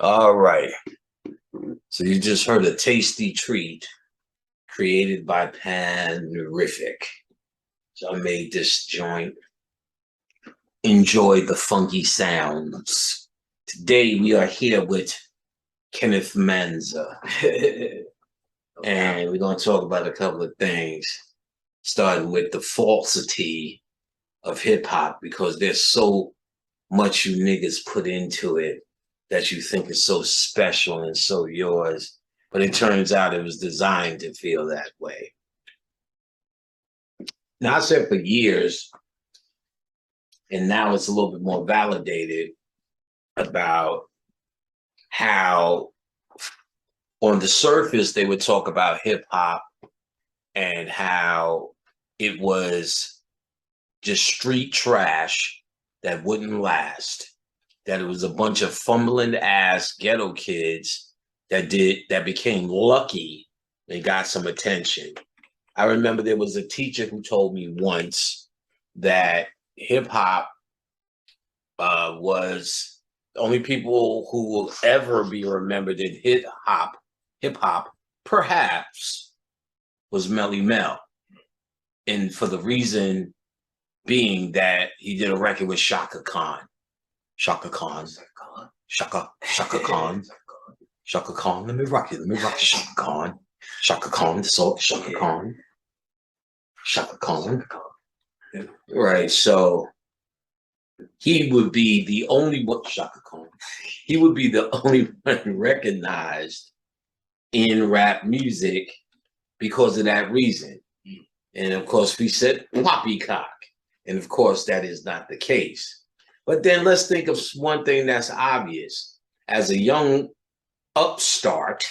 All right. So you just heard a tasty treat created by Panrific. So I made this joint. Enjoy the funky sounds. Today we are here with Kenneth Manza. And we're going to talk about a couple of things, starting with the falsity of hip hop, because there's so much you niggas put into it that you think is so special and so yours, but it turns out it was designed to feel that way. Now, I said for years, and now it's a little bit more validated about how on the surface they would talk about hip hop and how it was just street trash that wouldn't last, that it was a bunch of fumbling ass ghetto kids that became lucky and got some attention. I remember there was a teacher who told me once that hip hop was the only people who will ever be remembered in hip hop, perhaps, was Melly Mel. And for the reason being that he did a record with Shaka Khan. Shaka Khan. Shaka Khan. Shaka Khan. Let me rock you, Shaka Khan. Shaka Khan. So Shaka Khan. Shaka Khan. Right. So he would be the only one, Shaka Khan. He would be the only one recognized in rap music because of that reason. And of course, we said poppycock. And of course, that is not the case. But then let's think of one thing that's obvious. As a young upstart,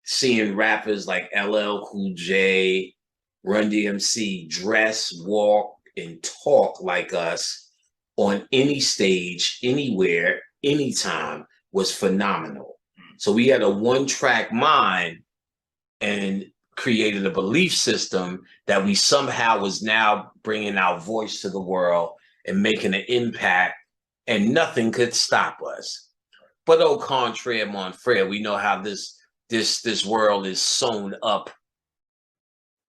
seeing rappers like LL Cool J, Run DMC dress, walk, and talk like us on any stage, anywhere, anytime was phenomenal. So we had a one-track mind and created a belief system that we somehow was now bringing our voice to the world and making an impact, and nothing could stop us. But au contraire, mon frere, we know how this world is sewn up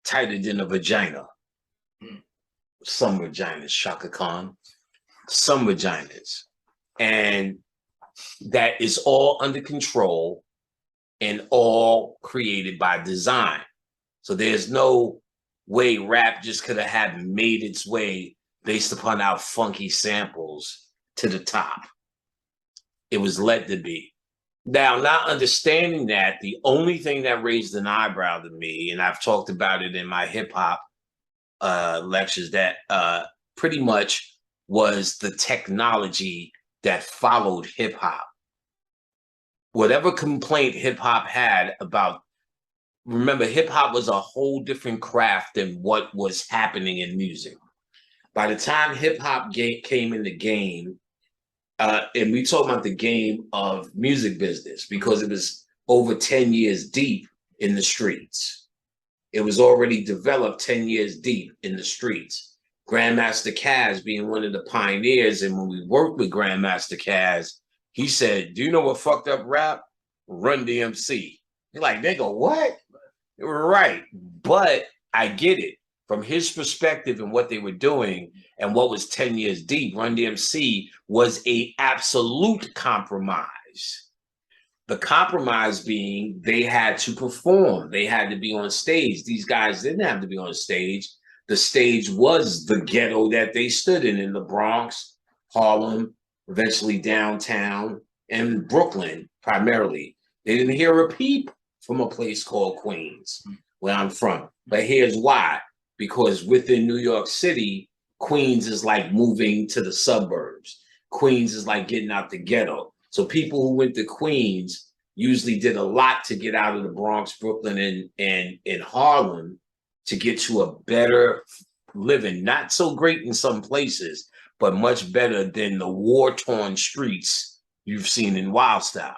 tighter than a vagina. Some vaginas, Shaka Khan, some vaginas. And that is all under control and all created by design. So there's no way rap just could have made its way based upon our funky samples to the top. It was let to be. Now, not understanding that, the only thing that raised an eyebrow to me, and I've talked about it in my hip hop lectures, that pretty much was the technology that followed hip hop. Whatever complaint hip hop had about, remember, hip hop was a whole different craft than what was happening in music. By the time hip hop came in the game, and we talk about the game of music business because it was over 10 years deep in the streets. It was already developed 10 years deep in the streets. Grandmaster Caz being one of the pioneers, and when we worked with Grandmaster Caz, he said, "Do you know what fucked up rap? Run DMC." You're like, nigga, what? Right. But I get it. From his perspective and what they were doing and what was 10 years deep, Run DMC was a absolute compromise. The compromise being they had to perform. They had to be on stage. These guys didn't have to be on stage. The stage was the ghetto that they stood in the Bronx, Harlem, eventually downtown, and Brooklyn primarily. They didn't hear a peep from a place called Queens, where I'm from. But here's why. Because within New York City, Queens is like moving to the suburbs. Queens is like getting out the ghetto. So people who went to Queens usually did a lot to get out of the Bronx, Brooklyn, and Harlem to get to a better living. Not so great in some places, but much better than the war-torn streets you've seen in Wild Style.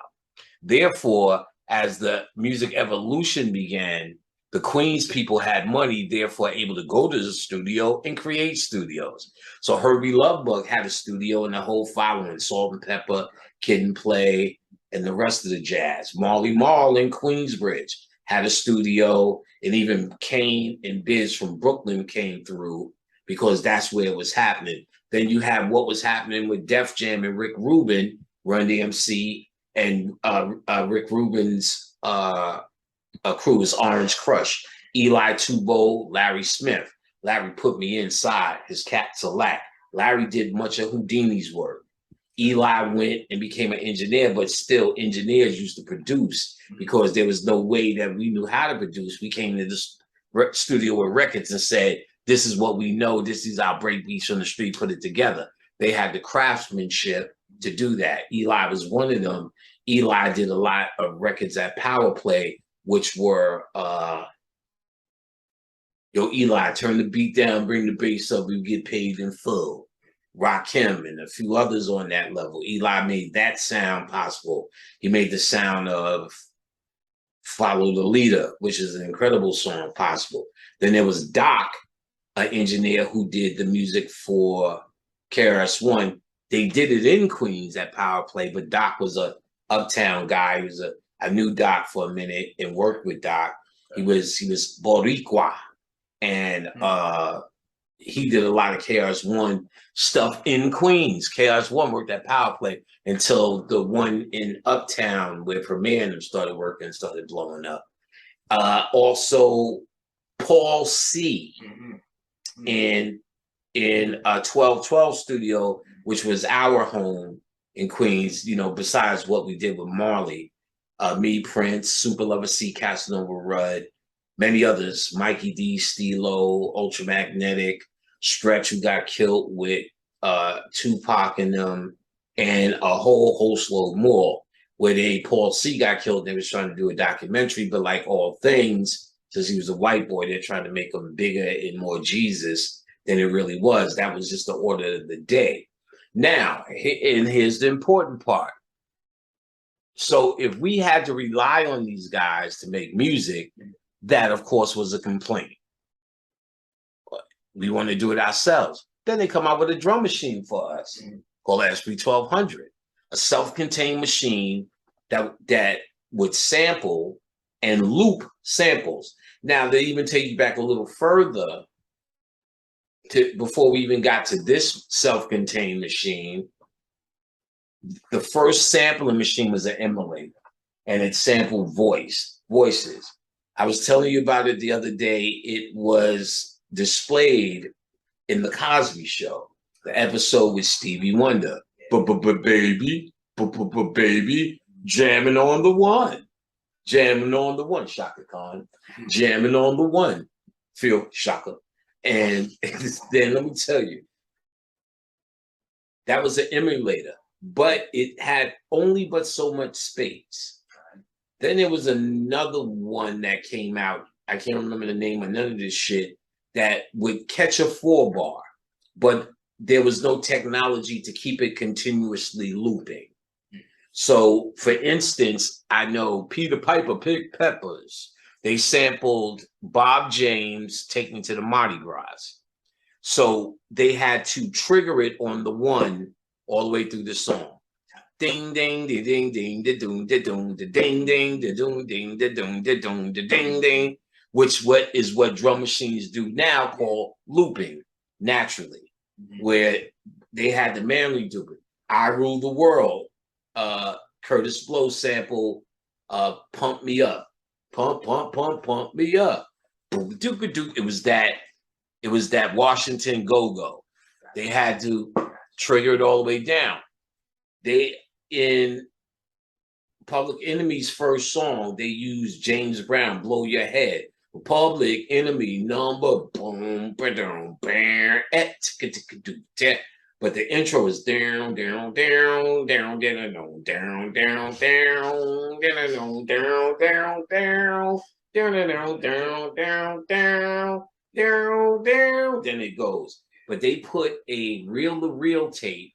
Therefore, as the music evolution began, the Queens people had money, therefore able to go to the studio and create studios. So Herbie Lovebug had a studio and a whole following, Salt and Pepper, Kid and Play, and the rest of the jazz. Marley Marl in Queensbridge had a studio, and even Kane and Biz from Brooklyn came through because that's where it was happening. Then you have what was happening with Def Jam and Rick Rubin, Run DMC, and Rick Rubin's crew was Orange Crush, Eli Tubo, Larry Smith. Larry put me inside his cat Select. Larry did much of Houdini's work. Eli went and became an engineer, but still engineers used to produce because there was no way that we knew how to produce. We came to this studio with records and said, this is what we know. This is our break beats on the street, put it together. They had the craftsmanship to do that. Eli was one of them. Eli did a lot of records at Power Play, which were, yo, Eli, turn the beat down, bring the bass up, we get paid in full. Rakim and a few others on that level. Eli made that sound possible. He made the sound of Follow the Leader, which is an incredible song, possible. Then there was Doc, an engineer who did the music for KRS-One. They did it in Queens at Power Play, but Doc was a uptown guy. He was I knew Doc for a minute and worked with Doc. He was Boricua, and he did a lot of KRS-One stuff in Queens. KRS-One worked at Power Play until the one in Uptown where Premier and them started working and started blowing up. Also, Paul C. in 1212 Studio, which was our home in Queens, you know, besides what we did with Marley, me, Prince, Super Lover C, Casanova Rudd, many others, Mikey D, Stilo, Ultramagnetic, Stretch, who got killed with Tupac and them, and a whole host load more, where Paul C got killed. They was trying to do a documentary, but like all things, since he was a white boy, they're trying to make him bigger and more Jesus than it really was. That was just the order of the day. Now, and here's the important part. So if we had to rely on these guys to make music, that of course was a complaint. We want to do it ourselves. Then they come out with a drum machine for us called SP1200, a self-contained machine that would sample and loop samples. Now they even take you back a little further before we even got to this self-contained machine. The first sampling machine was an emulator, and it sampled voices. I was telling you about it the other day. It was displayed in the Cosby Show, the episode with Stevie Wonder. Baby, jamming on the one. Jamming on the one, Shaka Khan. Jamming on the one, Phil Shaka. And then let me tell you, that was an emulator, but it had only but so much space. Then there was another one that came out. I can't remember the name of none of this shit, that would catch a 4-bar, but there was no technology to keep it continuously looping. So, for instance, I know Peter Piper picked peppers. They sampled Bob James, Take Me to the Mardi Gras. So they had to trigger it on the one all the way through the song. Ding, ding, ding, ding, ding, ding, ding, ding, ding, ding, ding, ding, ding, ding, which is what drum machines do now, called looping naturally, where they had the Manly do it. I Rule the World, Curtis Blow sample, Pump Me Up. Pump me up. It was that Washington go-go. They had to trigger it all the way down. In Public Enemy's first song, they used James Brown, Blow Your Head. Public Enemy number boom, ba-dum, bam, but the intro is down, down, down, down, down, down, down, down, down, down, down, down, down, down, down, down, down, down. Then it goes. But they put a reel-to-reel tape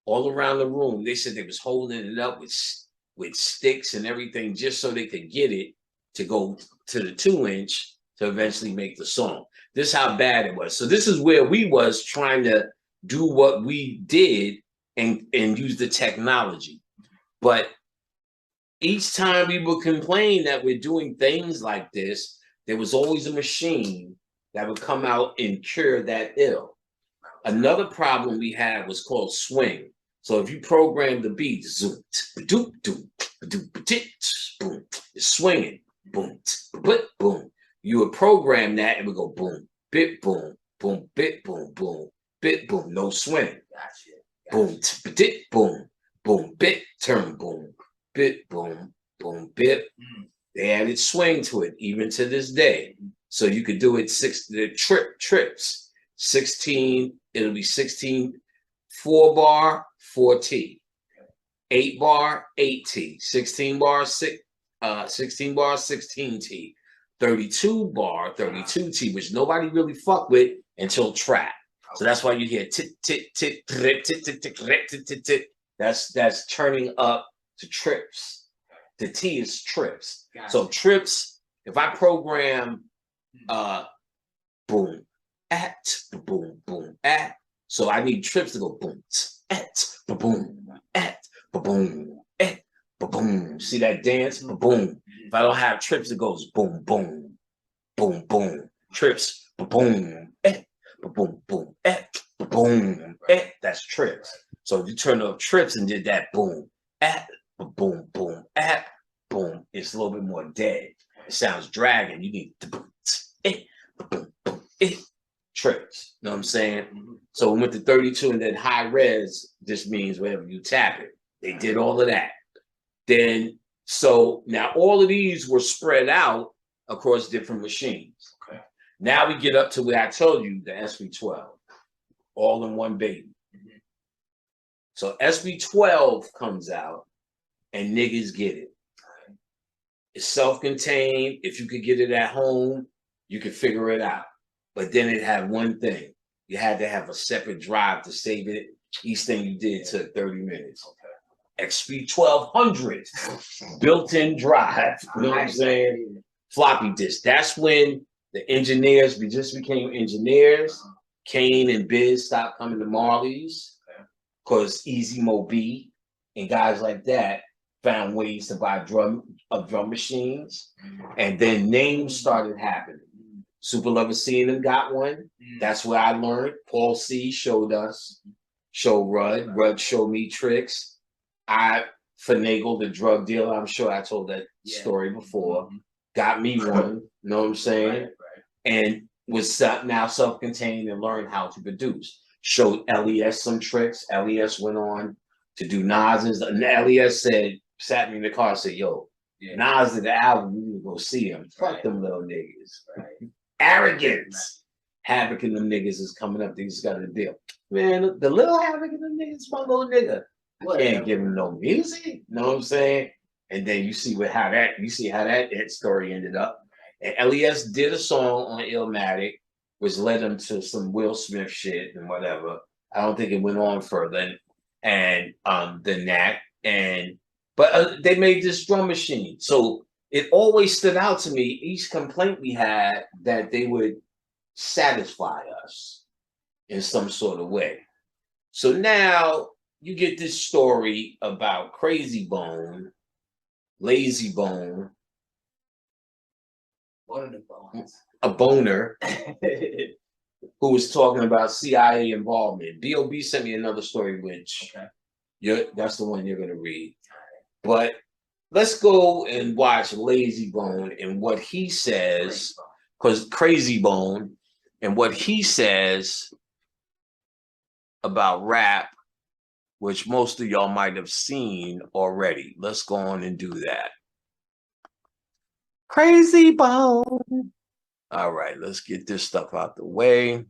all around the room. They said they was holding it up with sticks and everything just so they could get it to go to the 2-inch to eventually make the song. This is how bad it was. So this is where we was trying to do what we did and use the technology. But each time we would complain that we're doing things like this, there was always a machine that would come out and cure that ill. Another problem we had was called swing. So if you program the beat, zoom, doop, doop, doop, boom, it's swinging, boom, boom. You would program that and we go boom, bit, boom, boom, bit, boom, boom, bit, boom, no swing. Boom, bit, boom, boom, bit, turn, boom, bit, boom, boom, bit. They added swing to it, even to this day. So you could do it trips, 16, it'll be 16, 4-bar, 4T, 8-bar, 8T, 16-bar, 16-bar, 16T, 32-bar, 32T, which nobody really fuck with until trap. So that's why you hear tit, tit, tit, tit, tit, tit, tit, tit, tit, tit. That's turning up to trips. The T is trips. Gotcha. So trips, if I program boom, at, boom, boom, at. So I need trips to go boom, at, boom, at, boom, at, boom. See that dance? Boom. If I don't have trips, it goes boom, boom, boom, boom. Trips, boom, at, boom, boom, at, boom, at. That's trips. So if you turn up trips and did that boom, at, boom, boom, at, boom, it's a little bit more dead. It sounds dragging. You need the boom, boom, boom, trips. You know what I'm saying? So we went to 32 and then high res just means wherever you tap it. They did all of that. Then, so now all of these were spread out across different machines. Okay. Now we get up to where I told you, the SB12, all in one baby. So SB12 comes out and niggas get it. It's self-contained. If you could get it at home, you could figure it out. But then it had one thing. You had to have a separate drive to save it. Each thing you did took 30 minutes. Okay. XP 1200, built-in drive. You know what I'm saying? Floppy disk. That's when the engineers, we just became engineers. Kane and Biz stopped coming to Marley's because Easy Mo B and guys like that found ways to buy drum machines. And then names started happening. Super Lover seeing them got one. That's where I learned. Paul C showed us. Showed Rudd. Rudd showed me tricks. I finagled the drug dealer. I'm sure I told that story before. Got me one. You know what I'm saying? Right. And was now self-contained and learned how to produce. Showed LES some tricks. LES went on to do Nas's. And LES sat me in the car and said, yo, Nas did the album, you need to go see him. Fuck them little niggas. Right. Arrogance. Havoc and them niggas is coming up. They just got a deal. Man, the little Havoc and them niggas, my little nigga. I can't give him no music. You know what I'm saying? And then you see how that story ended up. And LES did a song on Illmatic, which led him to some Will Smith shit and whatever. I don't think it went on further than that. But they made this drum machine. So it always stood out to me, each complaint we had, that they would satisfy us in some sort of way. So now you get this story about Crazy Bone, Lazy Bone, one of the bones, a boner, who was talking about CIA involvement. B.O.B. sent me another story, which that's the one you're going to read. But let's go and watch Lazy Bone and what he says, because Crazy Bone and what he says about rap, which most of y'all might have seen already. Let's go on and do that. Crazy Bone. All right, let's get this stuff out the way.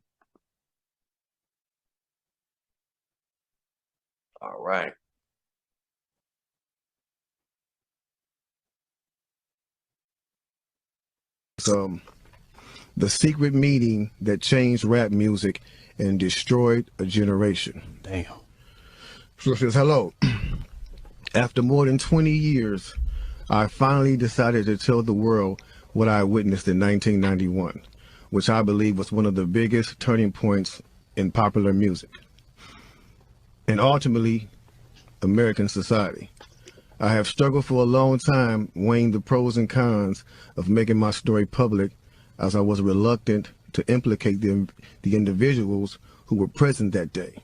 All right. The secret meeting that changed rap music and destroyed a generation. Damn. So it says, hello. After more than 20 years, I finally decided to tell the world what I witnessed in 1991, which I believe was one of the biggest turning points in popular music and ultimately American society. I have struggled for a long time weighing the pros and cons of making my story public, as I was reluctant to implicate the individuals who were present that day.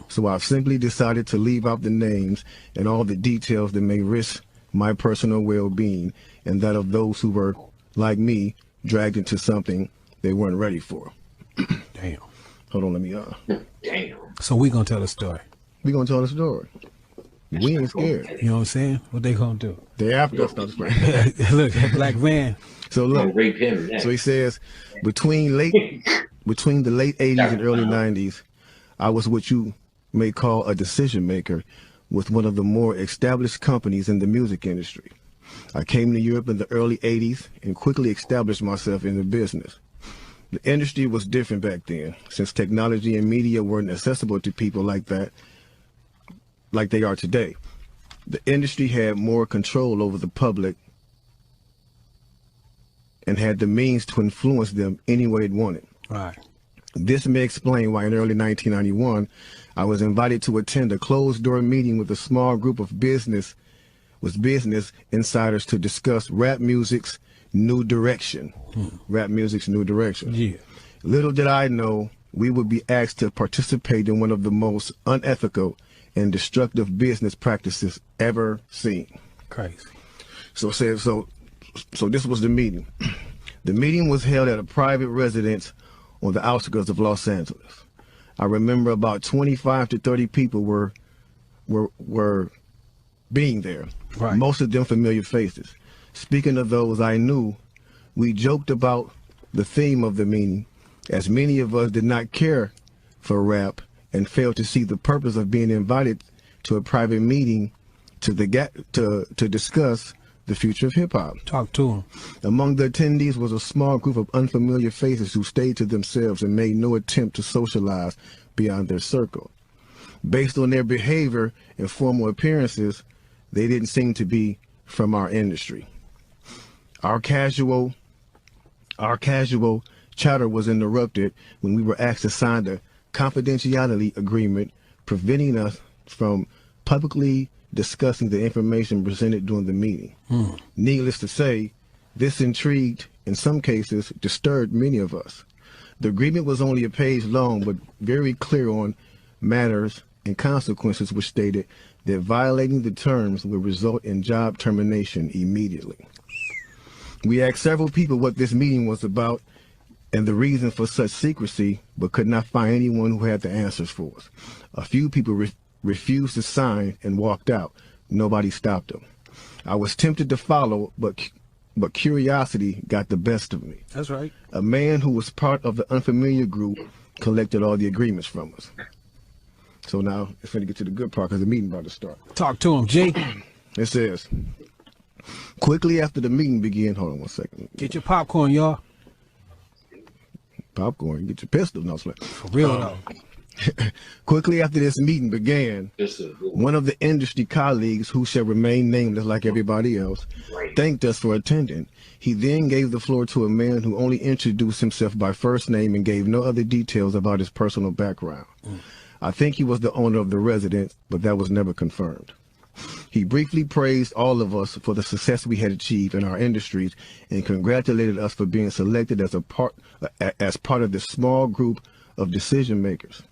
So I've simply decided to leave out the names and all the details that may risk my personal well-being and that of those who were, like me, dragged into something they weren't ready for. Damn. Hold on, let me Damn. So we gonna tell the story. we gonna tell the story. We ain't scared. You know what I'm saying? What they gonna do? They after us, not afraid. Look, that black van. So look, Rape him next. so he says, between the late 80s and early 90s, I was what you may call a decision maker with one of the more established companies in the music industry. I came to Europe in the early 80s and quickly established myself in the business. The industry was different back then, since technology and media weren't accessible to people like that, like they are today. The industry had more control over the public and had the means to influence them any way it wanted. Right. This may explain why in early 1991, I was invited to attend a closed-door meeting with a small group of business insiders to discuss rap music's new direction. Rap music's new direction. Yeah. Little did I know we would be asked to participate in one of the most unethical and destructive business practices ever seen. Crazy. So this was the meeting. The meeting was held at a private residence on the outskirts of Los Angeles. I remember about 25 to 30 people were being there. Right. Most of them familiar faces. Speaking of those I knew, we joked about the theme of the meeting, as many of us did not care for rap and failed to see the purpose of being invited to a private meeting to discuss the future of hip-hop. Talk to him. Among the attendees was a small group of unfamiliar faces who stayed to themselves and made no attempt to socialize beyond their circle. Based on their behavior and formal appearances, they didn't seem to be from our industry. Our casual chatter was interrupted when we were asked to sign a confidentiality agreement preventing us from publicly discussing the information presented during the meeting. Needless to say, this intrigued, in some cases, disturbed many of us. The agreement was only a page long, but very clear on matters and consequences, which stated that violating the terms would result in job termination immediately. We asked several people what this meeting was about and the reason for such secrecy, but could not find anyone who had the answers for us. A few people refused to sign and walked out. Nobody stopped them. I was tempted to follow, but curiosity got the best of me. That's right. A man who was part of the unfamiliar group collected all the agreements from us. So now it's going to get to the good part because the meeting about to start. Talk to him, G. It says, quickly after the meeting began, hold on one second. Get your popcorn, y'all. Popcorn, get your pistol. No, For real though. Quickly after this meeting began, one of the industry colleagues, who shall remain nameless like everybody else, thanked us for attending. He then gave the floor to a man who only introduced himself by first name and gave no other details about his personal background. I think he was the owner of the residence, but that was never confirmed. He briefly praised all of us for the success we had achieved in our industries and congratulated us for being selected as part of this small group of decision makers.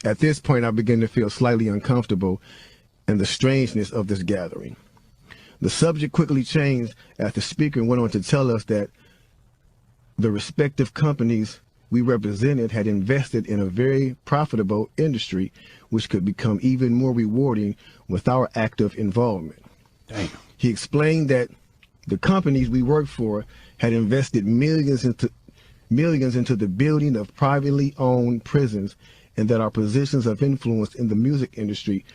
At this point, I began to feel slightly uncomfortable in the strangeness of this gathering. The subject quickly changed as the speaker went on to tell us that the respective companies we represented had invested in a very profitable industry, which could become even more rewarding with our active involvement. Damn. He explained that the companies we worked for had invested millions into the building of privately owned prisons, and that our positions of influence in the music industry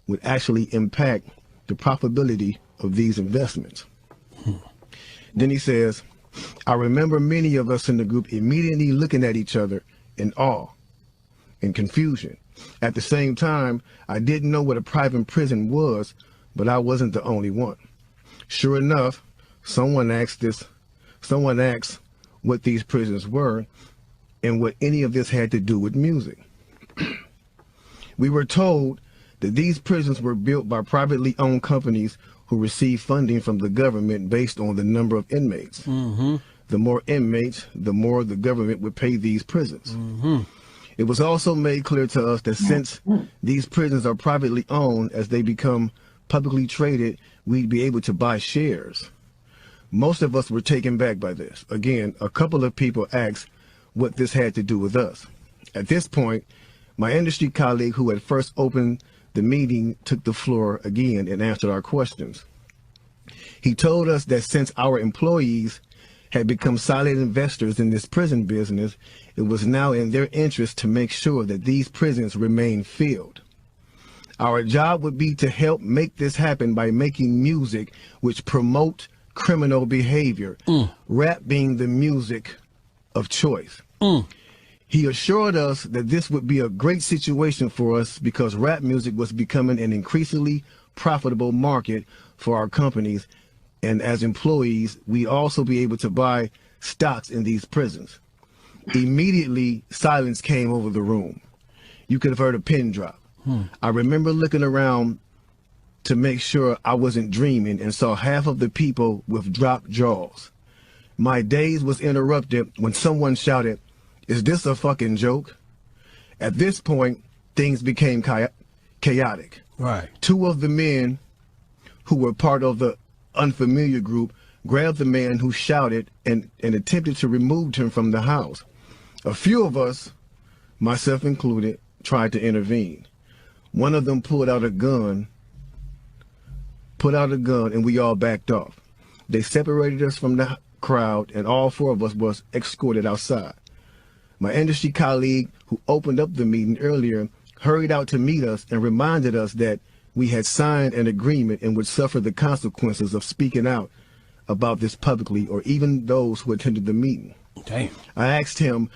would actually impact the profitability of these investments. Then he says, I remember many of us in the group immediately looking at each other in awe and confusion. At the same time, I didn't know what a private prison was, but I wasn't the only one. Sure enough, someone asked what these prisons were and what any of this had to do with music. We were told that these prisons were built by privately owned companies who receive funding from the government based on the number of inmates. The more inmates, the more the government would pay these prisons. It was also made clear to us that since these prisons are privately owned, as they become publicly traded, we'd be able to buy shares. Most of us were taken back by this. Again, a couple of people asked what this had to do with us. At this point, my industry colleague who had first opened the meeting took the floor again and answered our questions. He told us that since our employees had become silent investors in this prison business, it was now in their interest to make sure that these prisons remain filled. Our job would be to help make this happen by making music which promote criminal behavior, rap being the music of choice. He assured us that this would be a great situation for us because rap music was becoming an increasingly profitable market for our companies, and as employees, we'd also be able to buy stocks in these prisons. Immediately, silence came over the room. You could have heard a pin drop. I remember looking around to make sure I wasn't dreaming and saw half of the people with dropped jaws. My daze was interrupted when someone shouted, "Is this a fucking joke?" At this point, things became chaotic. Right. Two of the men who were part of the unfamiliar group grabbed the man who shouted and attempted to remove him from the house. A few of us, myself included, tried to intervene. One of them pulled out a gun, and we all backed off. They separated us from the crowd, and all four of us was escorted outside. My industry colleague who opened up the meeting earlier hurried out to meet us and reminded us that we had signed an agreement and would suffer the consequences of speaking out about this publicly, or even those who attended the meeting. Damn. I asked him,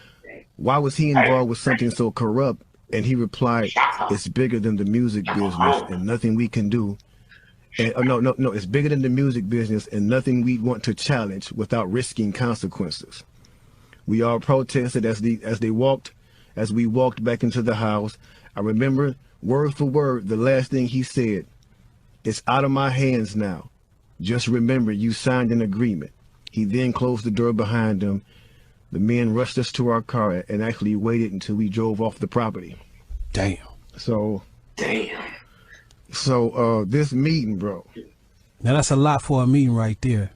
why was he involved with something so corrupt? And he replied, it's bigger than the music business and nothing we can do. And, no, it's bigger than the music business and nothing we want to challenge without risking consequences. We all protested as we walked back into the house. I remember word for word the last thing he said. It's out of my hands now. Just remember you signed an agreement. He then closed the door behind him. The men rushed us to our car and actually waited until we drove off the property. Damn. So this meeting, bro. Now that's a lot for a meeting right there.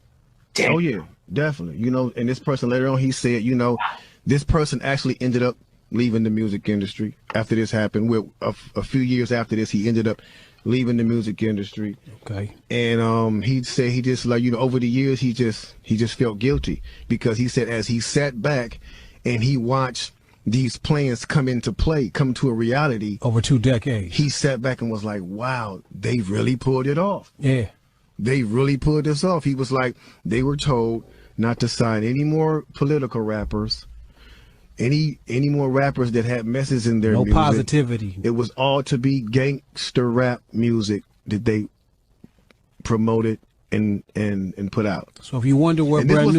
Damn. Oh yeah, definitely. You know, and this person later on, he said, you know, this person actually ended up leaving the music industry after this happened. A few years after this, he ended up leaving the music industry. Okay. And he said he just, like, you know, over the years he just felt guilty because he said as he sat back and he watched these plans come to a reality over 2 decades, he sat back and was like, wow, they really pulled it off. Yeah. They really pulled this off. He was like, they were told not to sign any more political rappers, any more rappers that had messages in their music. Positivity. It was all to be gangster rap music that they promoted and put out. So if you wonder where Brand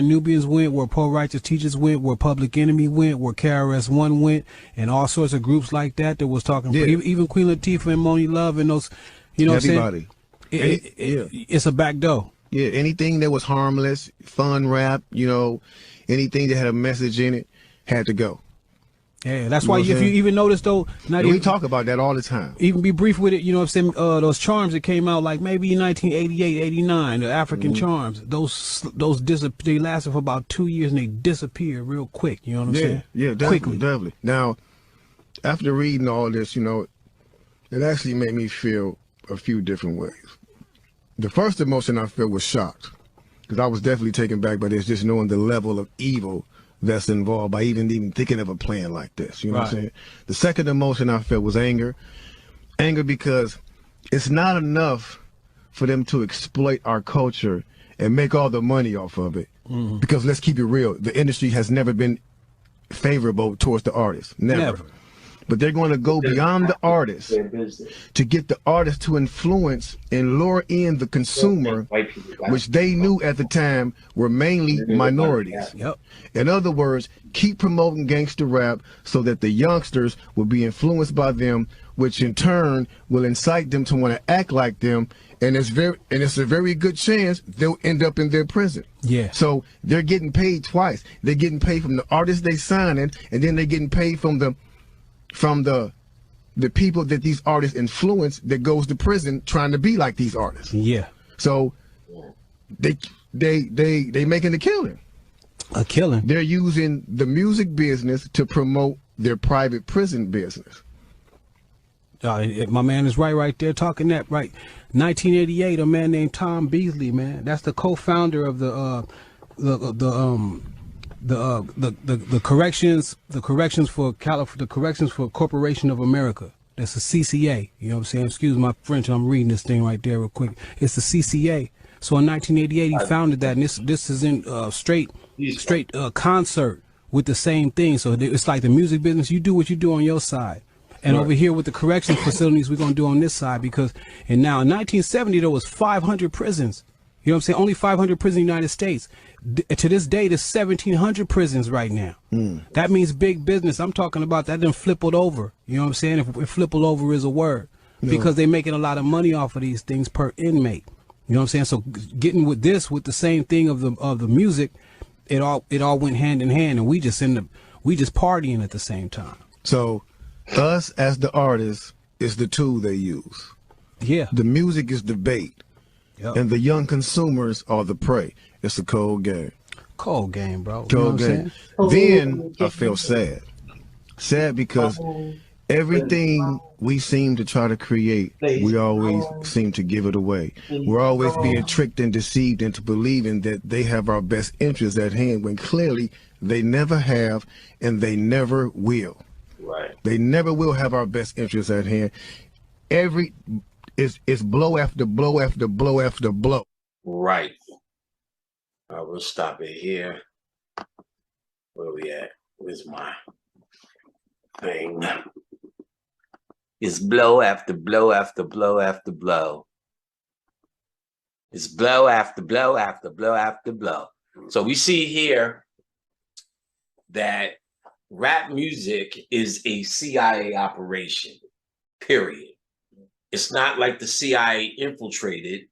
Nubians went, where Pro Righteous Teachers went, where Public Enemy went, where KRS-One went, and all sorts of groups like that was talking, even Queen Latifah and Moni Love and those, you know, everybody. What I'm saying? It's a back door. Yeah, anything that was harmless, fun rap, you know, anything that had a message in it had to go. Yeah, that's why if you even notice though, we talk about that all the time. Even be brief with it, you know what I'm saying? Those charms that came out like maybe in 1988, 89, the African charms, those they lasted for about 2 years and they disappeared real quick. You know what I'm saying? Yeah, definitely. Now, after reading all this, you know, it actually made me feel a few different ways. The first emotion I felt was shocked, because I was definitely taken back by this, just knowing the level of evil that's involved by even thinking of a plan like this. You know what I'm saying? The second emotion I felt was anger. Anger because it's not enough for them to exploit our culture and make all the money off of it. Because let's keep it real, the industry has never been favorable towards the artists. Never. But they're going to go beyond the artist to get the artist to influence and lure in the consumer, which they knew at the time were mainly minorities. In other words, keep promoting gangster rap so that the youngsters will be influenced by them which in turn will incite them to want to act like them, and it's a very good chance they'll end up in their prison. Yeah. So they're getting paid twice. They're getting paid from the artists they signing, and then they're getting paid from the people that these artists influence that goes to prison trying to be like these artists. Yeah. So they making a killing. A killing. They're using the music business to promote their private prison business. My man is right there talking that right. 1988, a man named Tom Beasley, man. That's the co-founder of the corrections for Corporation of America. That's the CCA. You know what I'm saying? Excuse my French. I'm reading this thing right there real quick. It's the CCA. So in 1988, he founded that, and this is in straight concert with the same thing. So it's like the music business. You do what you do on your side. And over here with the correction facilities, we're going to do on this side, because, and now in 1970, there was 500 prisons. You know what I'm saying? Only 500 prisons in the United States. To this day, there's 1,700 prisons right now. That means big business. I'm talking about that done flippled over. You know what I'm saying? If flippled over is a word, because they're making a lot of money off of these things per inmate. You know what I'm saying? So getting with this, with the same thing of the music, it all went hand in hand, and we just partying at the same time. So us as the artists is the tool they use. Yeah. The music is the bait. Yep. And the young consumers are the prey. It's a cold game. Cold game, bro. Cold game. Then I feel sad. Sad because everything we seem to try to create, we always seem to give it away. We're always being tricked and deceived into believing that they have our best interests at hand, when clearly they never have, and they never will. Right. They never will have our best interests at hand. It's blow after blow after blow after blow. Right. I will stop it here. Where we at? Where's my thing? It's blow after blow after blow after blow. It's blow after blow after blow after blow. So we see here that rap music is a CIA operation, period. It's not like the CIA infiltrated.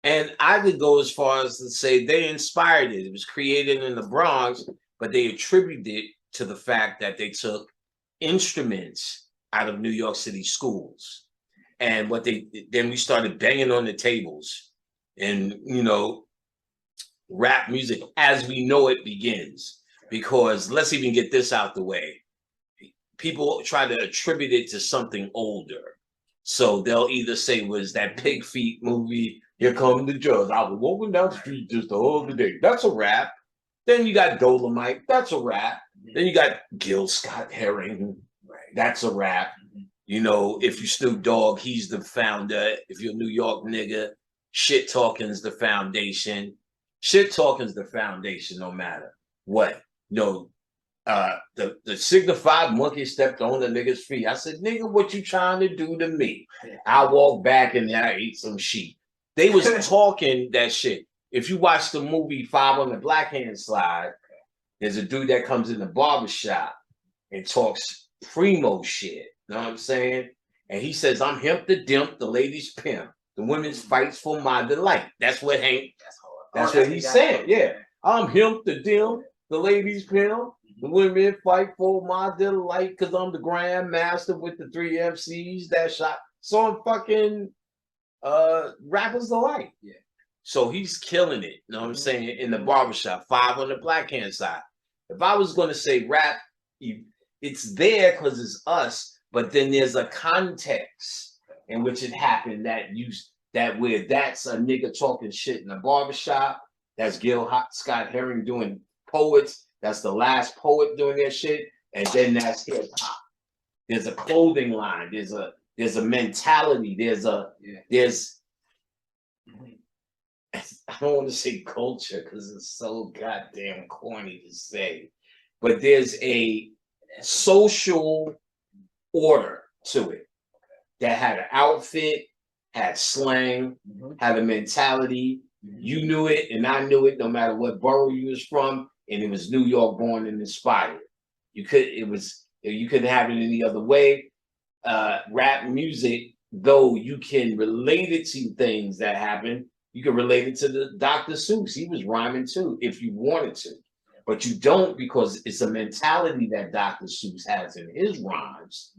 And I could go as far as to say they inspired it. It was created in the Bronx, but they attributed it to the fact that they took instruments out of New York City schools. And then we started banging on the tables, and, you know, rap music as we know it begins. Because let's even get this out the way. People try to attribute it to something older. So they'll either say, was that Pig Feet movie, Here Come the Drugs, I was walking down the street just the other day. That's a rap. Then you got Dolomite. That's a rap. Then you got Gil Scott-Heron. That's a rap. You know, if you Snoop Dogg, he's the founder. If you're a New York nigga, shit talking's the foundation. Shit talking's the foundation no matter what. You know, the signified monkey stepped on the nigga's feet. I said, nigga, what you trying to do to me? I walked back and I ate some sheep. They was talking that shit. If you watch the movie 5 on the Black Hand Slide, there's a dude that comes in the barbershop and talks primo shit. You know what I'm saying? And he says, I'm hemp the dimp, the ladies pimp. The women's fights for my delight. That's what Hank, that's what he said. Yeah. I'm hemp the dimp, the ladies pimp. The women fight for my delight because I'm the grand master with the 3 MCs that shot. So I'm fucking rappers delight. Yeah. So he's killing it. You know what I'm saying? In the barbershop, 5 on the Black Hand Side. If I was going to say rap, it's there because it's us, but then there's a context in which it happened where that's a nigga talking shit in the barbershop. That's Gil Scott-Heron doing poets. That's the last poet doing that shit. And then that's hip hop. There's a clothing line. There's a mentality. I don't want to say culture because it's so goddamn corny to say, but there's a social order to it that had an outfit, had slang, had a mentality. You knew it and I knew it no matter what borough you was from, and it was New York born and inspired. You couldn't have it any other way. rap music, though you can relate it to things that happen, you can relate it to the Dr. Seuss. He was rhyming too, if you wanted to. But you don't, because it's a mentality that Dr. Seuss has in his rhymes,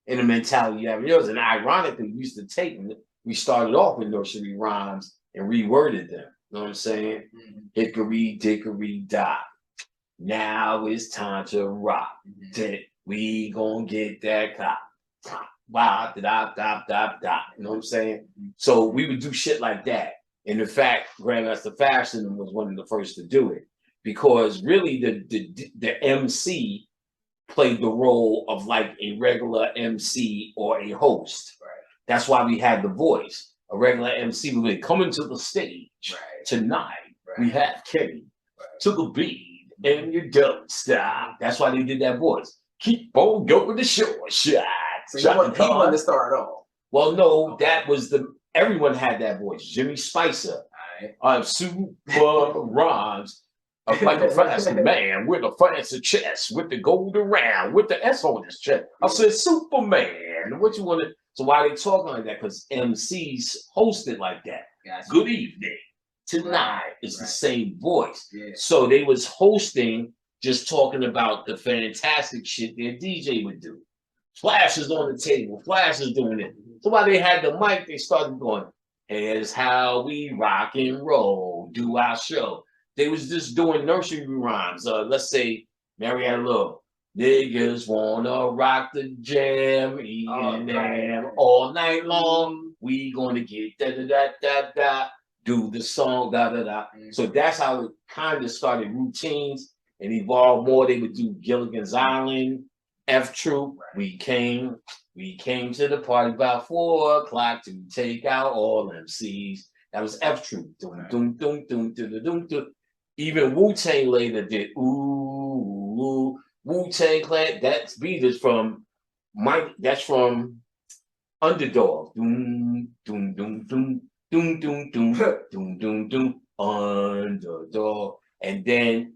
and a mentality you have in yours. And ironically, we used to take, we started off with nursery rhymes and reworded them. You know what I'm saying? Hickory dickory dock. Now it's time to rock. We gonna get that cop. Wow, da da da da. You know what I'm saying? So we would do shit like that. And in fact, Grandmaster Fashion was one of the first to do it, because really the MC played the role of like a regular MC or a host. That's why we had the voice. A regular MC would be coming to the stage tonight. We have Kenny to the beat, and you don't stop. That's why they did that voice. Keep on going the short shot. So he wanted to start off. Well, no, that was everyone had that voice. Jimmy Spicer. I'm super rhymes. I'm like a fancy man with a fancy chest, with the gold around, with the S on his chest. I said, Superman. What you want to? So why they talking like that? Because MCs hosted like that. Good evening. Tonight is the same voice. So they was hosting, just talking about the fantastic shit their DJ would do. Flash is on the table. Flash is doing it. So while they had the mic, they started going, here's how we rock and roll, do our show. They was just doing nursery rhymes. Let's say Marietta Love. Niggas wanna rock the jam, eating them all night long. We gonna get da da da da da, do the song da da da. So that's how it kind of started routines and evolved more. They would do Gilligan's Island, F Troop. We came to the party about 4 o'clock to take out all MCs. That was F Troop. Doom doom doom doom doom doom doom. Even Wu-Tang later did ooh. Wu-Tang Clan, that beat is from that's from Underdog. Doom, doom, doom, doom, doom, doom, doom, doom, doom, doom, Underdog. And then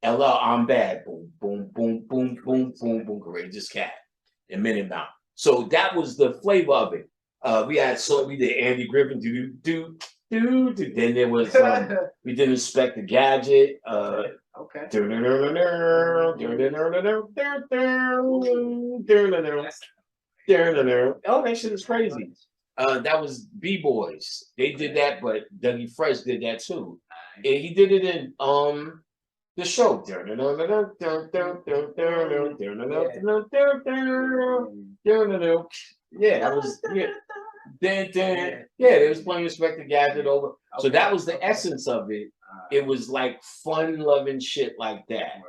LL, I'm Bad. Boom, boom, boom, boom, boom, boom, boom, Courageous Cat. And Minute Mouse. So that was the flavor of it. We did Andy Griffin, do. Then there was we did Inspector Gadget. Okay. Oh, that shit is crazy. That was B-Boys. They did that, but Dougie Fresh did that too. And he did it in the show. Yeah, that was they was playing Inspector Gadget over. So that was the essence of it. It was like fun-loving shit like that.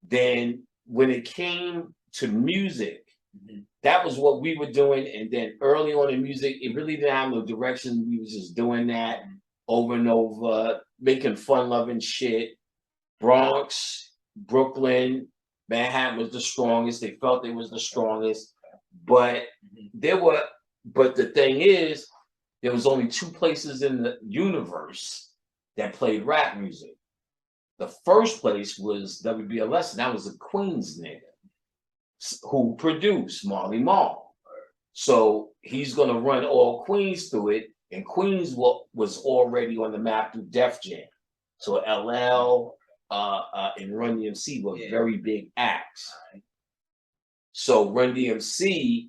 Then when it came to music, that was what we were doing. And then early on in music, it really didn't have no direction. We was just doing that over and over, making fun-loving shit. Bronx, Brooklyn, Manhattan was the strongest. They felt they was the strongest. But the thing is, there was only 2 places in the universe that played rap music. The first place was WBLS, and that was a Queens nigga who produced Marley Marl. So he's gonna run all Queens through it, and Queens was already on the map through Def Jam. So LL and Run DMC were very big acts. So Run DMC,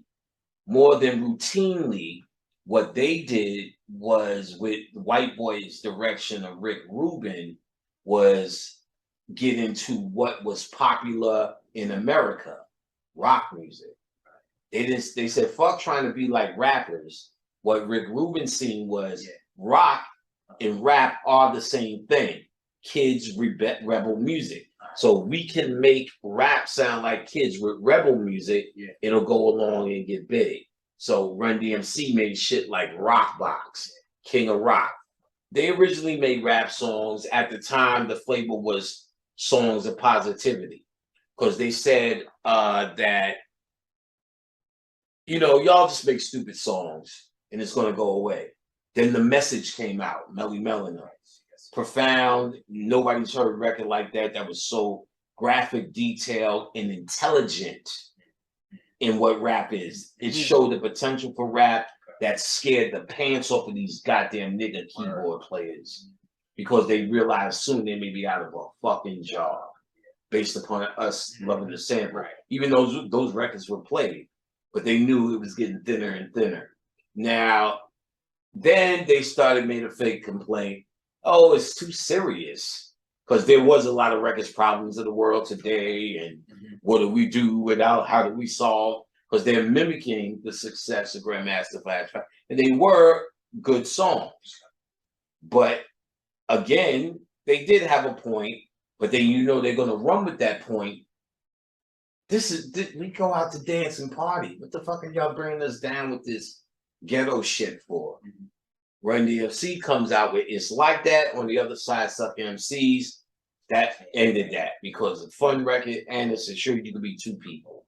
more than routinely, what they did was, with White Boy's direction of Rick Rubin, was get into what was popular in America, rock music. They said, fuck trying to be like rappers. What Rick Rubin seen was rock and rap are the same thing. Kids rebel music. So we can make rap sound like kids with rebel music. It'll go along and get big. So Run DMC made shit like Rock Box, King of Rock. They originally made rap songs. At the time, the flavor was songs of positivity, because they said that, y'all just make stupid songs and it's going to go away. Then the message came out, Melly Melon. Profound. Nobody's heard a record like that was so graphic, detailed, and intelligent. in what rap is. It showed the potential for rap that scared the pants off of these goddamn nigga keyboard players because they realized soon they may be out of a fucking job based upon us loving the sample. Even though those records were played, but they knew it was getting thinner and thinner. Now, then they made a fake complaint. Oh, it's too serious. Because there was a lot of records problems in the world today, and what do we do without, how do we solve? Because they're mimicking the success of Grandmaster Flash, and they were good songs. But again, they did have a point, but then they're gonna run with that point. We go out to dance and party. What the fuck are y'all bringing us down with this ghetto shit for? Run DMC comes out with It's Like That. On the other side, Suck MCs. That ended that because of Fun Record and it's assured you could be two people.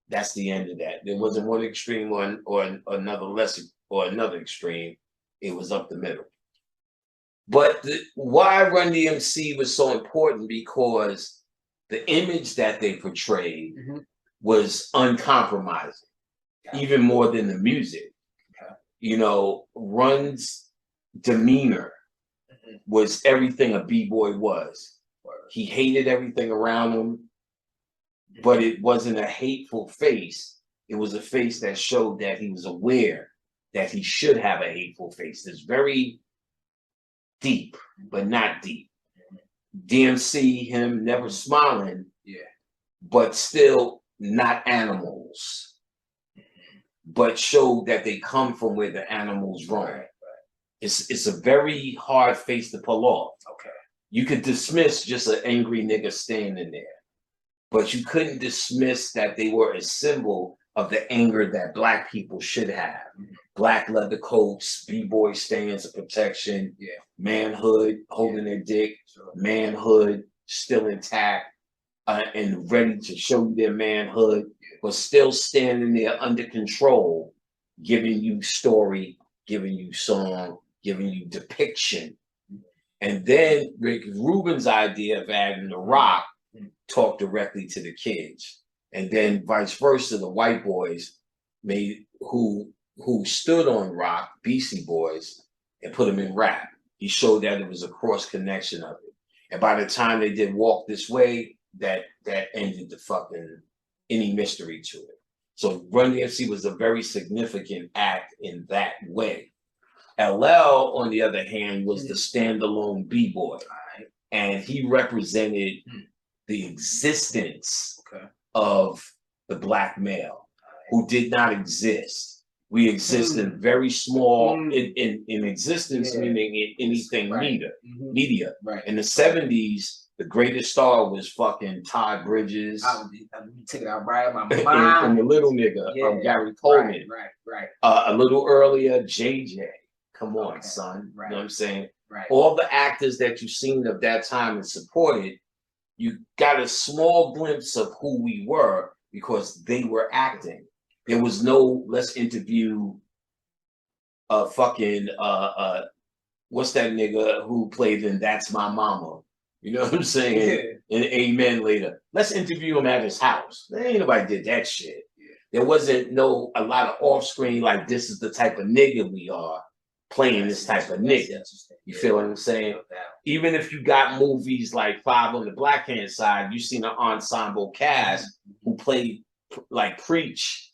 That's the end of that. There wasn't one extreme or another lesser or another extreme. It was up the middle. But why Run DMC was so important because the image that they portrayed was uncompromising, even more than the music. Run's demeanor was everything a B-boy was. He hated everything around him, but it wasn't a hateful face. It was a face that showed that he was aware that he should have a hateful face. It's very deep, but not deep. DMC, him never smiling, but still not animals. But showed that they come from where the animals roam. It's a very hard face to pull off. You could dismiss just an angry nigga standing there, but you couldn't dismiss that they were a symbol of the anger that Black people should have. Black leather coats, B-boy stands of protection, manhood, holding their dick, manhood still intact, and ready to show you their manhood, but still standing there under control, giving you story, giving you song, giving you depiction. And then Rick Rubin's idea of adding the rock talked directly to the kids. And then vice versa, the white boys who stood on rock, BC Boys, and put them in rap. He showed that it was a cross connection of it. And by the time they did Walk This Way, that ended the fucking any mystery to it. So Run DMC was a very significant act in that way. LL, on the other hand, was the standalone B-boy. And he represented the existence of the Black male who did not exist. We exist in very small, in existence, meaning in anything media. In the 70s, the greatest star was fucking Todd Bridges. I would take it out right out my mind. And the little nigga, Gary Coleman. A little earlier, JJ. Come on, son. You know what I'm saying? All the actors that you've seen of that time and supported, you got a small glimpse of who we were because they were acting. There was no, let's interview fucking what's that nigga who played in That's My Mama? You know what I'm saying? And Amen later. Let's interview him at his house. Ain't nobody did that shit. There wasn't a lot of off screen like this is the type of nigga we are playing this type of nigga. You feel what I'm saying? Even if you got movies like Five on the Black Hand Side, you seen an ensemble cast who played like Preach.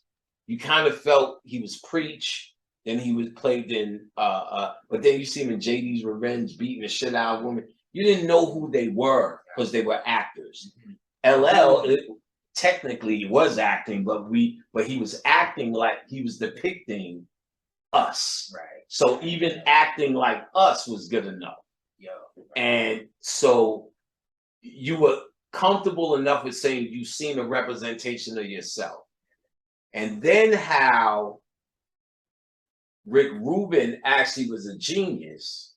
You kind of felt he was Preach. Then he was played in, but then you see him in JD's Revenge beating the shit out of women. You didn't know who they were because they were actors. LL technically was acting, but he was acting like he was depicting us. So even acting like us was good enough. And so you were comfortable enough with saying you've seen a representation of yourself. And then how Rick Rubin actually was a genius,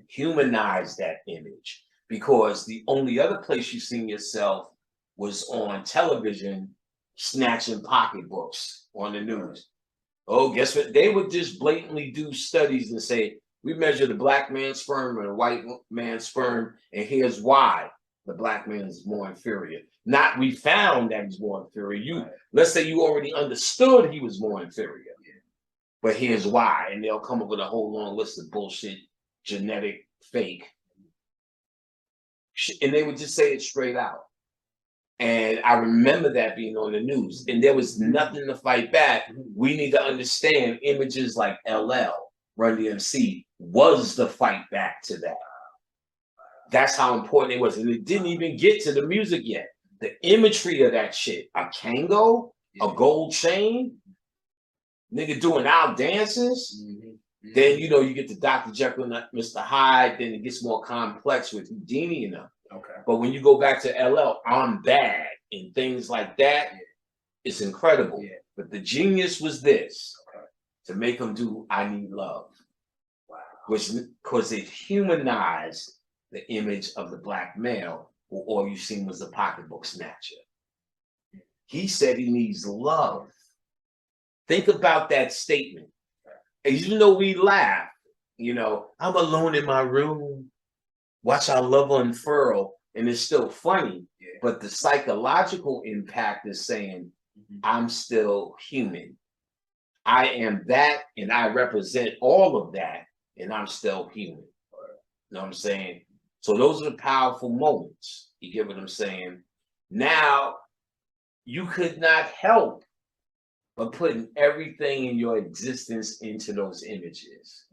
humanized that image, because the only other place you've seen yourself was on television, snatching pocketbooks on the news. Oh, guess what? They would just blatantly do studies and say, we measure the Black man's sperm and the white man's sperm, and here's why the Black man is more inferior. Not we found that he's more inferior. Let's say you already understood he was more inferior. But here's why. And they'll come up with a whole long list of bullshit, genetic, fake. And they would just say it straight out. And I remember that being on the news. And there was nothing to fight back. We need to understand images like LL, Run DMC, was the fight back to that. That's how important it was. And it didn't even get to the music yet. The imagery of that shit, a Kango, a gold chain, nigga doing out dances. Then, you know, you get to Dr. Jekyll and Mr. Hyde, then it gets more complex with Houdini and them. Okay. But when you go back to LL, I'm bad and things like that, it's incredible. But the genius was this, to make them do I Need Love. Wow. Which, because it humanized the image of the black male, who all you seen was the pocketbook snatcher. He said he needs love. Think about that statement. And even though we laugh, you know, I'm alone in my room, watch our love unfurl, and it's still funny, but the psychological impact is saying, I'm still human. I am that, and I represent all of that, and I'm still human. You know what I'm saying? So those are the powerful moments. You get what I'm saying? Now, you could not help but putting everything in your existence into those images.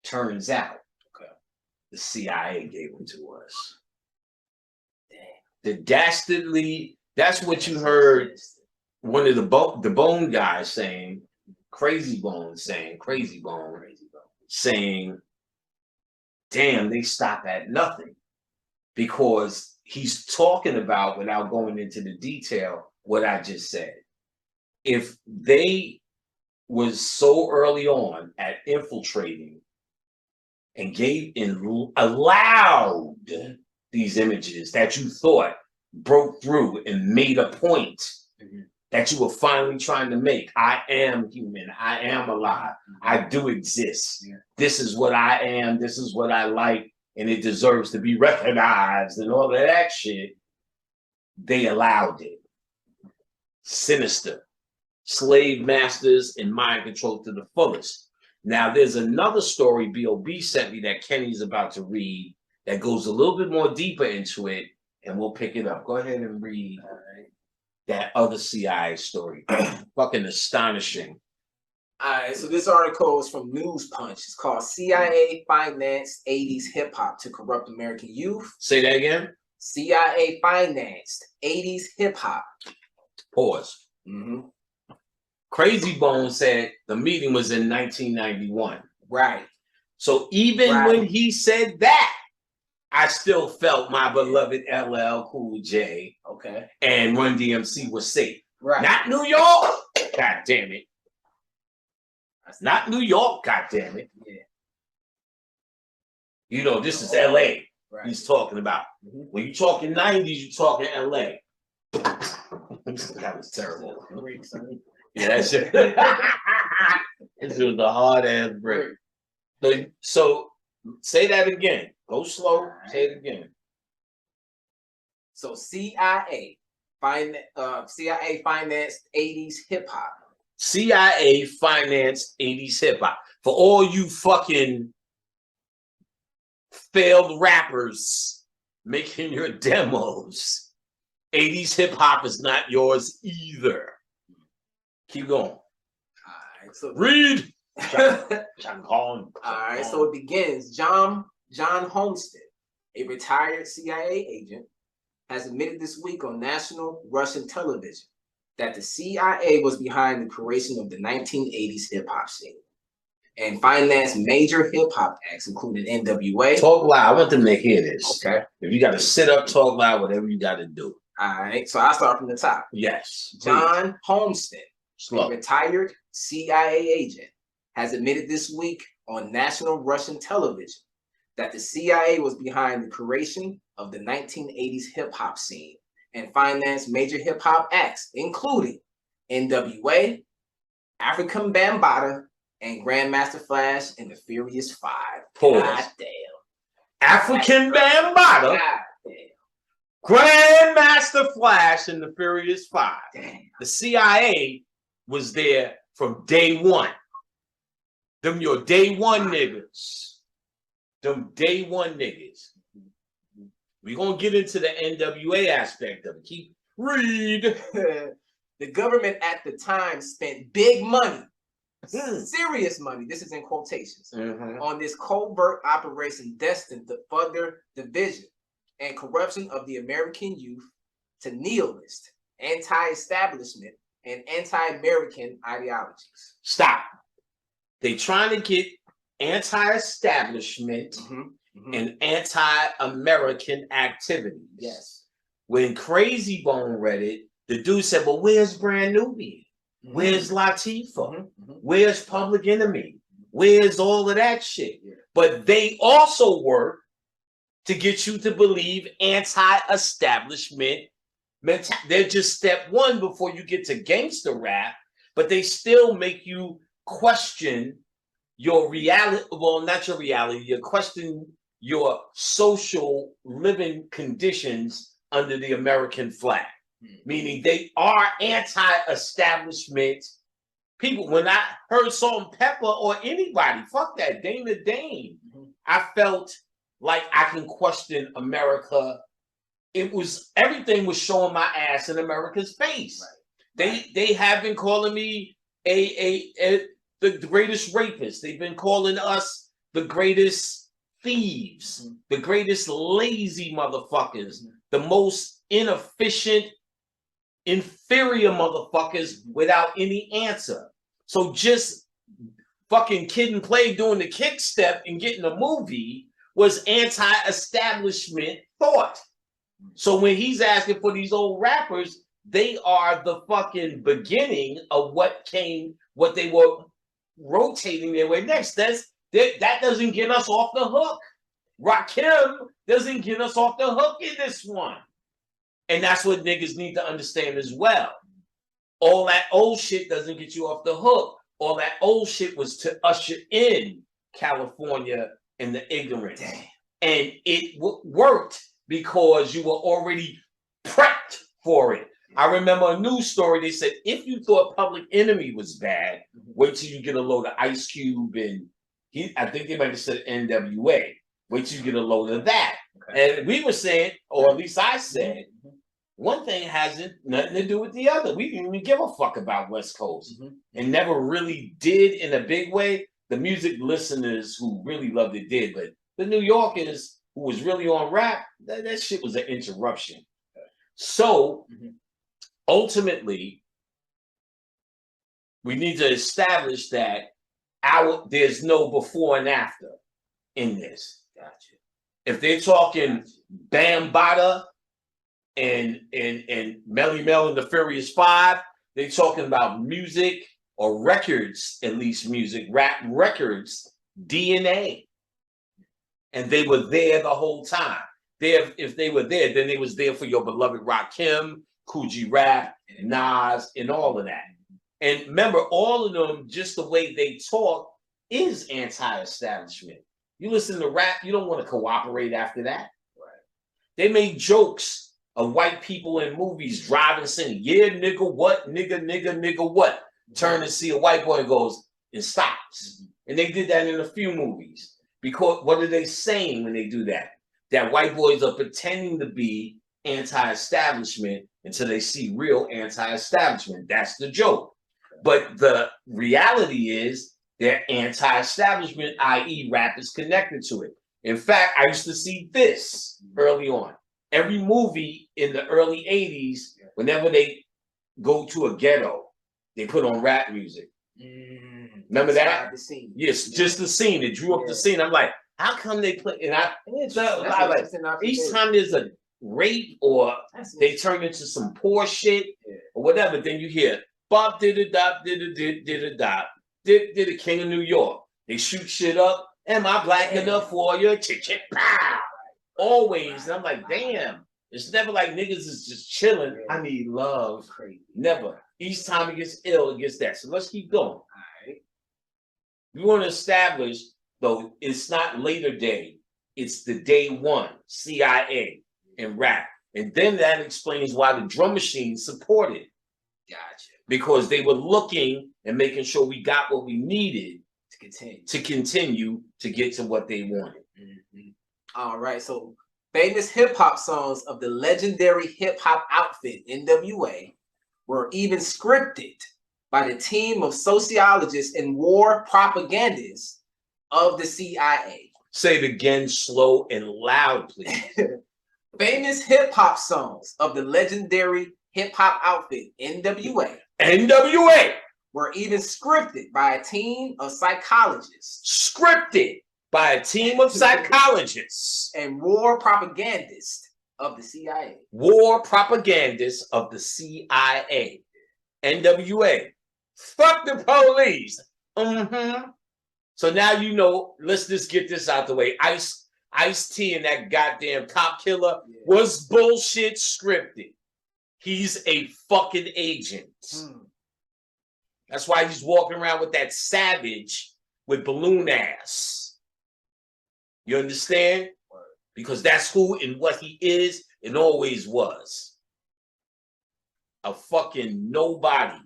Turns out, the CIA gave them to us. The dastardly, that's what you heard one of the Bone guys saying, Crazy Bone saying, damn, they stop at nothing. Because he's talking about, without going into the detail, what I just said. If they was so early on at infiltrating and allowed these images that you thought broke through and made a point that you were finally trying to make. I am human. I am alive. I do exist. This is what I am. This is what I like. And it deserves to be recognized and all of that shit. They allowed it. Sinister. Slave masters and mind control to the fullest. Now, there's another story B.O.B. sent me that Kenny's about to read that goes a little bit more deeper into it, and we'll pick it up. Go ahead and read that other CIA story. Fucking astonishing. All right, so this article is from News Punch. It's called CIA Financed 80s Hip Hop to Corrupt American Youth. Say that again. CIA Financed 80s Hip Hop. Pause. Crazy Bone said the meeting was in 1991. Right. So even when he said that, I still felt my beloved LL Cool J and Run DMC was safe. Right. Not New York. God damn it. Not New York, god damn it. You know, this is LA he's talking about. When you talking 90s, you talking LA. That was terrible. Yeah, that shit. This was the hard ass break. So say that again. Go slow. Say it again. So CIA financed 80s hip hop. CIA financed 80s hip hop. For all you fucking failed rappers making your demos, 80s hip hop is not yours either. Keep going. All right, so read. All right, so it begins. John Homestead, a retired CIA agent, has admitted this week on national Russian television that the CIA was behind the creation of the 1980s hip hop scene and financed major hip hop acts, including NWA. Talk loud. I want them to hear this. Okay. If you got to sit up, talk loud, whatever you got to do. All right. So I'll start from the top. Yes. John Homestead, a retired CIA agent, has admitted this week on national Russian television that the CIA was behind the creation of the 1980s hip hop scene and financed major hip hop acts, including NWA, African Bambaataa, and Grandmaster Flash and the Furious Five. Pause. God damn. African Bambaataa. God damn. Grandmaster Flash and the Furious Five. Damn. The CIA was there from day one. Them your day one niggas. Them day one niggas. We're going to get into the NWA aspect of it. Read. The government at the time spent big money, serious money, this is in quotations, on this covert operation destined to further division and corruption of the American youth to nihilist, anti-establishment, and anti-American ideologies. Stop. They trying to get anti-establishment and anti-American activities. Yes. When Crazy Bone read it, the dude said, well, where's Brand Nubian? Where's Latifah? Where's Public Enemy? Where's all of that shit? Yeah. But they also work to get you to believe anti-establishment. They're just step one before you get to gangster rap, but they still make you question your reality. Well, not your reality. You question your social living conditions under the American flag. Meaning they are anti-establishment people. When I heard Salt and Pepper or anybody, fuck that, Dana Dane, I felt like I can question America. It was, everything was showing my ass in America's face. Right. They have been calling me the greatest rapist. They've been calling us the greatest thieves, the greatest lazy motherfuckers, the most inefficient, inferior motherfuckers without any answer. So just fucking Kid and Play doing the kick step and getting a movie was anti-establishment thought. So when he's asking for these old rappers, they are the fucking beginning of what they were rotating their way next. That doesn't get us off the hook. Rakim doesn't get us off the hook in this one. And that's what niggas need to understand as well. All that old shit doesn't get you off the hook. All that old shit was to usher in California and the ignorance. Damn. And it worked because you were already prepped for it. I remember a news story. They said, if you thought Public Enemy was bad, wait till you get a load of Ice Cube and I think they might have said NWA. Wait till you get a load of that. Okay. And we were saying, or at least I said, one thing hasn't nothing to do with the other. We didn't even give a fuck about West Coast and never really did in a big way. The music listeners who really loved it did, but the New Yorkers who was really on rap, that shit was an interruption. So ultimately, we need to establish that there's no before and after in this. Gotcha. If they're talking Bambaataa and Melly Mel and the Furious Five, they're talking about music or records, at least music, rap records, DNA. And they were there the whole time. If they were there, then they was there for your beloved Rakim, Coogee Rap, Nas, and all of that. And remember, all of them, just the way they talk, is anti-establishment. You listen to rap, you don't want to cooperate after that. Right. They made jokes of white people in movies driving, saying, yeah, nigga, what? Nigga, what? Turn and see a white boy and goes, and stops. And they did that in a few movies. Because what are they saying when they do that? That white boys are pretending to be anti-establishment until they see real anti-establishment. That's the joke. But the reality is they're anti-establishment, i.e. rap is connected to it. In fact, I used to see this early on. Every movie in the early 80s, whenever they go to a ghetto, they put on rap music. Remember that? The scene. Yes, just the scene. It drew up the scene. I'm like, how come they play? And each time there's a rape or they turn into some poor shit or whatever, then you hear Bob did a dop, did a King of New York. They shoot shit up. Am I black enough for you? Chick, chick, pow. Always. And I'm like, damn. It's never like niggas is just chilling. I need love. Crazy. Never. Each time it gets ill, it gets that. So let's keep going. All right. We want to establish, though, it's not later day. It's the day one, CIA and rap. And then that explains why the drum machine supported. Gotcha. Because they were looking and making sure we got what we needed to continue to get to what they wanted. All right. So famous hip hop songs of the legendary hip hop outfit NWA were even scripted by the team of sociologists and war propagandists of the CIA. Say it again, slow and loud, please. Famous hip hop songs of the legendary hip hop outfit NWA were even scripted by a team of psychologists. Scripted by a team of psychologists and war propagandists of the CIA. War propagandists of the CIA. NWA. Fuck the police. So now you know, let's just get this out the way. Ice-T and that goddamn cop killer was bullshit scripted. He's a fucking agent. That's why he's walking around with that savage with balloon ass. You understand? Because that's who and what he is and always was. A fucking nobody.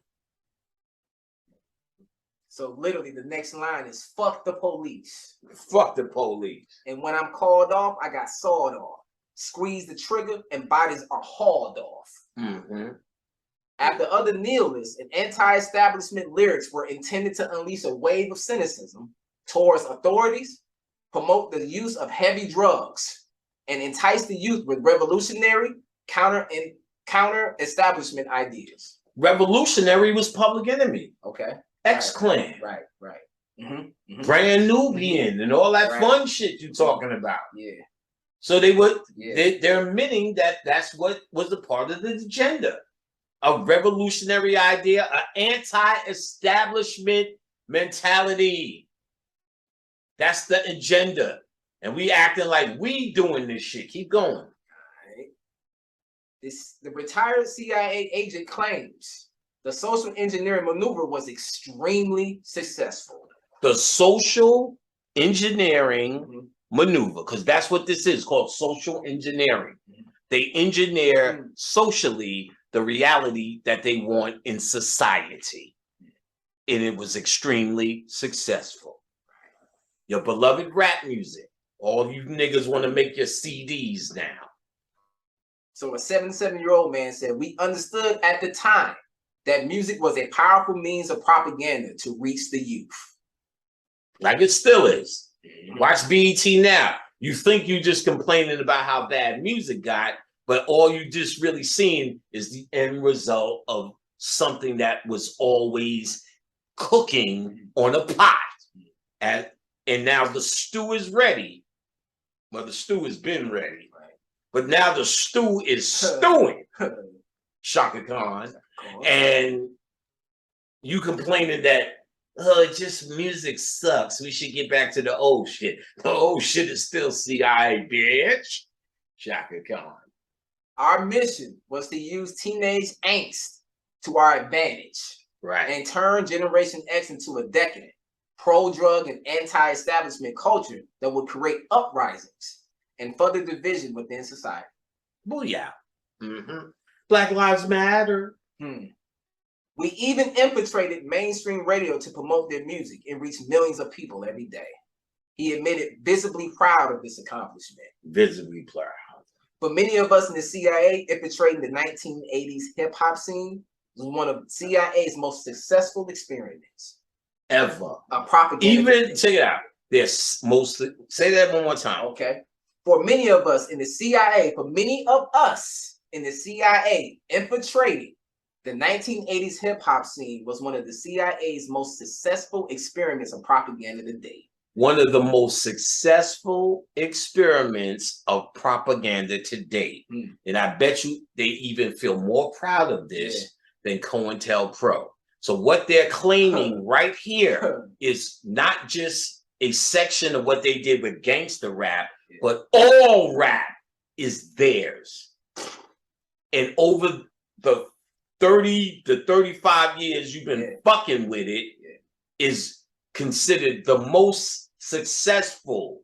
So literally the next line is fuck the police. Fuck the police. And when I'm called off, I got sawed off. Squeeze the trigger and bodies are hauled off. After other nihilist and anti-establishment lyrics were intended to unleash a wave of cynicism towards authorities, promote the use of heavy drugs, and entice the youth with revolutionary counter-establishment ideas. Revolutionary was Public Enemy. Okay. X-Clan. Right. Brand Nubian and all that fun shit you're talking about. Yeah. So they would, they're admitting that that's what was a part of the agenda. A revolutionary idea, an anti-establishment mentality. That's the agenda. And we acting like we doing this shit. Keep going. All right. The retired CIA agent claims the social engineering maneuver was extremely successful. The social engineering maneuver, because that's what this is, called social engineering. They engineer socially the reality that they want in society. And it was extremely successful. Your beloved rap music. All you niggas want to make your CDs now. So a 77-year-old man said, we understood at the time that music was a powerful means of propaganda to reach the youth. Like it still is. Watch BET now. You think you just complaining about how bad music got, but all you just really seeing is the end result of something that was always cooking on a pot. And now the stew is ready. Well, the stew has been ready. But now the stew is stewing. Shaka Khan. And you complaining that, oh, just music sucks. We should get back to the old shit. The old shit is still CIA, bitch. Shaka Khan. Our mission was to use teenage angst to our advantage. Right. And turn Generation X into a decadent, pro-drug and anti-establishment culture that would create uprisings and further division within society. Booyah. Black Lives Matter. We even infiltrated mainstream radio to promote their music and reach millions of people every day. He admitted visibly proud of this accomplishment. Visibly proud. For many of us in the CIA, infiltrating the 1980s hip-hop scene was one of CIA's most successful experiments. Ever. A propaganda. Even, check it out. There's mostly, say that one more time. Okay. For many of us in the CIA, infiltrating the 1980s hip-hop scene was one of the CIA's most successful experiments of propaganda to date. One of the most successful experiments of propaganda to date. And I bet you they even feel more proud of this than COINTELPRO. So what they're claiming right here is not just a section of what they did with gangster rap, but all rap is theirs. And over the 30 to 35 years you've been fucking with it, is considered the most successful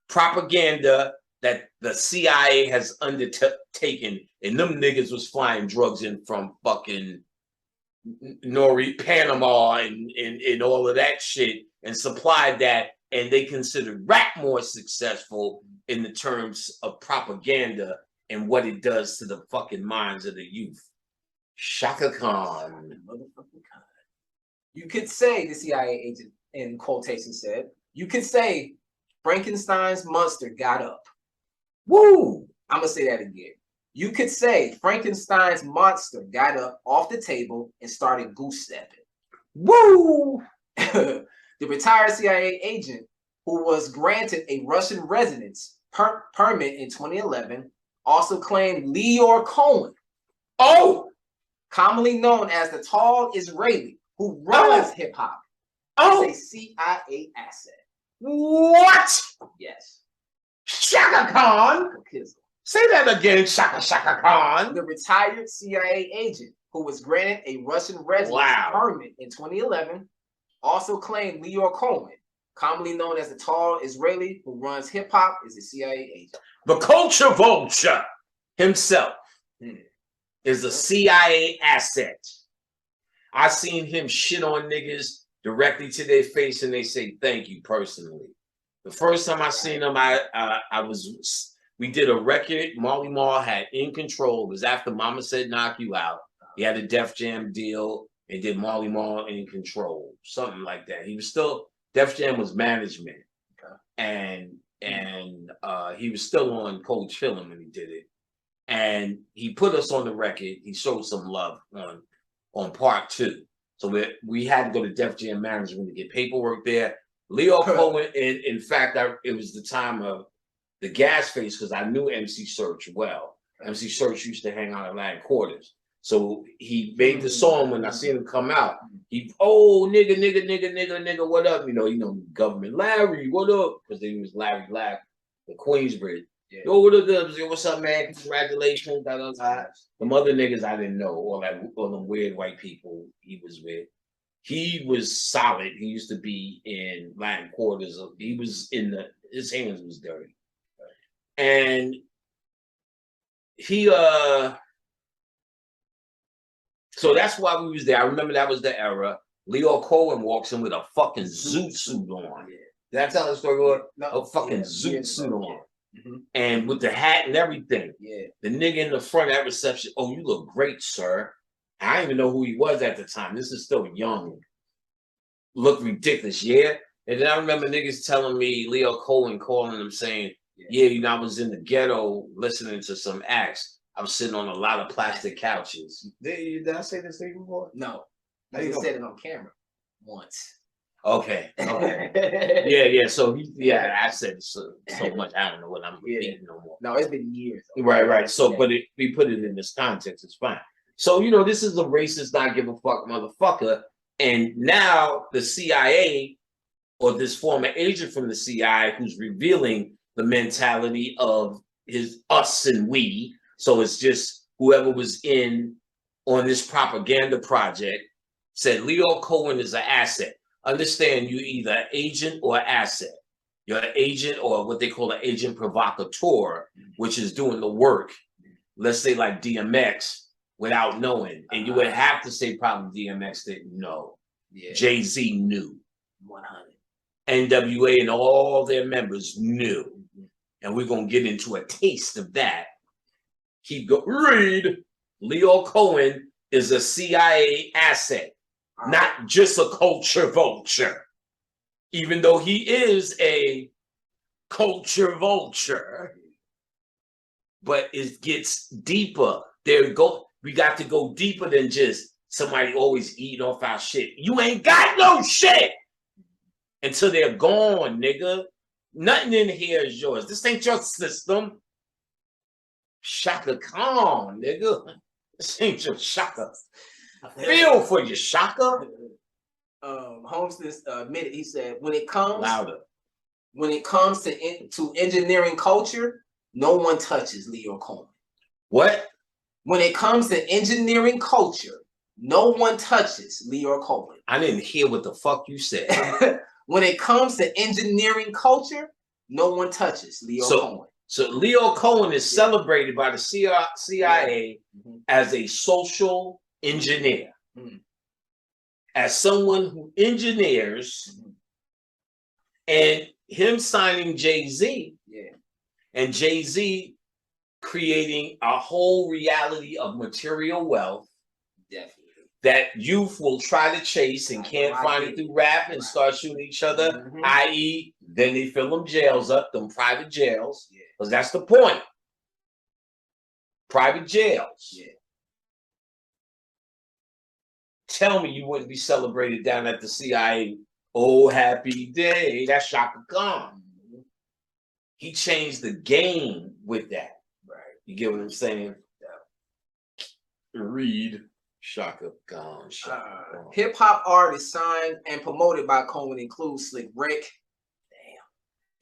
propaganda that the CIA has undertaken, and them niggas was flying drugs in from fucking Panama and all of that shit, and supplied that, and they considered rap more successful in the terms of propaganda and what it does to the fucking minds of the youth. Shaka Khan. You could say, the CIA agent in quotation said, you could say Frankenstein's monster got up. Woo! I'm gonna say that again. You could say Frankenstein's monster got up off the table and started goose stepping. Woo! The retired CIA agent, who was granted a Russian residence permit in 2011, also claimed Leor Cohen, commonly known as the tall Israeli who runs hip hop, as a CIA asset. What? Yes. Shaka Khan. Say that again, Shaka Khan. The retired CIA agent who was granted a Russian residence permit in 2011 also claimed Leor Cohen, commonly known as the tall Israeli who runs hip hop, is a CIA agent. The culture vulture himself is a CIA asset. I seen him shit on niggas directly to their face, and they say thank you personally. The first time I seen him, we did a record. Marley Marl had In Control. It was after Mama Said Knock You Out. He had a Def Jam deal and did Marley Marl In Control, something like that. He was still, Def Jam was management, and he was still on Cold Chillin' when he did it. And he put us on the record. He showed some love on part 2. So we had to go to Def Jam management to get paperwork there. Leor Cohen, in fact, it was the time of the Gas Face, because I knew MC Search well. MC Search used to hang out at Land Quarters. So he made the song when I seen him come out. He, nigga, what up? You know, Government Larry, what up? Because he was Larry Black, the Queensbridge. Yeah. Yo, what up? What's up, man? Congratulations. Them other niggas I didn't know, all them weird white people he was with. He was solid. He used to be in Latin quarters. He was his hands was dirty. And he so that's why we was there. I remember that was the era. Leor Cohen walks in with a fucking zoot suit on. Did I tell the story? No, a fucking zoot suit on. And with the hat and everything. Yeah. The nigga in the front at reception, oh, you look great, sir. I didn't even know who he was at the time. This is still young. Look ridiculous, yeah? And then I remember niggas telling me, Leor Cohen calling them saying, yeah, I was in the ghetto listening to some acts. I was sitting on a lot of plastic couches. Did I say this thing before? No. I said it on camera once. Okay. Yeah. So I said so much. I don't know what I'm repeating no more. No, it's been years. Right. So, but we put it in this context, it's fine. So, this is a racist, not give a fuck motherfucker. And now the CIA, or this former agent from the CIA, who's revealing the mentality of us and we. So it's just whoever was on this propaganda project said Leor Cohen is an asset. Understand, you either agent or asset. You're an agent, or what they call an agent provocateur, which is doing the work. Let's say like DMX, without knowing. And you would have to say probably DMX didn't know. Yeah. Jay-Z knew. 100. NWA and all their members knew. And we're going to get into a taste of that. Read. Leor Cohen is a CIA asset. Not just a culture vulture, even though he is a culture vulture, but it gets deeper. We got to go deeper than just somebody always eating off our shit. You ain't got no shit until they're gone, nigga. Nothing in here is yours. This ain't your system. Shaka Khan, nigga. This ain't your Shaka. Feel for you, Shaka. Holmes admitted, he said, when it comes louder. When it comes to engineering culture, no one touches Leor Cohen. What? When it comes to engineering culture, no one touches Leor Cohen. I didn't hear what the fuck you said. When it comes to engineering culture, no one touches Leor Cohen. So Leo Cohen is celebrated by the CIA as a social engineer, as someone who engineers, and him signing Jay-Z, and Jay-Z creating a whole reality of material wealth that youth will try to chase and can't find it through rap and start shooting each other, i.e., then they fill them jails up, them private jails, because that's the point. Private jails. Tell me you wouldn't be celebrated down at the CIA. Oh, happy day. That's Shaka Khan. He changed the game with that. Right. You get what I'm saying? Read Shaka Khan. Hip hop artists signed and promoted by Cohen include Slick Rick,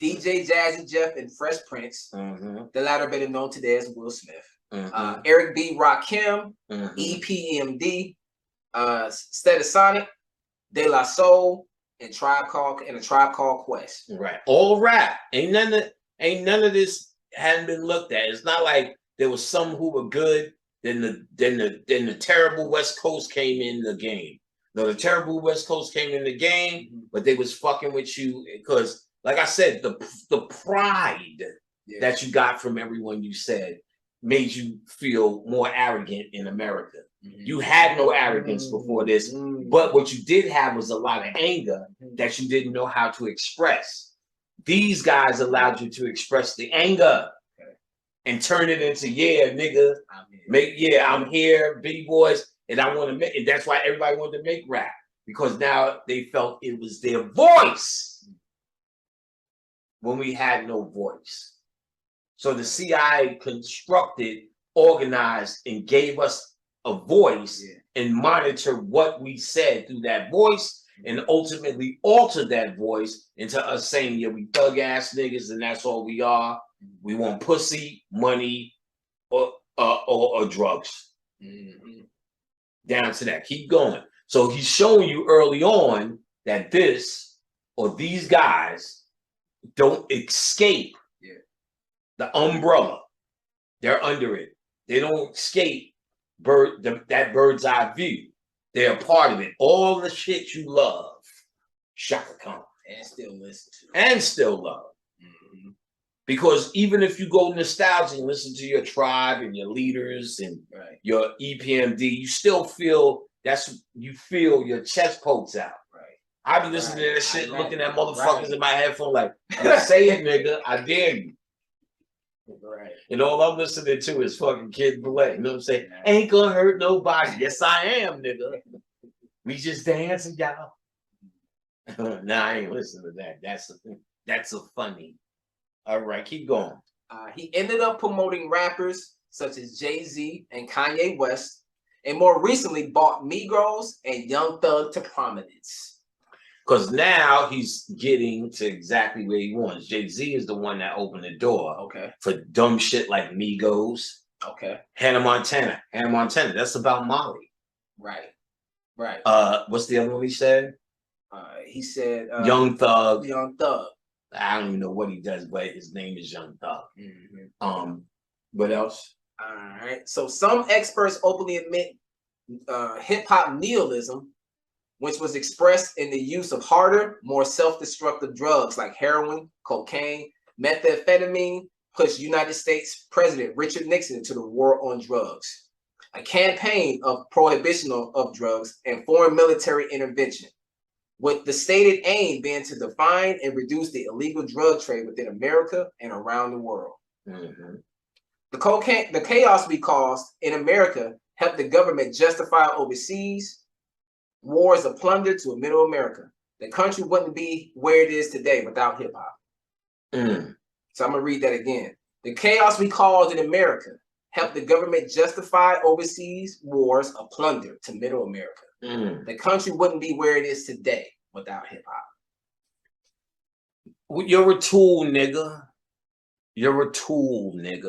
DJ Jazzy Jeff, and Fresh Prince. The latter better known today as Will Smith. Eric B. Rakim, EPMD, Stetisonic, De La Soul, and a Tribe Called Quest. Right. All rap. Ain't none of this hadn't been looked at. It's not like there was some who were good, then the terrible West Coast came in the game. No, the terrible West Coast came in the game, but they was fucking with you because, like I said, the pride that you got from everyone you said made you feel more arrogant in America. You had no arrogance before this, but what you did have was a lot of anger that you didn't know how to express. These guys allowed you to express the anger and turn it into, yeah, nigga, I'm here, B-boys, and I want to make it. That's why everybody wanted to make rap, because now they felt it was their voice when we had no voice. So the CIA constructed, organized, and gave us a voice and monitor what we said through that voice, and ultimately altered that voice into us saying, yeah, we thug ass niggas and that's all we are. We want pussy, money, or drugs. Down to that. Keep going. So he's showing you early on that this or these guys don't escape the umbrella. They're under it. They don't escape that bird's eye view. They're a part of it. All the shit you love, Shaka Khan. And still listen to. And still love. Because even if you go nostalgia and listen to your tribe and your leaders and your EPMD, you still feel you feel your chest pokes out. I be listening to that shit, looking at motherfuckers in my headphone like, say it, nigga, I dare you. And all I'm listening to is fucking Kid Blay. You know what I'm saying? Ain't gonna hurt nobody. Yes, I am, nigga. We just dancing, y'all. Nah, I ain't listening to that. That's a funny. All right, keep going. He ended up promoting rappers such as Jay-Z and Kanye West, and more recently brought Migos and Young Thug to prominence. Because now he's getting to exactly where he wants. Jay-Z is the one that opened the door for dumb shit like Migos. Hannah Montana. That's about Molly. Right. What's the other one he said? He said Young Thug. I don't even know what he does, but his name is Young Thug. What else? All right. So some experts openly admit hip-hop nihilism, which was expressed in the use of harder, more self-destructive drugs like heroin, cocaine, methamphetamine, pushed United States President Richard Nixon into the war on drugs, a campaign of prohibition of drugs and foreign military intervention, with the stated aim being to define and reduce the illegal drug trade within America and around the world. The chaos we caused in America helped the government justify overseas wars of plunder to a middle America. The country wouldn't be where it is today without hip hop. So I'm gonna read that again. The chaos we caused in America helped the government justify overseas wars of plunder to middle America. The country wouldn't be where it is today without hip hop. You're a tool, nigga.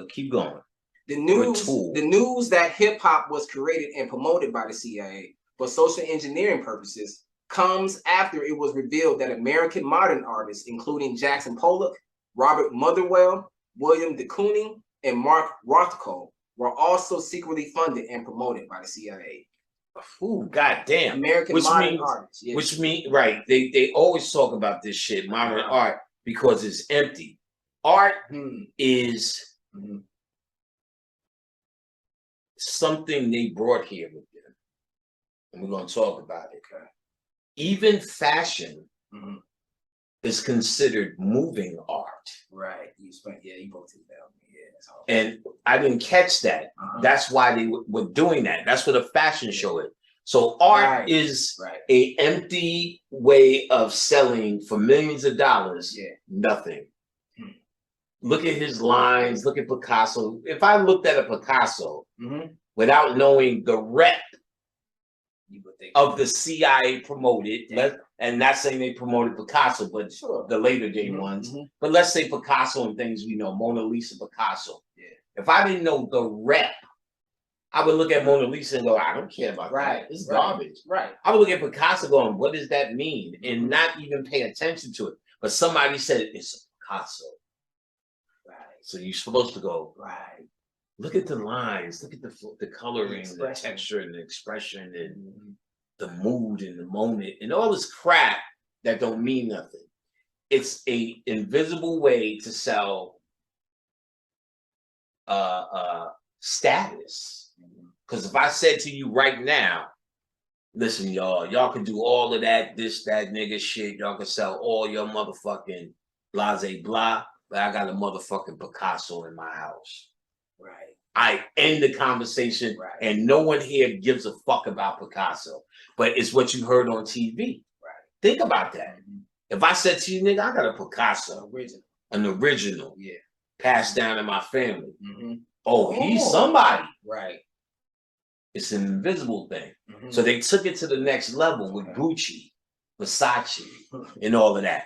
Keep going. The news that hip hop was created and promoted by the CIA for social engineering purposes comes after it was revealed that American modern artists, including Jackson Pollock, Robert Motherwell, William de Kooning, and Mark Rothko were also secretly funded and promoted by the CIA. Ooh, goddamn. American modern artists. Yes. Which means, right, they always talk about this shit, modern art, because it's empty. Art is something they brought here with them. And we're going to talk about it. Okay? Even fashion is considered moving art. Right. You both did that. Yeah. And I didn't catch that. That's why they were doing that. That's what a fashion show is. So art is a empty way of selling for millions of dollars. Nothing. Look at his lines. Look at Picasso. If I looked at a Picasso without knowing the rep of the CIA promoted, and not saying they promoted Picasso, but the later day ones. But let's say Picasso and things we know, Mona Lisa, Picasso. If I didn't know the rep, I would look at Mona Lisa and go, I don't care about that. It's garbage. I would look at Picasso going, what does that mean? And not even pay attention to it. But somebody said it's a Picasso. So you're supposed to go, look at the lines, look at the coloring, the texture and the expression and the mood and the moment and all this crap that don't mean nothing. It's a invisible way to sell status. Because if I said to you right now, listen, y'all can do all of that, this, that nigga shit. Y'all can sell all your motherfucking blase blah, but I got a motherfucking Picasso in my house. I end the conversation and no one here gives a fuck about Picasso, but it's what you heard on TV. Think about that. If I said to you, nigga, I got a Picasso, an original, passed down in my family. Oh, he's somebody. It's an invisible thing. So they took it to the next level with Gucci, Versace, and all of that.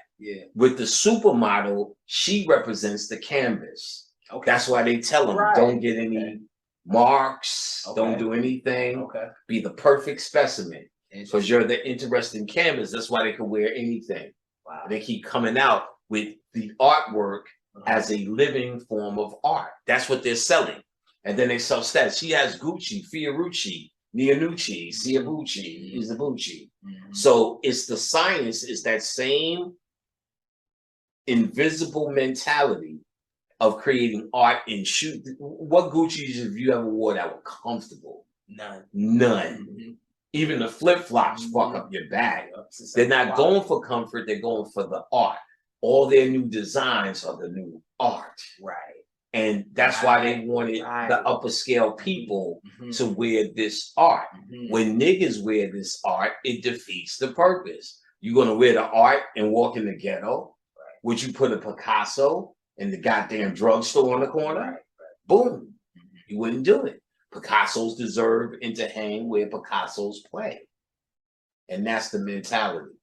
With the supermodel, she represents the canvas. That's why they tell them, don't get any marks, don't do anything, be the perfect specimen. Because you're the interesting canvas. That's why they can wear anything. They keep coming out with the artwork as a living form of art. That's what they're selling. And then they sell stats. She has Gucci, Fiorucci, Mianucci, Ciabucci, Izabucci. So it's the science, it's that same invisible mentality of creating art and shoot. What Gucci's have you ever wore that were comfortable? None. Even the flip-flops fuck up your bag. They're not going for comfort, they're going for the art. All their new designs are the new art. And that's why they wanted the upper scale people to wear this art. When niggas wear this art, it defeats the purpose. You're gonna wear the art and walk in the ghetto? Would you put a Picasso in the goddamn drugstore on the corner? Boom. You wouldn't do it. Picassos deserve and to hang where Picassos play. And that's the mentality.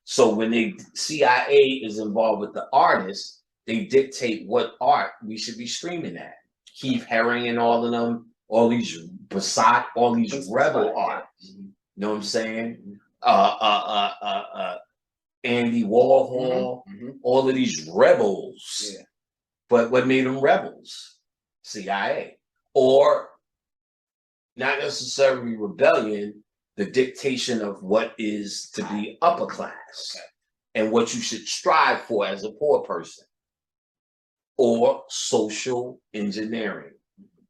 So when the CIA is involved with the artists, they dictate what art we should be streaming at. Keith Haring and all of them, all these Basat, all these rebel art. You know what I'm saying? Andy Warhol, all of these rebels. But what made them rebels? CIA. Or not necessarily rebellion, the dictation of what is to be upper class and what you should strive for as a poor person. Or social engineering.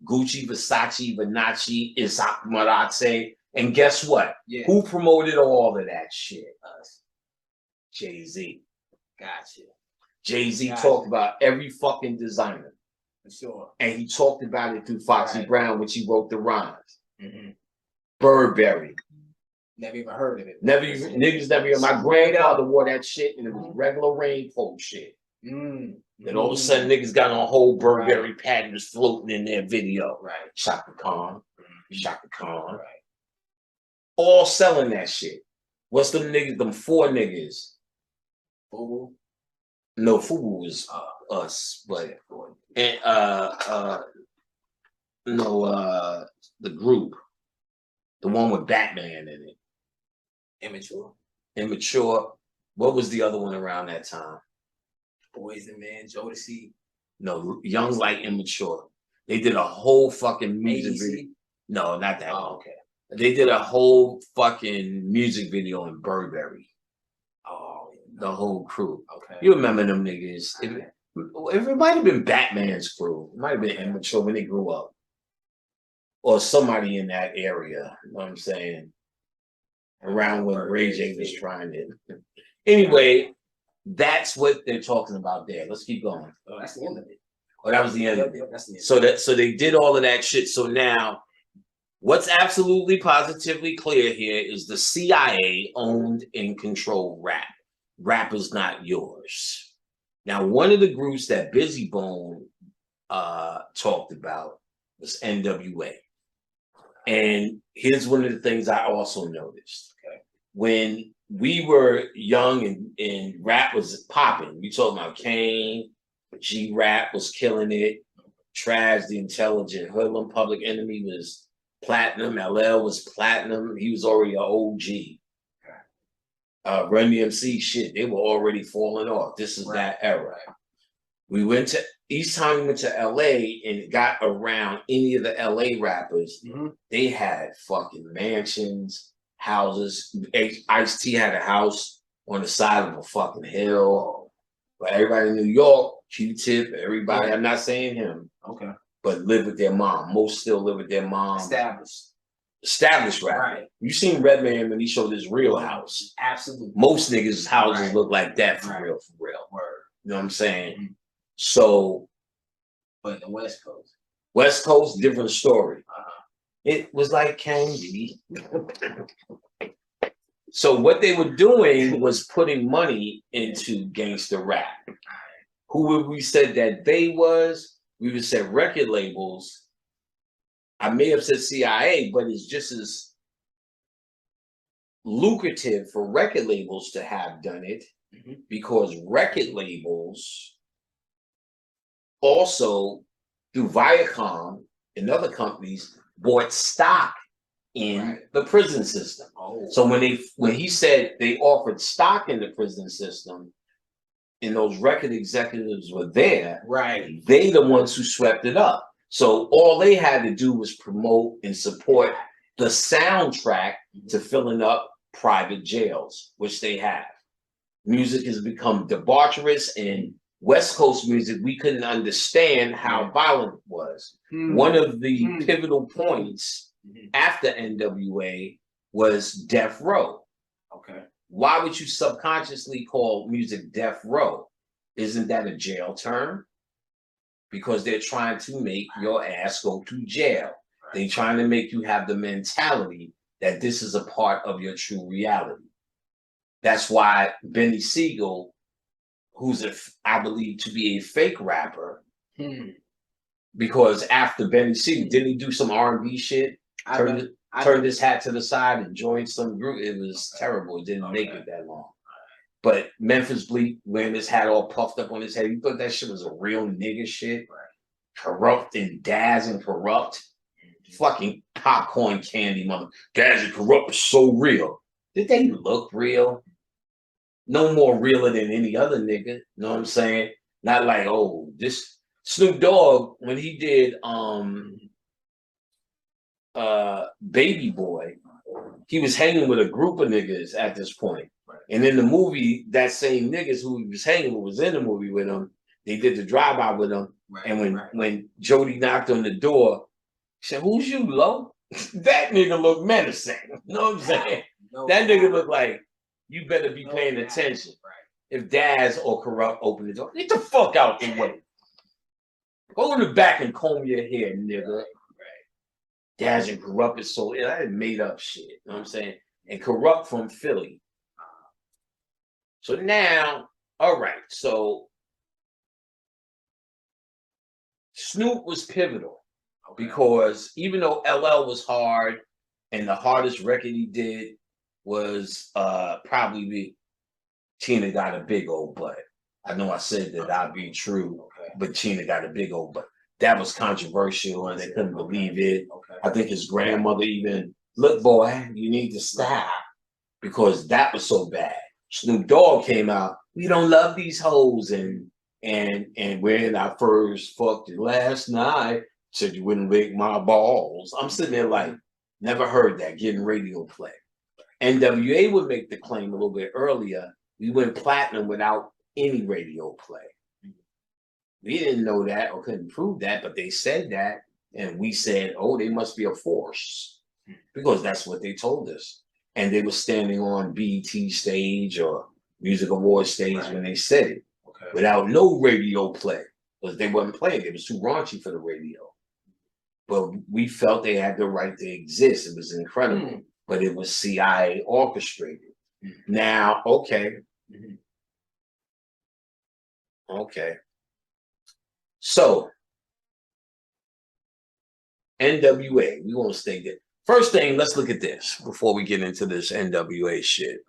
Gucci, Versace, Vernace, Isaac Maratse. And guess what? Who promoted all of that shit? Us. Jay-Z. Gotcha. Jay-Z talked about every fucking designer. For sure. And he talked about it through Foxy Brown, which he wrote the rhymes. Burberry. Never even heard of it. Niggas never even. My grandfather wore that shit and it was regular raincoat shit. Then all of a sudden, niggas got on a whole Burberry patterns floating in their video. Shaka Khan. Shaka Khan. All selling that shit. What's them niggas, them four niggas? Fubu? No, Fubu was us, but and the group. The one with Batman in it. Immature. What was the other one around that time? Boys and Men, Jodeci. No, Young, Light, Immature. They did a whole fucking music ABC? video. No, not that one. Oh, okay. They did a whole fucking music video in Burberry. Oh, The whole crew. okay. You remember them niggas. If it might have been Batman's crew. It might have been Immature when they grew up. Or somebody in that area. You know what I'm saying? Around when Ray J was trying it. Anyway, that's what they're talking about there. Let's keep going. Oh, that's the end of it. Oh, that was the end of it. That's the end. So they did all of that shit. So now, what's absolutely positively clear here is the CIA owned and controlled rap. Rap is not yours. Now, one of the groups that Busy Bone talked about was NWA. And here's one of the things I also noticed. Okay. When we were young and rap was popping, we talking about Kane, G-Rap was killing it, Trash, The Intelligent, Hoodlum, Public Enemy was platinum, LL was platinum, he was already an OG. Run DMC shit, they were already falling off. This is that era. We went to each time we went to LA and got around any of the LA rappers, they had fucking mansions, houses. Ice-T had a house on the side of a fucking hill. But everybody in New York, Q-Tip, everybody, I'm not saying him. Okay. But live with their mom. Most still live with their mom. Established rapper. Right. You seen Redman when he showed his real house. Absolutely. Most niggas' houses look like that for real, for real. Word. You know what I'm saying? So, but the West Coast. West Coast, different story. It was like candy. So what they were doing was putting money into gangster rap. Who would we said that they was? We would say record labels. I may have said CIA, but it's just as lucrative for record labels to have done it because record labels also, through Viacom and other companies, bought stock in the prison system. So when he said they offered stock in the prison system, and those record executives were there, they the ones who swept it up. So all they had to do was promote and support the soundtrack to filling up private jails, which they have. Music has become debaucherous, and West Coast music, we couldn't understand how violent it was. One of the pivotal points after NWA was death row. Okay. Why would you subconsciously call music death row? Isn't that a jail term? Because they're trying to make your ass go to jail. They're trying to make you have the mentality that this is a part of your true reality. That's why Benny Siegel, who's I believe to be a fake rapper, because after Benny Siegel, didn't he do some R&B shit? Turned his hat to the side and joined some group. It was terrible. It didn't make it that long. But Memphis Bleak wearing his hat all puffed up on his head, you thought that shit was a real nigga shit? Corrupt and Daz and Corrupt. Fucking popcorn candy, mother. Daz and Corrupt is so real. Did they look real? No more realer than any other nigga. You know what I'm saying? Not like, oh, this Snoop Dogg, when he did Baby Boy, he was hanging with a group of niggas at this point. And in the movie, that same niggas who he was hanging with was in the movie with him. They did the drive-by with him. And when Jody knocked on the door, he said, "Who's you, Lo?" That nigga looked menacing. You know what I'm saying? That nigga looked like, you better be paying attention. If Daz or Corrupt open the door, get the fuck out the way. Go in the back and comb your hair, nigga. Daz and Corrupt is so ill. I had made up shit. You know what I'm saying? And Corrupt from Philly. So now, all right, so Snoop was pivotal because even though LL was hard and the hardest record he did was probably Tina Got a Big Old Butt. I know I said that I'd be true, but Tina Got a Big Old Butt. That was controversial and they couldn't believe it. I think his grandmother even, look, boy, you need to stop because that was so bad. Snoop Dogg came out, we don't love these hoes, and And when I first fucked you last night, said you wouldn't lick my balls. I'm sitting there like, never heard that, getting radio play. NWA would make the claim a little bit earlier. We went platinum without any radio play. We didn't know that or couldn't prove that, but they said that. And we said, oh, they must be a force, because that's what they told us. And they were standing on BET stage or Music Awards stage when they said it, without no radio play, because they wasn't playing. It was too raunchy for the radio. But we felt they had the right to exist. It was incredible, but it was CIA orchestrated. Now, okay. So, NWA, we won't stay there. First thing, let's look at this before we get into this NWA shit.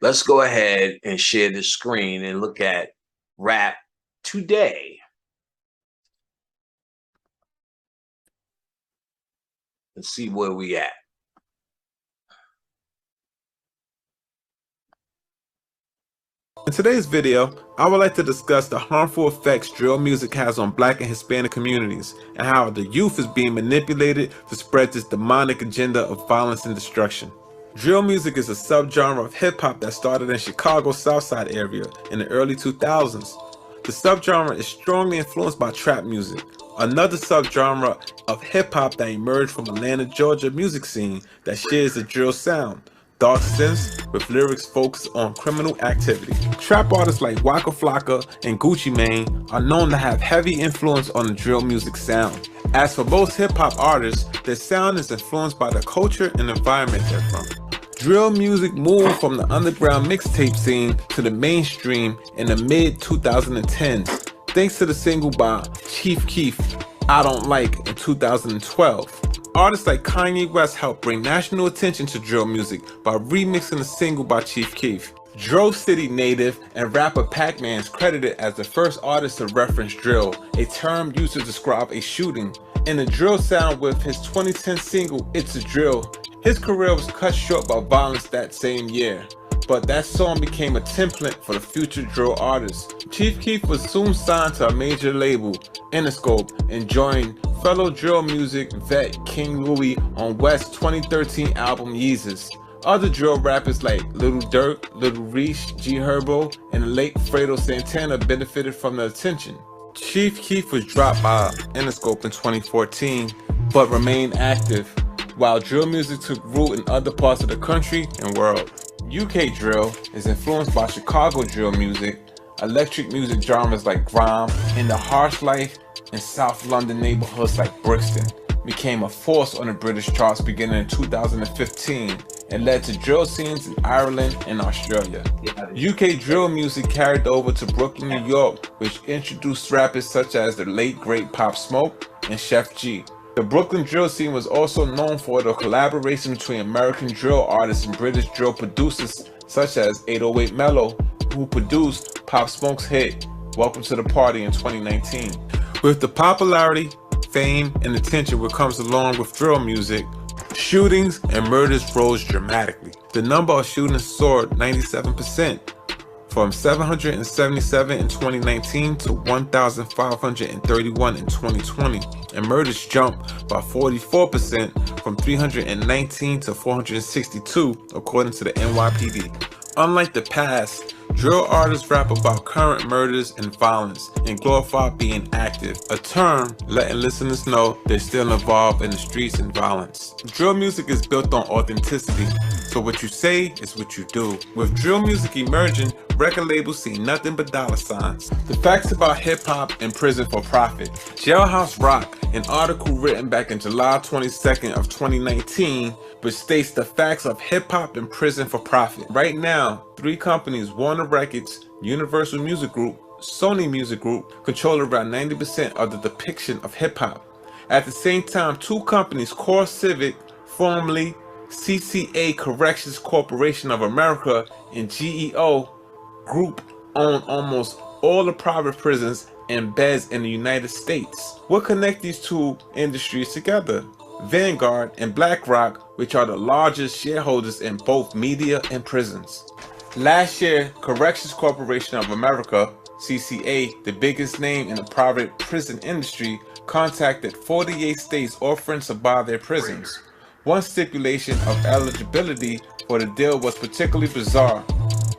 Let's go ahead and share the screen and look at Rap Today. Let's see where we at. In today's video, I would like to discuss the harmful effects drill music has on Black and Hispanic communities, and how the youth is being manipulated to spread this demonic agenda of violence and destruction. Drill music is a subgenre of hip-hop that started in Chicago's Southside area in the early 2000s. The subgenre is strongly influenced by trap music, another subgenre of hip-hop that emerged from Atlanta, Georgia music scene that shares the drill sound. Dark synths with lyrics focused on criminal activity. Trap artists like Waka Flocka and Gucci Mane are known to have heavy influence on the drill music sound. As for most hip-hop artists, their sound is influenced by the culture and environment they're from. Drill music moved from the underground mixtape scene to the mainstream in the mid-2010s, thanks to the single by Chief Keef, I Don't Like, in 2012. Artists like Kanye West helped bring national attention to drill music by remixing the single by Chief Keef. Drill City native and rapper Pac-Man is credited as the first artist to reference drill, a term used to describe a shooting, in the drill sound with his 2010 single It's a Drill. His career was cut short by violence that same year, but that song became a template for the future drill artists. Chief Keef was soon signed to a major label, Interscope, and joined fellow drill music vet King Louis on West's 2013 album Yeezus. Other drill rappers like Lil Durk, Lil Reese, G Herbo, and the late Fredo Santana benefited from the attention. Chief Keef was dropped by Interscope in 2014, but remained active, while drill music took root in other parts of the country and world. UK drill is influenced by Chicago drill music, electric music genres like grime, and the harsh life in South London neighborhoods like Brixton. Became a force on the British charts beginning in 2015 and led to drill scenes in Ireland and Australia. UK drill music carried over to Brooklyn, New York, which introduced rappers such as the late great Pop Smoke and Chef G. The Brooklyn drill scene was also known for the collaboration between American drill artists and British drill producers such as 808 Mello, who produced Pop Smoke's hit Welcome to the Party in 2019. With the popularity, fame, and attention that comes along with drill music, shootings and murders rose dramatically. The number of shootings soared 97%, from 777 in 2019 to 1,531 in 2020, and murders jumped by 44% from 319 to 462, according to the NYPD. Unlike the past, drill artists rap about current murders and violence and glorify being active, a term letting listeners know they're still involved in the streets and violence. Drill music is built on authenticity, so what you say is what you do. With drill music emerging, record labels see nothing but dollar signs. The facts about hip-hop and prison for profit. Jailhouse Rock, an article written back in July 22nd of 2019, which states the facts of hip-hop and prison for profit. Right now, 3 companies, Warner Records, Universal Music Group, Sony Music Group, control around 90% of the depiction of hip-hop. At the same time, 2 companies, Core Civic, formerly CCA Corrections Corporation of America, and GEO Group, own almost all the private prisons and beds in the United States. What connects these 2 industries together? Vanguard and BlackRock, which are the largest shareholders in both media and prisons. Last year, Corrections Corporation of America, CCA, the biggest name in the private prison industry, contacted 48 states offering to buy their prisons. One stipulation of eligibility for the deal was particularly bizarre: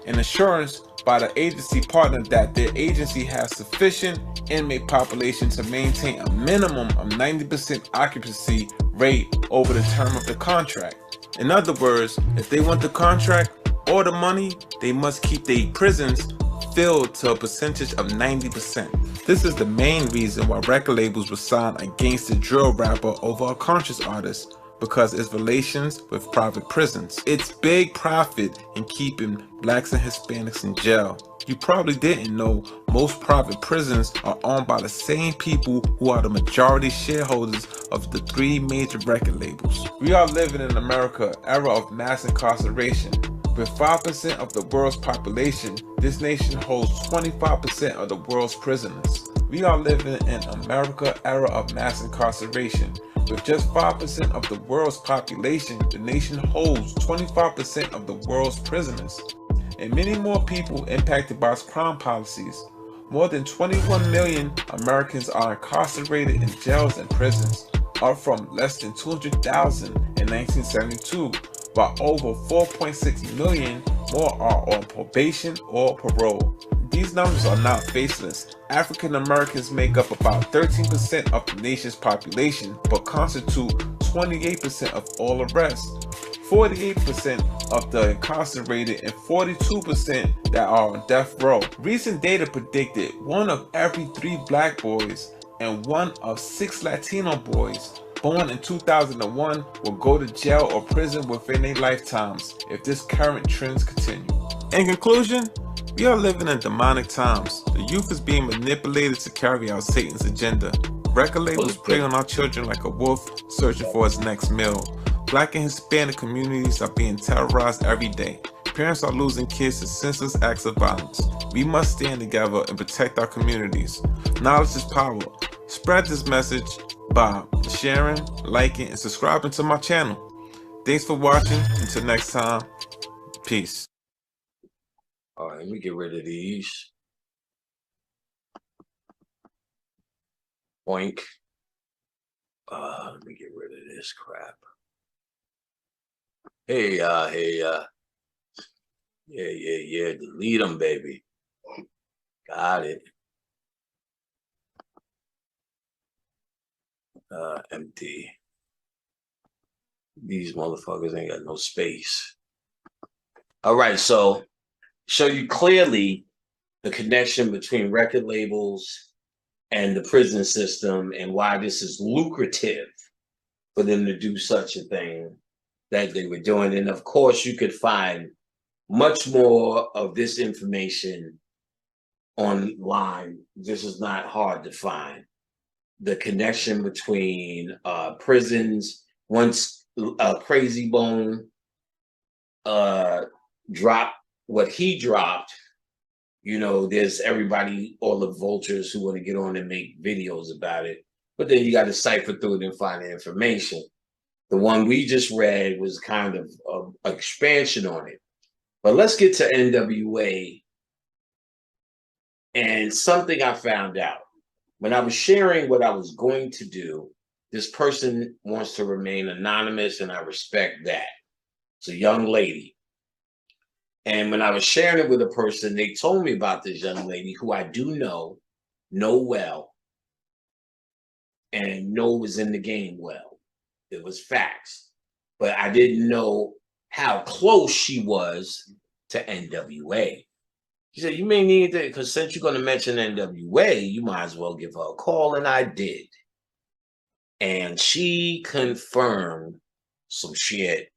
an assurance by the agency partner that their agency has sufficient inmate population to maintain a minimum of 90% occupancy rate over the term of the contract. In other words, if they want the contract or the money, they must keep their prisons filled to a percentage of 90%. This is the main reason why record labels would sign a gangster drill rapper over a conscious artist, because its relations with private prisons. It's big profit in keeping blacks and Hispanics in jail. You probably didn't know most private prisons are owned by the same people who are the majority shareholders of the 3 major record labels. We are living in America, era of mass incarceration. With 5% of the world's population, this nation holds 25% of the world's prisoners. We are living in America, era of mass incarceration. With just 5% of the world's population, the nation holds 25% of the world's prisoners, and many more people impacted by its crime policies. More than 21 million Americans are incarcerated in jails and prisons, up from less than 200,000 in 1972, while over 4.6 million more are on probation or parole. These numbers are not faceless. African Americans make up about 13% of the nation's population, but constitute 28% of all arrests, 48% of the incarcerated, and 42% that are on death row. Recent data predicted 1 of every 3 black boys and 1 of 6 Latino boys born in 2001 will go to jail or prison within their lifetimes if this current trends continue. In conclusion, we are living in demonic times. The youth is being manipulated to carry out Satan's agenda. Record labels prey on our children like a wolf searching for its next meal. Black and Hispanic communities are being terrorized every day. Parents are losing kids to senseless acts of violence. We must stand together and protect our communities. Knowledge is power. Spread this message by sharing, liking, and subscribing to my channel. Thanks for watching. Until next time, peace. All right, let me get rid of these. Boink. Let me get rid of this crap. Hey, yeah, delete them, baby. Got it. Empty. These motherfuckers ain't got no space. All right, so show you clearly the connection between record labels and the prison system and why this is lucrative for them to do such a thing that they were doing. And of course, you could find much more of this information online. This is not hard to find. The connection between prisons. Once Crazy Bone dropped what he dropped, you know, there's everybody, all the vultures who want to get on and make videos about it. But then you got to cipher through it and find the information. The one we just read was kind of an expansion on it. But let's get to NWA and something I found out. When I was sharing what I was going to do, this person wants to remain anonymous, and I respect that. It's a young lady. And when I was sharing it with a person, they told me about this young lady who I do know well, and know was in the game well. It was facts. But I didn't know how close she was to NWA. She said, you may need to, because since you're going to mention NWA, you might as well give her a call. And I did. And she confirmed some shit.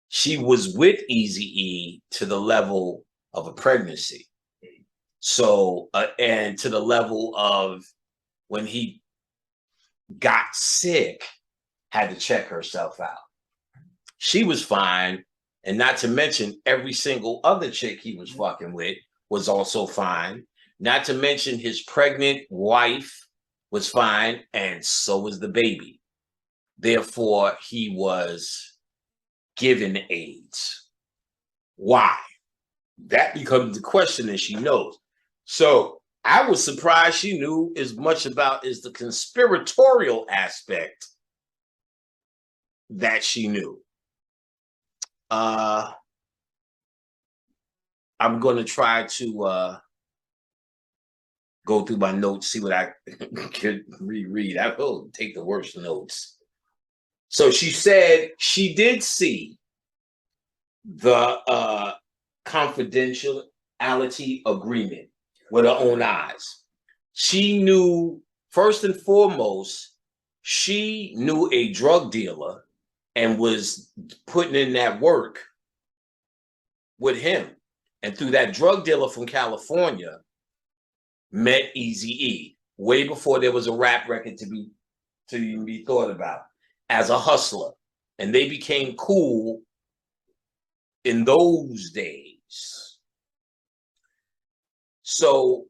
She was with Eazy-E to the level of a pregnancy. So, and to the level of when he got sick, had to check herself out. She was fine. And not to mention every single other chick he was fucking with was also fine. Not to mention his pregnant wife was fine, and so was the baby. Therefore, he was given AIDS. Why? That becomes the question, and she knows. So I was surprised she knew as much about as the conspiratorial aspect that she knew. I'm going to try to go through my notes, see what I could reread. I will take the worst notes. So she said she did see the confidentiality agreement with her own eyes. She knew, first and foremost, she knew a drug dealer and was putting in that work with him. And through that drug dealer from California, met Eazy-E way before there was a rap record to even be thought about, as a hustler. And they became cool in those days. So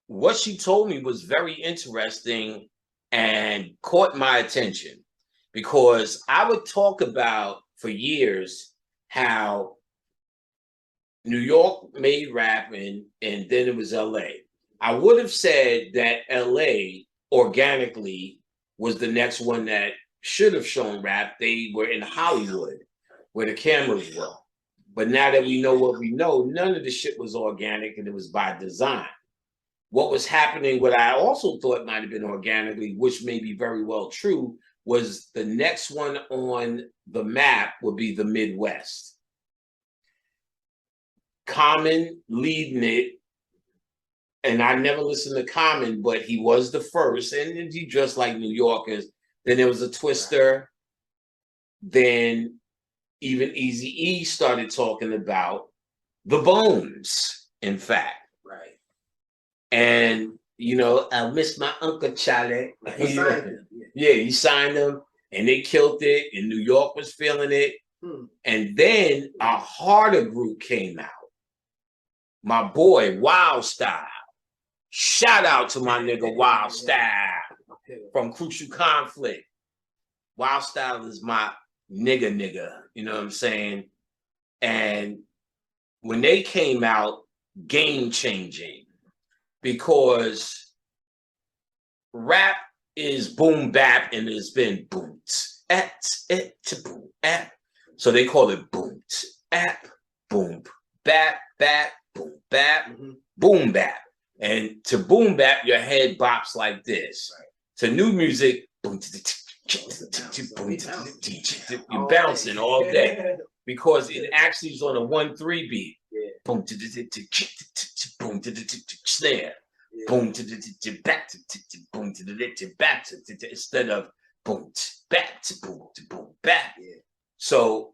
what she told me was very interesting and caught my attention, because I would talk about for years how New York made rap and then it was LA. I would have said that LA organically was the next one that should have shown rap. They were in Hollywood where the cameras were. But now that we know what we know, none of the shit was organic and it was by design. What was happening, what I also thought might have been organically, which may be very well true, was the next one on the map would be the Midwest. Common leading it, and I never listened to Common, but he was the first, and he dressed like New Yorkers. Then there was a Twister. Then even Eazy-E started talking about the Bones, in fact. Right. And, you know, I miss my Uncle Charlie. He signed him. Yeah, he signed them, and they killed it, and New York was feeling it. And then a harder group came out. My boy, Wild Style. Shout out to my nigga, Wild Style, from Crucial Conflict. Wild Style is my nigga, you know what I'm saying? And when they came out, game changing, because rap is boom bap and it's been boom boom at. So they call it boom at boom bap bap boom bap boom bap. And to boom bap, your head bops like this. To new music, boom, you're bouncing all day, because it actually is on a 1-3 beat. Boom, boom, snare, boom, back, boom, back, instead of boom, back, boom, back. So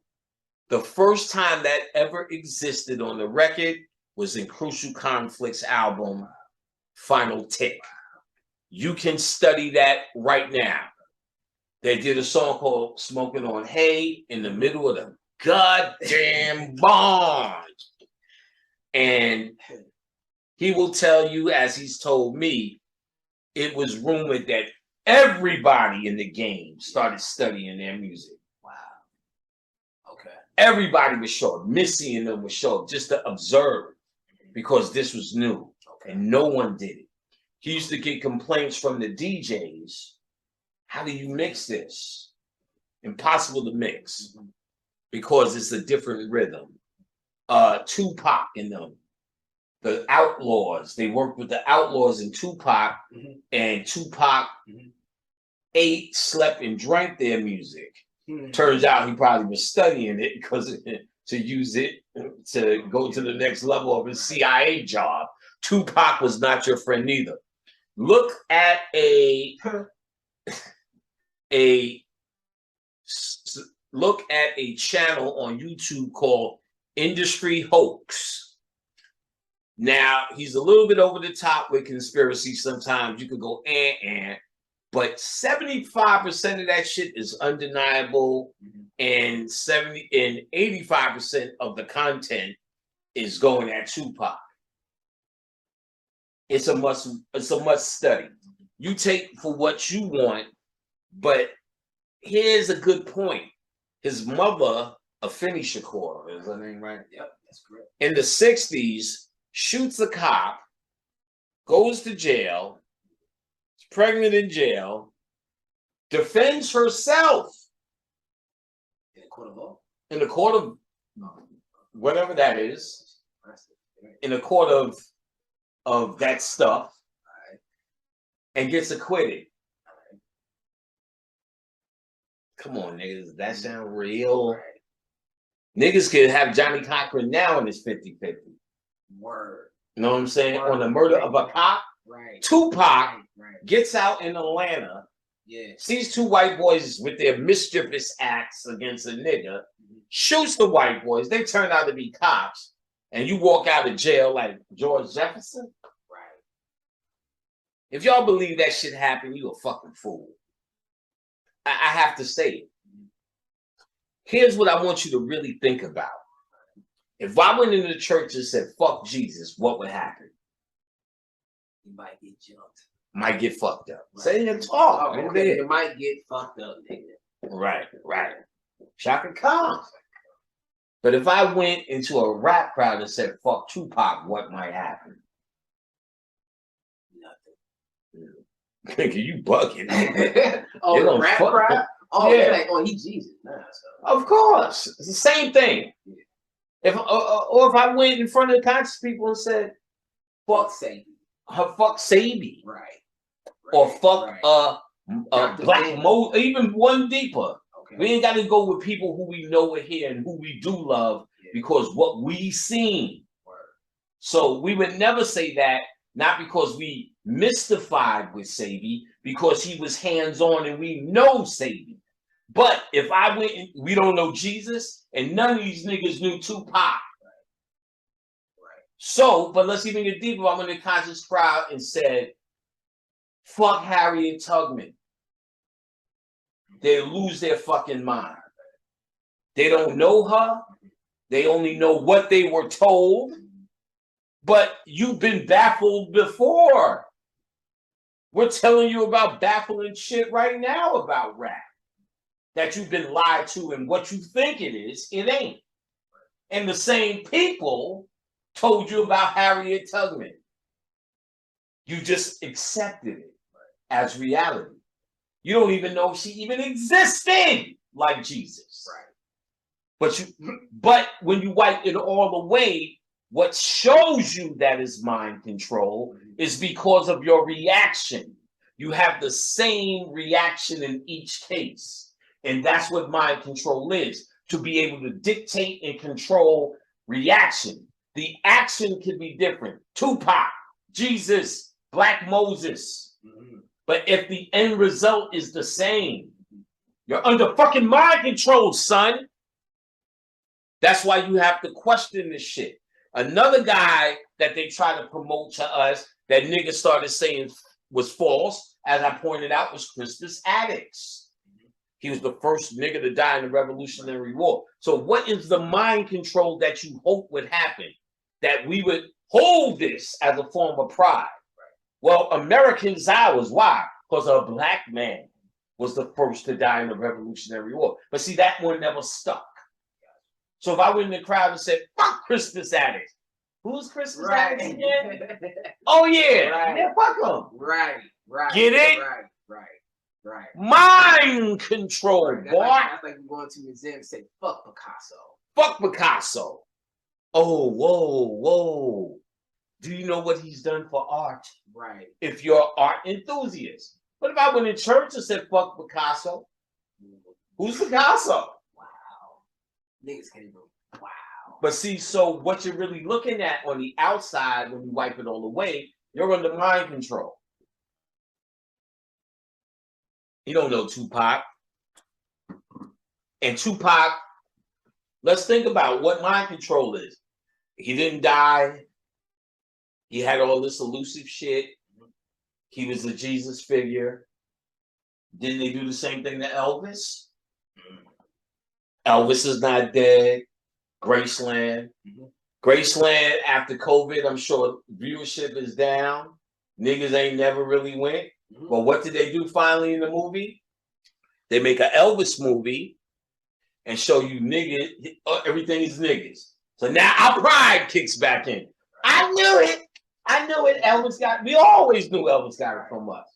the first time that ever existed on the record was in Crucial Conflict's album, Final Tick. You can study that right now. They did a song called Smoking on Hay in the middle of the goddamn bond. And he will tell you, as he's told me, it was rumored that everybody in the game started studying their music. Wow. Okay. Everybody was showing up. Missy and them was showing up just to observe, because this was new. And no one did it. He used to get complaints from the DJs. How do you mix this? Impossible to mix, because it's a different rhythm. Tupac and them, the Outlaws, they worked with the Outlaws and Tupac, and Tupac ate, slept, and drank their music. Turns out he probably was studying it because to use it to go to the next level of his CIA job. Tupac was not your friend either. Look at a channel on YouTube called Industry Hoax. Now, he's a little bit over the top with conspiracy. Sometimes you could go but 75% of that shit is undeniable, and 85% of the content is going at Tupac. It's a must study. You take for what you want, but here's a good point. His mother, Afeni Shakur, is her name right? Yep, that's correct. In the 60s, shoots a cop goes to jail, is pregnant in jail, defends herself In a court of law. in a court of whatever that is, in a court of that stuff, and gets acquitted. Come on, niggas, does that sound real? Niggas could have Johnny Cochran now in his 50-50. Word. You know what I'm saying? Word. On the murder of a cop. Right. Tupac gets out in Atlanta, sees two white boys with their mischievous acts against a nigga, shoots the white boys. They turn out to be cops, and you walk out of jail like George Jefferson. Right. If y'all believe that shit happened, you a fucking fool. I have to say it. Here's what I want you to really think about. If I went into the church and said, fuck Jesus, what would happen? You might get jumped. Might get fucked up. Right. Say it talk. Oh, okay. You might get fucked up, nigga. Right. Shaka Khan. But if I went into a rap crowd and said, fuck Tupac, what might happen? Nigga, you bugging. Oh, the rap crowd? Oh, yeah. Like, oh, he Jesus. Nah, so. Of course. It's the same thing. Yeah. Or if I went in front of the conscious people and said, fuck Sadie. Fuck Sadie. Right. Or fuck Black Mo, even one deeper. Okay. We ain't got to go with people who we know are here and who we do love because what we seen. Word. So we would never say that, not because we mystified with Sadie, because he was hands-on and we know Sadie. But if I went and we don't know Jesus and none of these niggas knew Tupac. Right. So, but let's even get deeper. I'm in the conscious crowd and said, fuck Harriet Tubman. They lose their fucking mind. They don't know her. They only know what they were told. But you've been baffled before. We're telling you about baffling shit right now about rap. That you've been lied to and what you think it is, it ain't. And the same people told you about Harriet Tubman. You just accepted it as reality. You don't even know if she even existed like Jesus. Right. But when you wipe it all away, what shows you that is mind control is because of your reaction. You have the same reaction in each case. And that's what mind control is, to be able to dictate and control reaction. The action can be different. Tupac, Jesus, Black Moses. But if the end result is the same, you're under fucking mind control, son. That's why you have to question this shit. Another guy that they try to promote to us that niggas started saying was false, as I pointed out, was Crispus Attucks. He was the first nigga to die in the Revolutionary War. So what is the mind control that you hope would happen? That we would hold this as a form of pride. Well, Americans ours. Why? Because a black man was the first to die in the Revolutionary War. But see, that one never stuck. So if I went in the crowd and said, fuck Crispus Attucks. Who's Crispus Attucks again? Oh, yeah. Right. Yeah, fuck him. Right. Get it? Right. Mind control, right. Boy. That's like going to a museum and say, fuck Picasso. Fuck Picasso. Oh, whoa. Do you know what he's done for art? Right. If you're an art enthusiast. But if I went in church and said, fuck Picasso, who's Picasso? Wow. Niggas can't even. Wow. But see, so what you're really looking at on the outside when you wipe it all away, you're under mind control. You don't know Tupac. And Tupac, let's think about what mind control is. He didn't die. He had all this elusive shit. He was a Jesus figure. Didn't they do the same thing to Elvis? Elvis is not dead. Graceland. Graceland, after COVID, I'm sure viewership is down. Niggas ain't never really went. But what did they do finally in the movie? They make an Elvis movie and show you niggas, everything is niggas. So now our pride kicks back in. I knew it. I knew it. Elvis got. We always knew Elvis got it from us.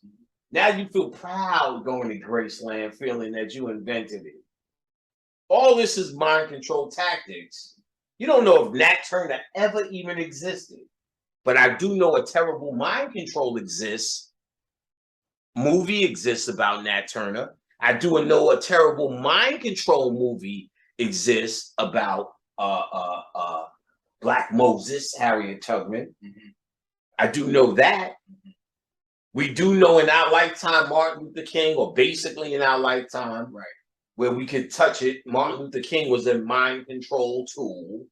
Now you feel proud going to Graceland, feeling that you invented it. All this is mind control tactics. You don't know if Nat Turner ever even existed, but I do know a terrible mind control exists. Movie exists about Nat Turner. I do know a terrible mind control movie exists about Black Moses, Harriet Tubman. I do know that. We do know in our lifetime Martin Luther King, or basically in our lifetime, right, where we could touch it, Martin Luther King was a mind control tool.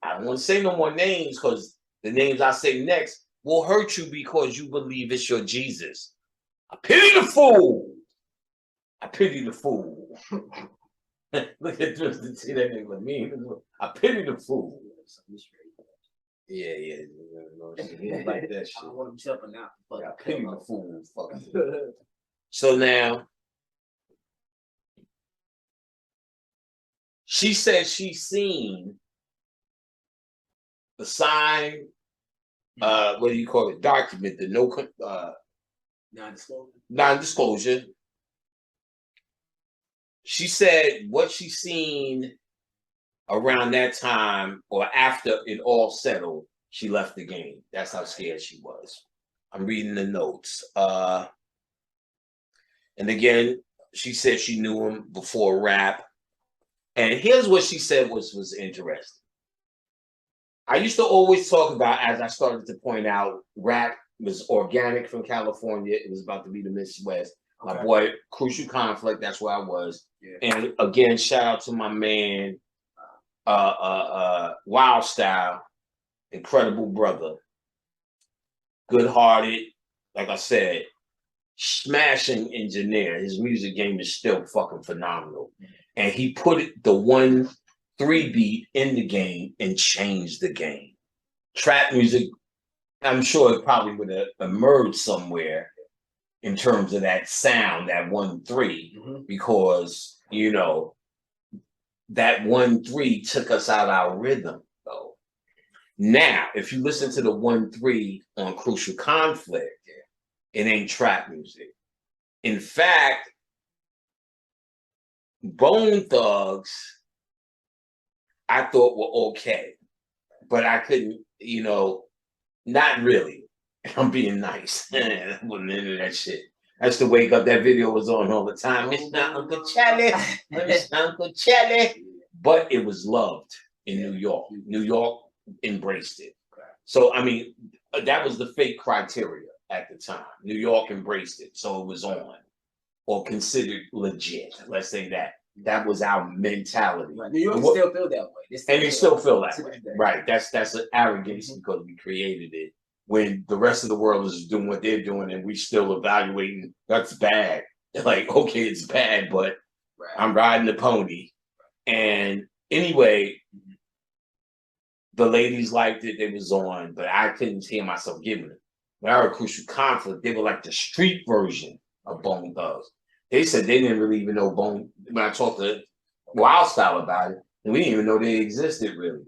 I don't want to say no more names because the names I say next will hurt you because you believe it's your Jesus. I pity the fool. I pity the fool. Look at this. See that nigga me. I pity the fool. Yeah. He don't like that shit. I want him jumping out. I pity the fool. Fucking. So now, she said she's seen the sign. What do you call it? Document, the non-disclosure. She said what she seen around that time or after it all settled, she left the game. That's how scared she was. I'm reading the notes. And again, she said she knew him before rap. And here's what she said was interesting. I used to always talk about, as I started to point out, rap was organic from California. It was about to be the Midwest. Okay. My boy, Crucial Conflict, that's where I was. Yeah. And again, shout out to my man, Wild Style, incredible brother. Good-hearted, like I said, smashing engineer. His music game is still fucking phenomenal. And he put the 1-3 beat in the game and changed the game. Trap music, I'm sure it probably would have emerged somewhere in terms of that sound, that 1-3, because, you know, that 1-3 took us out our rhythm, though. Now, if you listen to the 1-3 on Crucial Conflict, it ain't trap music. In fact, Bone Thugs, I thought were okay, but I couldn't, you know, not really. I'm being nice. I wasn't into that shit. I used to wake up, that video was on all the time. It's not Uncle Charlie. It's Uncle Charlie. But it was loved in New York. New York embraced it. So, I mean, that was the fake criteria at the time. New York embraced it. So it was on or considered legit. Let's say that. That was our mentality. Right. New York still feel that way. And they still feel that way. Right. That's an arrogance because we created it. When the rest of the world is doing what they're doing and we still evaluating, that's bad. Like, okay, it's bad, but I'm riding the pony. And anyway, the ladies liked it, they was on, but I couldn't hear myself giving it. When I heard Crucial Conflict, they were like the street version of Bone Thugs. They said they didn't really even know Bone, when I talked to Wild Style about it, and we didn't even know they existed really.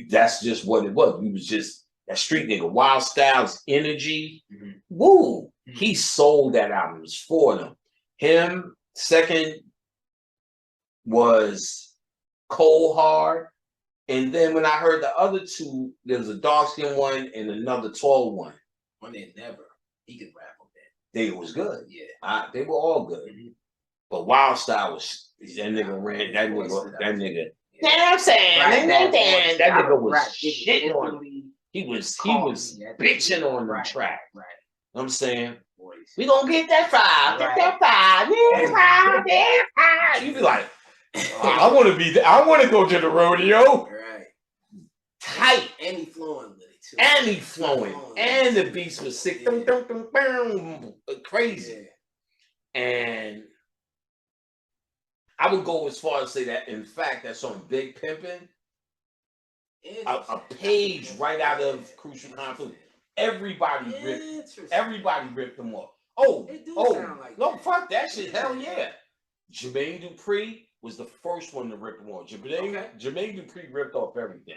That's just what it was. We was just that street nigga. Wild Style's energy, woo, he sold that album. It was for them. Him, second was Cold Hard. And then when I heard the other two, there was a dark-skinned one and another tall one. One they never, he could rap on that. They was good. Yeah. They were all good. But Wild Style was, that nigga ran, that nigga. You know what I'm saying? That nigga was shitting on me. He was bitching on the track. Right. You know what I'm saying? We gonna get that 5. Get that 5. Yeah, 5. You be like, I want to go to the rodeo. Right. Tight. And he flowing with it too. And he flowing. And the beats was sick. Crazy. Yeah. And I would go as far as say that, in fact, that song Big Pimpin', a page right out of Crucial Conflict. Everybody ripped them off. Like no, fuck that shit. Hell yeah. Jermaine Dupri was the first one to rip them off. Jermaine Dupri ripped off everything.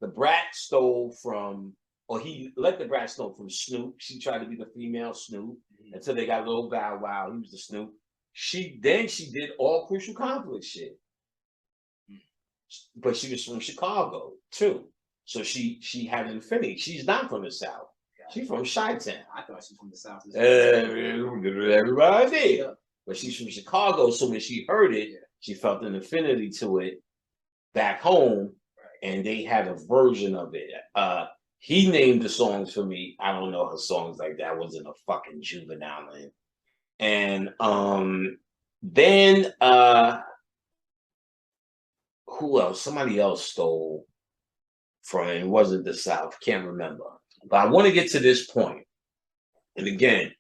The Brat stole from, or he let the Brat steal from Snoop. She tried to be the female Snoop until they got a little Bow Wow. He was the Snoop. She did all Crucial Conflict shit. But she was from Chicago too. So she had Infinity. She's not from the South. She's from Chi-Town. I thought she was from the South. Everybody did. But she's from Chicago. So when she heard it, she felt an affinity to it back home. And they had a version of it. He named the songs for me. I don't know her songs like that. I wasn't a fucking juvenile. And then who else? Somebody else stole from it. It wasn't the South. Can't remember. But I want to get to this point. And again,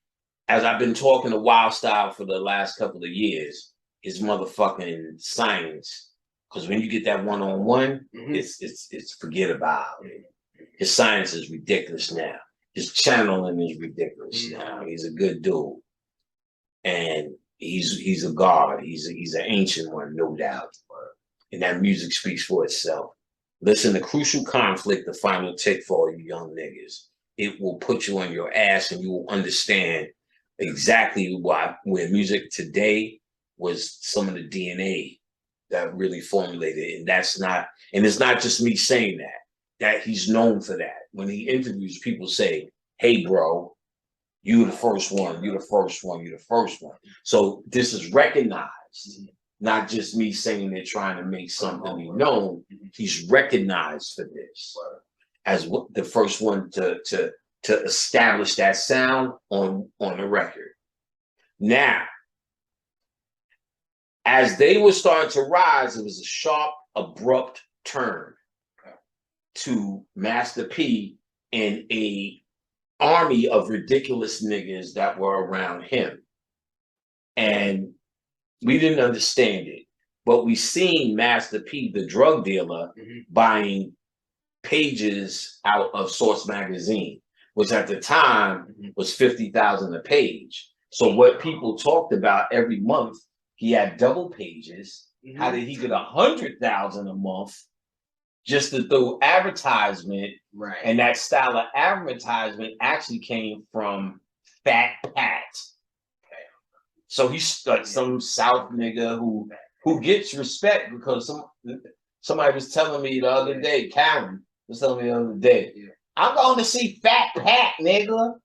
as I've been talking to Wild Style for the last couple of years, his motherfucking science. Because when you get that one-on-one, it's forget about it. His science is ridiculous now. His channeling is ridiculous now. He's a good dude. And he's a god. He's an ancient one, no doubt. And that music speaks for itself. Listen to Crucial Conflict, the final take for all you young niggas. It will put you on your ass and you will understand exactly where music today was some of the DNA that really formulated. And it's not just me saying that he's known for that. When he interviews, people say, hey, bro, you the first one, you the first one, you the first one. So this is recognized, not just me saying they're trying to make something be known. He's recognized for this as the first one to establish that sound on the record. Now, as they were starting to rise, it was a sharp, abrupt turn to Master P and a army of ridiculous niggas that were around him. And we didn't understand it, but we seen Master P, the drug dealer, buying pages out of Source magazine, which at the time was $50,000 a page. So what people talked about every month, he had double pages. How did he get 100,000 a month just through advertisement? Right. And that style of advertisement actually came from Fat Pat. So he's some South nigga who gets respect because somebody was telling me the other day, Karen was telling me the other day, I'm going to see Fat Pat, nigga.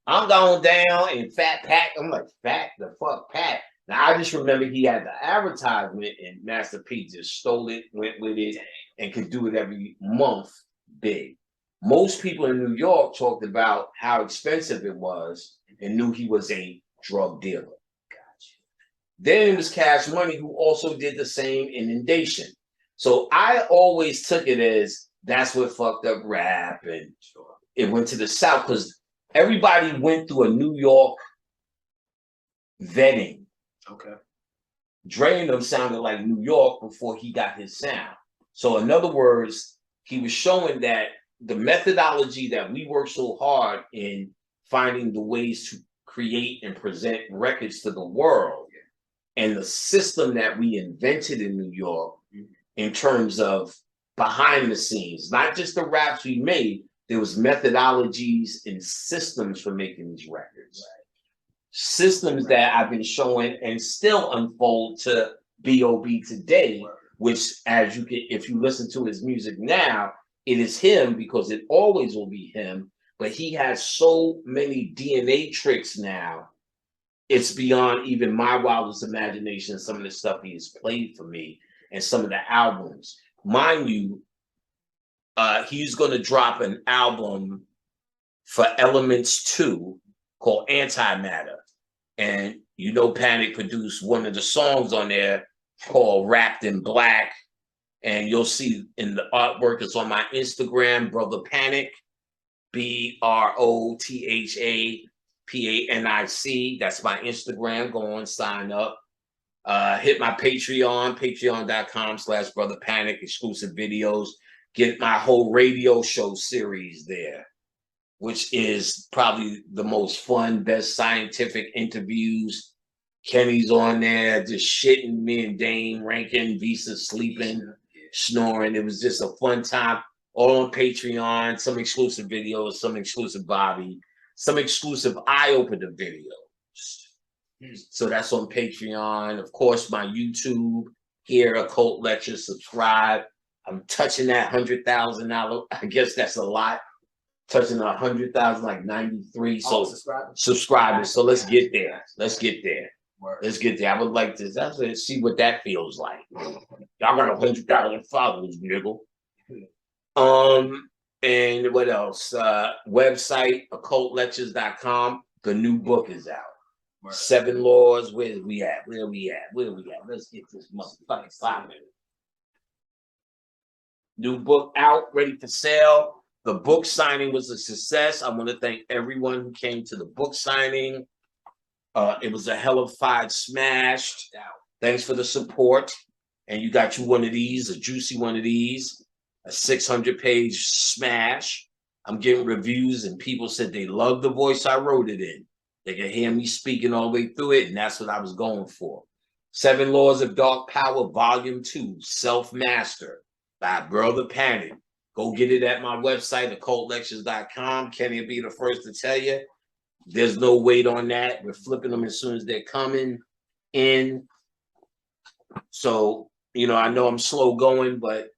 I'm going down and Fat Pat. I'm like, Fat the fuck Pat. Now I just remember he had the advertisement and Master P just stole it, went with it, and could do it every month big. Most people in New York talked about how expensive it was and knew he was a drug dealer. Then it was Cash Money, who also did the same inundation. So I always took it as that's what fucked up rap, and it went to the South because everybody went through a New York vetting. Okay. Dre and them sounded like New York before he got his sound. So in other words, he was showing that the methodology that we work so hard in finding the ways to create and present records to the world, and the system that we invented in New York in terms of behind the scenes, not just the raps we made, there was methodologies and systems for making these records. Systems that I've been showing and still unfold to B.O.B. today, which as you can, if you listen to his music now, it is him because it always will be him, but he has so many DNA tricks now. It's beyond even my wildest imagination, some of the stuff he has played for me and some of the albums. Mind you, he's going to drop an album for Elements 2 called Antimatter. And you know Panic produced one of the songs on there called Wrapped in Black. And you'll see in the artwork, it's on my Instagram, Brother Panic, BROTHAPANIC. That's my Instagram. Go on, sign up. Hit my Patreon, patreon.com/Brother Panic, exclusive videos. Get my whole radio show series there, which is probably the most fun, best scientific interviews, Kenny's on there just shitting, me and Dame, Rankin, Visa sleeping, snoring. It was just a fun time. All on Patreon, some exclusive videos, some exclusive Bobby, some exclusive eye-opener videos. So that's on Patreon. Of course, my YouTube here, Occult Lectures, subscribe. I'm touching that $100,000. I guess that's a lot. Touching 100,000, like 93. So subscribers. So let's get there. Let's get there. Let's get there. I would like to see what that feels like. Y'all got 100,000 followers, nigga. And what else? Website, occultlectures.com. The new book is out. 7 Laws. Where we at? Where we at? Let's get this motherfucking popping. New book out, ready for sale. The book signing was a success. I want to thank everyone who came to the book signing. It was a hell of a fight, smashed. Thanks for the support. And you got you one of these, a juicy one of these, a 600-page smash. I'm getting reviews, and people said they love the voice I wrote it in. They can hear me speaking all the way through it, and that's what I was going for. 7 Laws of Dark Power, Volume 2, Self-Master by Brother Panic. Go get it at my website, occultlectures.com. Kenny will be the first to tell you. There's no wait on that. We're flipping them as soon as they're coming in. So, you know, I know I'm slow going, but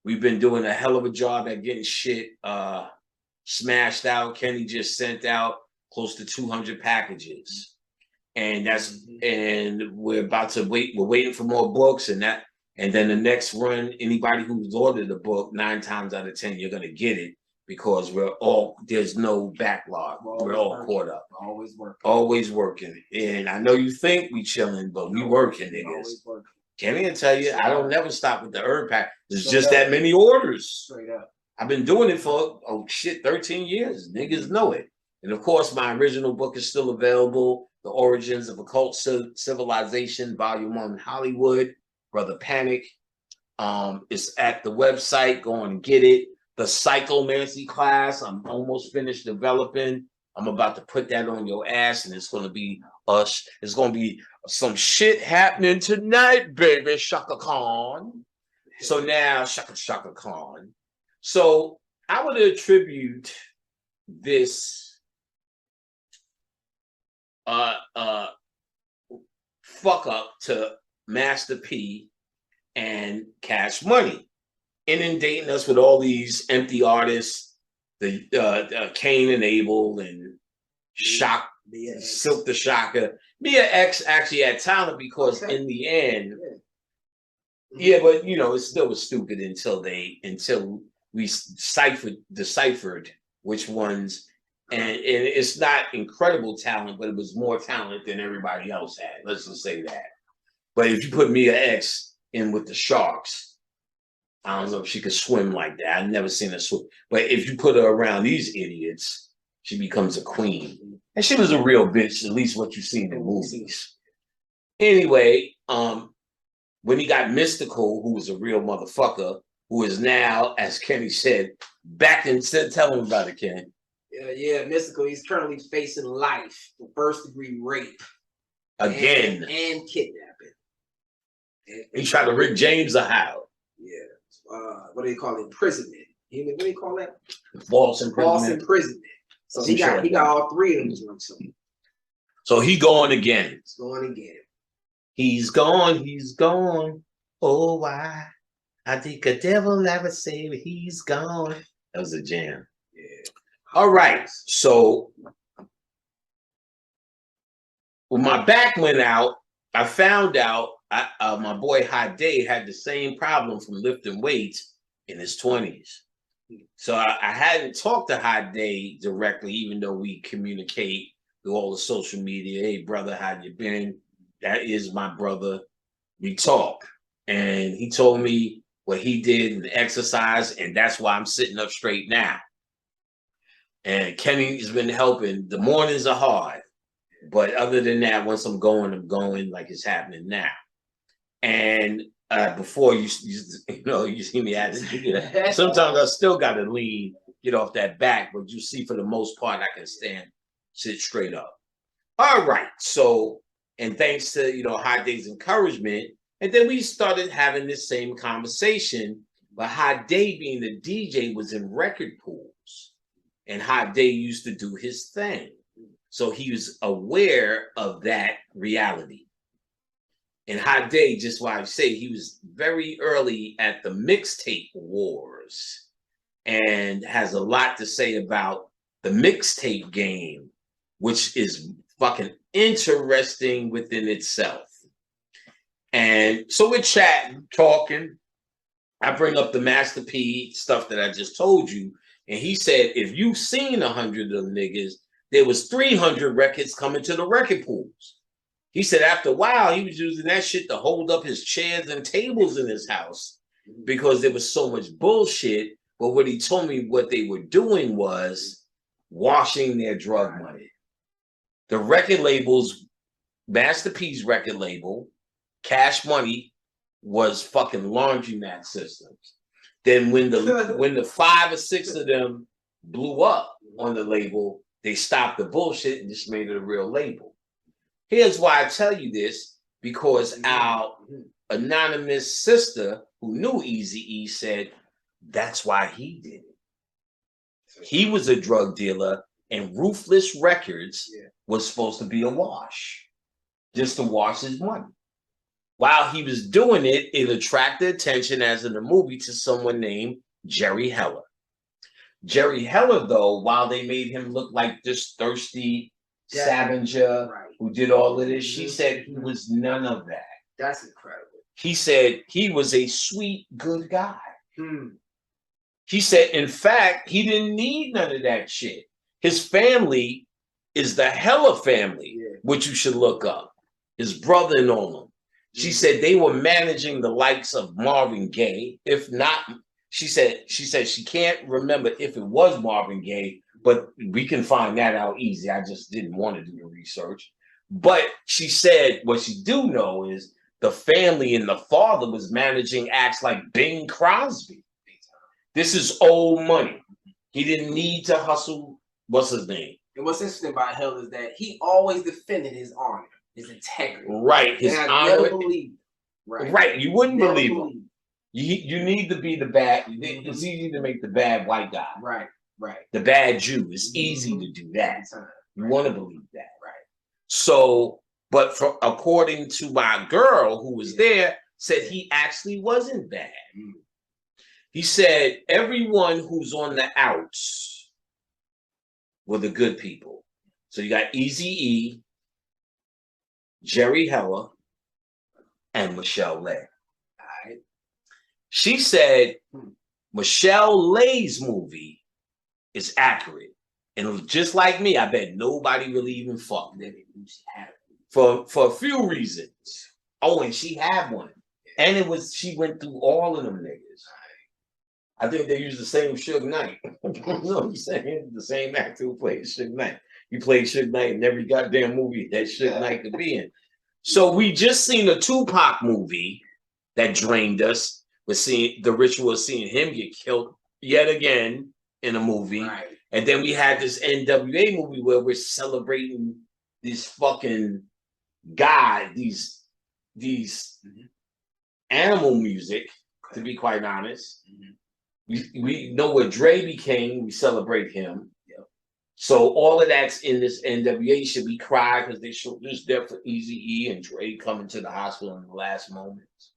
we've been doing a hell of a job at getting shit smashed out. Kenny just sent out close to 200 packages. And we're about to wait. We're waiting for more books, and then the next run, anybody who's ordered the book, 9 times out of 10, you're gonna get it. Because there's no backlog. We're all caught up. Always working. And I know you think we chilling, but we working, niggas. Can't even tell you, I don't never stop with the herb pack. There's just that many orders. Straight up. I've been doing it for, 13 years. Niggas know it. And of course, my original book is still available. The Origins of Occult Civilization, Volume 1, Hollywood. Brother Panic. It's at the website. Go on and get it. The Psychomancy class, I'm almost finished developing. I'm about to put that on your ass, and it's going to be it's going to be some shit happening tonight, baby. Shaka Khan. So now, Shaka Khan. So I would attribute this fuck up to Master P and Cash Money, inundating us with all these empty artists, the Cain and Abel and Shock, Silk the Shocker. Mia X actually had talent because in the end, yeah, but you know, it still was stupid until we deciphered which ones, and it's not incredible talent, but it was more talent than everybody else had. Let's just say that. But if you put Mia X in with the Sharks, I don't know if she could swim like that. I've never seen her swim. But if you put her around these idiots, she becomes a queen. And she was a real bitch, at least what you see in the movies. Anyway, when he got Mystical, who was a real motherfucker, who is now, as Kenny said, back and said, tell him about it, Ken. Yeah, Mystical, he's currently facing life for first-degree rape. Again. And kidnapping. He tried to Rick James out. Yeah. What do they call it? Imprisonment. What do you call that? False imprisonment. False imprisonment. So he got all 3 of them. So he going again. He's going again. He's gone. Oh, why? I think a devil ever say he's gone. That was a jam. Yeah. All right. So when my back went out, I found out my boy Hot Day had the same problem from lifting weights in his 20s. So I hadn't talked to Hot Day directly, even though we communicate through all the social media. Hey, brother, how you been? That is my brother. We talk. And he told me what he did in the exercise, and that's why I'm sitting up straight now. And Kenny's been helping. The mornings are hard. But other than that, once I'm going like it's happening now. And before you see me at it, sometimes I still got to lean, get off that back. But you see, for the most part, I can sit straight up. All right. So And thanks to, you know, Hot Day's encouragement, and then we started having this same conversation. But Hot Day, being the DJ, was in record pools, and Hot Day used to do his thing. So he was aware of that reality. And Hot Day, just why I say, he was very early at the mixtape wars and has a lot to say about the mixtape game, which is fucking interesting within itself. And so we're chatting, talking. I bring up the Master P stuff that I just told you. And he said, if you've seen 100 of them niggas, there was 300 records coming to the record pools. He said after a while, he was using that shit to hold up his chairs and tables in his house because there was so much bullshit. But what he told me what they were doing was washing their drug money. The record labels, Master P's record label, Cash Money, was fucking laundromat systems. Then when the 5 or 6 of them blew up on the label, they stopped the bullshit and just made it a real label. Here's why I tell you this, because our anonymous sister who knew Eazy-E said that's why he did it. He was a drug dealer, and Ruthless Records was supposed to be a wash, just to wash his money. While he was doing it, it attracted attention, as in the movie, to someone named Jerry Heller. Jerry Heller, though, while they made him look like this thirsty scavenger who did all of this, she said he was none of that. That's incredible. He said he was a sweet, good guy. He said, in fact, he didn't need none of that shit. His family is the Heller family, which you should look up. His brother and all them. She said they were managing the likes of Marvin Gaye. If not, she said she can't remember if it was Marvin Gaye, but we can find that out easy. I just didn't want to do the research. But she said what she do know is the family and the father was managing acts like Bing Crosby. This is old money. He didn't need to hustle. What's his name? And what's interesting about Hell is that he always defended his honor, his integrity. Right. His honor. Never believed. Right. You wouldn't believe him. You need to be the bad. It's easy to make the bad white guy. Right. The bad Jew. It's easy to do that. You want to believe that. Right. So, but according to my girl who was there, said he actually wasn't bad. He said everyone who's on the outs were the good people. So you got Eazy-E, Jerry Heller, and Michelle Lay. All right. She said Michelle Lay's movie is accurate. And just like me, I bet nobody really even fucked it. For a few reasons. Oh, and she had one. And she went through all of them niggas. I think they used the same Suge Knight. You know what I'm saying? The same actor who played Suge Knight. He played Suge Knight in every goddamn movie that Suge Knight could be in. So we just seen a Tupac movie that drained us. We're seeing the ritual of seeing him get killed yet again in a movie. Right. And then we had this NWA movie where we're celebrating this fucking guy, these animal music, to be quite honest. We know what Dre became, we celebrate him. So all of that's in this NWA. Should be cried because they showed this death for Eazy-E and Dre coming to the hospital in the last moments.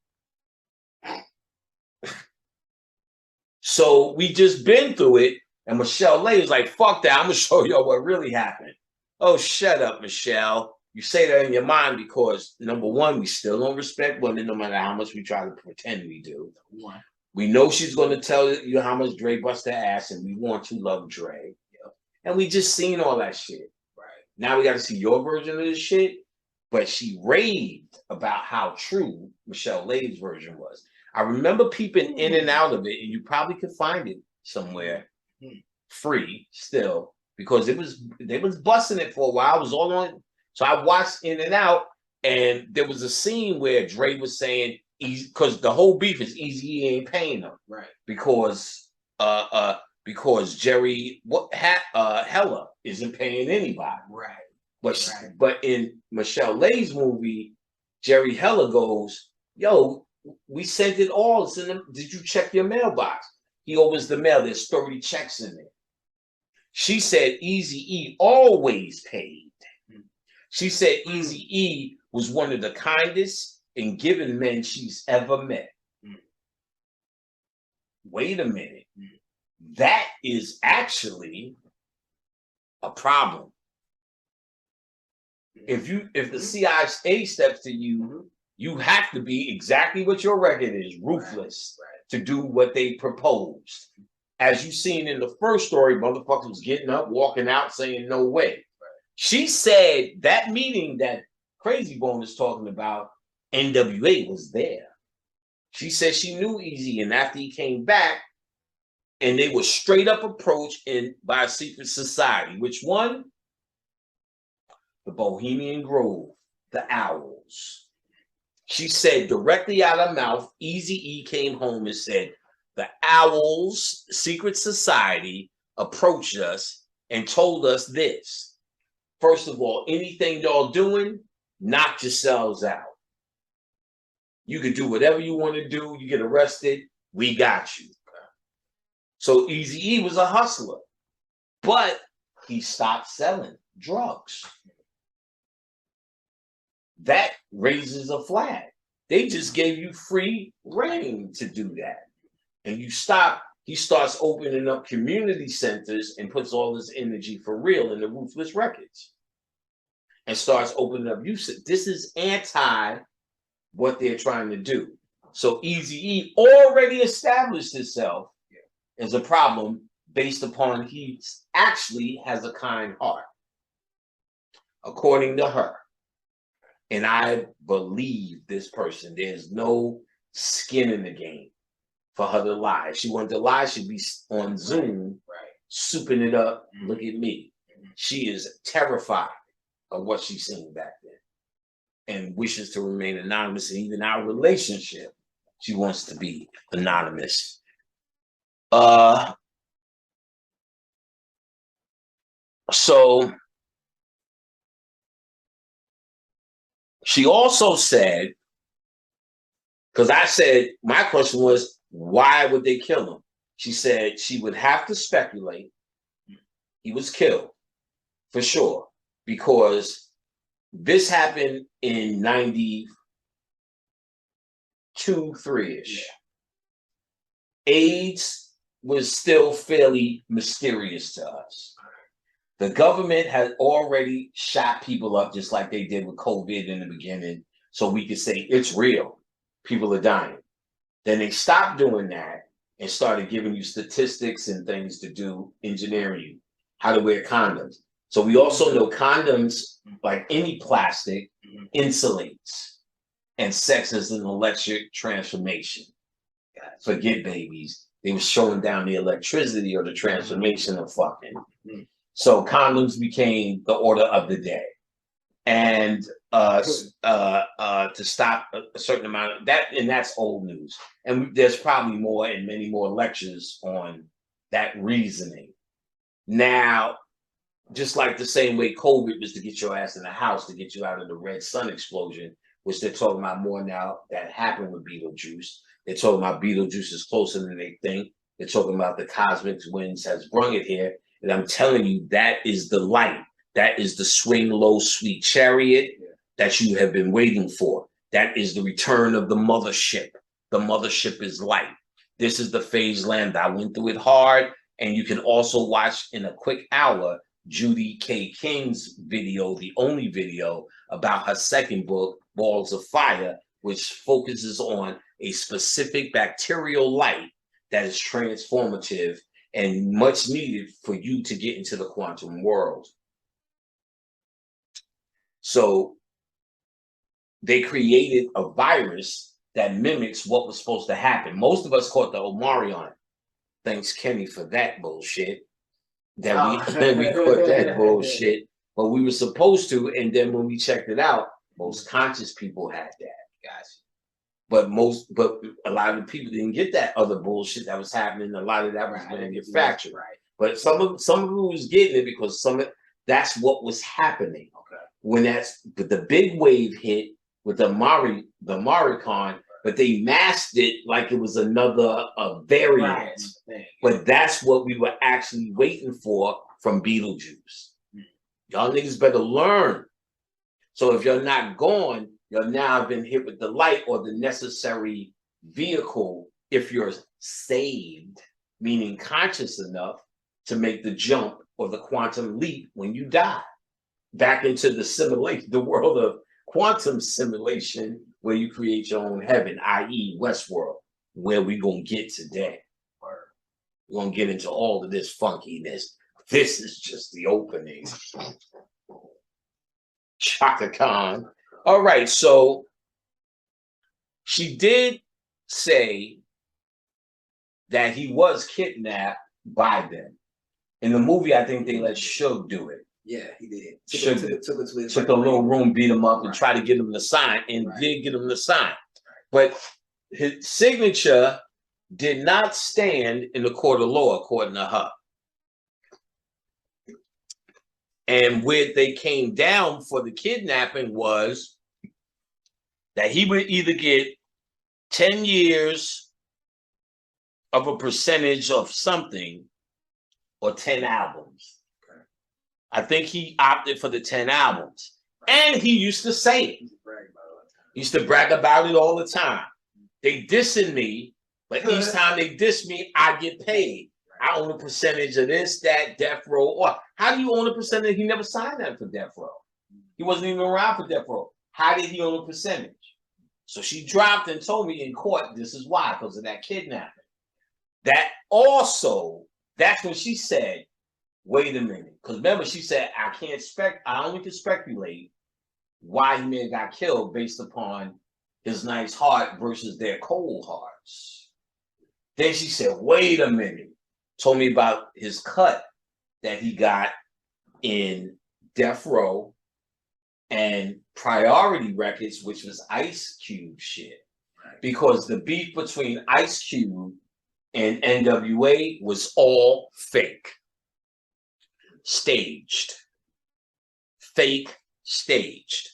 So we just been through it, and Michelle Lay was like, fuck that, I'm gonna show y'all what really happened. Oh, shut up, Michelle. You say that in your mind because, number one, we still don't respect women no matter how much we try to pretend we do. We know she's going to tell you how much Dre bust her ass, and we want to love Dre. And we just seen all that shit. Right. Now we got to see your version of this shit. But she raved about how true Michelle Lay's version was. I remember peeping in and out of it, and you probably could find it somewhere free still, because they was busting it for a while. I was all on. So I watched in and out, and there was a scene where Dre was saying, because the whole beef is Eazy-E ain't paying them, right? Because Jerry Heller isn't paying anybody, right? But in Michelle Lay's movie, Jerry Heller goes, yo, we sent it all. It's in the, did you check your mailbox? He opens the mail. There's 30 checks in there. She said Eazy-E always paid. She said Eazy-E was one of the kindest and giving men she's ever met. Wait a minute. That is actually a problem. If the CIA steps to you, you have to be exactly what your record is, ruthless, to do what they proposed. As you seen in the first story, motherfuckers was getting up, walking out, saying no way. She said that meeting that Crazy Bone is talking about, NWA was there. She said she knew Eazy, and after he came back, and they were straight up approached by a secret society. Which one? The Bohemian Grove, the Owls. She said directly out of her mouth, Eazy-E came home and said, the Owls secret society approached us and told us this. First of all, anything y'all doing, knock yourselves out. You can do whatever you want to do. You get arrested, we got you. So Eazy-E was a hustler, but he stopped selling drugs. That raises a flag. They just gave you free reign to do that. And you stop, he starts opening up community centers and puts all this energy for real in the Ruthless Records. And starts opening up use. This is anti what they're trying to do. So Eazy-E already established himself as a problem based upon he actually has a kind heart, according to her. And I believe this person. There's no skin in the game for her to lie. If she wanted to lie, she'd be on Zoom, souping it up. Look at me. She is terrified of what she's seen back then and wishes to remain anonymous. And even our relationship, she wants to be anonymous. So she also said, because I said, my question was, why would they kill him? She said she would have to speculate he was killed for sure, because this happened in 92, 3-ish. AIDS was still fairly mysterious to us. The government had already shot people up just like they did with COVID in the beginning, so we could say it's real. People are dying. Then they stopped doing that and started giving you statistics and things to do, engineering you, how to wear condoms. So we also know condoms, like any plastic, insulates. And sex is an electric transformation. Forget babies. They were showing down the electricity or the transformation of fucking. So condoms became the order of the day. And to stop a certain amount of that, and that's old news. And there's probably more and many more lectures on that reasoning. Now, just like the same way COVID was to get your ass in the house, to get you out of the red sun explosion, which they're talking about more now that happened with Beetlejuice. They're talking about Beetlejuice is closer than they think. They're talking about the cosmic winds has brung it here. And I'm telling you, that is the light. That is the swing low, sweet chariot that you have been waiting for. That is the return of the mothership. The mothership is light. This is the phase land. I went through it hard. And you can also watch in a quick hour Judy K. King's video, the only video about her second book, Balls of Fire, which focuses on a specific bacterial light that is transformative and much needed for you to get into the quantum world. So they created a virus that mimics what was supposed to happen. Most of us caught the Omarion. Thanks, Kenny, for that bullshit. We caught that bullshit, but we were supposed to. And then when we checked it out, most conscious people had that, guys. But a lot of the people didn't get that other bullshit that was happening. A lot of that was manufactured. But some of who was getting it because that's what was happening. Okay. when the big wave hit with the Maricon, but they masked it like it was another variant. Right. But that's what we were actually waiting for from Beetlejuice. Y'all niggas better learn. So if you're not gone, you'll now been hit with the light or the necessary vehicle if you're saved, meaning conscious enough to make the jump or the quantum leap when you die back into the world of quantum simulation, where you create your own heaven, i.e. Westworld, where we gonna get today. We're gonna get into all of this funkiness. This is just the opening. Chaka Khan. All right, so she did say that he was kidnapped by them. In the movie, I think they let Suge do it. Yeah, he did. Took the little room, beat him up, and tried to get him to sign, and did get him to sign. But his signature did not stand in the court of law, according to her. And where they came down for the kidnapping was that he would either get 10 years of a percentage of something or 10 albums. I think he opted for the 10 albums. And he used to say it. He used to brag about it all the time. They dissing me, but each time they diss me, I get paid. I own a percentage of this, that, death row. Or how do you own a percentage? He never signed that for death row. He wasn't even around for death row. How did he own a percentage? So she dropped and told me in court, this is why, because of that kidnapping. That also, that's when she said, wait a minute. Because remember, she said, I only can speculate why he may have got killed based upon his nice heart versus their cold hearts. Then she said, wait a minute. Told me about his cut that he got in death row and Priority Records, which was Ice Cube shit. Because the beef between Ice Cube and NWA was all fake. Staged. Fake staged.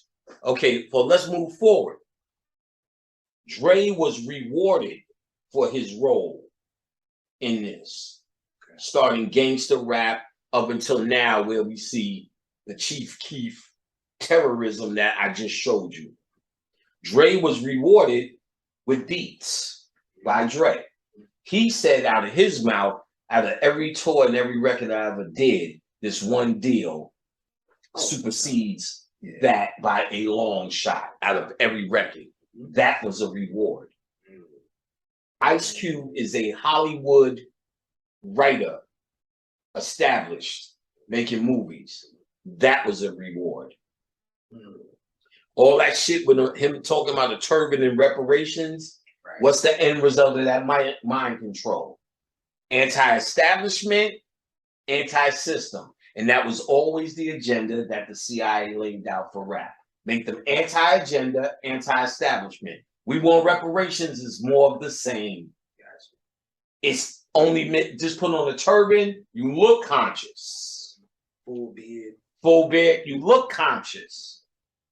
Okay, well, let's move forward. Dre was rewarded for his role in this, starting gangster rap up until now, where we see the Chief Keef terrorism that I just showed you. Dre was rewarded with beats by Dre. He said out of his mouth, out of every tour and every record I ever did, this one deal supersedes that by a long shot out of every record. That was a reward. Ice Cube is a Hollywood writer, established, making movies. That was a reward. All that shit with him talking about a turban and reparations, what's the end result of that? Mind control. Anti-establishment, anti-system. And that was always the agenda that the CIA laid out for rap. Make them anti-agenda, anti-establishment. We want reparations is more of the same. It's only meant, just put on a turban, you look conscious. Full beard, you look conscious.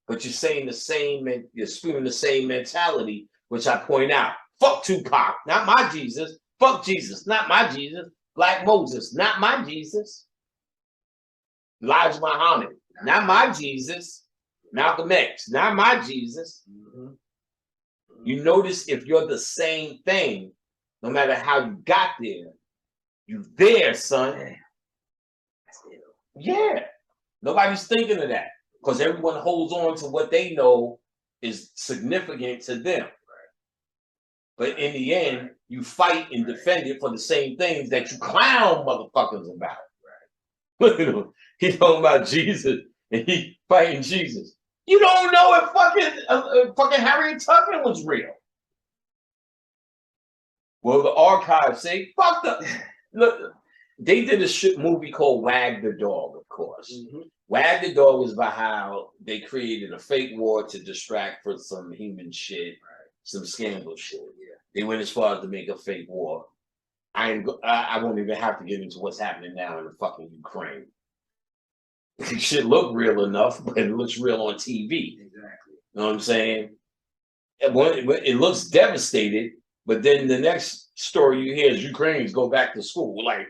But you're saying the same, you're spewing the same mentality, which I point out. Fuck Tupac, not my Jesus. Fuck Jesus, not my Jesus. Black Moses, not my Jesus. Elijah Muhammad, not my Jesus. Malcolm X, not my Jesus. You notice if you're the same thing, no matter how you got there, you there, son. Yeah. Nobody's thinking of that because everyone holds on to what they know is significant to them. But in the end, you fight and defend it for the same things that you clown motherfuckers about. Look at him. He's talking about Jesus and he fighting Jesus. You don't know if fucking Harriet Tubman was real. Well, the archives say, fuck the... Look, they did a movie called Wag the Dog, of course. Wag the Dog was about how they created a fake war to distract for some human shit, some scandal shit. They went as far as to make a fake war. I won't even have to get into what's happening now in the fucking Ukraine. Shit look real enough, but it looks real on TV. Exactly. You know what I'm saying? It looks devastated, but then the next story you hear is Ukrainians go back to school. Like,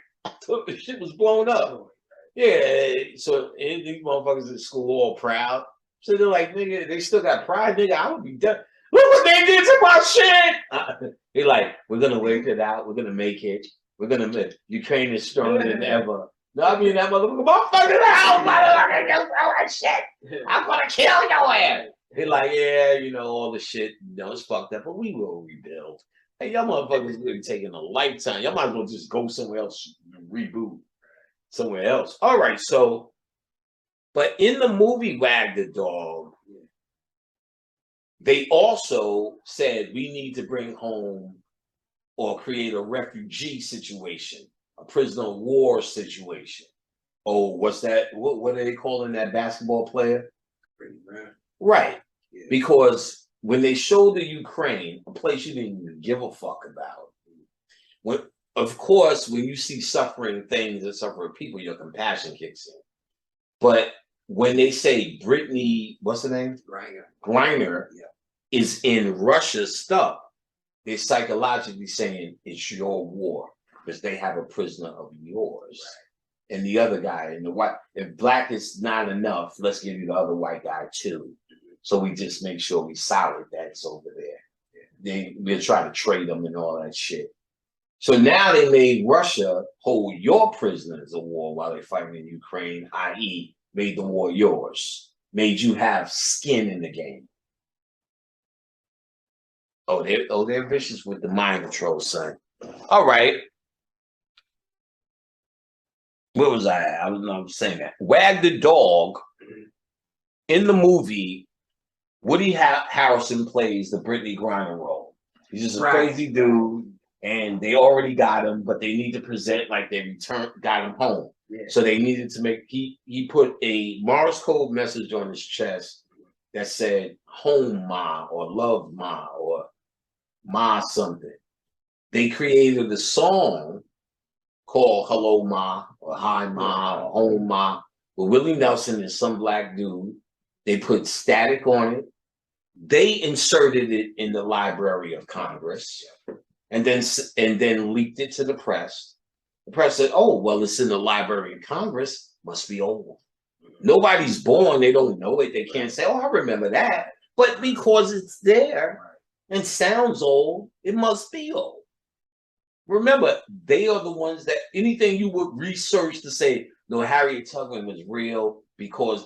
the shit was blown up. Yeah, so these motherfuckers at school all proud. So they're like, nigga, they still got pride, nigga. I would be done. Look what they did to my shit. They're like, we're gonna work it out. We're gonna make it. We're gonna make Ukraine is stronger than ever. No, I mean that motherfucker out, motherfucker, shit. I'm gonna kill your ass. They're like, yeah, you know, all the shit, you know, it's fucked up, but we will rebuild. Hey, y'all motherfuckers really taking a lifetime. Y'all might as well just go somewhere else and reboot somewhere else. All right, so, but in the movie Wag the Dog, they also said we need to bring home or create a refugee situation, a prisoner of war situation. Oh, what's that? What are they calling that basketball player? Right. Yeah. Because when they showed the Ukraine, a place you didn't even give a fuck about, of course, when you see suffering things and suffering people, your compassion kicks in. But when they say Brittany, what's the name? Griner is in Russia's stuff, they're psychologically saying it's your war because they have a prisoner of yours. Right. And the other guy, and the white, if black is not enough, let's give you the other white guy too. So we just make sure we solid that it's over there. We'll try to trade them and all that shit. So now they made Russia hold your prisoners of war while they're fighting in Ukraine, i.e. made the war yours, made you have skin in the game. Oh, they're vicious with the mind control, son. All right. Where was I at? I was saying that. Wag the Dog, in the movie, Woody Harrelson plays the Brittany Griner role. He's just a crazy dude, and they already got him, but they need to present like they got him home. Yeah. So they needed to make, he put a Morse code message on his chest that said, home ma, or love ma, or ma something. They created a song called Hello Ma, or Hi Ma, or Home Ma, with Willie Nelson and some black dude. They put static on it. They inserted it in the Library of Congress, and then leaked it to the press. The press said, "Oh, well, it's in the Library of Congress. Must be old." Nobody's born; they don't know it. They can't say, "Oh, I remember that." But because it's there and sounds old, it must be old. Remember, they are the ones that anything you would research to say, no, Harriet Tubman was real because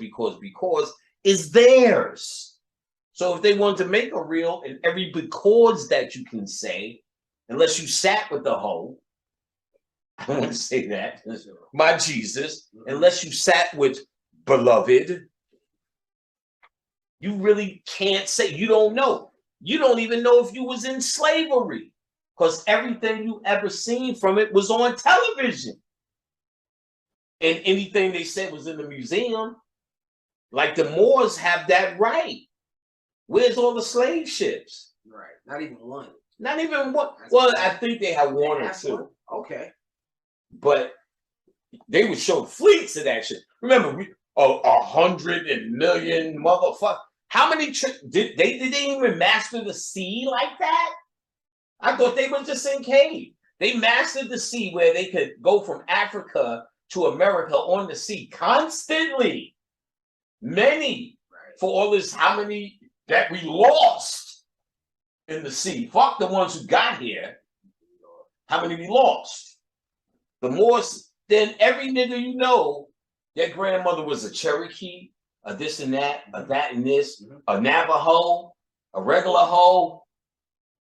is theirs. So if they want to make a reel, and every because that you can say, unless you sat with the hoe, I don't want to say that, my Jesus, unless you sat with beloved, you really can't say, you don't know. You don't even know if you was in slavery, because everything you ever seen from it was on television. And anything they said was in the museum. Like the Moors have that right. Where's all the slave ships? Right. Not even one. Not even one. Well, I think they have one or two. Okay. But they would show fleets of that shit. Remember, 100 million motherfuckers. How many did they even master the sea like that? I thought they were just in cave. They mastered the sea where they could go from Africa to America on the sea constantly. Many, for all this, how many that we lost in the sea. Fuck the ones who got here. How many we lost? The more, then every nigga you know, their grandmother was a Cherokee, a this and that, a that and this, a Navajo, a regular hoe,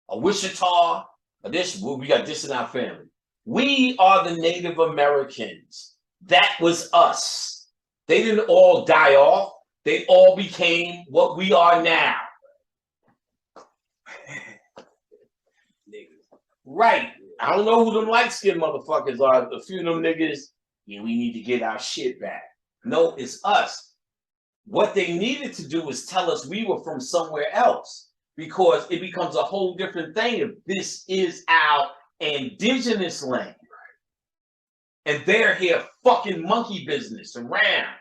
a Wichita, a this, we got this in our family. We are the Native Americans. That was us. They didn't all die off. They all became what we are now. Right. I don't know who them light-skinned motherfuckers are. A few of them niggas, yeah, we need to get our shit back. No, it's us. What they needed to do was tell us we were from somewhere else, because it becomes a whole different thing if this is our indigenous land. And they're here fucking monkey business around.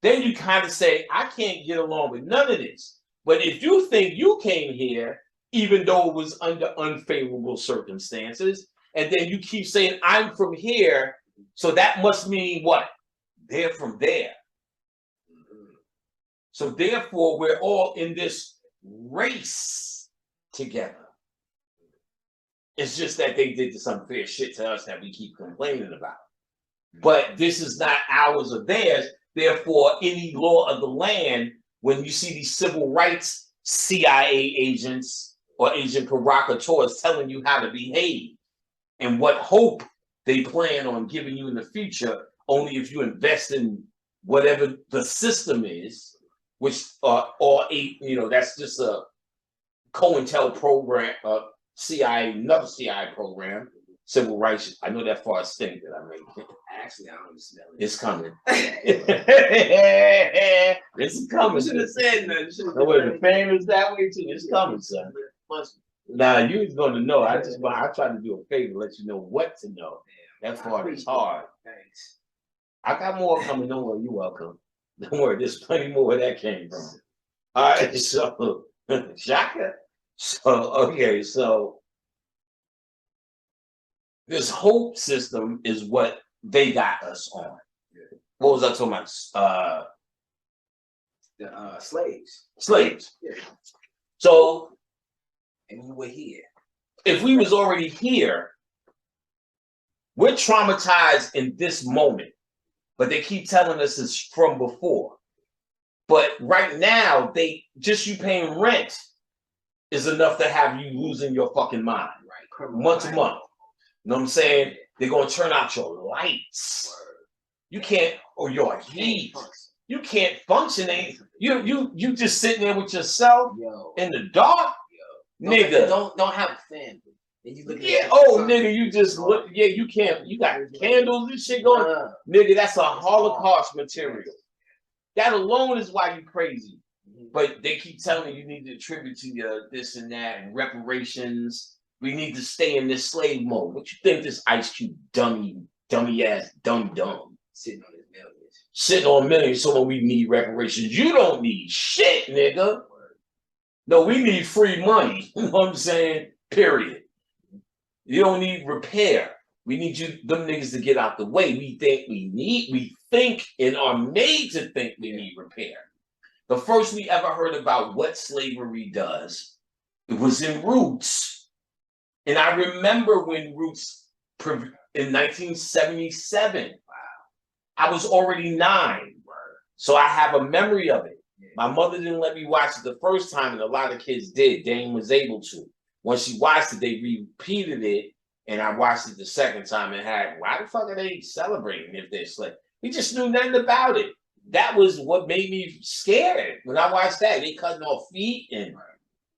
then you kind of say, I can't get along with none of this. But if you think you came here, even though it was under unfavorable circumstances, and then you keep saying, I'm from here, so that must mean what? They're from there. So therefore, we're all in this race together. It's just that they did some unfair shit to us that we keep complaining about. But this is not ours or theirs. Therefore, any law of the land, when you see these civil rights CIA agents or agent provocateurs telling you how to behave and what hope they plan on giving you in the future, only if you invest in whatever the system is, which that's just a COINTEL program, CIA, another CIA program, civil rights. I know that far stink that I made. Actually, I don't smell it. It's coming. It's coming. You should have said nothing. No way, the fame is that way too. It's coming, son. Now you was going to know. I tried to do a favor, let you know what to know. That part is hard. Thanks. I got more coming. Don't worry, you're welcome. Don't worry, there's plenty more where that came from. All right, so Shaka. So okay, so this hope system is what they got us on. What was I talking about? The slaves. Slaves. Yeah. So, and we were here. If we was already here, we're traumatized in this moment, but they keep telling us it's from before. But right now, you paying rent is enough to have you losing your fucking mind. Right. Month to month. You know what I'm saying? They're gonna turn out your lights. You can't, or your heat. You can't function. You just sitting there with yourself in the dark, nigga. Don't have a fan. And you look at nigga, you just look. Yeah, you can't. You got candles and shit going. Nigga, that's a Holocaust material. That alone is why you crazy. But they keep telling you need to attribute to your this and that and reparations. We need to stay in this slave mode. What you think this Ice Cube dummy ass dumb sitting on his millions? Sitting on millions, so when we need reparations, you don't need shit, nigga. No, we need free money. You know what I'm saying? Period. You don't need repair. We need them niggas to get out the way. We think and are made to think we need repair. The first we ever heard about what slavery does, it was in Roots. And I remember when Roots in 1977, I was already 9. So I have a memory of it. My mother didn't let me watch it the first time, and a lot of kids did. Dame was able to. Once she watched it, they repeated it, and I watched it the second time and had, why the fuck are they celebrating if they're slave? We just knew nothing about it. That was what made me scared when I watched that. They cutting off feet and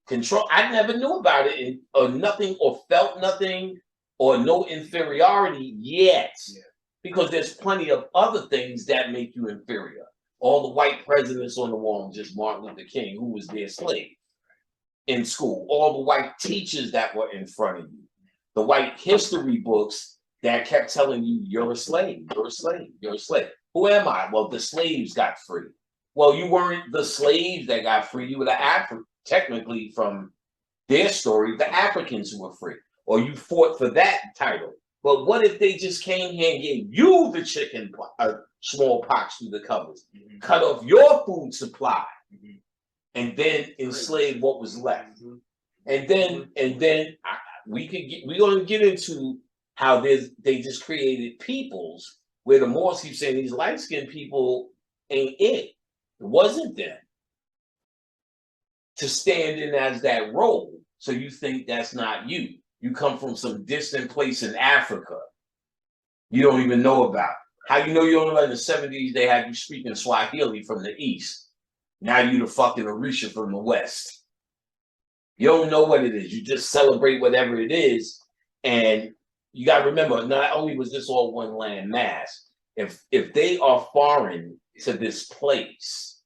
control. I never knew about it or nothing or felt nothing or no inferiority yet. Yeah. Because there's plenty of other things that make you inferior. All the white presidents on the wall, just Martin Luther King, who was their slave in school. All the white teachers that were in front of you. The white history books that kept telling you, you're a slave, you're a slave, you're a slave. Who am I? Well, the slaves got free. Well, you weren't the slaves that got free. You were technically from their story, the Africans who were free. Or you fought for that title. But what if they just came here and gave you the smallpox through the covers, cut off your food supply, and then enslave what was left? And then we're going to get into how they just created peoples where the Moors keep saying these light-skinned people ain't it. It wasn't them to stand in as that role. So you think that's not you. You come from some distant place in Africa you don't even know about. How you know you don't know in the 70s they had you speaking Swahili from the East. Now you the fucking Orisha from the West. You don't know what it is. You just celebrate whatever it is. And you got to remember, not only was this all one land mass, if they are foreign to this place,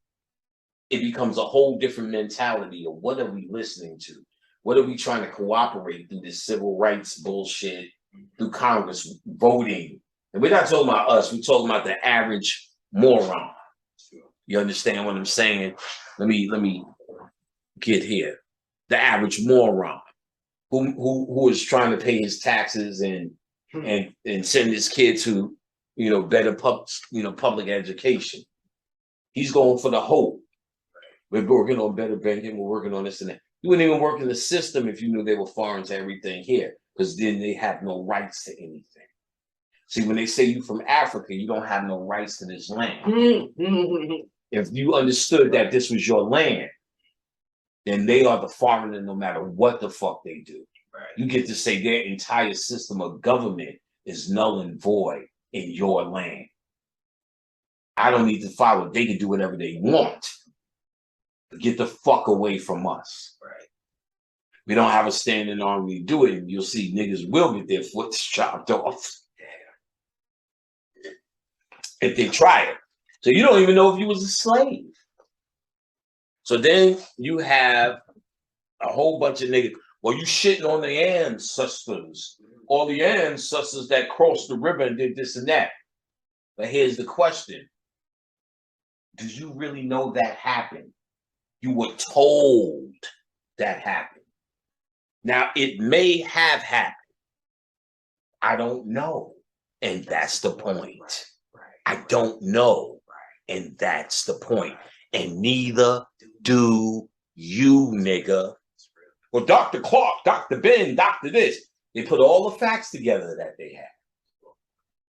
it becomes a whole different mentality of what are we listening to? What are we trying to cooperate through this civil rights bullshit, through Congress voting? And we're not talking about us, we're talking about the average moron. You understand what I'm saying? Let me get here. The average moron who is trying to pay his taxes and send his kid to better public education. He's going for the hope. We're working on better banking. We're working on this and that. You wouldn't even work in the system if you knew they were foreign to everything here, because then they have no rights to anything. See, when they say you from Africa, you don't have no rights to this land. If you understood that this was your land, then they are the foreigner no matter what the fuck they do. Right. You get to say their entire system of government is null and void in your land. I don't need to follow. They can do whatever they want. Get the fuck away from us. Right. We don't have a standing army to do it, and you'll see niggas will get their foot chopped off. Yeah. If they try it. So you don't even know if you was a slave. So then you have a whole bunch of niggas. Well, you shitting on the ancestors. All the ancestors that crossed the river and did this and that. But here's the question. Do you really know that happened? You were told that happened. Now, it may have happened. I don't know. And that's the point. I don't know. And that's the point. And neither do you, nigga. Well, Dr. Clark, Dr. Ben, Dr. this. They put all the facts together that they have.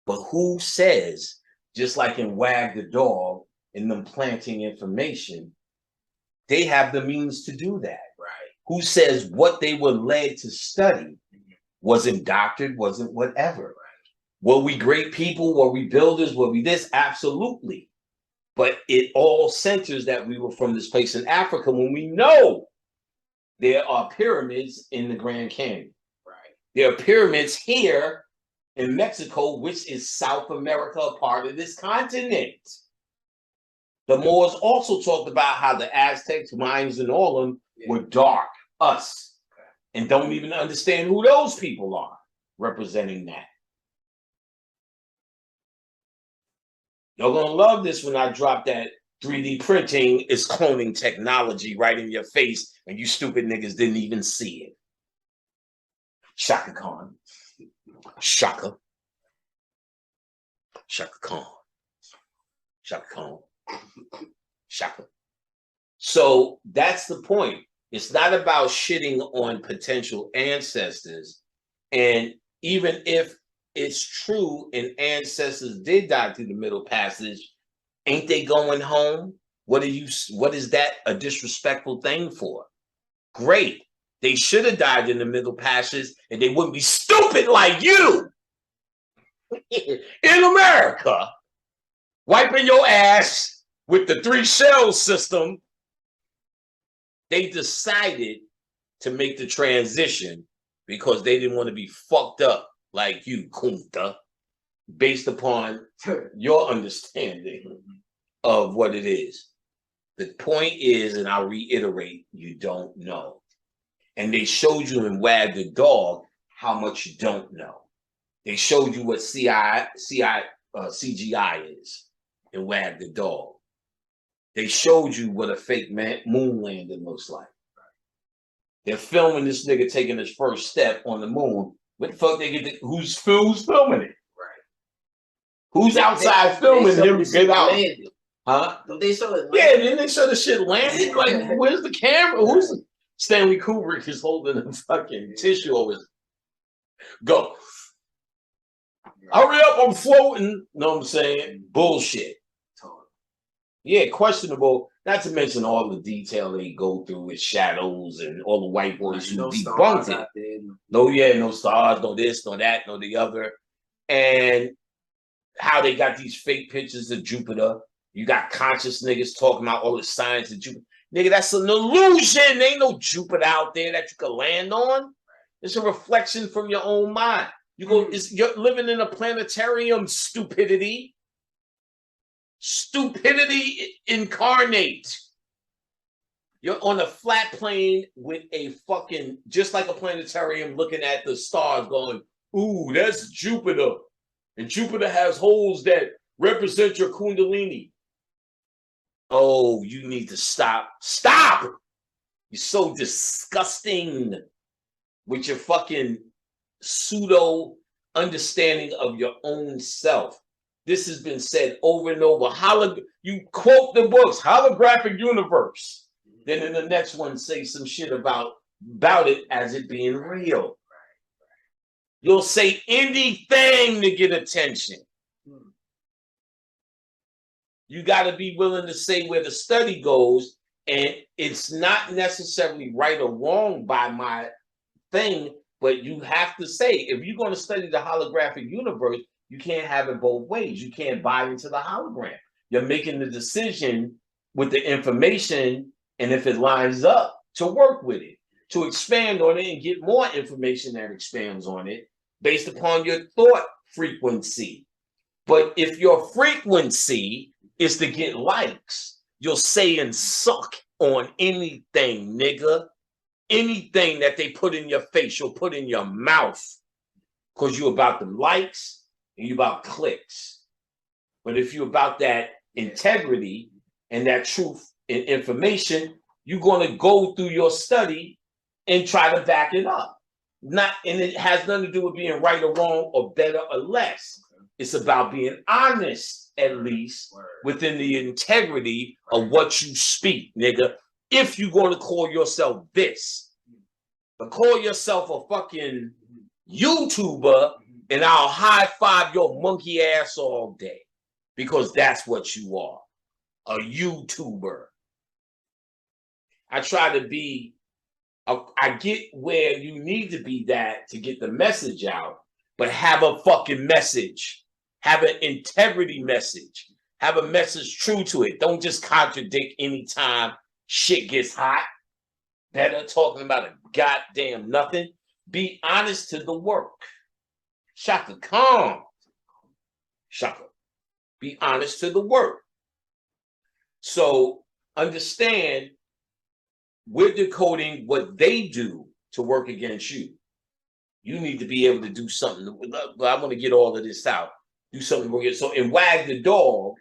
But who says, just like in Wag the Dog, in them planting information, they have the means to do that. Right. Who says what they were led to study wasn't doctored, wasn't whatever. Right. Were we great people? Were we builders? Were we this? Absolutely. But it all centers that we were from this place in Africa when we know there are pyramids in the Grand Canyon. Right. There are pyramids here in Mexico, which is South America, a part of this continent. The Moors also talked about how the Aztecs, Mayans, and all of them were dark, us, and don't even understand who those people are representing that. You're going to love this when I drop that 3D printing is cloning technology right in your face, and you stupid niggas didn't even see it. Shaka Khan. Shaka. Shaka Khan. Shaka Khan. Shaka. So that's the point. It's not about shitting on potential ancestors. And even if it's true and ancestors did die through the Middle Passage, ain't they going home? What is that a disrespectful thing for? Great. They should have died in the Middle Passage and they wouldn't be stupid like you in America, wiping your ass with the 3 shell system. They decided to make the transition because they didn't want to be fucked up like you, Kunta, based upon your understanding of what it is. The point is, and I'll reiterate, you don't know. And they showed you in Wag the Dog how much you don't know. They showed you what CGI is in Wag the Dog. They showed you what a fake moon landing looks like. They're filming this nigga taking his first step on the moon. What the fuck they get? Who's filming it? Right. Who's outside filming him to get out? Landing. Huh? They show it. Yeah, then they show the shit landing. Like, where's the camera? Who's Stanley Kubrick is holding a fucking tissue over his. Go. Hurry up, I'm floating. Know what I'm saying? Bullshit. Yeah, questionable. Not to mention all the detail they go through with shadows and all the white boys who debunked it. No stars, no this, no that, no the other. And how they got these fake pictures of Jupiter. You got conscious niggas talking about all the science of Jupiter. Nigga, that's an illusion. There ain't no Jupiter out there that you can land on. It's a reflection from your own mind. You're living in a planetarium, stupidity. Stupidity incarnate. You're on a flat plane with a fucking, just like a planetarium, looking at the stars going, ooh, that's Jupiter. And Jupiter has holes that represent your kundalini. Oh, you need to stop. Stop! You're so disgusting with your fucking pseudo understanding of your own self. This has been said over and over. You quote the books, holographic universe. Then in the next one, say some shit about it as it being real. You'll say anything to get attention. You got to be willing to say where the study goes, and it's not necessarily right or wrong by my thing, but you have to say, if you're going to study the holographic universe, you can't have it both ways. You can't buy into the hologram. You're making the decision with the information, and if it lines up, to work with it, to expand on it and get more information that expands on it based upon your thought frequency. But if your frequency is to get likes, you'll say and suck on anything, nigga. Anything that they put in your face, you'll put in your mouth, because you're about the likes and you're about clicks. But if you're about that integrity and that truth and information, you're going to go through your study and try to back it up. And it has nothing to do with being right or wrong or better or less. It's about being honest, at least, within the integrity of what you speak, nigga. If you're going to call yourself this, but call yourself a fucking YouTuber, and I'll high five your monkey ass all day, because that's what you are, a YouTuber. I try to be, I get where you need to be that to get the message out, but have a fucking message. Have an integrity message. Have a message true to it. Don't just contradict anytime shit gets hot. Better talking about a goddamn nothing. Be honest to the work. Shaka calm. Shaka. Be honest to the work. So understand, we're decoding what they do to work against you. You need to be able to do something. I want to get all of this out. Do something. So in Wag the Dog,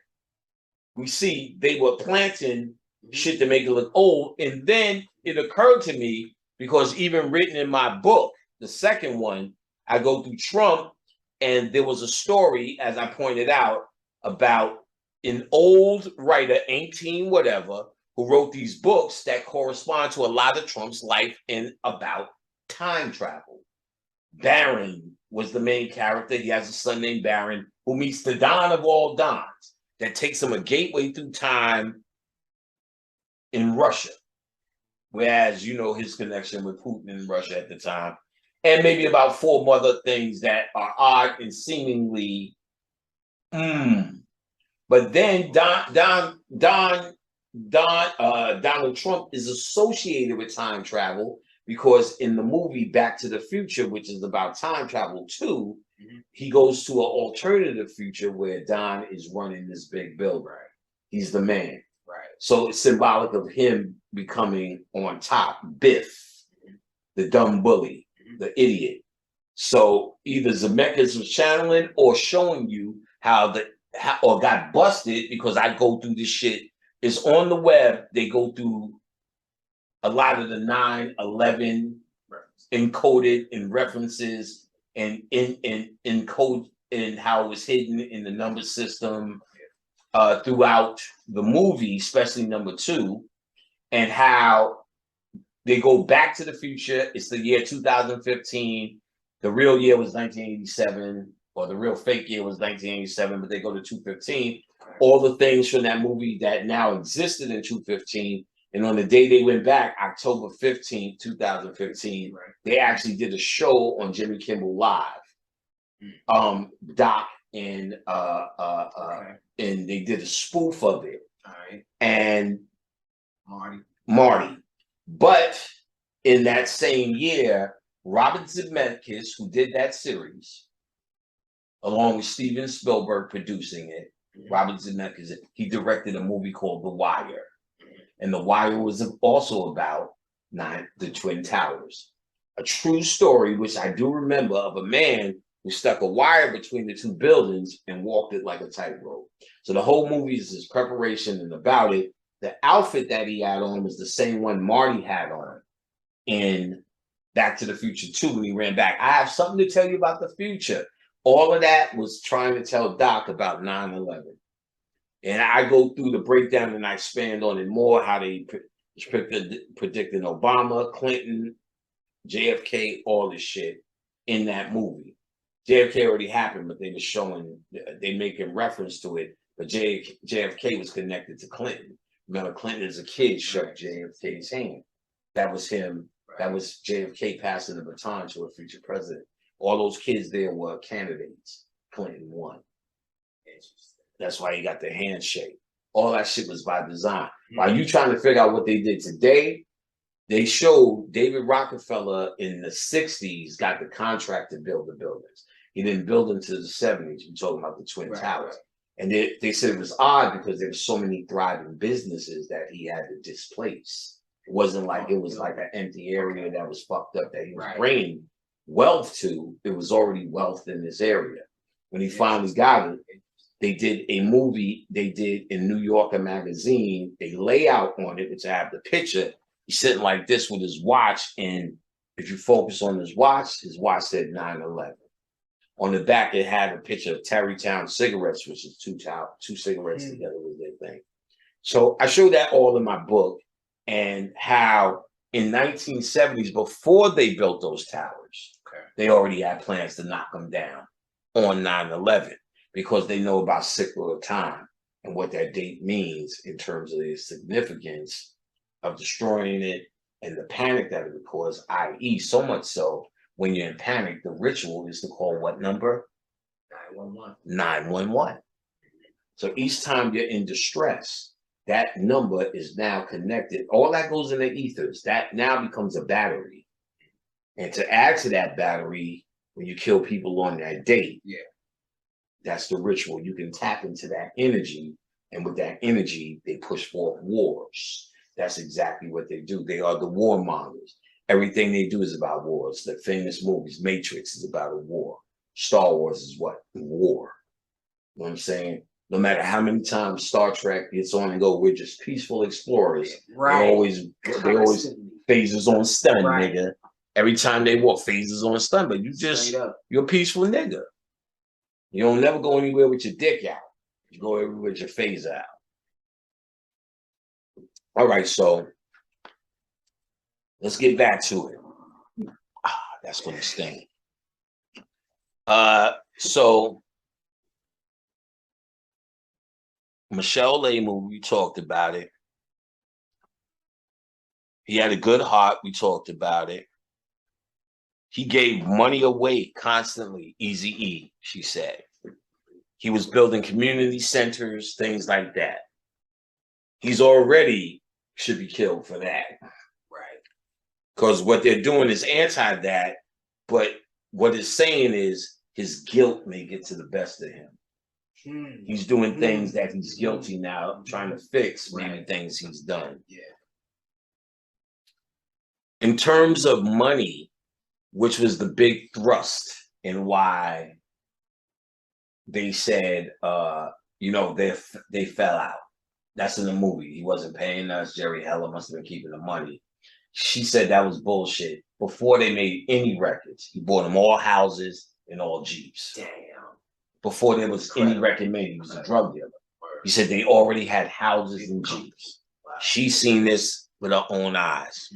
we see they were planting shit to make it look old. And then it occurred to me, because even written in my book, the second one, I go through Trump, and there was a story, as I pointed out, about an old writer, 18 whatever, who wrote these books that correspond to a lot of Trump's life and about time travel. Barron was the main character. He has a son named Barron who meets the Don of all Dons that takes him a gateway through time in Russia. Whereas, you know, his connection with Putin in Russia at the time, and maybe about 4 other things that are odd and seemingly, But then Donald Trump is associated with time travel, because in the movie Back to the Future, which is about time travel too, he goes to an alternative future where Don is running this big building. Right. He's the man. Right. So it's symbolic of him becoming on top, Biff, the dumb bully, the idiot. So either Zemeckis was channeling or showing you or got busted, because I go through this shit. It's on the web. They go through a lot of the 9/11 encoded in references and in encode in how it was hidden in the number system throughout the movie, especially number 2, and how they go back to the future. It's the year 2015. The real year was 1987, or the real fake year was 1987, but they go to 215. All the things from that movie that now existed in 215. And on the day they went back, October 15th, 2015, they actually did a show on Jimmy Kimmel Live. Doc and they did a spoof of it. All right. And Marty. But in that same year, Robert Zemeckis, who did that series, along with Steven Spielberg producing it, Robert Zemeckis, he directed a movie called The Wire. And The Wire was also about the Twin Towers. A true story, which I do remember, of a man who stuck a wire between the 2 buildings and walked it like a tightrope. So the whole movie is this preparation and about it. the outfit that he had on was the same one Marty had on in Back to the Future 2 when he ran back. I have something to tell you about the future. All of that was trying to tell Doc about 9/11. And I go through the breakdown and I expand on it more, how they predicting Obama, Clinton, JFK, all this shit in that movie. JFK already happened, but they were showing, they making reference to it, but JFK was connected to Clinton. Remember, Clinton as a kid shook JFK's hand. That was him. That was JFK passing the baton to a future president. All those kids there were candidates. Clinton won. That's why he got the handshake. All that shit was by design. While you trying to figure out what they did today, they showed David Rockefeller in the 60s got the contract to build the buildings. He didn't build them until the 70s. We're talking about the Twin Towers. And they said it was odd because there were so many thriving businesses that he had to displace. It wasn't like it was like an empty area that was fucked up that he was bringing wealth to. It was already wealth in this area. When he finally got it, they did a movie they did in New Yorker magazine, a layout on it, which I have the picture. He's sitting like this with his watch, and if you focus on his watch said 9/11. On the back, it had a picture of Tarrytown cigarettes, which is two cigarettes together with their thing. So I show that all in my book, and how in 1970s, before they built those towers, they already had plans to knock them down on 9/11 because they know about cyclical time and what that date means in terms of the significance of destroying it and the panic that it would cause, i.e. so much so when you're in panic, the ritual is to call what number? 911. 911. So each time you're in distress, that number is now connected. All that goes in the ethers. That now becomes a battery. And to add to that battery, when you kill people on that date, that's the ritual. You can tap into that energy. And with that energy, they push forth wars. That's exactly what they do. They are the warmongers. Everything they do is about wars. The famous movies, Matrix is about a war. Star Wars is what? War. You know what I'm saying? No matter how many times Star Trek gets on and go, we're just peaceful explorers. Right. They always phases on stun, nigga. Every time they walk, phases on stun, but you're a peaceful nigga. You don't never go anywhere with your dick out. You go everywhere with your phase out. All right, so let's get back to it. That's gonna sting. So Michelle Lehman, we talked about it. He had a good heart, we talked about it. He gave money away constantly, Eazy-E, she said. He was building community centers, things like that. He's already should be killed for that. Right. Because what they're doing is anti that, but what it's saying is his guilt may get to the best of him. He's doing things that he's guilty now, trying to fix maybe things he's done. Yeah. In terms of money, which was the big thrust in why they said, you know, they fell out. That's in the movie. He wasn't paying us. Jerry Heller must have been keeping the money. She said that was bullshit. Before they made any records, he bought them all houses and all Jeeps. Damn. Before there was any record made, he was a drug dealer. He said they already had houses and Jeeps. Wow. She seen this with her own eyes.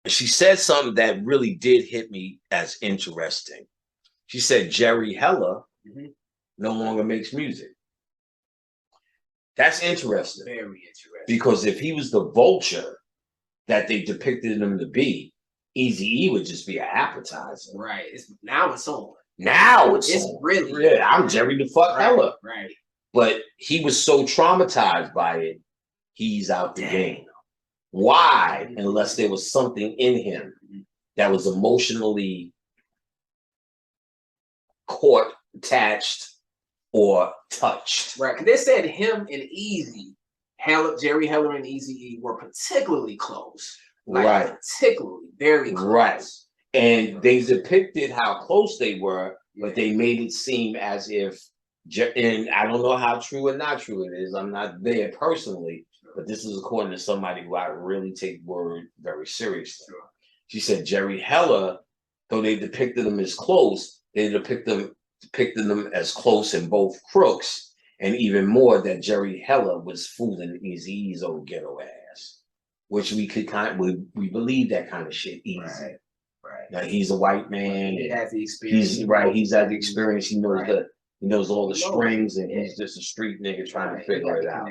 And she said something that really did hit me as interesting. She said Jerry Heller no longer makes music. That's interesting. Very interesting. Because if he was the vulture that they depicted him to be, Eazy-E would just be an appetizer. Right. Now it's on. Now it's on. Really. Yeah, I'm Jerry the fuck Heller. Right. But he was so traumatized by it, he's out the game. Why? Unless there was something in him that was emotionally caught, attached, or touched. Right. Because they said him and Jerry Heller and Eazy-E were particularly close. Like, particularly, very close. Right. And they depicted how close they were, but they made it seem as if And I don't know how true or not true it is. I'm not there personally, but this is according to somebody who I really take word very seriously. She said Jerry Heller, though they depicted him as close, they depicted them as close in both crooks, and even more that Jerry Heller was fooling Eazy-E's old ghetto ass, which we we believe that kind of shit easy. Right. Now he's a white man. He has the experience. He's had the experience. He knows he knows all the strings, and he's just a street nigga trying to figure it out.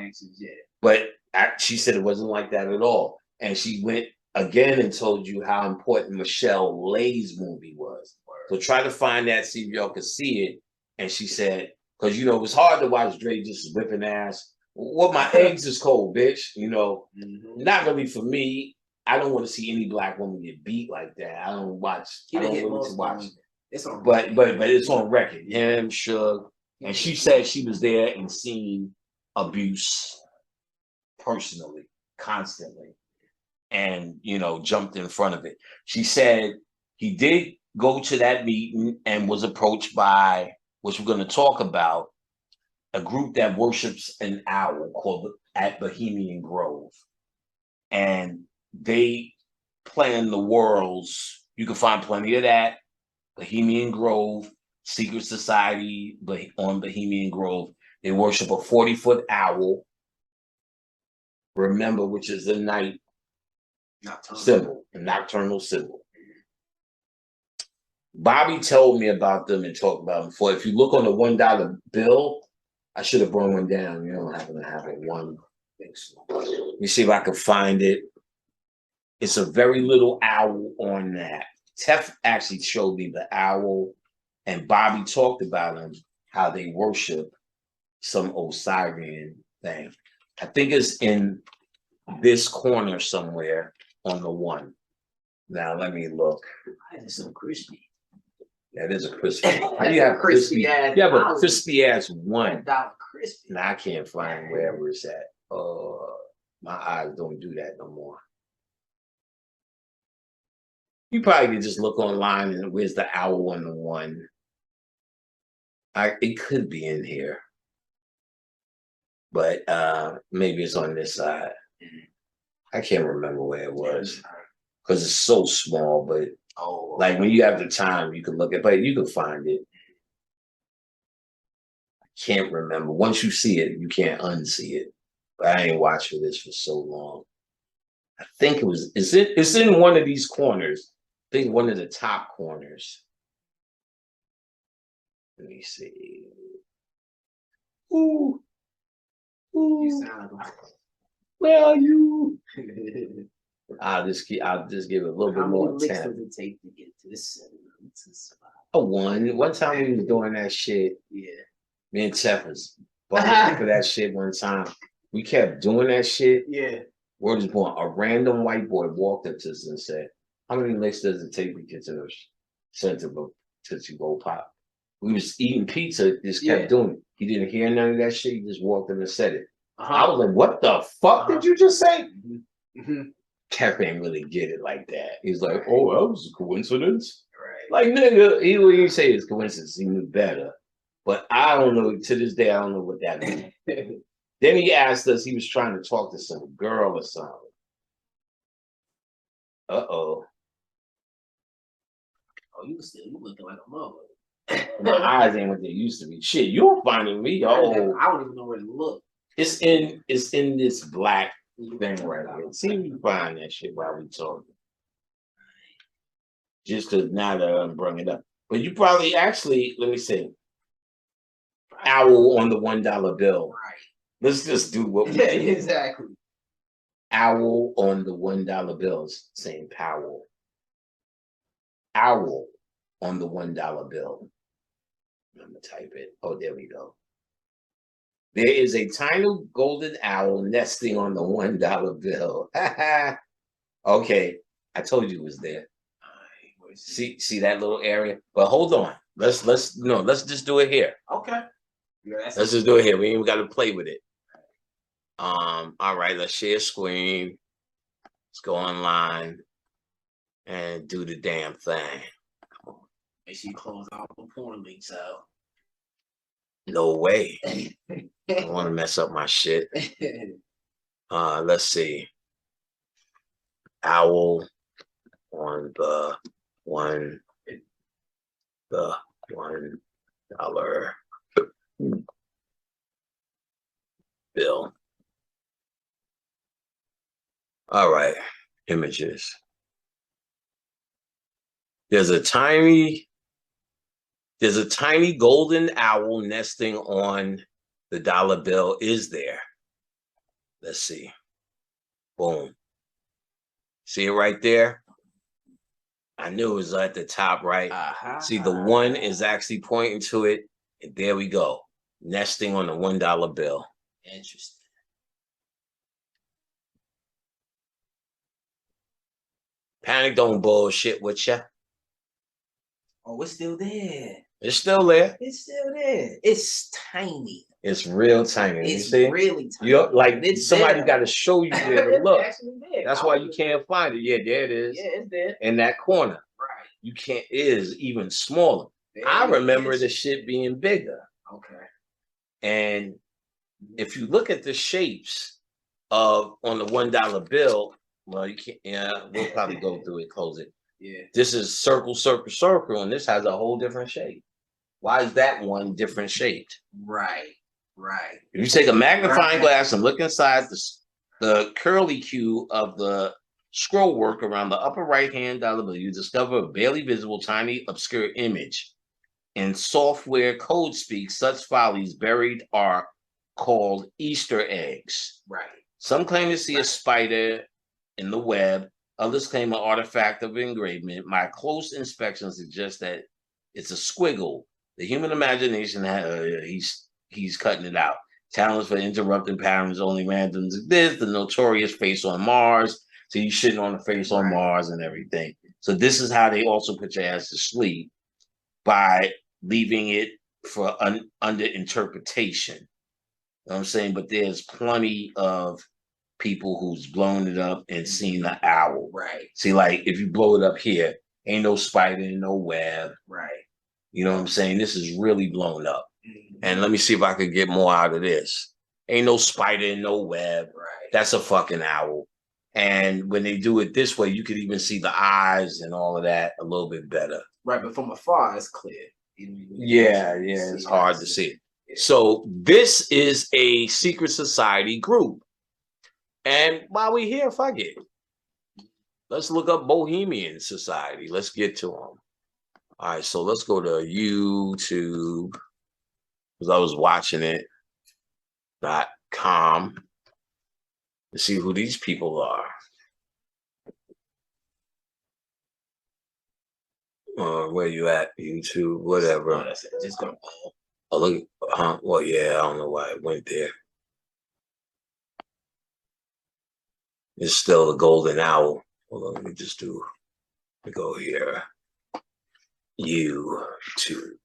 But she said it wasn't like that at all, and she went again and told you how important Michelle Lay's movie was. So try to find that, see if y'all could see it. And she said, because it was hard to watch Dre just whipping ass. Well, my eggs is cold, bitch. Not really for me. I don't want to see any black woman get beat like that. I don't watch. I don't really watch. It's on but it's on record. Him, Suge, and she said she was there and seen abuse personally, constantly, and jumped in front of it. She said he did go to that meeting and was approached by, which we're going to talk about, a group that worships an owl called at Bohemian Grove, and they plan the worlds. You can find plenty of that. Bohemian Grove, secret society, but on Bohemian Grove, they worship a 40-foot owl. Remember, which is the night symbol, a nocturnal symbol. Bobby told me about them and talked about them before. If you look on the $1 bill, I should have brought one down. You don't happen to have it. One. Let me see if I can find it. It's a very little owl on that. Tef actually showed me the owl, and Bobby talked about them, how they worship some Osirian thing. I think it's in this corner somewhere on the one. Now let me look. Why is it so crispy? That is a crispy. How do you have crispy? You have a crispy ass one. Crispy. Now I can't find wherever it's at. My eyes don't do that no more. You probably could just look online and where's the owl on the one. It could be in here, but maybe it's on this side. I can't remember where it was because it's so small. But like when you have the time, you can look at, but you can find it. I can't remember. Once you see it, you can't unsee it. But I ain't watched for this for so long. I think it was. It's in one of these corners. I think one of the top corners. Let me see. Ooh. You sound like well, you. I'll just give it a little bit more licks attempt. does it take to get to this spot? A one. One time we was doing that shit. Yeah. Me and Tef was bugging for that shit one time. We kept doing that shit. Yeah. Word is born. A random white boy walked up to us and said, "How many licks does it take to get to the center of Tootsie Roll Pop?" We was eating pizza, just kept doing it. He didn't hear none of that shit. He just walked up and said it. I was like, "What the fuck did you just say?" Kev ain't really get it like that. He's like, "Oh, that was a coincidence." Right. Like, nigga, he wouldn't say it's coincidence. He knew better. But I don't know. To this day, I don't know what that means. Then he asked us, he was trying to talk to some girl or something. Uh-oh. Oh, you looking like a mother. My eyes ain't what they used to be. Shit, you're finding me. I don't even know where to look. It's in this black thing right here. See if you find that shit while we talking. Just because now that I'm bringing it up. But you probably actually, let me see. Owl on the $1 bill. Right. Let's just do what we do. Exactly. Owl on the $1 bills. Saying Powell. Owl on the $1 bill. I'm gonna type it. Oh, there we go. There is a tiny golden owl nesting on the $1 bill. Okay, I told you it was there. See that little area? But hold on. Let's just do it here. Okay. Yeah, let's just do it here. We ain't even got to play with it. All right, let's share screen. Let's go online and do the damn thing. Make sure you close all the porn links out. No way. I don't want to mess up my shit. Let's see. Owl on the $1 bill. All right, images. There's a tiny golden owl nesting on the dollar bill. Is there? Let's see. Boom. See it right there? I knew it was at the top right. See, the 1 is actually pointing to it. And there we go. Nesting on the $1 bill. Interesting. Panic don't bullshit with ya. Oh, it's still there. It's still there. It's still there. It's tiny. It's real tiny. It's you see? really tiny. You're like it's somebody there. got to show you where to look. There. That's why you can't find it. Yeah, there it is. Yeah, it's there. In that corner. Right. You can't. It is even smaller. There I remember the shit being bigger. Okay. And if you look at the shapes of on the $1 bill, well, you can't. Yeah, we'll probably go through it, close it. Yeah. This is circle, circle, circle, and this has a whole different shape. Why is that one different shaped? Right. Right. If you take a magnifying glass and look inside the curly cue of the scroll work around the upper right-hand dollar bill, you discover a barely visible, tiny, obscure image. In software code speak, such follies buried are called Easter eggs. Right. Some claim to see a spider in the web. Others claim an artifact of engravement. My close inspection suggests that it's a squiggle. The human imagination, he's cutting it out. Talents for interrupting patterns only randoms exist. The notorious face on Mars. So you shitting on the face on Mars and everything. So this is how they also put your ass to sleep, by leaving it for under interpretation. You know what I'm saying? But there's plenty of people who's blown it up and seen the owl. Right. See, like if you blow it up here, ain't no spider, no web. Right. You know what I'm saying? This is really blown up. And let me see if I could get more out of this. Ain't no spider, no web. Right. That's a fucking owl. And when they do it this way, you could even see the eyes and all of that a little bit better. Right, but from afar, it's clear. Yeah, it's hard to see it. Yeah. So this is a secret society group. And while we're here, fuck it. Let's look up Bohemian Society. Let's get to them. All right, so let's go to YouTube, because I was watching it, .com, to see who these people are. Where you at? YouTube, whatever. Oh, that's it. Just go. Oh, look. Well, yeah, I don't know why it went there. It's still the golden owl. Hold on, let me just do. Let me go here. YouTube.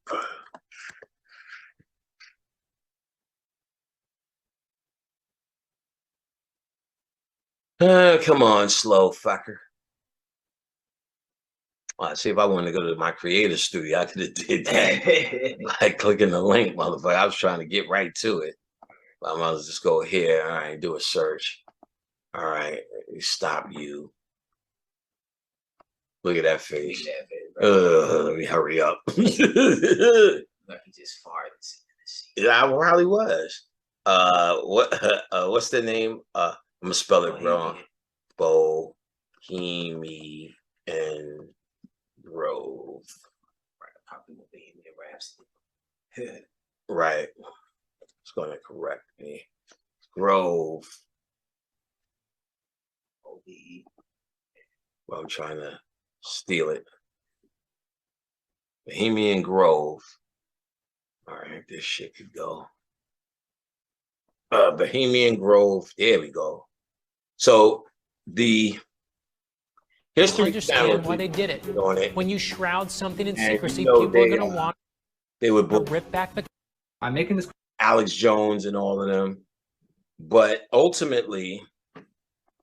Come on, slow fucker. See, if I wanted to go to my creator studio, I could have did that. Like clicking the link, motherfucker. I was trying to get right to it. But I might as well just go here. All right, do a search. All right, stop you. Look at that face. Let me hurry up. Like he just farted. Yeah, I probably was. What's the name? I'm gonna spell it wrong. Bohemian Grove. Right, probably Bohemian Rhapsody. Right. It's gonna correct me. Grove. Well, I'm trying to steal it. Bohemian Grove. All right, this shit could go. Bohemian Grove. There we go. So the history. Understand why they did it. On it. When you shroud something in And secrecy, you know people are going to want they would to rip back the. I'm making this. Alex Jones and all of them, but ultimately.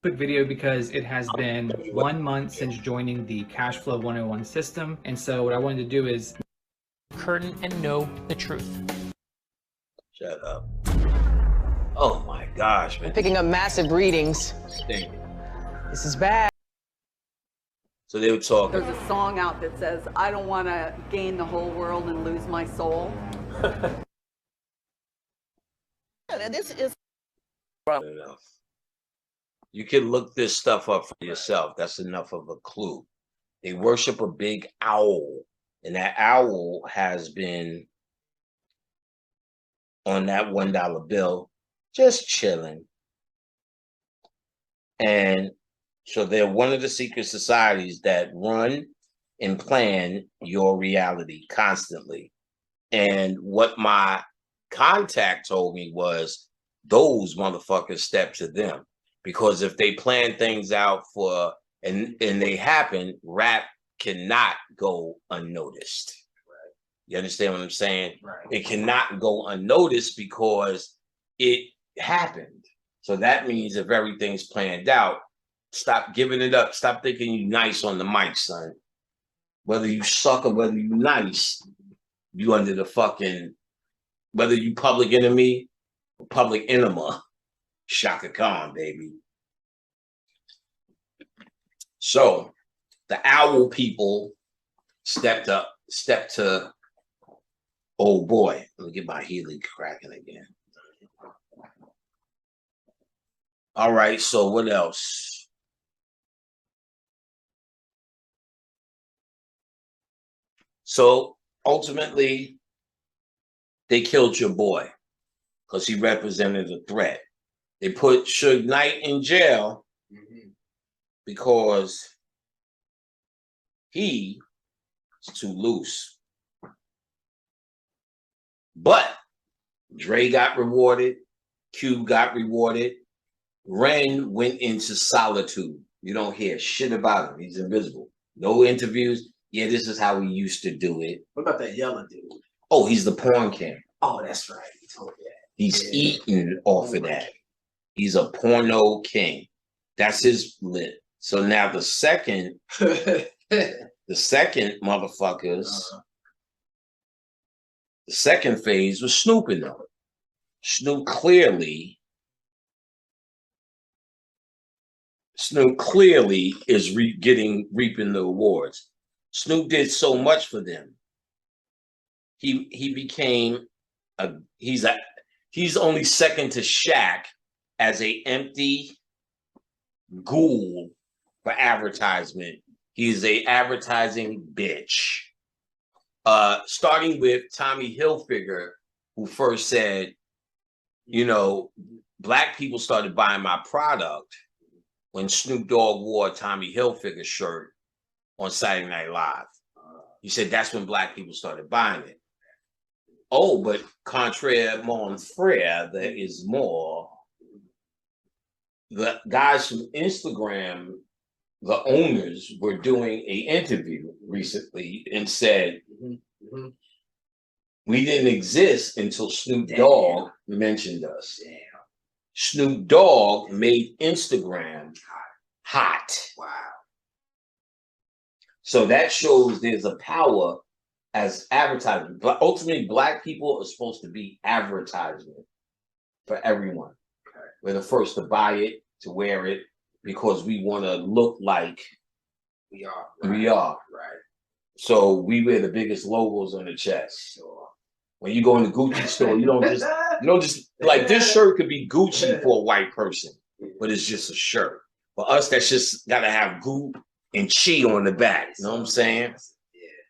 Quick video because it has been 1 month since joining the Cashflow 101 system. And so what I wanted to do is curtain and know the truth. Shut up. Oh my gosh, man. I'm picking up massive readings. Stinking. This is bad. So they were talking. There's a song out that says, I don't want to gain the whole world and lose my soul. This is Enough. You can look this stuff up for yourself. That's enough of a clue. They worship a big owl, and that owl has been on that $1 bill, just chilling. And so they're one of the secret societies that run and plan your reality constantly. And what my contact told me was those motherfuckers step to them, because if they plan things out for and they happen, rap cannot go unnoticed. Right. You understand what I'm saying? Right. It cannot go unnoticed because it happened. So that means if everything's planned out, stop giving it up. Stop thinking you nice on the mic, son. Whether you suck or whether you nice, you under the fucking, whether you public enemy or public enema, Shaka Khan, baby. So the owl people stepped to, oh boy, let me get my Healy cracking again. All right, so what else? So ultimately, they killed your boy because he represented a threat. They put Suge Knight in jail because he is too loose. But Dre got rewarded, Cube got rewarded, Ren went into solitude. You don't hear shit about him. He's invisible. No interviews. Yeah, this is how we used to do it. What about that yellow dude? Oh, he's the porn king. Oh, that's right. You told me that. He's eating off of that. He's a porno king. That's his lit. So now the second, motherfuckers, the second phase was Snoop in them. Snoop clearly is reaping the awards. Snoop did so much for them. He became he's only second to Shaq as a empty ghoul for advertisement. He's a advertising bitch. Starting with Tommy Hilfiger, who first said, you know, black people started buying my product when Snoop Dogg wore a Tommy Hilfiger shirt on Saturday Night Live. He said that's when black people started buying it. Oh, but contraire mon frère, there is more. The guys from Instagram, the owners, were doing an interview recently and said, we didn't exist until Snoop Dogg mentioned us. Damn. Snoop Dogg made Instagram hot. Wow. So that shows there's a power as advertising. But ultimately, black people are supposed to be advertisement for everyone. Okay. We're the first to buy it, to wear it, because we want to look like we are. Right. We are. Right. So we wear the biggest logos on the chest. Sure. When you go in the Gucci store, you don't just like this shirt could be Gucci for a white person, but it's just a shirt. For us, that's just gotta have Goop and Chi on the back. You know what I'm saying? Yeah.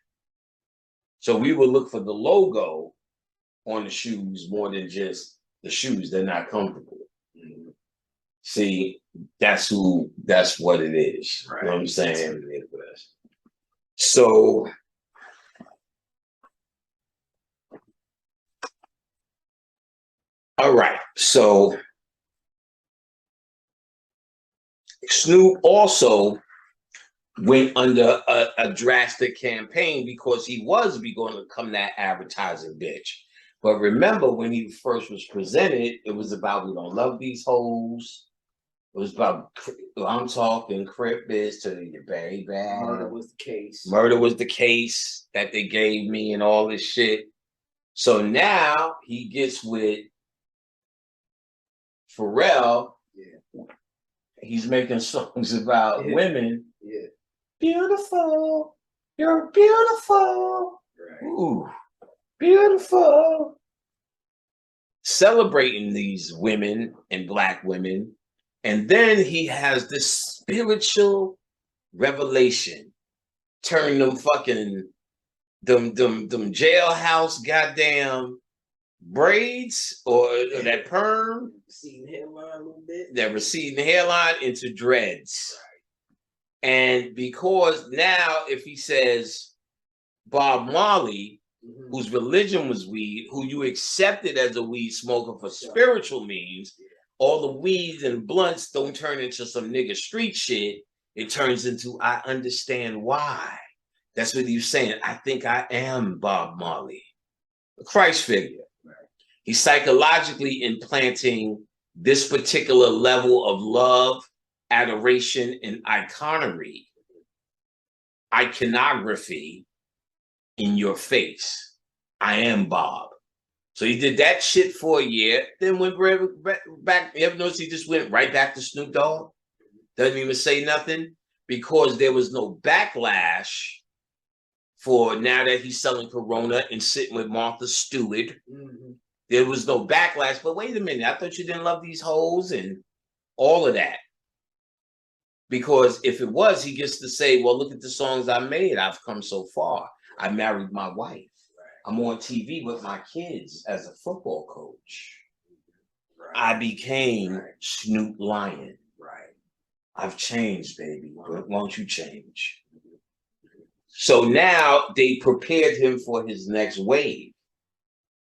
So we would look for the logo on the shoes more than just the shoes. They're not comfortable. Mm-hmm. See, that's what it is. Right. You know what I'm saying? So all right, so Snoop also went under a drastic campaign because he was going to become that advertising bitch. But remember, when he first was presented, it was about we don't love these hoes. It was about I'm talking crip bitch to your baby. Murder was the case. Murder was the case that they gave me and all this shit. So now he gets with Pharrell. Yeah. He's making songs about women. Yeah. Beautiful. You're beautiful. Right. Ooh, beautiful. Celebrating these women and Black women. And then he has this spiritual revelation. Turn them fucking them jailhouse goddamn braids or that perm, Receding hairline a little bit. that receding hairline into dreads. And because now if he says Bob Marley, whose religion was weed, who you accepted as a weed smoker for spiritual means, all the weeds and blunts don't turn into some nigga street shit. It turns into, I understand why. That's what he's saying. I think I am Bob Marley, a Christ figure. He's psychologically implanting this particular level of love, adoration, and iconography in your face. I am Bob. So he did that shit for a year, then went back. You ever notice he just went right back to Snoop Dogg? Doesn't even say nothing because there was no backlash for now that he's selling Corona and sitting with Martha Stewart. There was no backlash. But wait a minute, I thought you didn't love these hoes and all of that. Because if it was, he gets to say, well, look at the songs I made. I've come so far. I married my wife. I'm on TV with my kids as a football coach. I became Snoop Lion. I've changed, baby. Why don't you change? So now they prepared him for his next wave.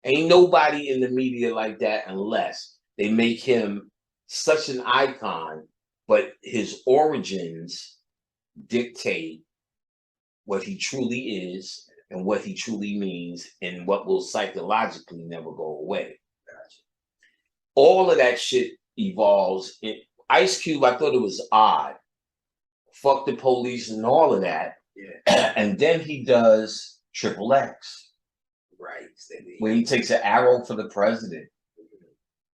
Ain't nobody in the media like that unless they make him such an icon, but his origins dictate what he truly is and what he truly means and what will psychologically never go away. All of that shit evolves. Ice Cube, I thought it was odd. Fuck the police and all of that. Yeah. And then he does Triple X. Right. Where he takes an arrow for the president.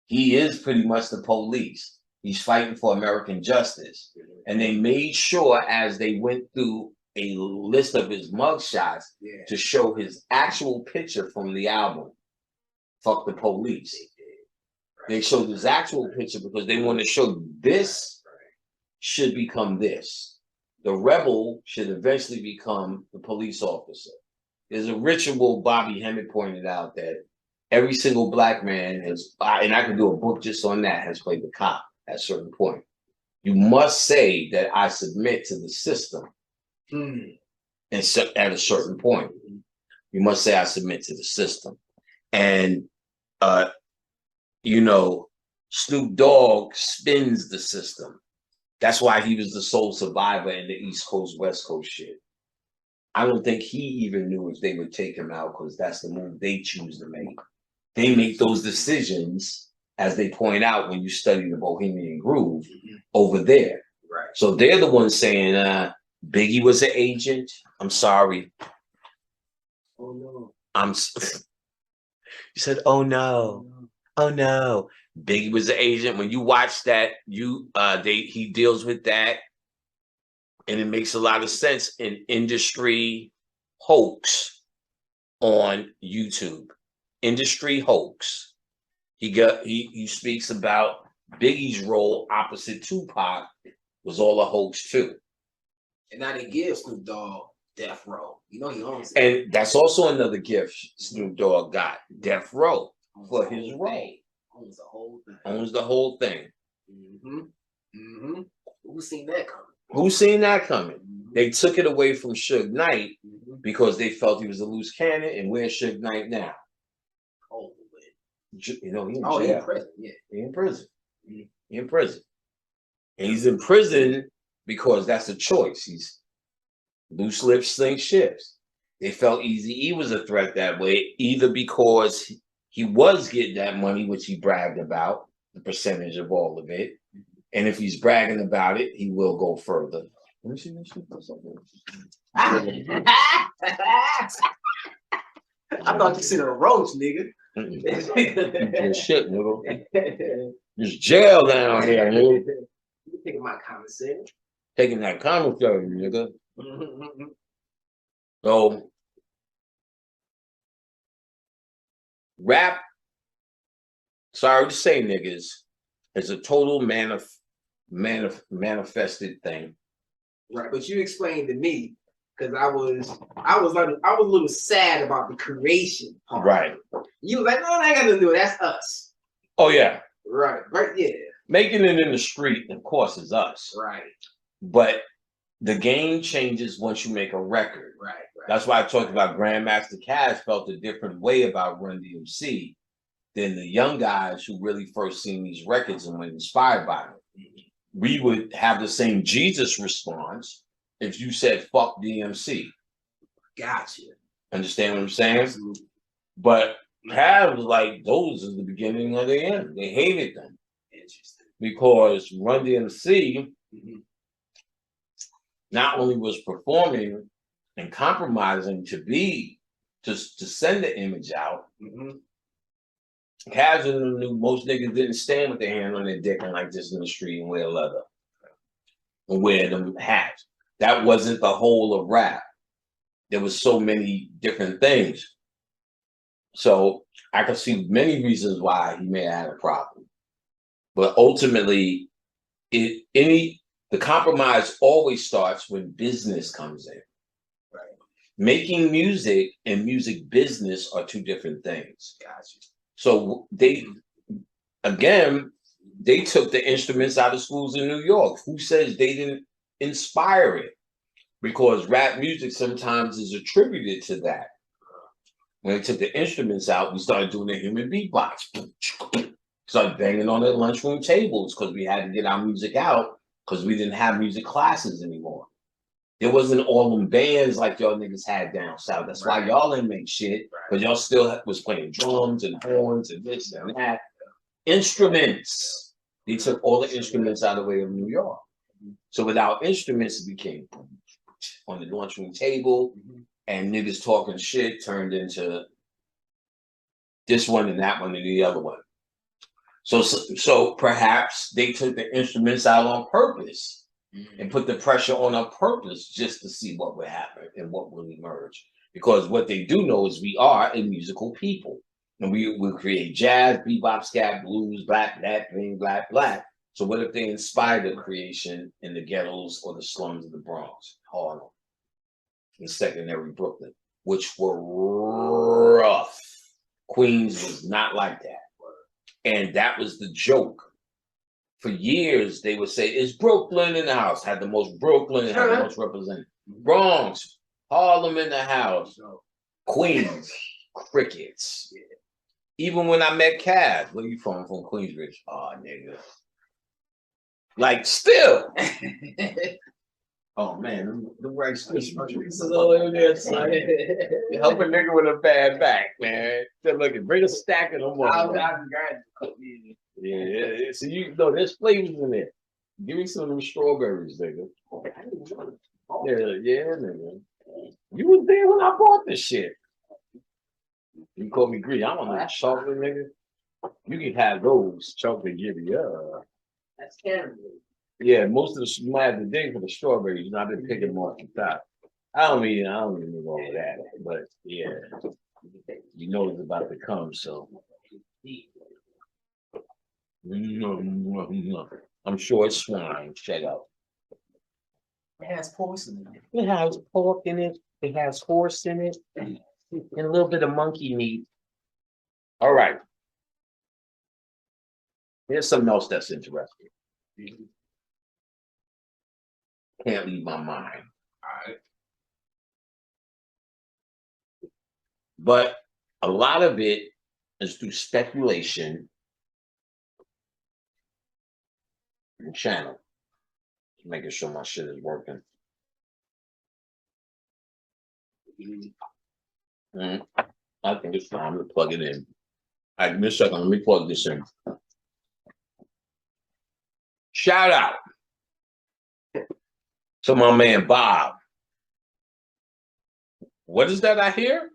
He is pretty much the police. He's fighting for American justice. And they made sure as they went through a list of his mugshots to show his actual picture from the album, Fuck the Police. They showed his actual picture because they want to show this should become this. The rebel should eventually become the police officer. There's a ritual Bobby Hemmett pointed out that every single Black man has, and I could do a book just on that, has played the cop at a certain point. You must say that I submit to the system. And so at a certain point, you must say I submit to the system. And you know, Snoop Dogg spins the system. That's why he was the sole survivor in the East Coast, West Coast shit. I don't think he even knew if they would take him out because that's the move they choose to make. They make those decisions, as they point out when you study the Bohemian Groove, over there. Right. So they're the ones saying, Biggie was an agent. I'm sorry. Oh no. You said, oh no. Oh no. Biggie was an agent. When you watch that, he deals with that. And it makes a lot of sense in Industry Hoax on YouTube. Industry Hoax. He speaks about Biggie's role opposite Tupac was all a hoax too. And now they give Snoop Dogg Death Row. You know he owns it. And that's also another gift Snoop Dogg got. Death Row for his role. Owns the whole thing. Owns the whole thing. Who's seen that coming? Who's seen that coming? They took it away from Suge Knight because they felt he was a loose cannon. And where's Suge Knight now? You know, he in jail. He in prison. Yeah. He in prison. He in prison. And he's in prison because that's a choice. He's loose lips sink ships. They felt Eazy-E was a threat that way, either because he was getting that money, which he bragged about, the percentage of all of it. And if he's bragging about it, he will go further. Let me see. I thought you said a roach, nigga. Good shit, nigga. There's jail down here, nigga. You taking my commissary? Taking that commentary, nigga. So, rap, sorry to say, niggas, is a total manifested thing. Right, but you explained to me because I was a little sad about the creation part. Right. You was like, no, I ain't got to do it. That's us. Oh yeah. Right. Yeah. Making it in the street, of course, is us. Right. But the game changes once you make a record. Right. That's why I talked about Grandmaster Cash felt a different way about Run DMC than the young guys who really first seen these records and were inspired by them. We would have the same Jesus response if you said fuck DMC. Gotcha. Understand what I'm saying? Absolutely. But Cav was like, those is the beginning of the end. They hated them. Interesting. Because Run DMC not only was performing and compromising to send the image out, Cavs in them knew most niggas didn't stand with their hand on their dick and like this in the street and wear leather and wear them hats. That wasn't the whole of rap. There was so many different things. So I could see many reasons why he may have had a problem. But ultimately, the compromise always starts when business comes in. Right. Making music and music business are two different things. Gotcha. So they took the instruments out of schools in New York. Who says they didn't inspire it? Because rap music sometimes is attributed to that. When they took the instruments out, we started doing the human beatbox. Started banging on the lunchroom tables because we had to get our music out because we didn't have music classes anymore. There wasn't all them bands like y'all niggas had down south. That's why y'all didn't make shit, but y'all still was playing drums and horns and this and that. Instruments. They took all the instruments out of the way of New York. So without instruments, it became on the lunchroom table, and niggas talking shit turned into this one and that one and the other one. So perhaps they took the instruments out on purpose and put the pressure on purpose just to see what would happen and what will emerge. Because what they do know is we are a musical people. And we will create jazz, bebop, scat, blues, black, green, black. So what if they inspired the creation in the ghettos or the slums of the Bronx, Harlem, and secondary Brooklyn, which were rough. Queens was not like that. And that was the joke. For years, they would say, is Brooklyn in the house? Had the most Brooklyn, had the most represented. Bronx, Harlem in the house. Queens, crickets. Even when I met Cav, where you from Queensbridge? Oh, nigga. Like, still. Oh, man, the rice is all over there. You help a nigga with a bad back, man. They're looking, bring a stack of them. Yeah. So you know, there's flavors in there. Give me some of them strawberries, nigga. Yeah, nigga. You was there when I bought this shit. You call me green. I don't know chocolate, nigga. You can have those chocolate gibby. That's terrible. Yeah, most of the you might have to dig for the strawberries. You know, I've been picking them off the top. I don't even know all of that, but yeah, you know it's about to come. So I'm sure it's swine. Check out. It has pork in it. It has pork in it. It has horse in it, and a little bit of monkey meat. All right. Here's something else that's interesting. Can't leave my mind. All right. But a lot of it is through speculation and channel. Making sure my shit is working. I think it's time to plug it in. All right, give me a second. Let me plug this in. Shout out to my man Bob. What is that I hear?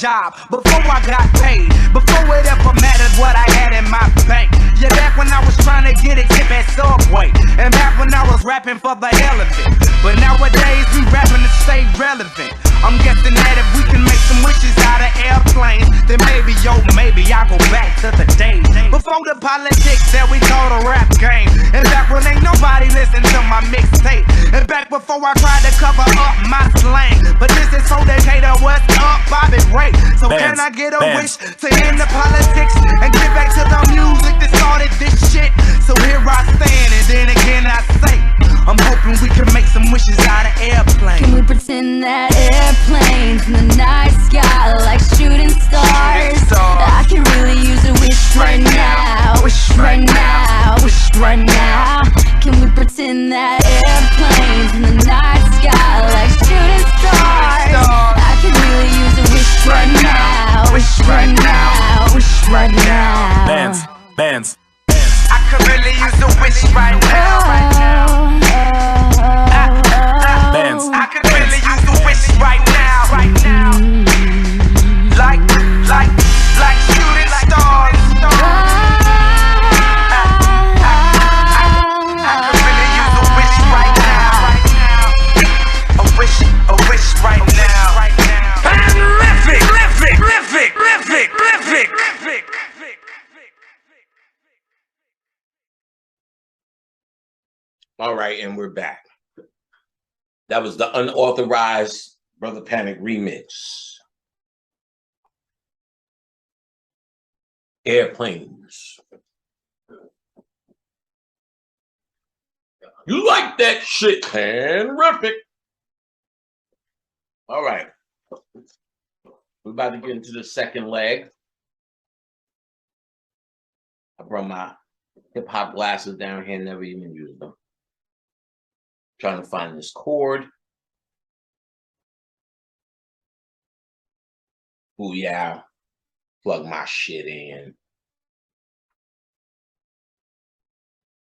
job, before I got paid, before it ever mattered what I had in my bank. Yeah, back when I was trying to get a tip at Subway, and back when I was rapping for the hell of it. But nowadays we rapping to stay relevant. I'm guessing that if we can make some wishes out of airplanes, then maybe, yo, maybe I'll go back to the days before the politics that we call the rap game, and back when ain't nobody listened to my mixtape, and back before I tried to cover up my slang. But this is so Decatur, what's up, Bobby Ray? So can I get a wish to end the politics and get back to the music that started this shit? So here I stand, and then again I say, I'm hoping we can make some wishes out of airplanes. Can we pretend that airplanes in the night sky like shooting stars? I can really use a wish right now. Wish right now. Wish right now. Can we pretend that airplanes in the night sky like shooting stars? I can really use a wish right now. Wish right now. Wish right now. Bands. I could really use a wish right now. I could really use a wish right now. Like shooting stars. I could really use a wish right now. A wish right now. All right, and we're back. That was the unauthorized Brother Panic remix. Airplanes. You like that shit, terrific. All right. We're about to get into the second leg. I brought my hip-hop glasses down here, never even used them. Trying to find this chord. Oh yeah, plug my shit in.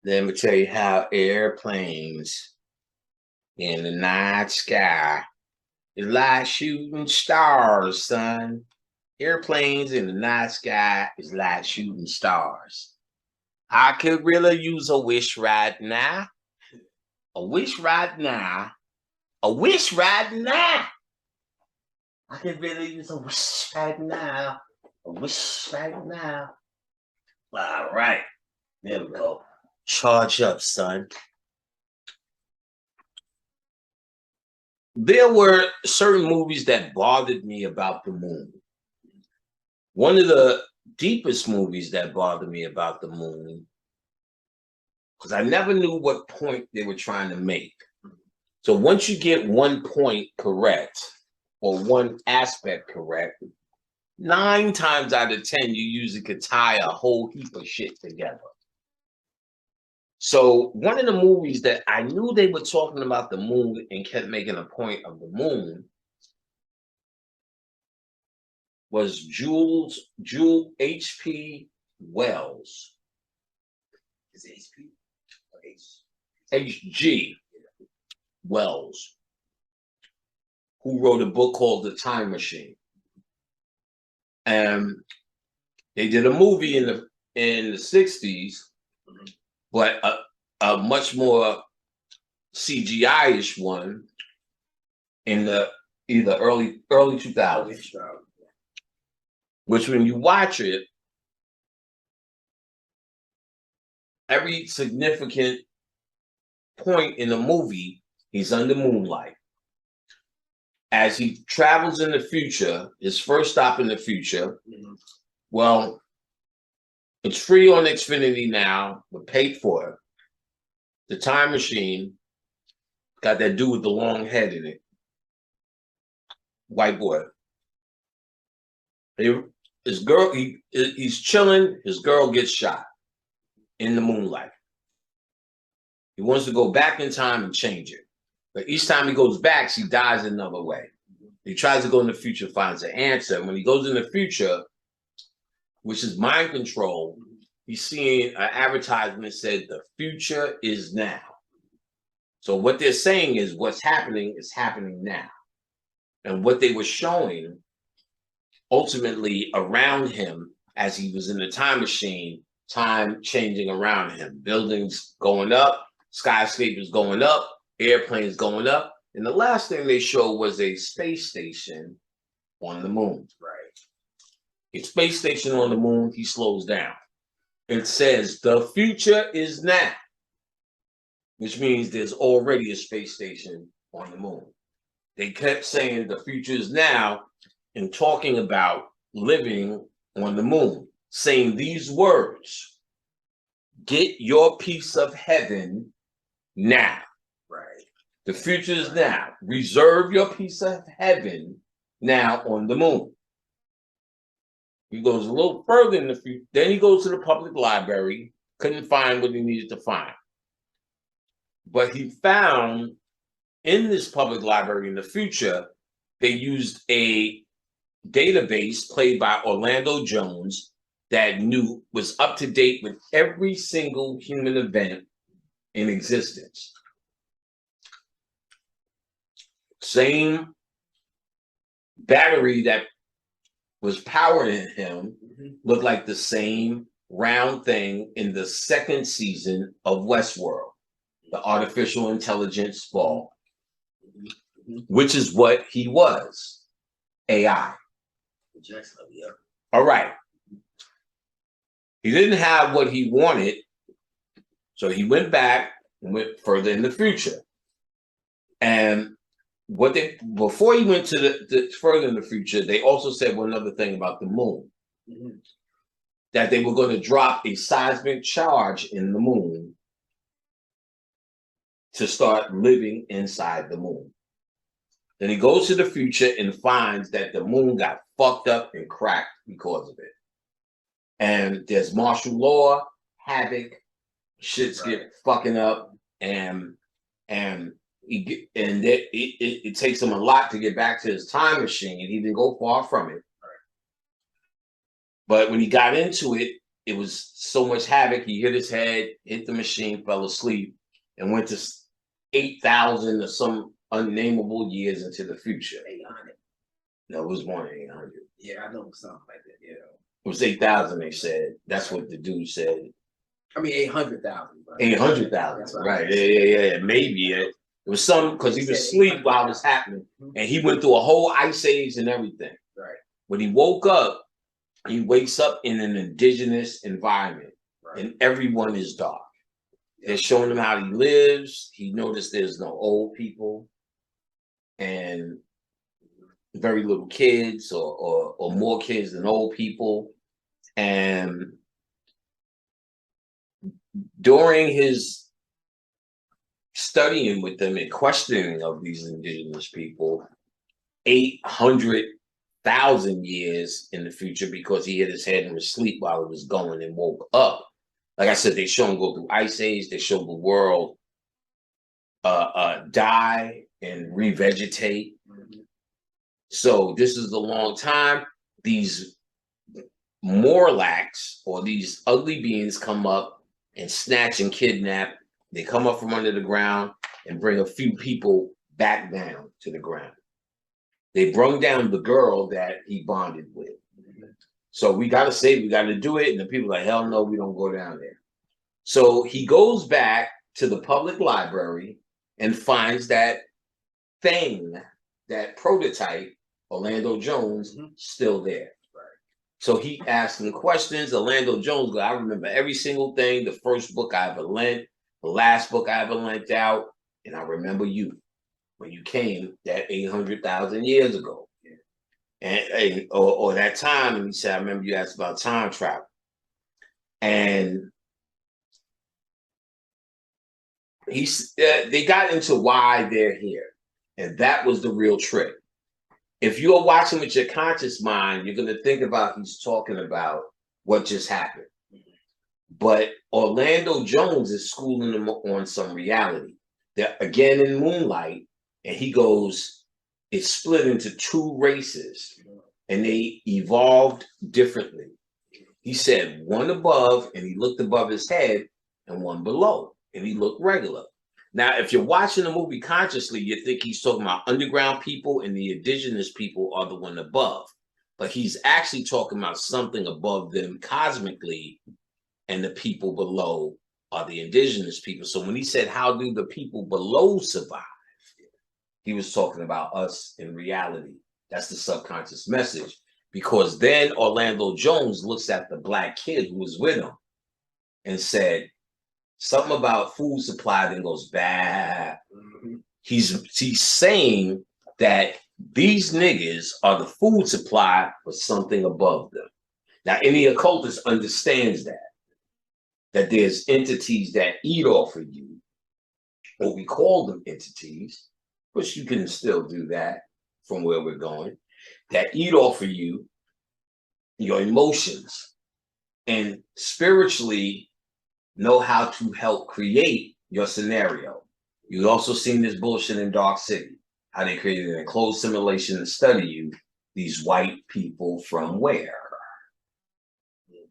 Let me tell you how airplanes in the night sky is like shooting stars, son. Airplanes in the night sky is like shooting stars. I could really use a wish right now. A wish right now. A wish right now. I can really use a wish right now. A wish right now. All right. There we go. Charge up, son. There were certain movies that bothered me about the moon. One of the deepest movies that bothered me about the moon, because I never knew what point they were trying to make. So once you get one point correct, or one aspect correct, 9 times out of 10, you usually could tie a whole heap of shit together. So one of the movies that I knew they were talking about the moon and kept making a point of the moon was Jewel H.P. Wells. Is it HP or H? H.G. Wells, who wrote a book called The Time Machine. And they did a movie in the 60s, but a much more CGI-ish one in the either early 2000s, which when you watch it, every significant point in the movie, he's under moonlight. As he travels in the future, his first stop in the future, well, it's free on Xfinity now, but paid for it. The Time Machine got that dude with the long head in it. White boy. His girl, he's chilling, his girl gets shot in the moonlight. He wants to go back in time and change it. But each time he goes back, she dies another way. He tries to go in the future, finds an answer. When he goes in the future, which is mind control, he's seeing an advertisement that said, the future is now. So what they're saying is what's happening is happening now. And what they were showing ultimately around him as he was in the time machine, time changing around him, buildings going up, skyscrapers going up, airplanes going up. And the last thing they showed was a space station on the moon. Right. A space station on the moon, he slows down. It says the future is now, which means there's already a space station on the moon. They kept saying the future is now and talking about living on the moon, saying these words: get your piece of heaven now. Right. The future is now. Reserve your piece of heaven now on the moon. He goes a little further in the future. Then he goes to the public library, couldn't find what he needed to find. But he found in this public library in the future, they used a database played by Orlando Jones that was up to date with every single human event in existence. Same battery that was powering him looked like the same round thing in the second season of Westworld, the artificial intelligence ball, which is what he was, AI. All right. He didn't have what he wanted, so he went back and went further in the future. And before he went to the further in the future, they also said one other thing about the moon, that they were going to drop a seismic charge in the moon to start living inside the moon. Then he goes to the future and finds that the moon got fucked up and cracked because of it. And there's martial law, havoc, shit's get fucking up, and it takes him a lot to get back to his time machine. He didn't go far from it. But when he got into it, it was so much havoc. He hit his head, hit the machine, fell asleep, and went to 8,000 or some unnameable years into the future. 800. No, it was more than 800. Yeah, I know something like that. Yeah. It was 8,000, they said. That's what the dude said. I mean, 800,000. 800,000, right. Yeah. Maybe it was some, because he was asleep while it was happening. And he went through a whole ice age and everything. Right. When he woke up, he wakes up in an indigenous environment. Right. And everyone is dark. They're showing him how he lives. He noticed there's no old people and very little kids, or more kids than old people. And during his studying with them and questioning of these indigenous people, 800,000 years in the future, because he hit his head and was asleep while it was going and woke up. Like I said, they show him go through ice age. They show the world die and revegetate. So this is a long time. These Morlacks, or these ugly beings, come up and snatch and kidnap. They come up from under the ground and bring a few people back down to the ground. They brung down the girl that he bonded with. So we got to do it. And the people are like, hell no, we don't go down there. So he goes back to the public library and finds that thing, that prototype, Orlando Jones, still there. So he asked him questions. Orlando Jones goes, I remember every single thing, the first book I ever lent, the last book I ever lent out, and I remember you when you came that 800,000 years ago. Or that time, and he said, I remember you asked about time travel. And they got into why they're here. And that was the real trick. If you're watching with your conscious mind, you're going to think about he's talking about what just happened. But Orlando Jones is schooling them on some reality. They're again in Moonlight, and he goes, it's split into two races, and they evolved differently. He said one above, and he looked above his head, and one below, and he looked regular. Now, if you're watching the movie consciously, you think he's talking about underground people, and the indigenous people are the one above. but he's actually talking about something above them cosmically, and the people below are the indigenous people. So when he said, how do the people below survive? He was talking about us in reality. That's the subconscious message. Because then Orlando Jones looks at the black kid who was with him and said something about food supply, then goes bad. He's saying that these niggas are the food supply for something above them. Now, any occultist understands that there's entities that eat off of you, or we call them entities, which you can still do that from where we're going, that eat off of you, your emotions, and spiritually know how to help create your scenario. You've also seen this bullshit in Dark City, how they created an enclosed simulation to study you, these white people from where?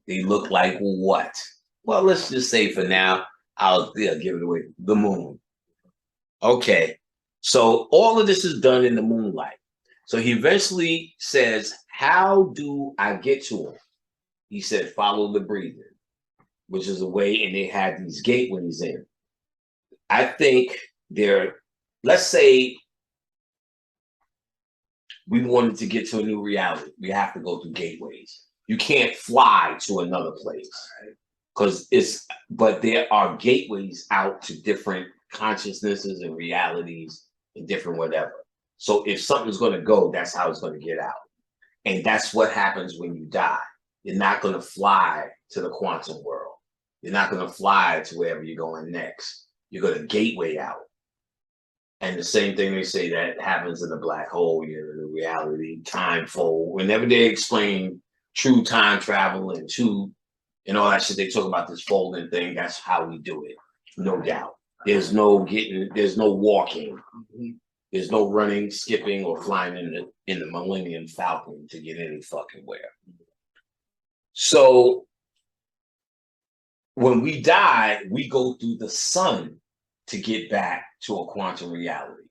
They look like what? Well, let's just say for now, I'll give it away, the moon. Okay, so all of this is done in the moonlight. So he eventually says, how do I get to him? He said, follow the breathing, which is a way, and they had these gateways in. I think let's say we wanted to get to a new reality. We have to go through gateways. You can't fly to another place but there are gateways out to different consciousnesses and realities and different whatever. So if something's going to go, that's how it's going to get out. And that's what happens when you die. You're not going to fly to the quantum world. You're not going to fly to wherever you're going next. You're going to gateway out. And the same thing they say that happens in the black hole, you know, the reality, time fold. Whenever they explain true time travel and all that shit, they talk about this folding thing. That's how we do it, no doubt. There's no walking. There's no running, skipping, or flying in the Millennium Falcon to get any fucking where. So when we die, we go through the sun to get back to a quantum reality.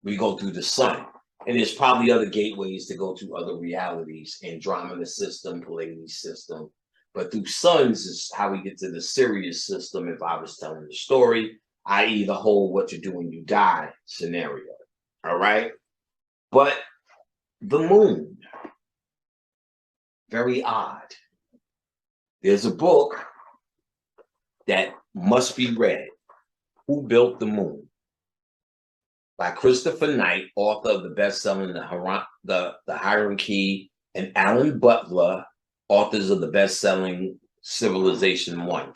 We go through the sun. And there's probably other gateways to go to other realities, Andromeda system, Pleiades system. But through suns is how we get to the Sirius system, if I was telling the story, i.e. the whole what you do when you die scenario. All right? But the moon, very odd. There's a book that must be read, Who Built the Moon? By Christopher Knight, author of the best-selling The Hierarchy, and Alan Butler, authors of the best-selling Civilization 1.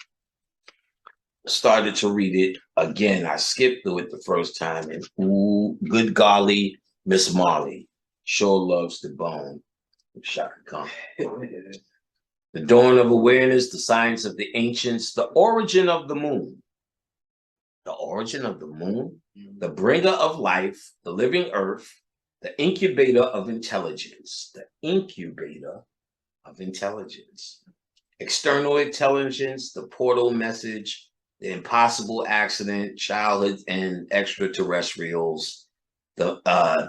Started to read it again. I skipped through it the first time, and ooh, good golly, Miss Marley sure loves the bone. Shaka Khan. The dawn of awareness, the science of the ancients, the origin of the moon. The origin of the moon, the bringer of life, the living earth, the incubator of intelligence, the incubator of intelligence, external intelligence, the portal message, the impossible accident, childhood and extraterrestrials, the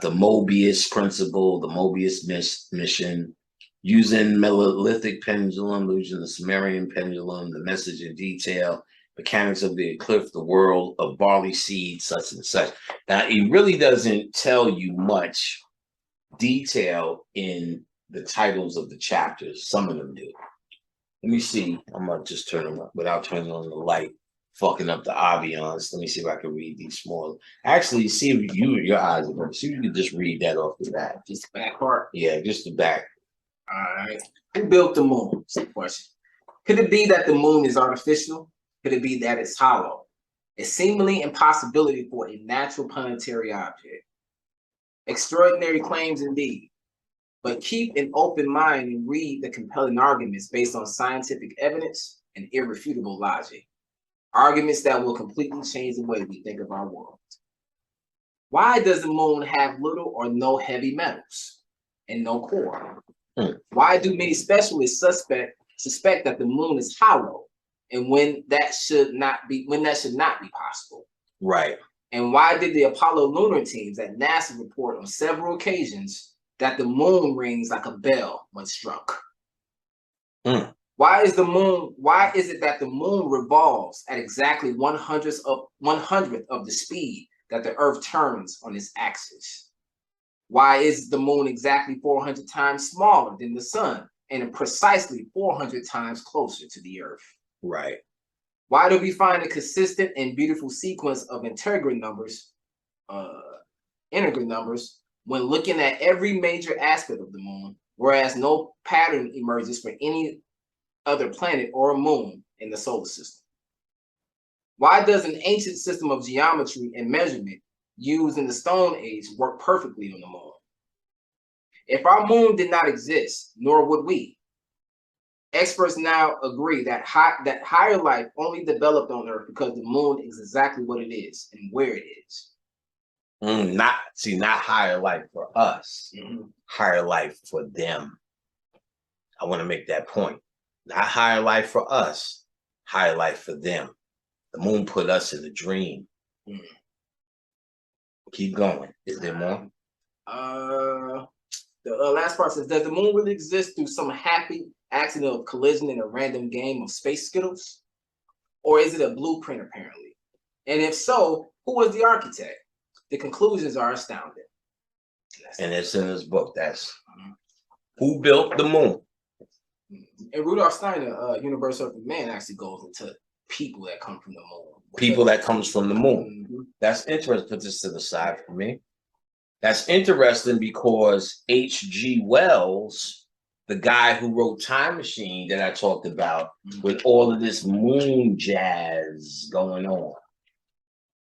Mobius principle, the Mobius mission, using Melolithic pendulum, using the Sumerian pendulum, the message in detail, mechanics of the eclipse, the world of barley seed, such and such. Now, it really doesn't tell you much detail in the titles of the chapters. Some of them do. Let me see. I'm going to just turn them up without turning on the light, fucking up the ambiance. Let me see if I can read these small. Actually, see if your eyes are open. See if you can just read that off the back. Just the back part? Yeah, just the back. All right. Who built the moon? That's the question. Could it be that the moon is artificial? Could it be that it's hollow? A seemingly impossibility for a natural planetary object. Extraordinary claims indeed. But keep an open mind and read the compelling arguments based on scientific evidence and irrefutable logic. Arguments that will completely change the way we think of our world. Why does the moon have little or no heavy metals and no core? Why do many specialists suspect that the moon is hollow, and when that should not be possible? Right. And why did the Apollo lunar teams at NASA report on several occasions that the moon rings like a bell when struck? Mm. Why is it that the moon revolves at exactly 1/100th of the speed that the Earth turns on its axis? Why is the moon exactly 400 times smaller than the sun and precisely 400 times closer to the Earth? Right. Why do we find a consistent and beautiful sequence of integer numbers when looking at every major aspect of the moon, whereas no pattern emerges for any other planet or moon in the solar system? Why does an ancient system of geometry and measurement used in the Stone Age work perfectly on the moon? If our moon did not exist, nor would we. Experts now agree that higher life only developed on Earth because the moon is exactly what it is and where it is. Not higher life for us, higher life for them. I want to make that point. Not higher life for us, higher life for them. The moon put us in a dream. Keep going. Is there more? The last part says, does the moon really exist through some happy accident of collision in a random game of space skittles? Or is it a blueprint, apparently? And if so, who was the architect? The conclusions are astounding. And it's in this book. That's who built the moon. And Rudolf Steiner, Universe of the Man, actually goes into people that come from the moon. People that comes from the moon. That's interesting. Put this to the side for me. That's interesting because H.G. Wells, the guy who wrote Time Machine that I talked about, with all of this moon jazz going on,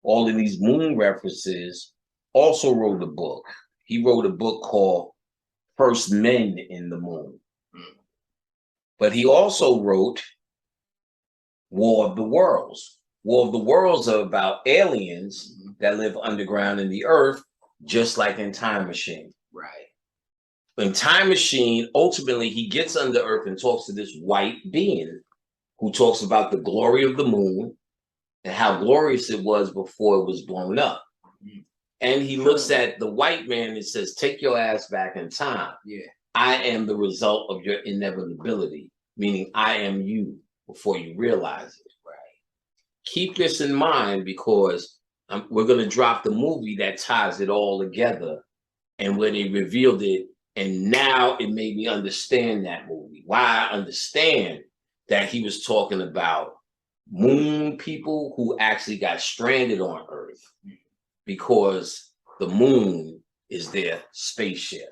all of these moon references, also wrote a book. He wrote a book called First Men in the Moon. But he also wrote War of the Worlds. War of the Worlds are about aliens that live underground in the earth, just like in Time Machine. Right. In Time Machine, ultimately, he gets under earth and talks to this white being who talks about the glory of the moon and how glorious it was before it was blown up. And he looks at the white man and says, take your ass back in time. Yeah. I am the result of your inevitability, meaning I am you before you realize it. Right. Keep this in mind because we're going to drop the movie that ties it all together and when they revealed it. And now it made me understand that movie. Why I understand that he was talking about moon people who actually got stranded on Earth because the moon is their spaceship.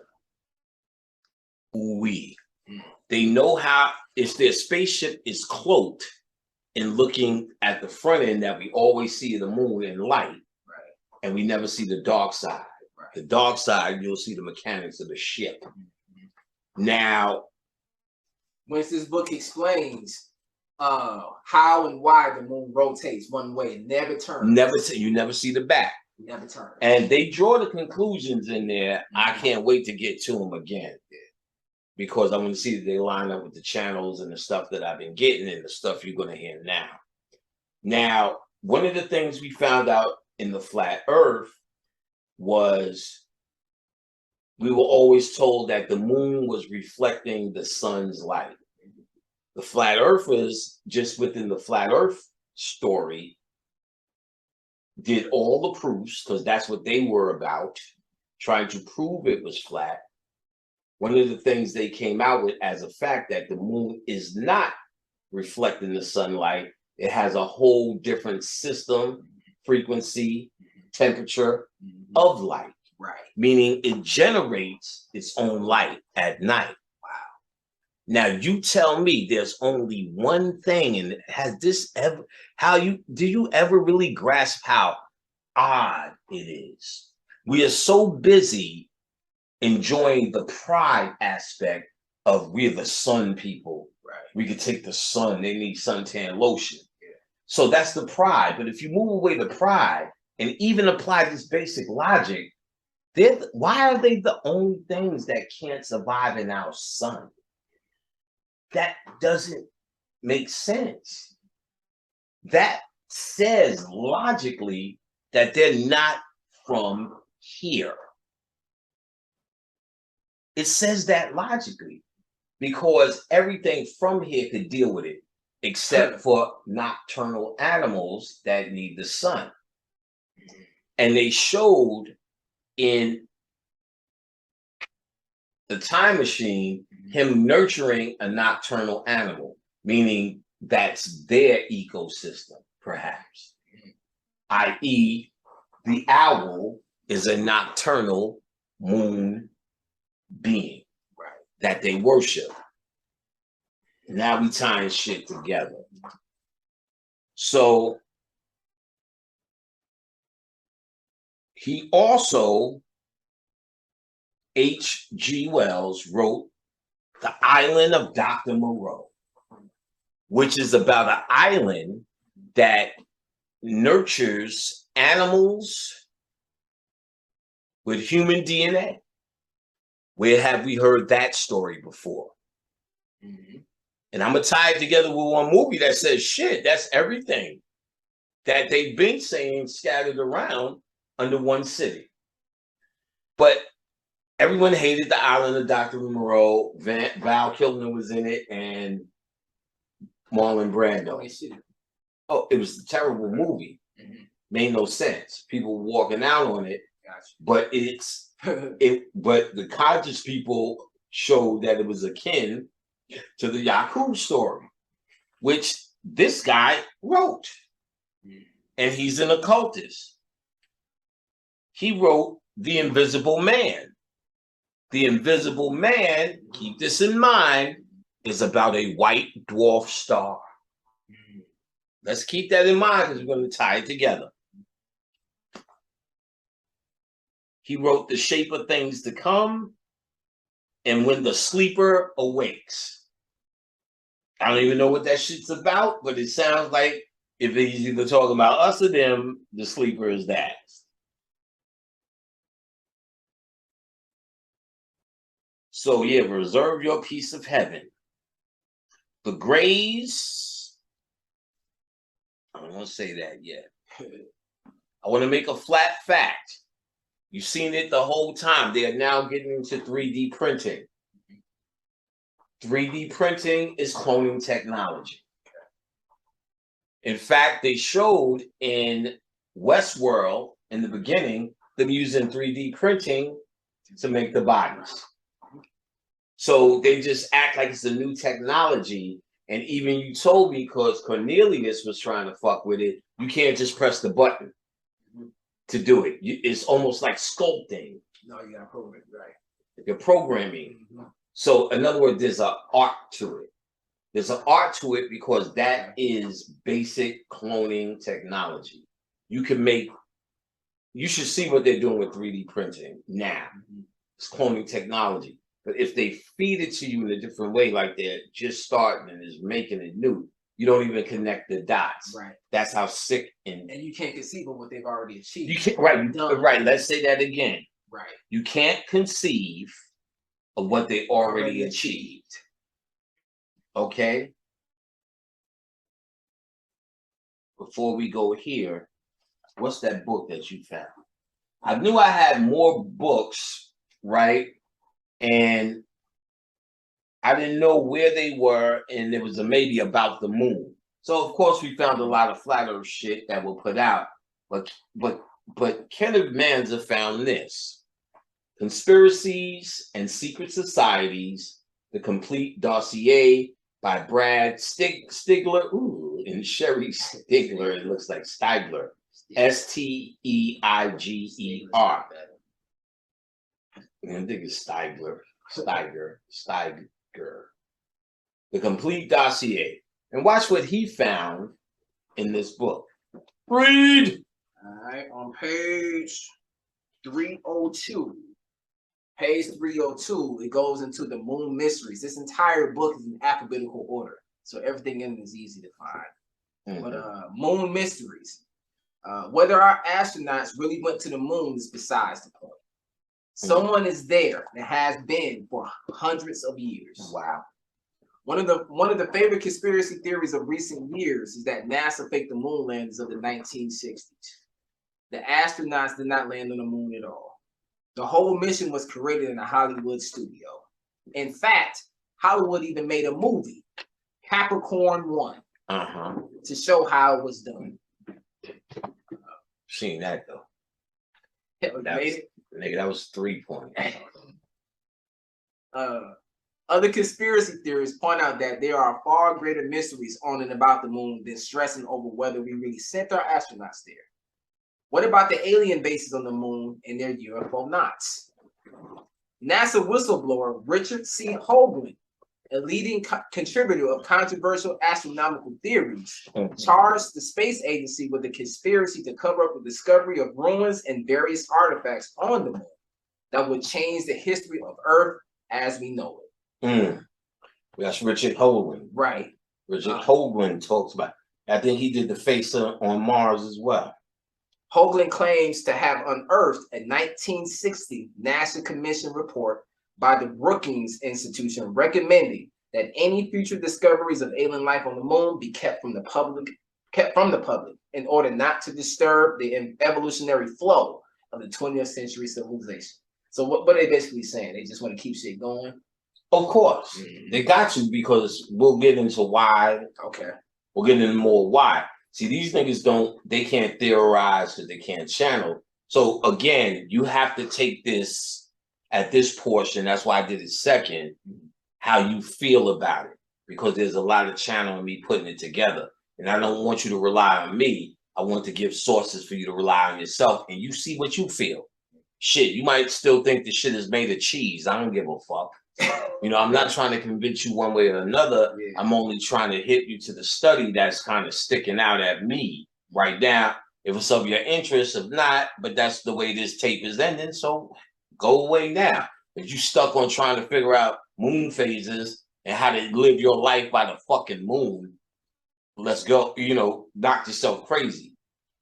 They know how it's their spaceship is cloaked in looking at the front end that we always see the moon in light, and we never see the dark side. The dark side, you'll see the mechanics of the ship. Now, once this book explains how and why the moon rotates one way and never turns. You never see the back. Never turns. And they draw the conclusions in there. I can't wait to get to them again. Because I want to see that they line up with the channels and the stuff that I've been getting and the stuff you're going to hear now. Now, one of the things we found out in the flat earth was we were always told that the moon was reflecting the sun's light. The flat earthers, just within the flat earth story, did all the proofs because that's what they were about, trying to prove it was flat. One of the things they came out with as a fact that the moon is not reflecting the sunlight. It has a whole different system, frequency, temperature of light. Right. Meaning it generates its own light at night. Wow. Now you tell me there's only one thing, and has this ever, do you ever really grasp how odd it is? We are so busy enjoying the pride aspect of we're the sun people. Right. We could take the sun, they need suntan lotion. Yeah. So that's the pride. But if you move away the pride and even apply this basic logic, why are they the only things that can't survive in our sun? That doesn't make sense. That says logically that they're not from here. It says that logically because everything from here could deal with it, except for nocturnal animals that need the sun. And they showed in the time machine him nurturing a nocturnal animal, meaning that's their ecosystem, perhaps. I.e., the owl is a nocturnal moon being that they worship. Now we tying shit together. So he also, H.G. Wells wrote The Island of Dr. Moreau, which is about an island that nurtures animals with human DNA. Where have we heard that story before? And I'm going to tie it together with one movie that says, shit, that's everything that they've been saying scattered around under one city. But everyone hated The Island of Dr. Moreau. Val Kilmer was in it, and Marlon Brando. Oh, it was a terrible movie. Made no sense. People walking out on it, but but the conscious people showed that it was akin to the Yaku story, which this guy wrote, and he's an occultist. He wrote The Invisible Man. The Invisible Man, keep this in mind, is about a white dwarf star. Let's keep that in mind because we're going to tie it together. He wrote The Shape of Things to Come and When the Sleeper Awakes. I don't even know what that shit's about, but it sounds like if he's either talking about us or them, the sleeper is that. So yeah, reserve your piece of heaven. The Greys, I don't want to say that yet. I want to make a flat fact. You've seen it the whole time. They are now getting into 3D printing. 3D printing is cloning technology. In fact, they showed in Westworld in the beginning them using 3D printing to make the bodies. So they just act like it's a new technology. And even you told me, because Cornelius was trying to fuck with it, you can't just press the button to do it. It's almost like sculpting. No, you got to program it, right? You're programming. So in other words, there's an art to it. There's an art to it because that is basic cloning technology. You can make, you should see what they're doing with 3D printing now. It's cloning technology. But if they feed it to you in a different way, like they're just starting and is making it new, you don't even connect the dots. Right. That's how sick and you can't conceive of what they've already achieved. You can't, right. Let's say that again. Right. You can't conceive of what they already achieved. Okay. Before we go here, what's that book that you found? I knew I had more books, right? And I didn't know where they were, and there was a maybe about the moon. So of course we found a lot of flat earth shit that were put out, but Kenneth Manza found this: Conspiracies and Secret Societies, the Complete Dossier by Brad Stigler, and Sherry Stigler. It looks like Stigler, Steiger. I think it's Steiger. The Complete Dossier. And watch what he found in this book. Read! All right, on page 302. Page 302, it goes into the moon mysteries. This entire book is in alphabetical order, so everything in it is easy to find. But moon mysteries. Whether our astronauts really went to the moon is besides the point. Someone is there that has been for hundreds of years. Wow. One of the favorite conspiracy theories of recent years is that NASA faked the moon landings of the 1960s. The astronauts did not land on the moon at all. The whole mission was created in a Hollywood studio. In fact, Hollywood even made a movie, Capricorn 1, to show how it was done. Seen that though. Nigga, that was 3 points. Other conspiracy theories point out that there are far greater mysteries on and about the moon than stressing over whether we really sent our astronauts there. What about the alien bases on the moon and their UFO knots? NASA whistleblower Richard C. Hoagland, a leading contributor of controversial astronomical theories, charged the space agency with a conspiracy to cover up the discovery of ruins and various artifacts on the moon that would change the history of Earth as we know it. That's Richard Hoagland. Right. Richard Hoagland talks about, I think he did the face on Mars as well. Hoagland claims to have unearthed a 1960 NASA Commission report by the Brookings Institution recommending that any future discoveries of alien life on the moon be kept from the public in order not to disturb the evolutionary flow of the 20th century civilization. So what are they basically saying? They just want to keep shit going? Of course. They got to, because we'll get into why. Okay. We'll get into more why. See, these niggas they can't theorize because they can't channel. So again, you have to take this at this portion. That's why I did it second, how you feel about it, because there's a lot of channeling me putting it together. And I don't want you to rely on me. I want to give sources for you to rely on yourself, and you see what you feel. Shit, you might still think the shit is made of cheese. I don't give a fuck. You know, I'm not trying to convince you one way or another. Yeah. I'm only trying to hit you to the study that's kind of sticking out at me right now. If it's of your interest, if not, but that's the way this tape is ending, so go away now. If you stuck on trying to figure out moon phases and how to live your life by the fucking moon, let's go, you know, knock yourself crazy.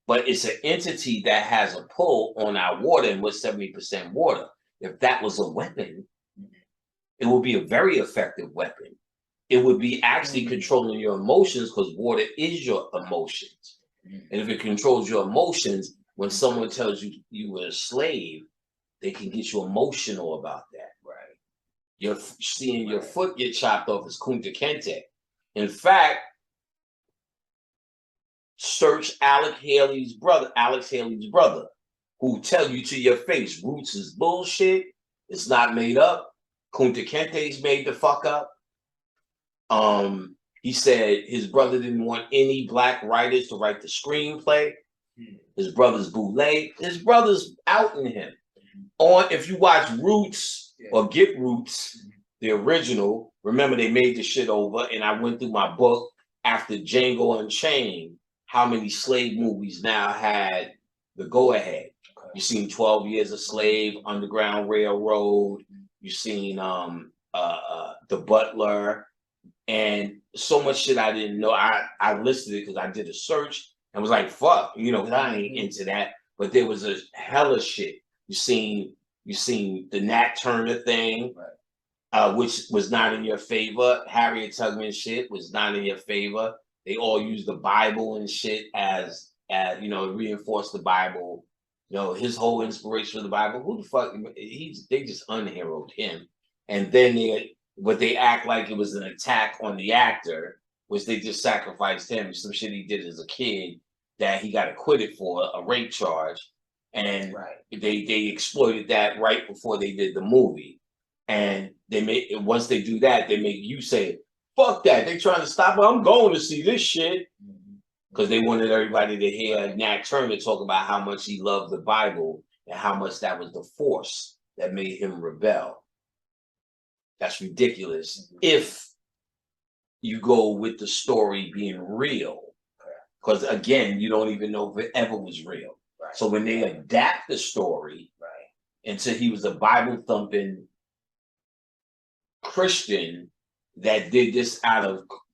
But it's an entity that has a pull on our water, and we're 70% water. If that was a weapon, it would be a very effective weapon. It would be actually controlling your emotions, because water is your emotions. And if it controls your emotions, when someone tells you you were a slave, they can get you emotional about that. Right. You're seeing your foot get chopped off as Kunta Kinte. In fact, search Alex Haley's brother, who tell you to your face, Roots is bullshit. It's not made up. Kunta Kinte's made the fuck up. He said his brother didn't want any black writers to write the screenplay. His brother's bootleg. His brother's outing him. If you watch Roots or Get Roots, the original, remember they made the shit over, and I went through my book after Django Unchained, how many slave movies now had the go-ahead. You've seen 12 Years a Slave, Underground Railroad, you've seen The Butler, and so much shit I didn't know. I listed it because I did a search and was like, fuck, you know, because I ain't into that. But there was a hella shit. You seen the Nat Turner thing, which was not in your favor. Harriet Tubman shit was not in your favor. They all use the Bible and shit as you know, reinforce the Bible. You know, his whole inspiration for the Bible. Who the fuck? They just unheroed him, and then they act like it was an attack on the actor, which they just sacrificed him. Some shit he did as a kid that he got acquitted for, a rape charge, and they exploited that right before they did the movie. And once they do that, they make you say, "Fuck that! They trying to stop it. I'm going to see this shit." Because they wanted everybody to hear Nat Turner talk about how much he loved the Bible and how much that was the force that made him rebel. That's ridiculous if you go with the story being real. Because again, you don't even know if it ever was real. Right. So when they adapt the story into he was a Bible-thumping Christian that did this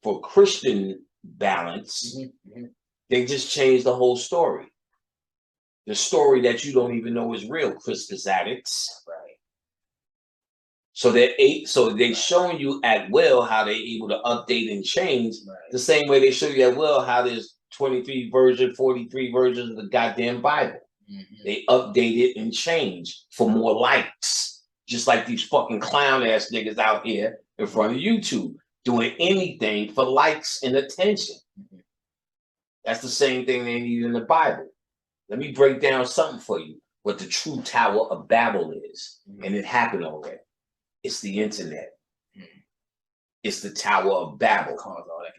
for Christian balance, they just changed the whole story. The story that you don't even know is real, Christmas addicts. Right. So they showing you at will how they're able to update and change the same way they show you at will how there's 23 versions, 43 versions of the goddamn Bible. They update it and change for more likes. Just like these fucking clown ass niggas out here in front of YouTube doing anything for likes and attention. That's the same thing they need in the Bible. Let me break down something for you, what the true Tower of Babel is. And it happened already. It's the internet. It's the Tower of Babel.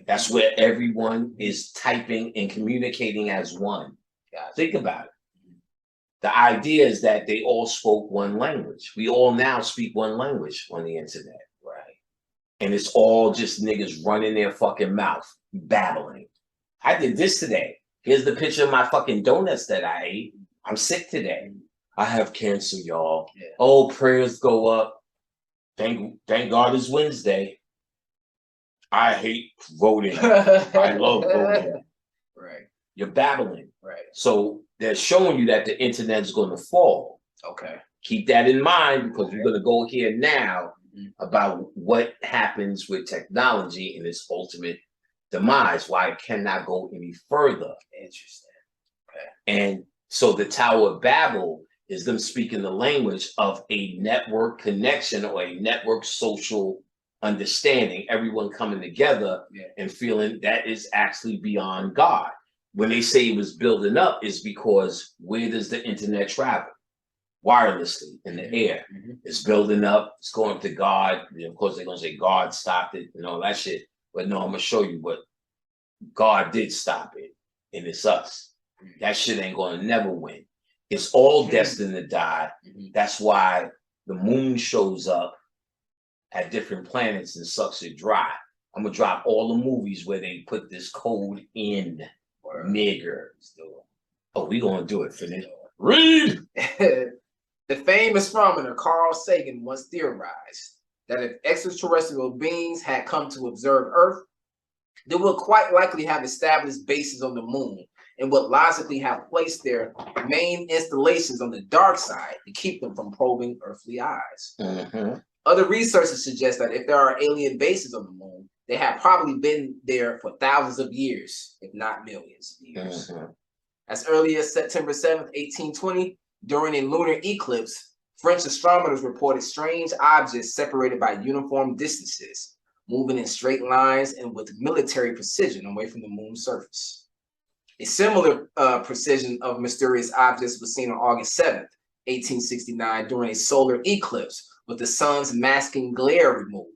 That's where everyone is typing and communicating as one. Think about it. The idea is that they all spoke one language. We all now speak one language on the internet. Right. And it's all just niggas running their fucking mouth, babbling. I did this today. Here's the picture of my fucking donuts that I ate. I'm sick today. I have cancer, y'all. Yeah. Oh, prayers go up. Thank God it's Wednesday. I hate voting. I love voting. Right. You're babbling. Right. So they're showing you that the internet is going to fall. Okay. Keep that in mind because we're going to go here now about what happens with technology and its ultimate demise, why it cannot go any further. Interesting. Okay. And so the Tower of Babel is them speaking the language of a network connection or a network social understanding, everyone coming together and feeling that is actually beyond God. When they say it was building up, is because where does the internet travel? Wirelessly in the air. It's building up, it's going to God. Of course, they're going to say God stopped it and all that shit. But no, I'm going to show you what God did stop it, and it's us. That shit ain't going to never win. It's all destined to die. That's why the moon shows up at different planets and sucks it dry. I'm going to drop all the movies where they put this code in. Nigger. Oh, we going to do it, finish. Read! The famous astronomer Carl Sagan once theorized that if extraterrestrial beings had come to observe Earth, they would quite likely have established bases on the moon and would logically have placed their main installations on the dark side to keep them from probing earthly eyes. Other researchers suggest that if there are alien bases on the moon, they have probably been there for thousands of years, if not millions of years. As early as September 7th, 1820, during a lunar eclipse, French astronomers reported strange objects separated by uniform distances, moving in straight lines and with military precision away from the moon's surface. A similar precision of mysterious objects was seen on August 7th, 1869, during a solar eclipse with the sun's masking glare removed.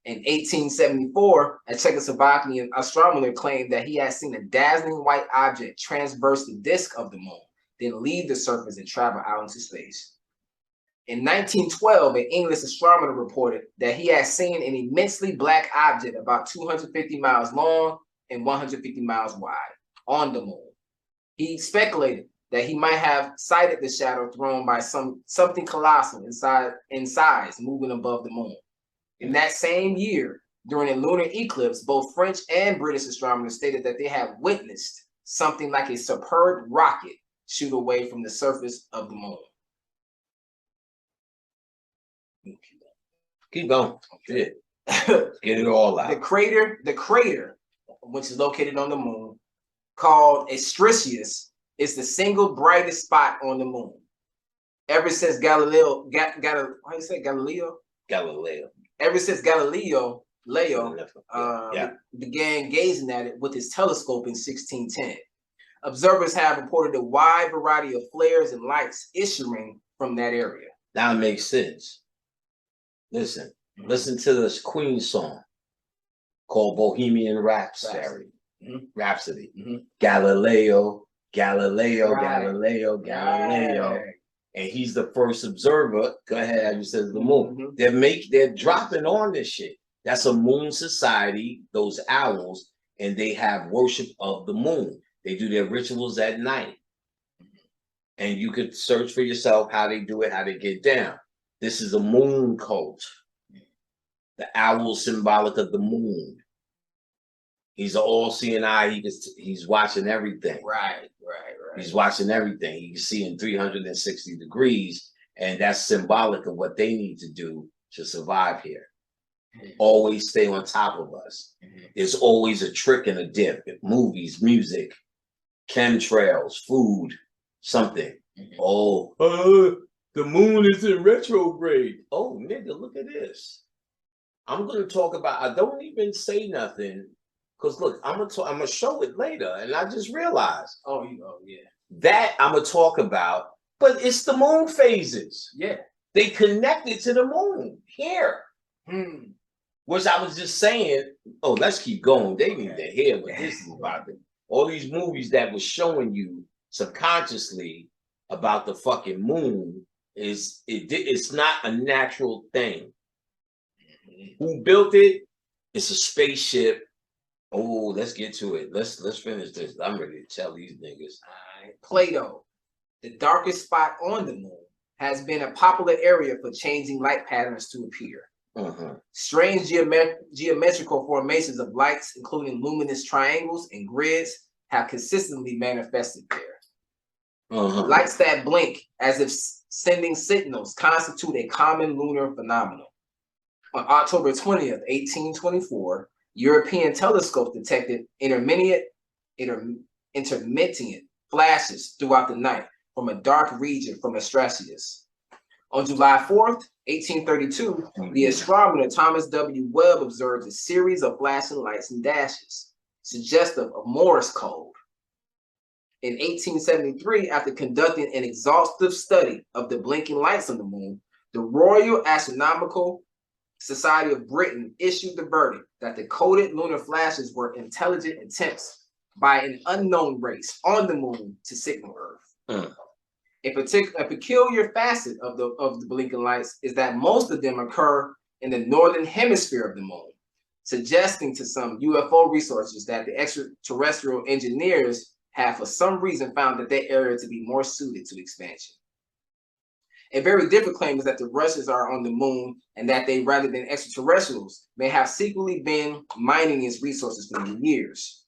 In 1874, a Czechoslovakian astronomer claimed that he had seen a dazzling white object transverse the disk of the moon, then leave the surface and travel out into space. In 1912, an English astronomer reported that he had seen an immensely black object about 250 miles long and 150 miles wide on the moon. He speculated that he might have sighted the shadow thrown by something colossal in size moving above the moon. In that same year, during a lunar eclipse, both French and British astronomers stated that they had witnessed something like a superb rocket shoot away from the surface of the moon. Keep going. Shit. Get it all out. The crater, which is located on the moon, called Astricius, is the single brightest spot on the moon. Ever since Galileo. Ever since Galileo began gazing at it with his telescope in 1610, observers have reported a wide variety of flares and lights issuing from that area. Now it makes sense. Listen to this Queen song called Bohemian Rhapsody. Galileo. And he's the first observer. Go ahead, as you said, the moon. They're dropping on this shit. That's a moon society, those owls, and they have worship of the moon. They do their rituals at night. And you could search for yourself how they do it, how they get down. This is a moon cult. The owl symbolic of the moon. He's an all-seeing eye. He's watching everything. Right. He's watching everything. He can see in 360 degrees, and that's symbolic of what they need to do to survive here. Always stay on top of us. There's always a trick and a dip. Movies, music, chemtrails, food, something. Oh, the moon is in retrograde. Oh, nigga, look at this. I'm gonna talk about. I don't even say nothing because look, I'm gonna show it later, and I just realized. Oh, you know, yeah. That I'm gonna talk about, but it's the moon phases. Yeah, they connected to the moon here. Which I was just saying. Oh, let's keep going. They need to hear what this is about. All these movies that was showing you subconsciously about the fucking moon it's not a natural thing. Who built it? It's a spaceship. Oh, let's get to it. Let's finish this. I'm ready to tell these niggas. All right. Plato, the darkest spot on the moon, has been a popular area for changing light patterns to appear. Strange geometrical formations of lights, including luminous triangles and grids, have consistently manifested there. Lights that blink as if sending signals constitute a common lunar phenomenon. On October 20th, 1824, European telescopes detected intermittent flashes throughout the night from a dark region from Astraceus. On July 4th, 1832, the astronomer Thomas W. Webb observed a series of flashing lights and dashes, suggestive of Morse code. In 1873, after conducting an exhaustive study of the blinking lights on the moon, the Royal Astronomical Society of Britain issued the verdict that the coded lunar flashes were intelligent attempts by an unknown race on the moon to signal Earth. A peculiar facet of the blinking lights is that most of them occur in the northern hemisphere of the moon, suggesting to some UFO researchers that the extraterrestrial engineers have for some reason found that area to be more suited to expansion. A very different claim is that the Russians are on the moon and that they, rather than extraterrestrials, may have secretly been mining its resources for years.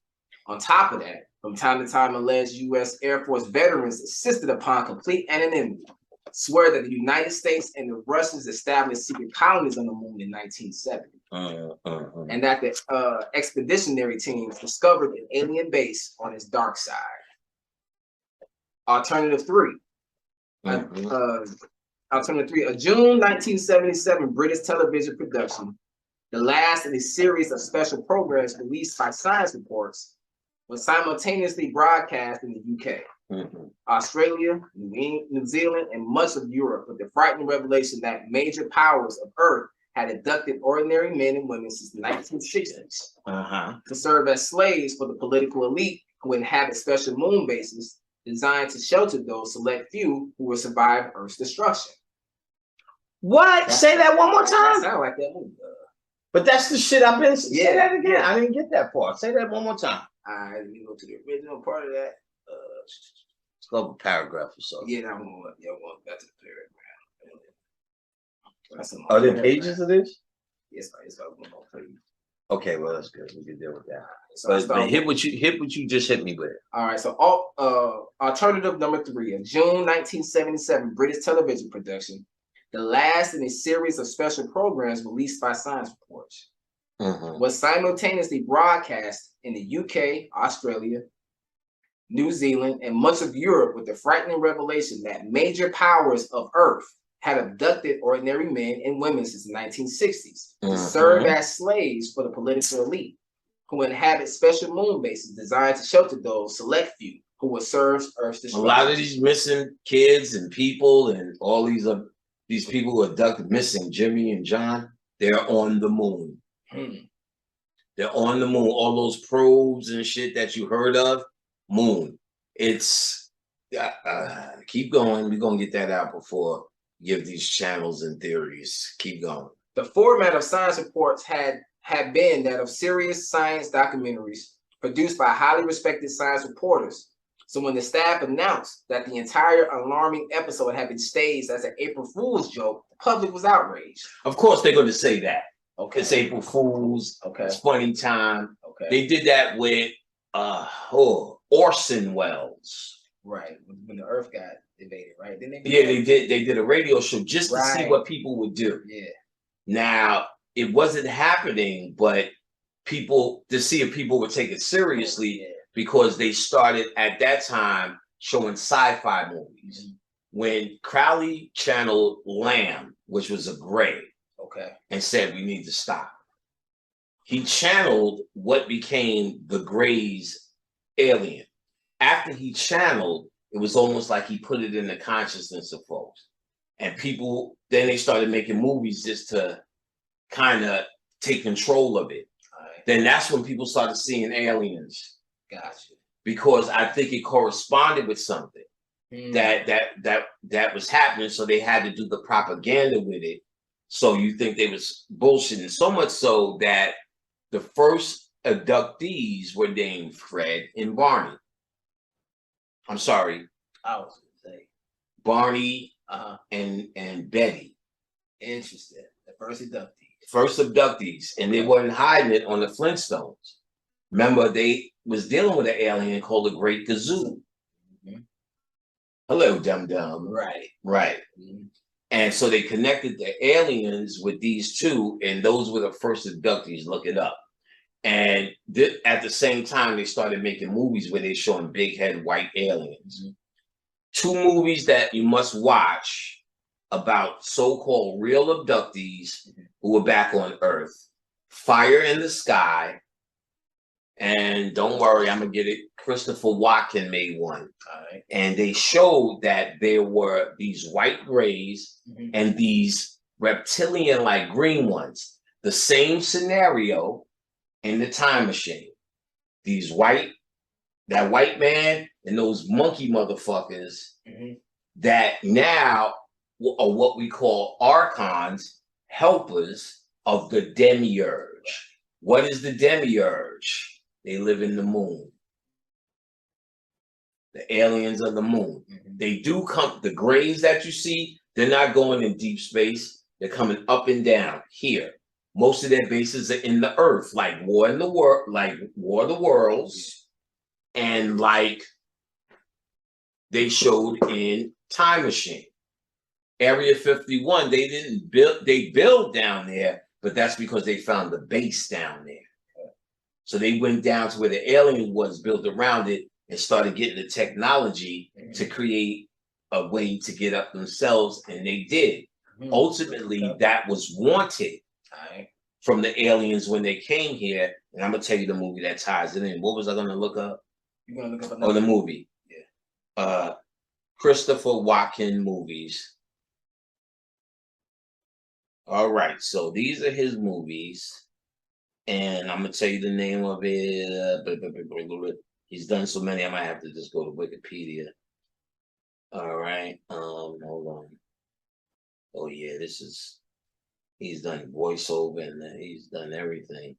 On top of that, from time to time, alleged U.S. Air Force veterans insisted upon complete anonymity, swear that the United States and the Russians established secret colonies on the moon in 1970, and that the expeditionary teams discovered an alien base on its dark side. Alternative three. Alternative three, a June 1977 British television production, the last in a series of special programs released by Science Reports, was simultaneously broadcast in the UK, Australia, New Zealand, and much of Europe, with the frightening revelation that major powers of Earth had abducted ordinary men and women since the 1960s to serve as slaves for the political elite who inhabit special moon bases designed to shelter those select few who will survive Earth's destruction. What? Say that one more time. That sounds like that movie. But that's the shit I've been. Say that again. I didn't get that part. Say that one more time. All right, let me go to the original part of that. It's called a paragraph or so. Yeah, I'm going back to the paragraph. Are there pages of this? Yes, it's about 1 more page. Okay, well that's good. We can deal with that. So but hit what you just hit me with. All right. So alternative number three, a June 1977 British television production, the last in a series of special programs released by Science Reports, was simultaneously broadcast in the UK, Australia, New Zealand, and much of Europe, with the frightening revelation that major powers of Earth had abducted ordinary men and women since the 1960s to serve as slaves for the political elite who inhabit special moon bases designed to shelter those select few who will serve Earth's destruction. A lot of these missing kids and people and all these people who abducted missing, Jimmy and John, they're on the moon. They're on the moon. All those probes and shit that you heard of, moon. It's keep going. We're gonna get that out before give these channels and theories. Keep going. The format of Science Reports had been that of serious science documentaries produced by highly respected science reporters. So when the staff announced that the entire alarming episode had been staged as an April Fool's joke, the public was outraged. Of course they're going to say that. Okay. It's April Fool's. Okay. It's funny time. Okay. They did that with Orson Welles. Right. When the Earth got invaded, right? Didn't they? Yeah, they did. They did a radio show just to see what people would do. Yeah. Now it wasn't happening, but to see if people would take it seriously, because they started at that time showing sci-fi movies. When Crowley channeled Lamb, which was a gray, and said we need to stop, he channeled what became the Gray's alien. After he channeled, it was almost like he put it in the consciousness of folks. And people, then they started making movies just to kind of take control of it. Then that's when people started seeing aliens. Gotcha. Because I think it corresponded with something that was happening. So they had to do the propaganda with it. So you think they was bullshitting, so much so that the first abductees were named Fred and Barney. I'm sorry. I was gonna say Barney and Betty. Interesting. The first abductees. First abductees. And they weren't hiding it on the Flintstones. Remember, they was dealing with an alien called the Great Gazoo. Hello, dum-dum. Right. Right. And so they connected the aliens with these two, and those were the first abductees. Look it up. And at the same time, they started making movies where they're showing big head white aliens. Two movies that you must watch about so-called real abductees who were back on Earth. Fire in the Sky. And don't worry, I'm going to get it. Christopher Walken made one. And they showed that there were these white grays and these reptilian-like green ones. The same scenario in the time machine. That white man and those monkey motherfuckers that now are what we call archons, helpers of the demiurge. What is the demiurge? They live in the moon. The aliens of the moon. They do come, the grays that you see, they're not going in deep space. They're coming up and down here. Most of their bases are in the earth, like War of the Worlds, and like they showed in Time Machine. Area 51, they build down there, but that's because they found the base down there. So they went down to where the alien was, built around it, and started getting the technology to create a way to get up themselves, and they did. Ultimately, that was wanted from the aliens when they came here, and I'm gonna tell you the movie that ties it in. What was I gonna look up? You're gonna look up the movie. Yeah. Christopher Walken movies. All right, so these are his movies, and I'm gonna tell you the name of it. He's done so many, I might have to just go to Wikipedia. All right, hold on. Oh yeah, he's done voiceover and he's done everything.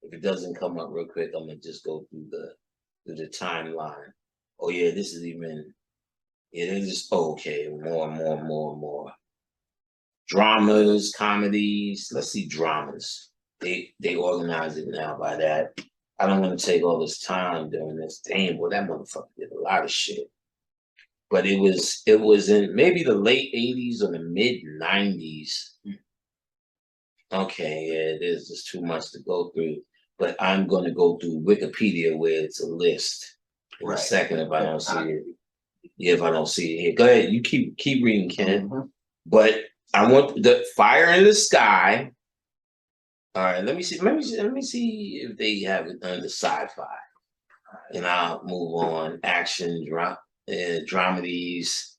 If it doesn't come up real quick, I'm gonna just go through the timeline. Oh yeah, this is even, yeah, they just, okay, more. Dramas, comedies, let's see, dramas. They organize it now by that. I don't want to take all this time doing this. Damn, well, that motherfucker did a lot of shit. But it was in maybe the late 80s or the mid 90s. Okay, yeah, there's just too much to go through. But I'm going to go through Wikipedia where it's a list in a second if I don't see it. Yeah, if I don't see it here. Go ahead, you keep reading, Ken. But I want the Fire in the Sky. All right, let me see if they have it under sci-fi. And I'll move on. Action, dramedies,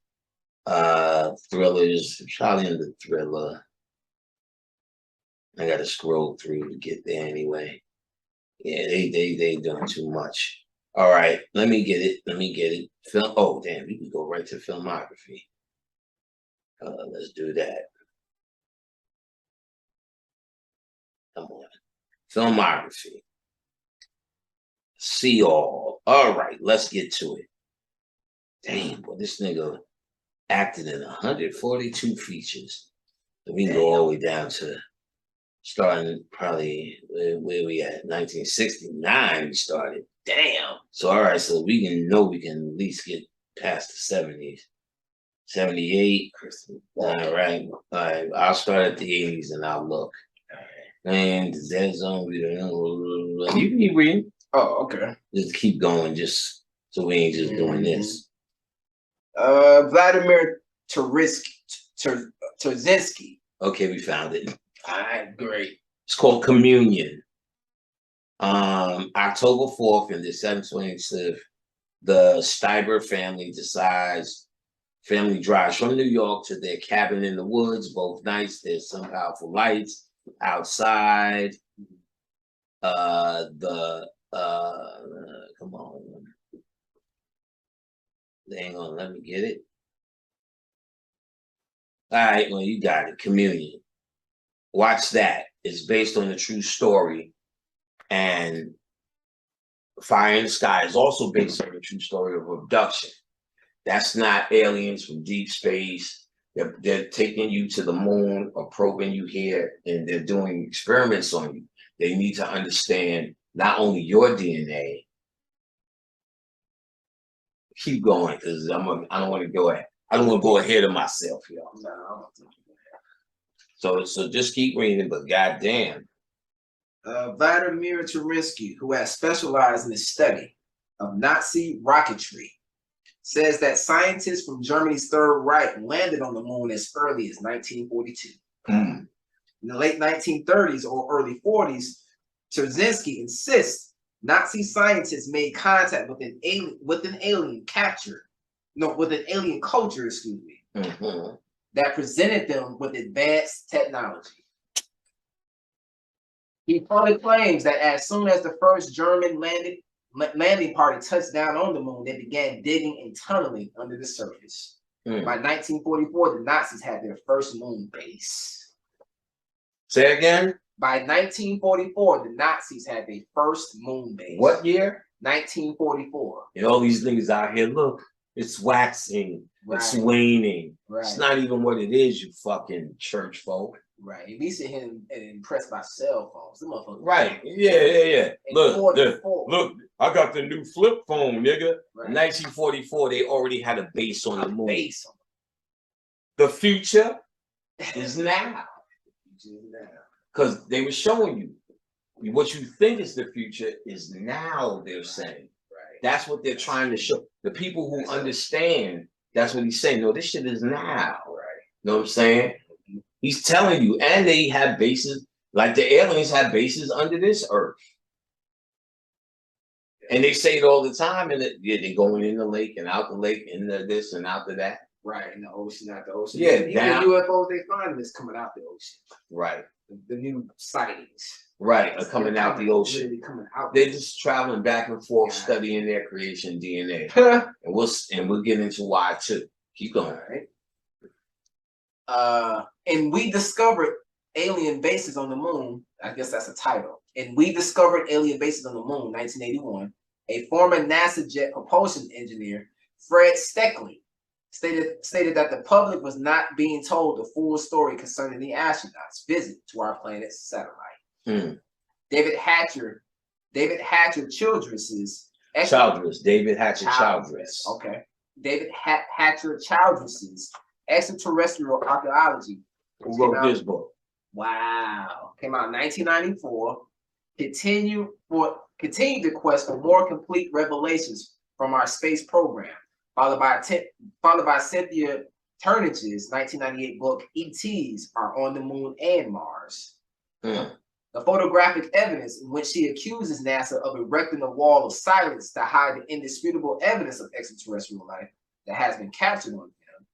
thrillers, probably in the thriller. I gotta scroll through to get there anyway. Yeah, they doing too much. All right, let me get it. Film. Oh damn, we can go right to filmography. Let's do that. Come on, filmography. See all. All right, let's get to it. Damn, boy, this nigga acted in 142 features. We can go all the way down to starting probably where we at 1969. We started. Damn. So all right, so we can at least get past the 70s. 78. All right. I'll start at the 80s and I'll look. And the Dead Zone, you can keep reading. Oh, okay. Just keep going, just so we ain't just doing this. Vladimir Terzinsky. Okay, we found it. All right, great. It's called Communion. October 4th in the 726th, the Steiber family drives from New York to their cabin in the woods. Both nights, there's some powerful lights outside. Come on. Hang on, let me get it. All right, well, you got it. Communion. Watch that. It's based on a true story. And Fire in the Sky is also based on a true story of abduction. That's not aliens from deep space. They're taking you to the moon or probing you here, and they're doing experiments on you. They need to understand not only your DNA. Keep going, because I don't want to go ahead. I don't want to go ahead of myself, y'all. No, I don't think so just keep reading, but goddamn. Vladimir Terzinsky, who has specialized in the study of Nazi rocketry, says that scientists from Germany's Third Reich landed on the moon as early as 1942. In the late 1930s or early 40s, Terzinsky insists Nazi scientists made contact with an alien culture, that presented them with advanced technology. He further claims that as soon as the first German landing party touched down on the moon, they began digging and tunneling under the surface. By 1944, the Nazis had their first moon base. Say again? By 1944, the Nazis had their first moon base. What year? 1944. And all these niggas out here, look, it's waxing, it's waning. Right. It's not even what it is, you fucking church folk. Right. We sit here and impressed by cell phones. Them motherfuckers. Right. Yeah. Look, I got the new flip phone, nigga. Right. In 1944, they already had a base on the moon. The future is now. Because they were showing you what you think is the future is now, they're saying. Right. That's what they're trying to show. The people who understand, that's what he's saying. No, this shit is now. Right. You know what I'm saying? He's telling you, and they have bases, like the aliens have bases under this earth. And they say it all the time, and they're going in the lake and out the lake, into this and out to that. Right, in the ocean, out the ocean. Yeah, even the UFOs they find is coming out the ocean. Right. The new sightings. Right, are coming out the ocean. Really coming out. They're just traveling back and forth, studying their creation DNA. and we'll get into why too. Keep going. All right. And we discovered alien bases on the moon. I guess that's a title. And we discovered alien bases on the moon, 1981. A former NASA jet propulsion engineer, Fred Steckley, stated that the public was not being told the full story concerning the astronauts' visit to our planet's satellite. David Hatcher Childress. David Hatcher Childress. Okay. David Hatcher Childress's Extraterrestrial Archaeology. Who wrote this book? Wow. Came out in 1994. Continued the quest for more complete revelations from our space program, followed by Cynthia Turnige's 1998 book, ETs Are on the Moon and Mars. The photographic evidence in which she accuses NASA of erecting a wall of silence to hide the indisputable evidence of extraterrestrial life that has been captured on film.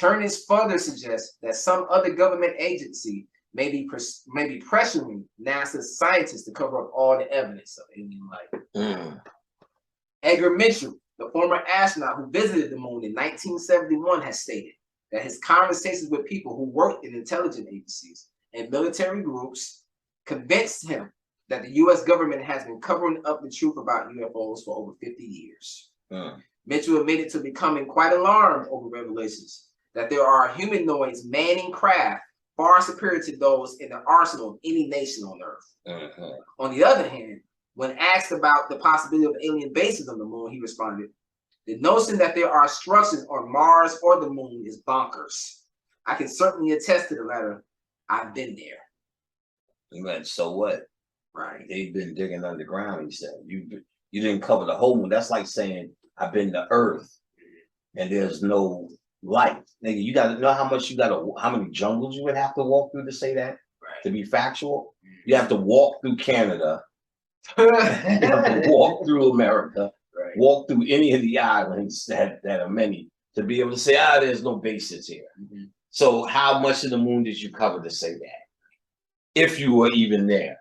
Turnage further suggests that some other government agency may be pressuring NASA's scientists to cover up all the evidence of alien life. Edgar Mitchell, the former astronaut who visited the moon in 1971, has stated that his conversations with people who worked in intelligence agencies and military groups convinced him that the U.S. government has been covering up the truth about UFOs for over 50 years. Mitchell admitted to becoming quite alarmed over revelations that there are humanoids manning craft far superior to those in the arsenal of any nation on Earth. On the other hand, when asked about the possibility of alien bases on the moon, he responded, "The notion that there are structures on Mars or the moon is bonkers. I can certainly attest to the latter. I've been there." He went, so what? Right. They've been digging underground, he said. You didn't cover the whole moon. That's like saying, I've been to Earth. and there's no light. Nigga, you gotta know how many jungles you would have to walk through to say that, to be factual. You have to walk through Canada, you have to walk through America, walk through any of the islands that are many to be able to say, there's no bases here. So how much of the moon did you cover to say that? If you were even there,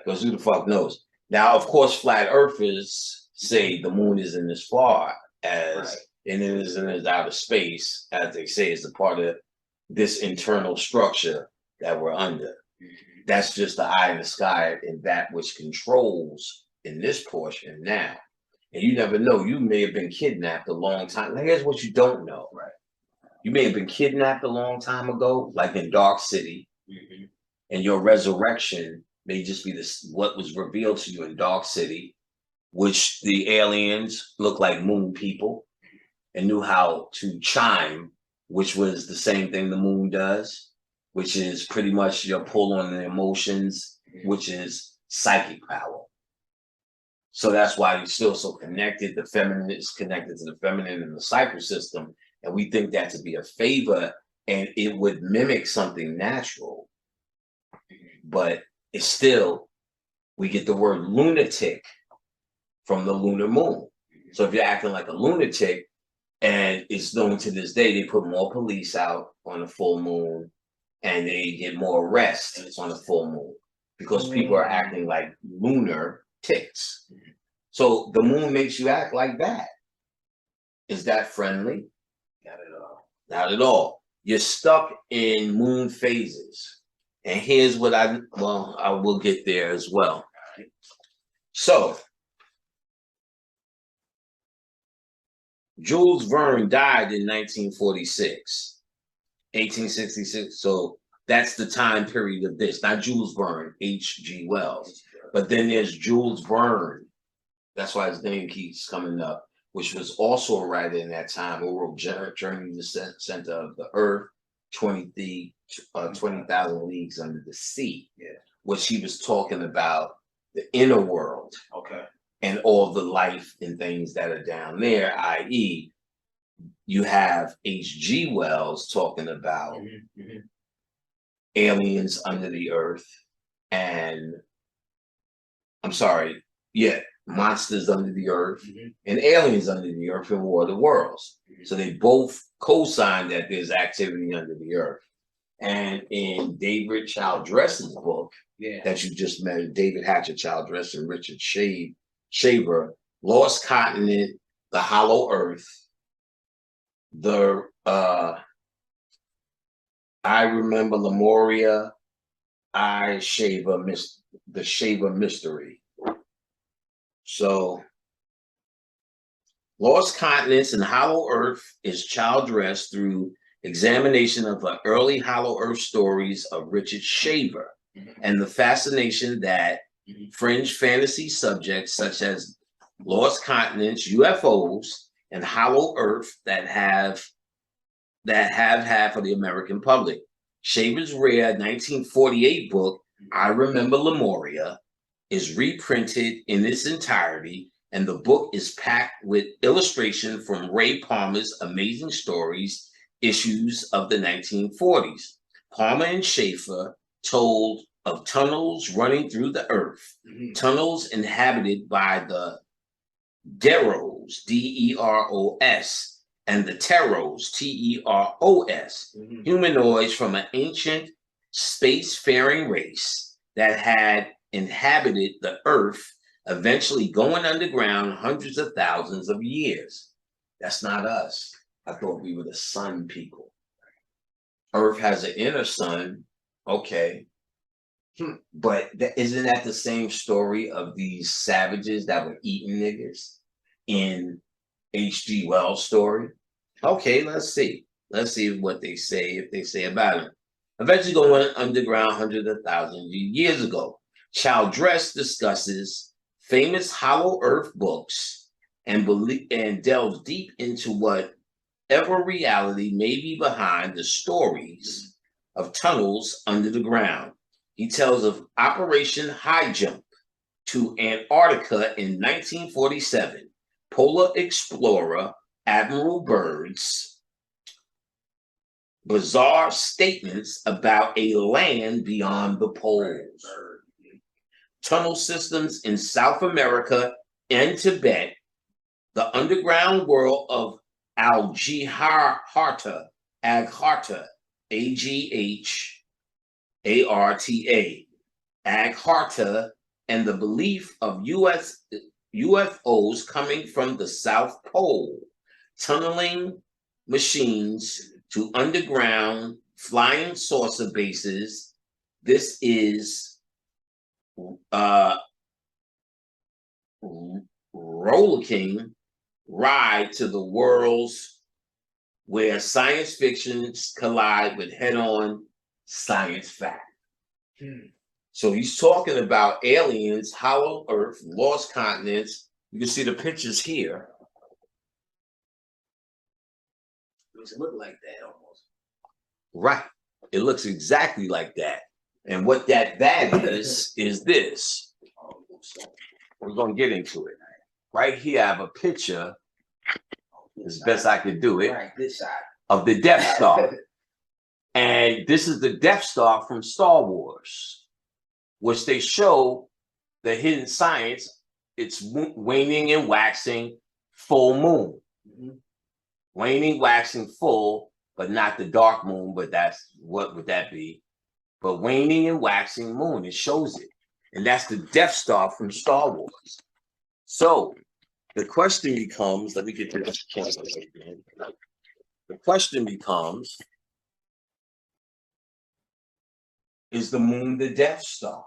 because who the fuck knows? Now, of course, flat earthers say the moon isn't as far as, and it isn't as outer space, as they say, is a part of this internal structure that we're under. That's just the eye in the sky and that which controls in this portion now. And you never know, you may have been kidnapped a long time. Now, here's what you don't know. You may have been kidnapped a long time ago, like in Dark City, and your resurrection may just be this what was revealed to you in Dark City, which the aliens look like moon people and knew how to chime, which was the same thing the moon does, which is pretty much your pull on the emotions, which is psychic power. So that's why you're still so connected. The feminine is connected to the feminine in the cycle system. And we think that to be a favor, and it would mimic something natural. But it's still, we get the word lunatic from the lunar moon. So if you're acting like a lunatic, and it's known to this day, they put more police out on a full moon, and they get more arrests on a full moon because people are acting like lunar ticks. So the moon makes you act like that. Is that friendly? Not at all. Not at all. You're stuck in moon phases. And here's what I will get there as well. So Jules Verne died in 1846. 1866. So that's the time period of this. Not Jules Verne, H.G. Wells. But then there's Jules Verne. That's why his name keeps coming up, which was also a writer in that time who wrote Journey to the Center of the Earth, 20,000 Leagues Under the Sea, which he was talking about the inner world. And all the life and things that are down there, i.e., you have H.G. Wells talking about aliens under the earth and, monsters under the earth and aliens under the earth in War of the Worlds. So they both co-signed that there's activity under the earth. And in David Childress's book that you just met, David Hatcher Childress and Richard Shaver, Lost Continent, The Hollow Earth, I Remember Lemuria, The Shaver Mystery. So Lost Continents and Hollow Earth is Childress through examination of the early Hollow Earth stories of Richard Shaver and the fascination that fringe fantasy subjects such as Lost Continents, UFOs, and Hollow Earth that have had for the American public. Shaver's rare 1948 book, I Remember Lemuria, is reprinted in its entirety, and the book is packed with illustration from Ray Palmer's Amazing Stories issues of the 1940s. Palmer and Schaefer told of tunnels running through the earth, tunnels inhabited by the Deros, D-E-R-O-S, and the Teros, T-E-R-O-S, humanoids from an ancient spacefaring race that had inhabited the earth, eventually going underground hundreds of thousands of years. That's not us. I thought we were the sun people. Earth has an inner sun, okay. But isn't that the same story of these savages that were eating niggas in H.G. Wells' story? Okay, let's see. Let's see what they say, if they say about it. Eventually going underground hundreds of thousands of years ago. Childress discusses famous Hollow Earth books and delves deep into whatever reality may be behind the stories of tunnels under the ground. He tells of Operation High Jump to Antarctica in 1947. Polar explorer Admiral Byrd's bizarre statements about a land beyond the poles, tunnel systems in South America and Tibet, the underground world of Agharta, Agharta, Agharta, and the belief of UFOs coming from the South Pole, tunneling machines to underground flying saucer bases. This is rollicking ride to the worlds where science fictions collide with head-on science fact. So he's talking about aliens, hollow earth, lost continents. You can see the pictures here. It look like that almost. Right. It looks exactly like that. And what that is this. We're going to get into it. Right here, I have a picture, as best I could do it, right, this side, of the Death Star. And this is the Death Star from Star Wars, which they show the hidden science. It's waning and waxing full moon. Waning, waxing, full, but not the dark moon, but that's, what would that be? But waning and waxing moon, it shows it. And that's the Death Star from Star Wars. So the question becomes, let me get this camera again. The question becomes, is the moon the Death Star?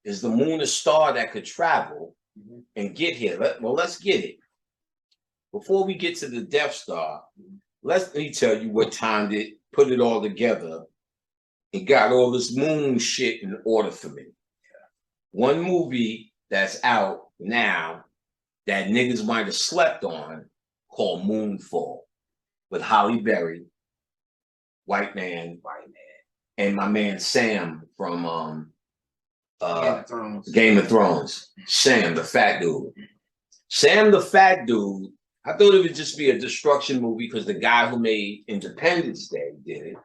Is the moon a star that could travel and get here? Well, let's get it. Before we get to the Death Star, let me tell you what time they put it all together and got all this moon shit in order for me. One movie that's out now that niggas might have slept on called Moonfall with Halle Berry, white man, and my man Sam from Game of Thrones. Sam, the fat dude. Sam, the fat dude. I thought it would just be a destruction movie because the guy who made Independence Day did it,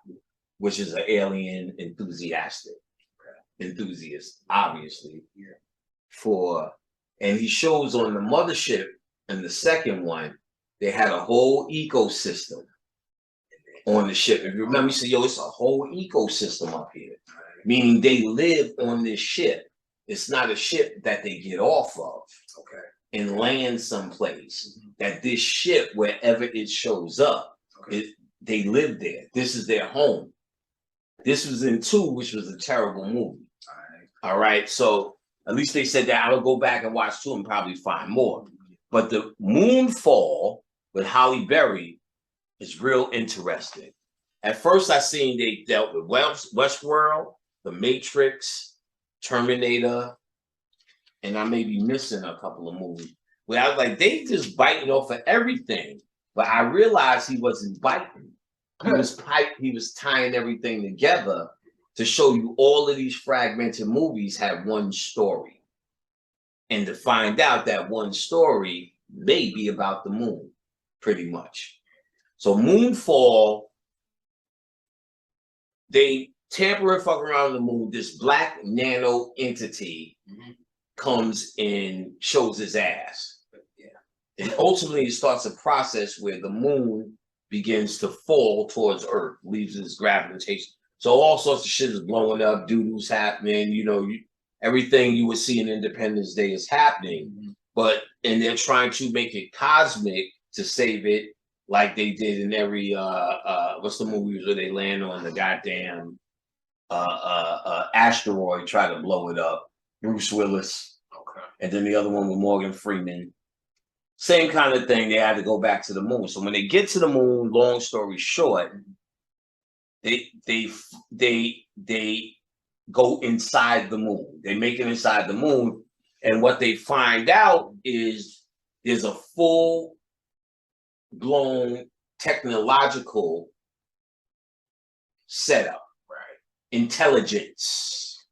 which is an alien enthusiast, obviously. And he shows on the mothership in the second one, they had a whole ecosystem on the ship. If you remember, he said, yo, it's a whole ecosystem up here, meaning they live on this ship. It's not a ship that they get off of and land someplace. That this ship, wherever it shows up, they live there. This is their home. This was in 2, which was a terrible movie. All right. So at least they said that. I will go back and watch 2 and probably find more. But the Moonfall with Halle Berry is real interesting. At first, I seen they dealt with Westworld, The Matrix, Terminator, and I may be missing a couple of movies. Where I was like, they just biting off of everything. But I realized he wasn't biting. He was tying everything together to show you all of these fragmented movies have one story. And to find out that one story may be about the moon, pretty much. So Moonfall, they tamper and fuck around the moon. This black nano entity comes and shows his ass. And ultimately, it starts a process where the moon begins to fall towards Earth, leaves its gravitation. So all sorts of shit is blowing up, doo-doo's happening, you know, everything you would see in Independence Day is happening. And they're trying to make it cosmic to save it, like they did in every, what's the movie where they land on the goddamn asteroid, try to blow it up, Bruce Willis. And then the other one with Morgan Freeman. Same kind of thing. They had to go back to the moon. So when they get to the moon, long story short, they go inside the moon. They make it inside the moon, and what they find out is there's a full-blown technological setup, intelligence,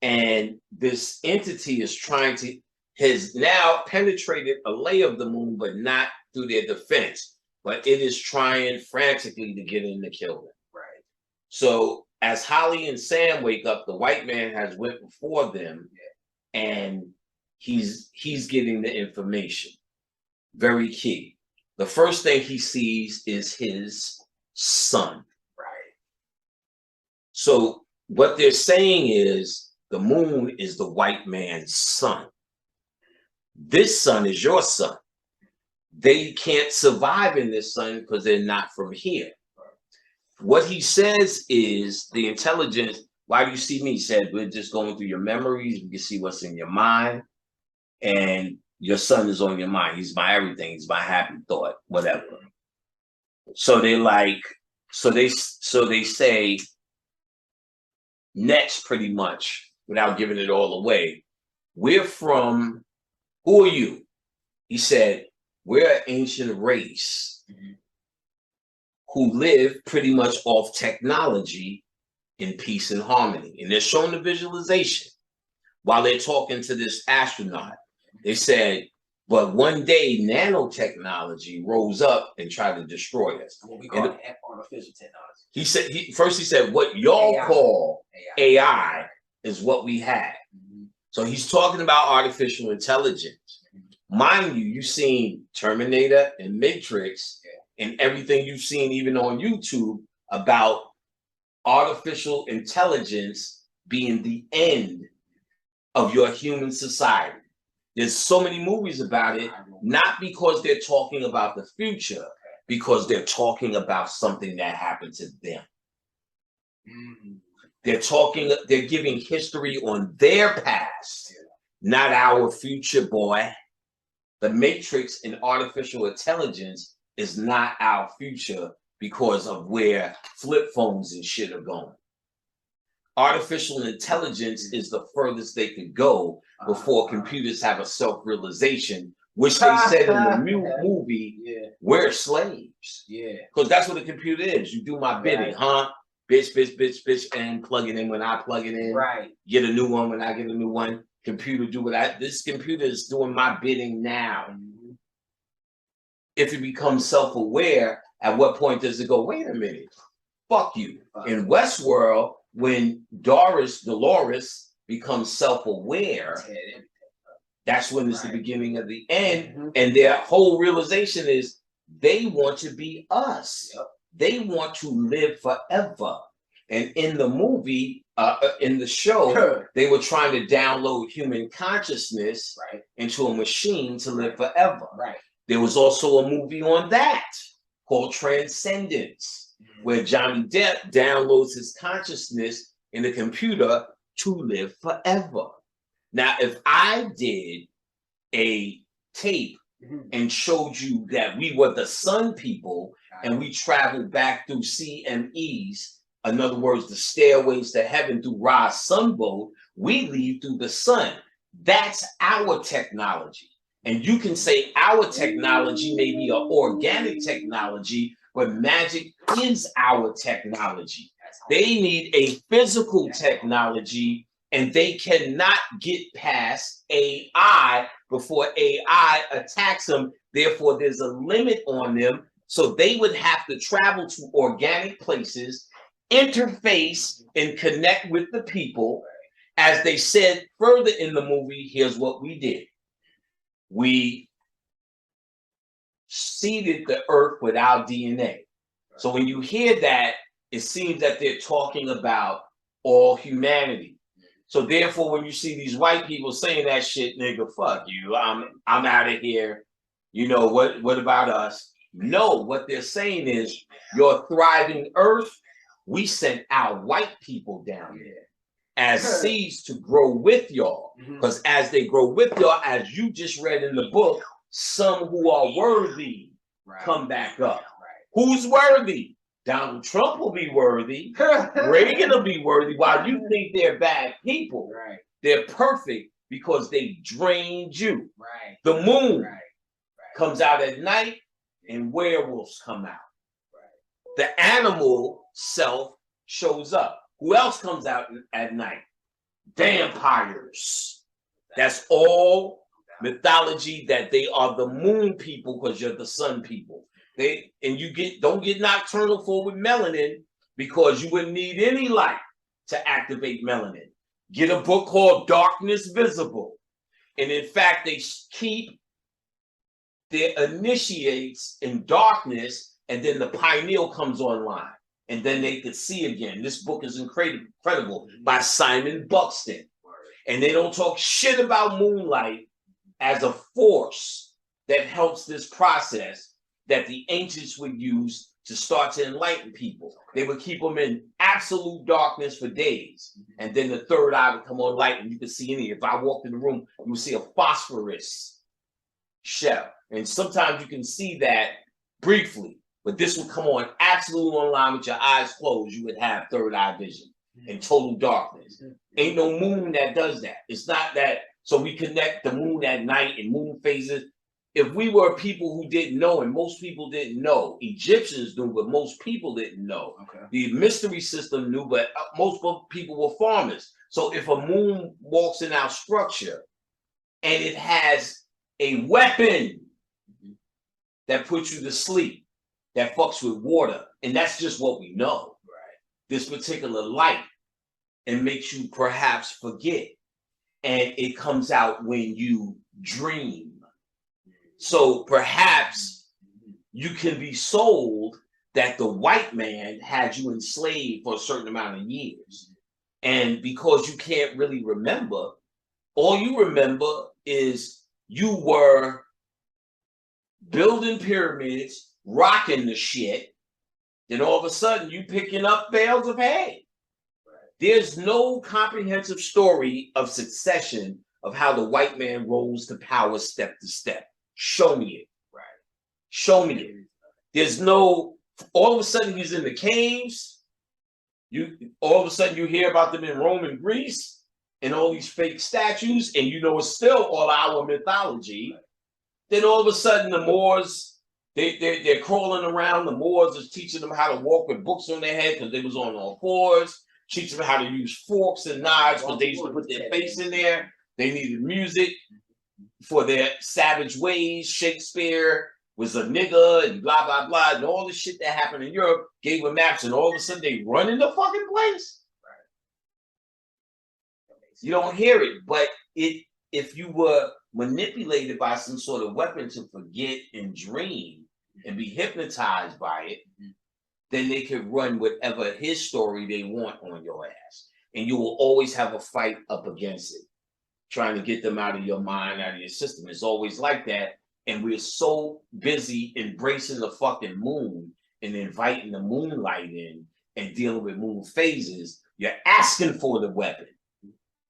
and this entity is trying to has now penetrated a layer of the moon, but not through their defense. But it is trying frantically to get in to kill them. Right. So as Holly and Sam wake up, the white man has went before them, and he's getting the information. Very key. The first thing he sees is his son. Right. So what they're saying is the moon is the white man's son. This son is your son. They can't survive in this sun because they're not from here. What he says is the intelligence. Why do you see me? He said, we're just going through your memories. We can see what's in your mind. And your son is on your mind. He's my everything. He's my happy thought, whatever. So they like, so they say next, pretty much, without giving it all away, we're from, who are you? He said, we're an ancient race who live pretty much off technology in peace and harmony. And they're showing the visualization while they're talking to this astronaut. They said, but one day nanotechnology rose up and tried to destroy us. What we call artificial technology. He said, he said, what y'all call AI is what we had. So he's talking about artificial intelligence. Mind you, you've seen Terminator and Matrix and everything you've seen even on YouTube about artificial intelligence being the end of your human society. There's so many movies about it, not because they're talking about the future, because they're talking about something that happened to them. They're giving history on their past, not our future, boy. The Matrix in artificial intelligence is not our future because of where flip phones and shit are going. Artificial intelligence is the furthest they could go before computers have a self-realization, which they said in the movie, we're slaves. Yeah. Because that's what a computer is. You do my bidding, huh? Bitch, bitch, bitch, bitch, and plug it in when I plug it in. Right. Get a new one when I get a new one. Computer do what this computer is doing my bidding now. If it becomes self-aware, at what point does it go, wait a minute, fuck you. In Westworld, when Dolores becomes self-aware, that's when it's the beginning of the end. And their whole realization is they want to be us. They want to live forever. And in the movie, in the show, they were trying to download human consciousness into a machine to live forever. Right. There was also a movie on that called Transcendence, where Johnny Depp downloads his consciousness in a computer to live forever. Now, if I did a tape and showed you that we were the sun people and we traveled back through CMEs, in other words, the stairways to heaven through Ra's sunboat, we leave through the sun. That's our technology. And you can say our technology may be an organic technology, but magic is our technology. They need a physical technology, and they cannot get past AI before AI attacks them. Therefore, there's a limit on them. So they would have to travel to organic places, interface, and connect with the people. As they said further in the movie, here's what we did. We seeded the earth with our DNA. So when you hear that, it seems that they're talking about all humanity. So therefore, when you see these white people saying that shit, nigga, fuck you, I'm out of here. You know, what about us? No, what they're saying is your thriving earth, we sent our white people down there as seeds to grow with y'all. Because as they grow with y'all, as you just read in the book, some who are worthy come back up. Who's worthy? Donald Trump will be worthy. Reagan will be worthy. While you think they're bad people, they're perfect because they drained you. The moon comes out at night and werewolves come out. The animal self shows up. Who else comes out at night? Vampires. That's all mythology that they are the moon people because you're the sun people. Don't get nocturnal for with melanin because you wouldn't need any light to activate melanin. Get a book called Darkness Visible. And in fact, they keep their initiates in darkness, and then the pineal comes online. And then they could see again. This book is incredible by Simon Buxton. And they don't talk shit about moonlight as a force that helps this process that the ancients would use to start to enlighten people. They would keep them in absolute darkness for days. And then the third eye would come on light and you could see any. If I walked in the room, you would see a phosphorus shell. And sometimes you can see that briefly, but this would come on absolute online with your eyes closed. You would have third eye vision in total darkness. Ain't no moon that does that. It's not that. So we connect the moon at night and moon phases. If we were people who didn't know, and most people didn't know, Egyptians knew, but most people didn't know. The mystery system knew, but most people were farmers. So if a moon walks in our structure and it has a weapon that puts you to sleep, that fucks with water, and that's just what we know. This particular light, and makes you perhaps forget. And it comes out when you dream. So perhaps you can be sold that the white man had you enslaved for a certain amount of years. And because you can't really remember, all you remember is you were building pyramids, rocking the shit, then all of a sudden you picking up bales of hay. There's no comprehensive story of succession of how the white man rose to power step to step. Show me it. Show me it. There's no, all of a sudden he's in the caves. All of a sudden you hear about them in Rome and Greece and all these fake statues, and you know it's still all our mythology. Then all of a sudden the Moors, they're crawling around. The Moors is teaching them how to walk with books on their head because they was on all fours, teaching them how to use forks and knives because they used to put their face in there. They needed music for their savage ways. Shakespeare was a nigga and blah, blah, blah. And all the shit that happened in Europe gave them maps, and all of a sudden they run in the fucking place. You don't hear it, but if you were manipulated by some sort of weapon to forget and dream and be hypnotized by it, then they could run whatever his story they want on your ass. And you will always have a fight up against it, trying to get them out of your mind, out of your system. It's always like that. And we're so busy embracing the fucking moon and inviting the moonlight in and dealing with moon phases. You're asking for the weapon.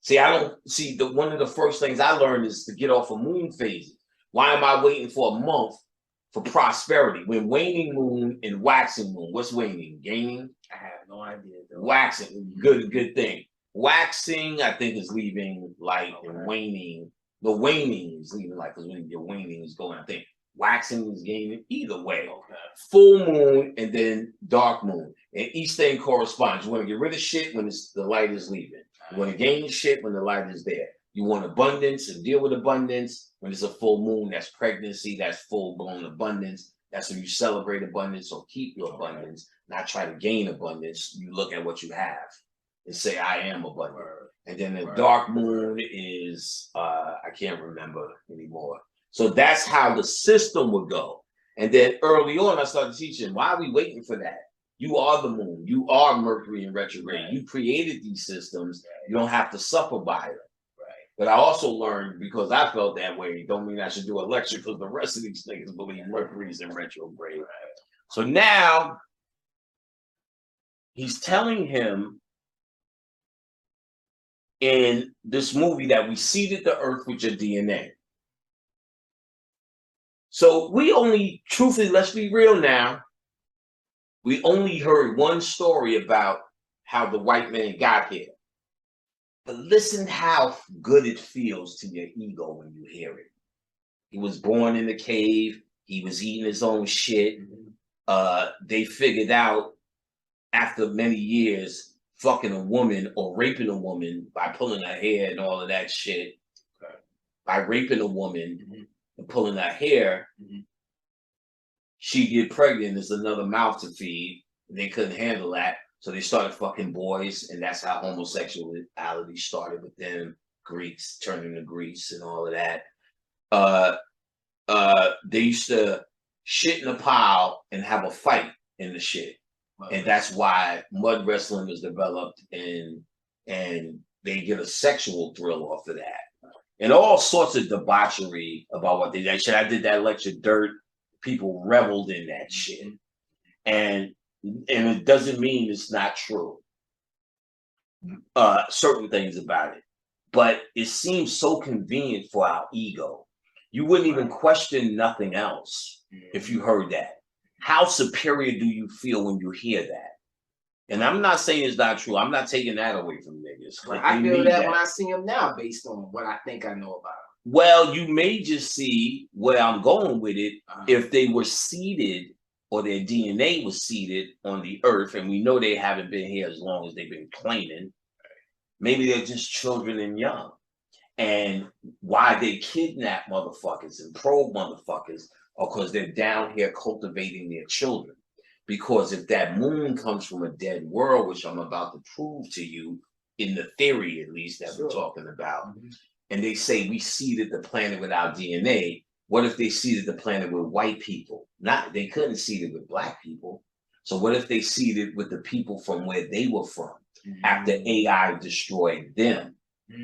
See, one of the first things I learned is to get off of moon phases. Why am I waiting for a month for prosperity when waning moon and waxing moon? What's waning? Gaining? I have no idea. Though. Waxing, good thing. Waxing, I think, is leaving light, and waning. The waning is leaving light because when your waning is going, I think waxing is gaining. Either way, full moon and then dark moon, and each thing corresponds. You want to get rid of shit when the light is leaving. You want to gain shit when the light is there. You want abundance and deal with abundance when it's a full moon. That's pregnancy. That's full blown abundance. That's when you celebrate abundance or keep your abundance, not try to gain abundance. You look at what you have and say, I am abundant. And then the dark moon is, I can't remember anymore. So that's how the system would go. And then early on, I started teaching, why are we waiting for that? You are the moon. You are Mercury in retrograde. You created these systems. You don't have to suffer by them. But I also learned, because I felt that way, don't mean I should do a lecture because the rest of these niggas believe Mercury's in retrograde. So now he's telling him in this movie that we seeded the earth with your DNA. So we only, truthfully, let's be real now, we only heard one story about how the white man got here. But listen how good it feels to your ego when you hear it. He was born in the cave. He was eating his own shit. They figured out after many years fucking a woman or raping a woman by pulling her hair and all of that shit. by raping a woman and pulling her hair, she get pregnant. There's another mouth to feed. And they couldn't handle that. So they started fucking boys. And that's how homosexuality started with them. Greeks turning to Greece and all of that. They used to shit in a pile and have a fight in the shit. And that's why mud wrestling was developed, and they get a sexual thrill off of that. And all sorts of debauchery about what they did. I did that lecture, Dirt. People reveled in that shit. And it doesn't mean it's not true. Certain things about it. But it seems so convenient for our ego. You wouldn't even question nothing else if you heard that. How superior do you feel when you hear that? And I'm not saying it's not true. I'm not taking that away from niggas. Like, I feel that when I see them now based on what I think I know about them. Well, you may just see where I'm going with it. If they were seeded or their DNA was seeded on the earth, and we know they haven't been here as long as they've been claiming, maybe they're just children and young. And why they kidnap motherfuckers and probe motherfuckers are because they're down here cultivating their children. Because if that moon comes from a dead world, which I'm about to prove to you, in the theory at least that we're talking about, and they say we seeded the planet without DNA, what if they seeded the planet with white people? They couldn't seed it with black people. So what if they seeded with the people from where they were from after AI destroyed them?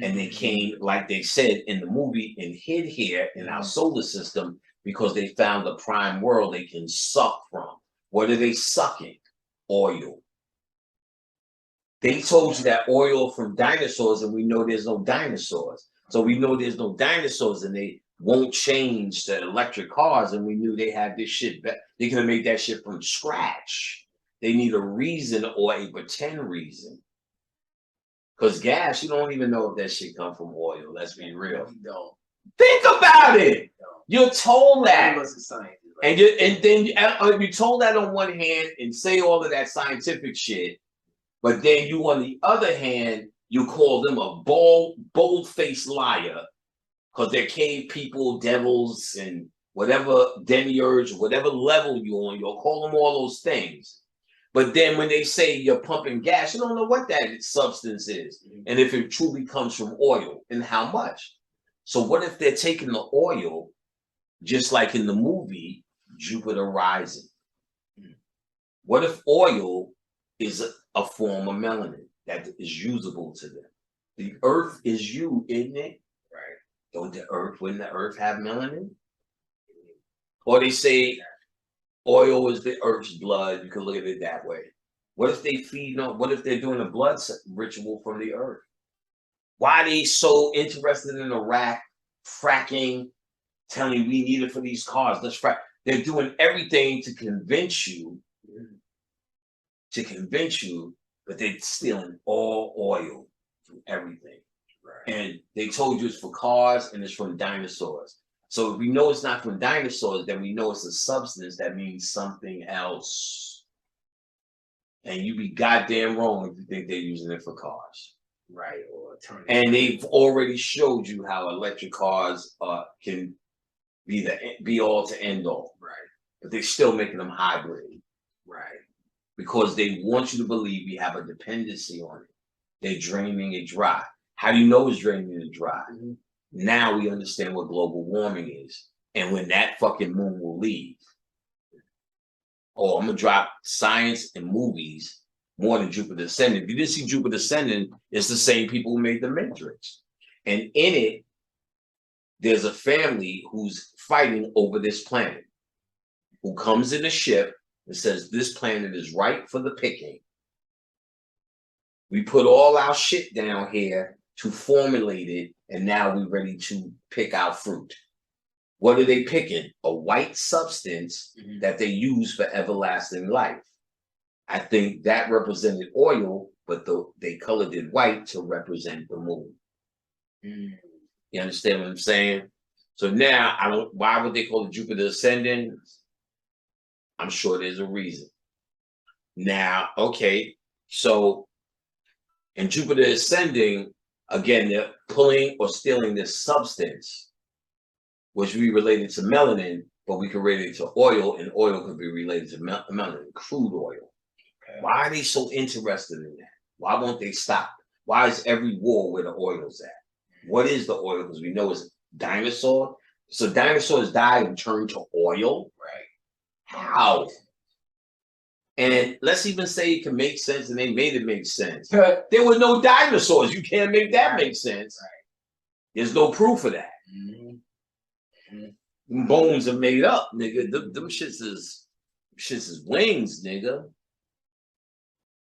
And they came, like they said in the movie, and hid here in our solar system because they found a prime world they can suck from. What are they sucking? Oil. They told you that oil from dinosaurs, and we know there's no dinosaurs. So we know there's no dinosaurs, and they won't change the electric cars, and we knew they had this shit. They could have made that shit from scratch. They need a reason or a pretend reason. Because gas, you don't even know if that shit come from oil. Let's be real. No. Think about it. You're told that. And then you told that on one hand and say all of that scientific shit, but then you, on the other hand, you call them a bold-faced liar because they're cave people, devils, and whatever demiurge, whatever level you're on, you'll call them all those things. But then when they say you're pumping gas, you don't know what that substance is. And if it truly comes from oil and how much. So what if they're taking the oil, just like in the movie, Jupiter Rising? What if oil is a form of melanin that is usable to them? The earth is you, isn't it? Right. Wouldn't the earth have melanin? Or they say oil is the earth's blood. You can look at it that way. What if they what if they're doing a blood ritual from the earth? Why are they so interested in Iraq, fracking, telling you we need it for these cars? Let's frack. They're doing everything to convince you, but they're stealing all oil from everything. Right. And they told you it's for cars and it's from dinosaurs. So if we know it's not from dinosaurs, then we know it's a substance that means something else. And you be goddamn wrong if you think they're using it for cars. Right. And they've already showed you how electric cars can be all to end all. Right. But they're still making them hybrid. Right. Because they want you to believe we have a dependency on it. They're draining it dry. How do you know it's draining it dry? Now we understand what global warming is and when that fucking moon will leave. Oh, I'm going to drop science and movies more than Jupiter Ascending. If you didn't see Jupiter Ascending, it's the same people who made The Matrix. And in it, there's a family who's fighting over this planet, who comes in a ship and says, this planet is ripe for the picking. We put all our shit down here to formulate it, and now we're ready to pick our fruit. What are they picking? A white substance that they use for everlasting life. I think that represented oil, but they colored it white to represent the moon. You understand what I'm saying? So now, why would they call it Jupiter Ascending? I'm sure there's a reason. Now, okay, so in Jupiter Ascending, again, they're pulling or stealing this substance which we related to melanin, but we can relate it to oil, and oil could be related to melanin, crude oil. Okay. Why are they so interested in that? Why won't they stop? Why is every war where the oil's at? What is the oil? Because we know it's dinosaur. So dinosaurs died and turned to oil. Right. How? And let's even say it can make sense, and they made it make sense. There were no dinosaurs. You can't make that make sense. Right. There's no proof of that. Bones are made up, nigga. Them shits is wings, nigga.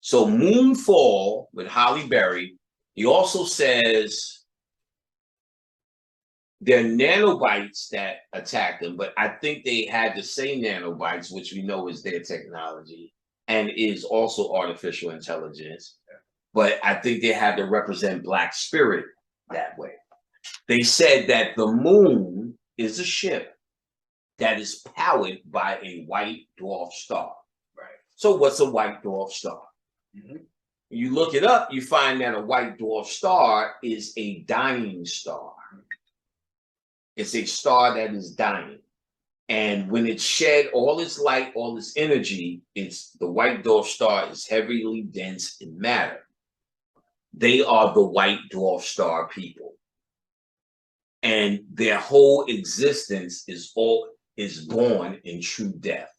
So Moonfall with Halle Berry. He also says they're nanobites that attack them, but I think they had to say nanobites, which we know is their technology and is also artificial intelligence. But I think they had to represent Black spirit that way. They said that the moon is a ship that is powered by a white dwarf star. Right. So what's a white dwarf star? You look it up, you find that a white dwarf star is a dying star. It's a star that is dying. And when it shed all its light, all its energy, the white dwarf star is heavily dense in matter. They are the white dwarf star people. And their whole existence is born in true death.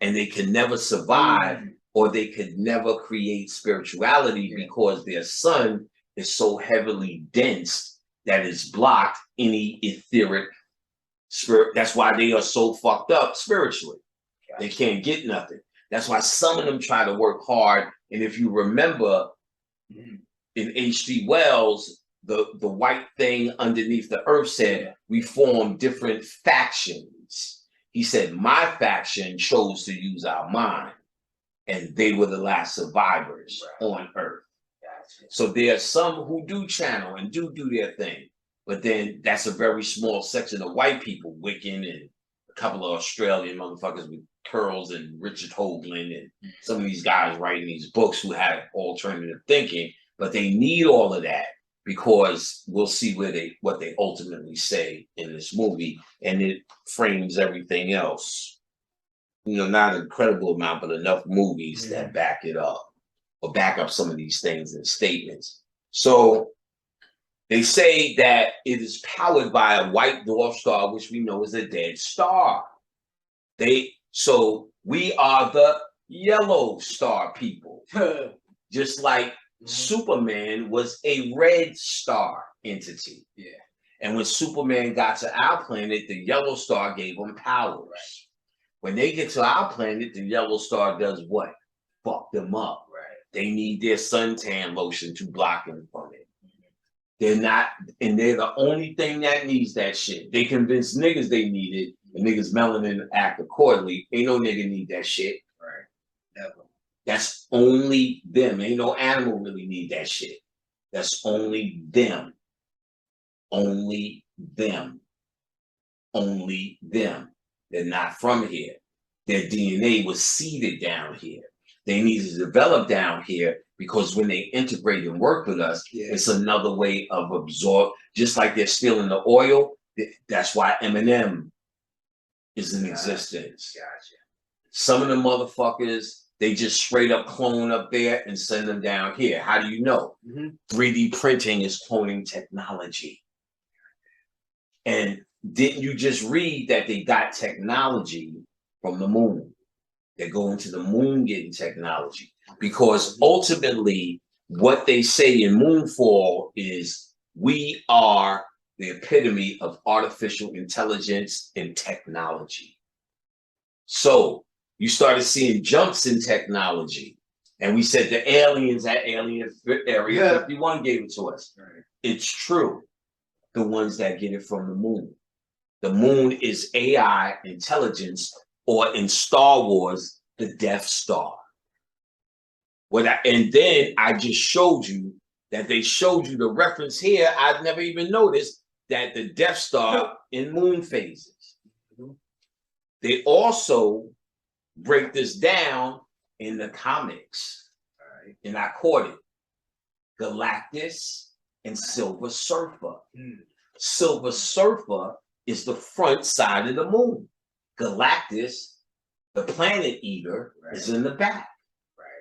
And they can never survive, or they could never create spirituality because their sun is so heavily dense that it's blocked any etheric spirit. That's why they are so fucked up spiritually. They can't get nothing. That's why some of them try to work hard. And if you remember in H.G. Wells, the white thing underneath the earth said, we form different factions. He said, my faction chose to use our mind, and they were the last survivors on earth. So there are some who do channel and do their thing, but then that's a very small section of white people, Wiccan and a couple of Australian motherfuckers with curls and Richard Hoagland and some of these guys writing these books who have alternative thinking, but they need all of that because we'll see what they ultimately say in this movie, and it frames everything else. You know, not an incredible amount, but enough movies that back it up or back up some of these things and statements. So they say that it is powered by a white dwarf star, which we know is a dead star. So we are the yellow star people, just like Superman was a red star entity. Yeah. And when Superman got to our planet, the yellow star gave him powers. Right. When they get to our planet, the yellow star does what? Fuck them up. Right. They need their suntan lotion to block them from it. They're not, and they're the only thing that needs that shit. They convince niggas they need it, and niggas melanin act accordingly. Ain't no nigga need that shit. Right. Never. That's only them. Ain't no animal really need that shit. That's only them. Only them. Only them. They're not from here. Their DNA was seeded down here. They need to develop down here because when they integrate and work with us, it's another way of absorb. Just like they're stealing the oil, that's why Eminem is in existence. Gotcha. Some of the motherfuckers, they just straight up clone up there and send them down here. How do you know? 3D printing is cloning technology. And didn't you just read that they got technology from the moon? They go into the moon getting technology because ultimately what they say in Moonfall is we are the epitome of artificial intelligence and technology. So you started seeing jumps in technology, and we said the aliens at Alien Area 51 gave it to us. Right. It's true. The ones that get it from the moon. The moon is AI intelligence, or in Star Wars, the Death Star. And then I just showed you that they showed you the reference here. I've never even noticed that the Death Star in moon phases. They also break this down in the comics, and I caught it. Galactus and Silver Surfer. Silver Surfer is the front side of the moon. Galactus, the planet eater, is in the back.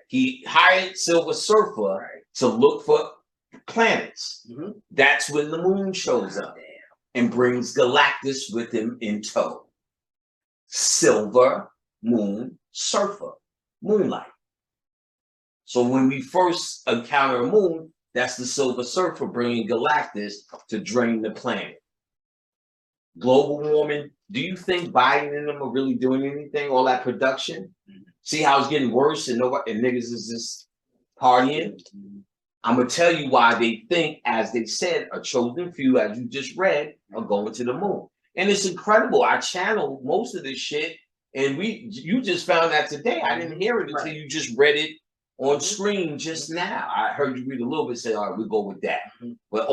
He hired Silver Surfer to look for planets. That's when the moon shows up and brings Galactus with him in tow. Silver Moon Surfer, moonlight. So when we first encounter a moon, that's the Silver Surfer bringing Galactus to drain the planet. Global warming, do you think Biden and them are really doing anything? All that production? See how it's getting worse and nobody and niggas is just partying? I'm gonna tell you why they think, as they said, a chosen few, as you just read, are going to the moon. And it's incredible. I channel most of this shit, and you just found that today. I didn't hear it until you just read it on screen just now. I heard you read a little bit, say, all right, we go with that. But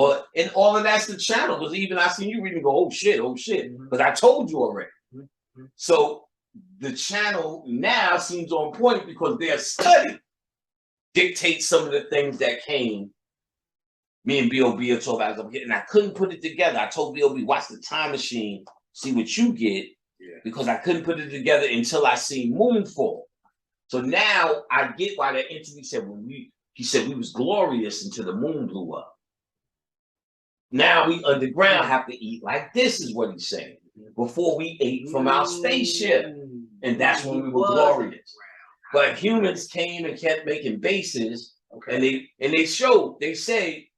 all of that's the channel, because even I seen you reading, go, oh shit, because I told you already. So the channel now seems on point because their study dictates some of the things that came. Me and B.O.B. are talking about, and I couldn't put it together. I told B.O.B. watch the time machine, see what you get, because I couldn't put it together until I seen Moonfall. So now I get why the interview said he said we was glorious until the moon blew up. Now we underground have to eat like this, is what he's saying. Before we ate from our spaceship, and that's when we were glorious. But humans came and kept making bases, and they say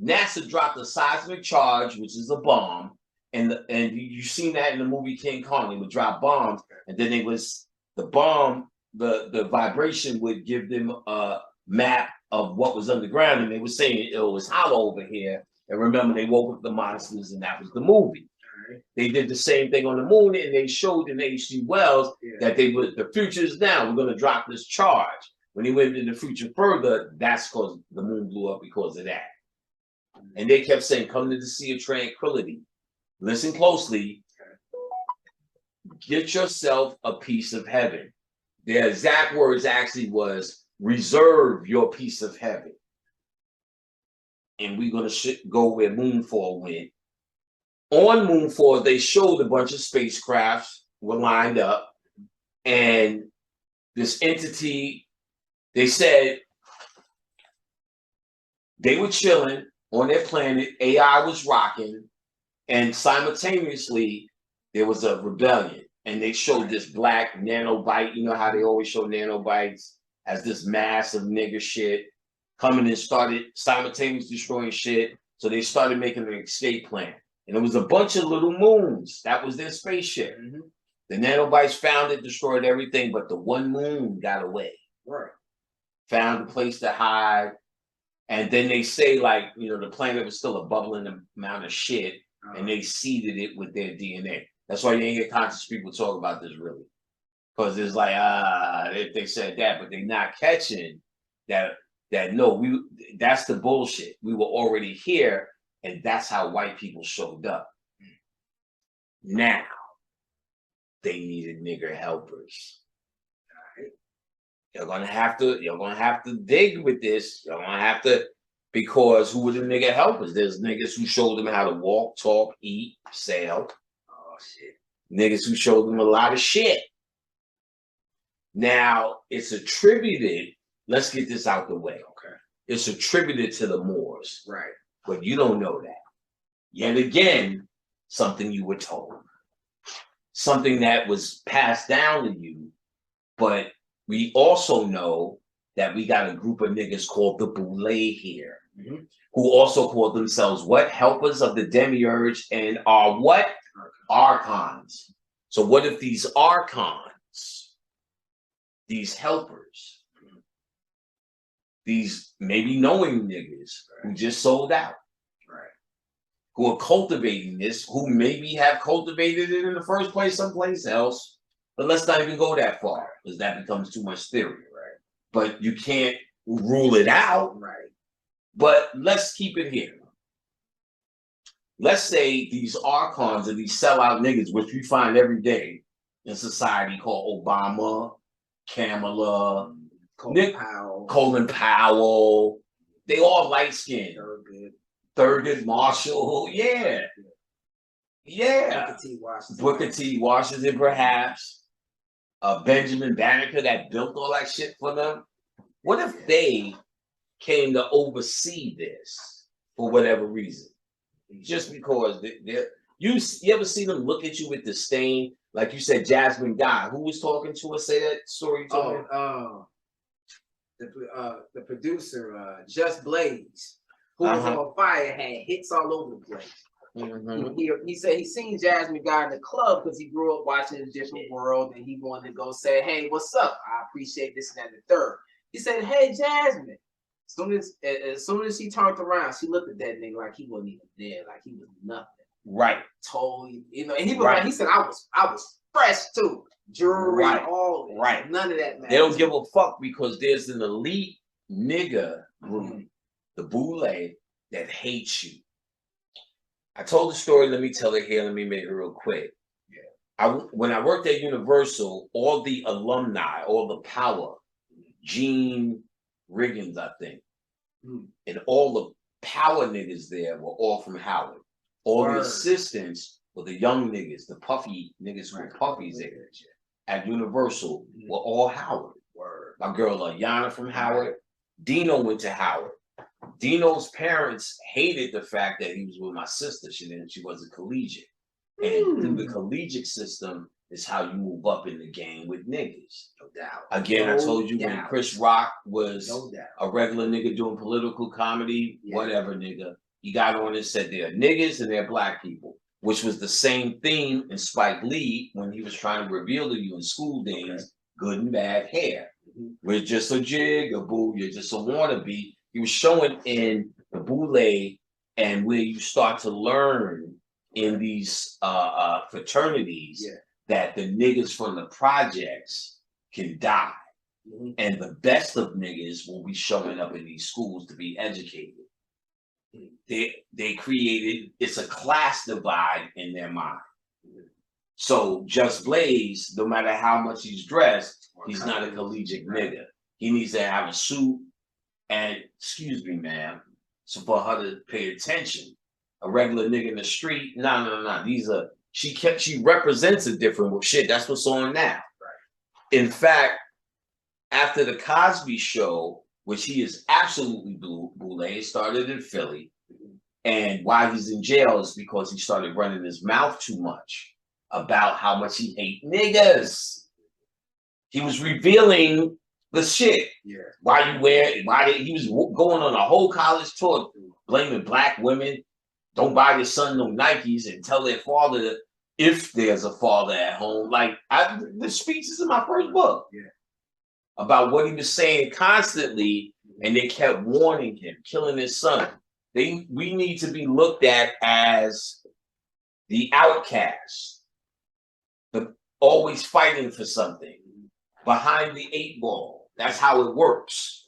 NASA dropped a seismic charge, which is a bomb, and you've seen that in the movie King Kong. They would drop bombs, and then the bomb, the vibration would give them a map of what was underground, and they were saying it was hollow over here. And remember, they woke up the monsters, and that was the movie. They did the same thing on the moon, and they showed in H.G. Wells that the future is now. We're going to drop this charge. When he went in the future further, that's because the moon blew up because of that. And they kept saying, come to the Sea of Tranquility. Listen closely. Get yourself a piece of heaven. Their exact words actually was, reserve your piece of heaven. And we're going to go where Moonfall went. On Moonfall, they showed a bunch of spacecrafts were lined up. And this entity, they said they were chilling on their planet. AI was rocking. And simultaneously, there was a rebellion. And they showed this black nanobite. You know how they always show nanobites as this massive nigger shit coming and started simultaneously destroying shit. So they started making an escape plan. And it was a bunch of little moons. That was their spaceship. The nanobites found it, destroyed everything, but the one moon got away. Found a place to hide. And then they say, like, you know, the planet was still a bubbling amount of shit, and they seeded it with their DNA. That's why you ain't get conscious people talk about this, really. Because it's like, they said that, but they're not catching that no, that's the bullshit. We were already here, and that's how white people showed up. Now, they needed nigger helpers. You're gonna have to dig with this. You're gonna have to, because who were the nigger helpers? There's niggas who showed them how to walk, talk, eat, sail. Oh shit. Niggas who showed them a lot of shit. Now it's attributed, let's get this out the way. Okay. It's attributed to the Moors. Right. But you don't know that. Yet again, something you were told. Something that was passed down to you, but we also know that we got a group of niggas called the Boule here, who also call themselves what? Helpers of the demiurge, and are what? Archons. So what if these archons, these helpers, these maybe knowing niggas who just sold out, who are cultivating this, who maybe have cultivated it in the first place someplace else, but let's not even go that far, because that becomes too much theory, right? But you can't rule it out, right? But let's keep it here. Let's say these archons or these sellout niggas, which we find every day in society, called Obama, Kamala, Colin Powell, they all light-skinned. Thurgood Marshall, yeah. Yeah. Booker T. Washington. Booker T. Washington, perhaps. Benjamin Banneker that built all that shit for them. What if they came to oversee this for whatever reason? Just because they're you ever see them look at you with disdain? Like you said, Jasmine Guy. Who was talking to us? Say that story. The producer, Just Blaze, who was on fire, had hits all over the place. He said he seen Jasmine Guy in the club because he grew up watching A Different World, and he wanted to go say, "Hey, what's up? I appreciate this and that and the third." He said, "Hey, Jasmine." As soon as she turned around, she looked at that nigga like he wasn't even there, like he was nothing. Right. Totally, and he was like, he said, I was fresh too. Jewelry, all this. Right. None of that matters. They don't give a fuck because there's an elite nigga group, the Boule, that hates you. I told the story, let me tell it here, let me make it real quick. When I worked at Universal, all the alumni, all the power, Gene Riggins, I think, and all the power niggas there were all from Howard. All the assistants were the young niggas, the puffy niggas were puffies there at Universal were all Howard. My girl Ayana from Howard. Dino went to Howard. Dino's parents hated the fact that he was with my sister. She wasn't collegiate. And through the collegiate system is how you move up in the game with niggas. No doubt. Again, I told you when Chris Rock was a regular nigga doing political comedy, whatever nigga, he got on and said there are niggas and there are black people, which was the same theme in Spike Lee when he was trying to reveal to you in School Days, Good and Bad Hair. We're just a jig, a boo, you're just a wannabe. He was showing in the Boule and where you start to learn in these fraternities that the niggas from the projects can die. And the best of niggas will be showing up in these schools to be educated. They created, it's a class divide in their mind. So Just Blaze, no matter how much he's dressed, he's not a collegiate nigga. He needs to have a suit and, excuse me, ma'am, so for her to pay attention. A regular nigga in the street, no. These are, she represents a different shit. That's what's on now. In fact, after the Cosby Show, which he is absolutely Boule, started in Philly, and why he's in jail is because he started running his mouth too much about how much he hate niggas. He was revealing the shit. Why you wear? He was going on a whole college tour blaming black women. Don't buy your son no Nikes and tell their father if there's a father at home. Like the speech is in my first book about what he was saying constantly, and they kept warning him, killing his son. We need to be looked at as the outcast, the always fighting for something, behind the 8 ball. That's how it works.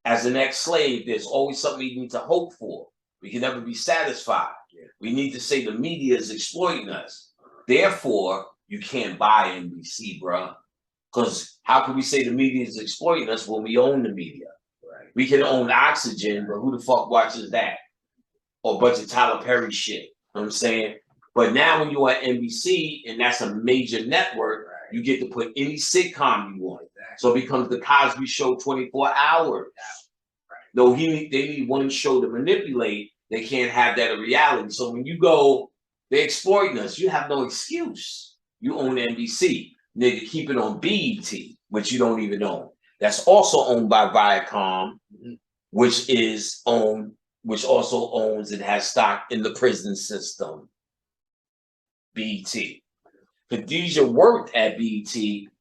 As an ex-slave, there's always something you need to hope for. We can never be satisfied. We need to say the media is exploiting us. Therefore, you can't buy NBC, bro. Because how can we say the media is exploiting us when we own the media? We can own Oxygen, but who the fuck watches that? Or a bunch of Tyler Perry shit. You know what I'm saying? But now when you're at NBC, and that's a major network, you get to put any sitcom you want. So it becomes the Cosby Show 24 hours. No, they need one show to manipulate. They can't have that in reality. So when you go, they're exploiting us. You have no excuse. You own NBC. Nigga, keep it on BET, which you don't even own. That's also owned by Viacom, which also owns and has stock in the prison system. BET. Khadijah worked at BET,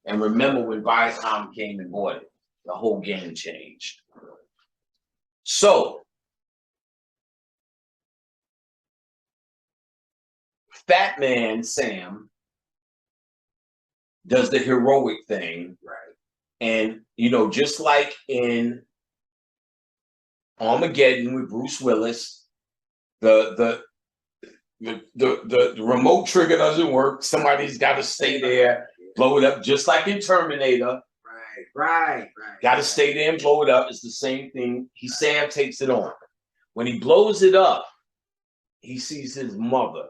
and remember when Viacom came and bought it, the whole game changed. So, Fat Man Sam does the heroic thing, and just like in Armageddon with Bruce Willis, the remote trigger doesn't work. Somebody's got to stay there, blow it up, just like in Terminator. Right. Got to stay there and blow it up. It's the same thing. Sam takes it on. When he blows it up, he sees his mother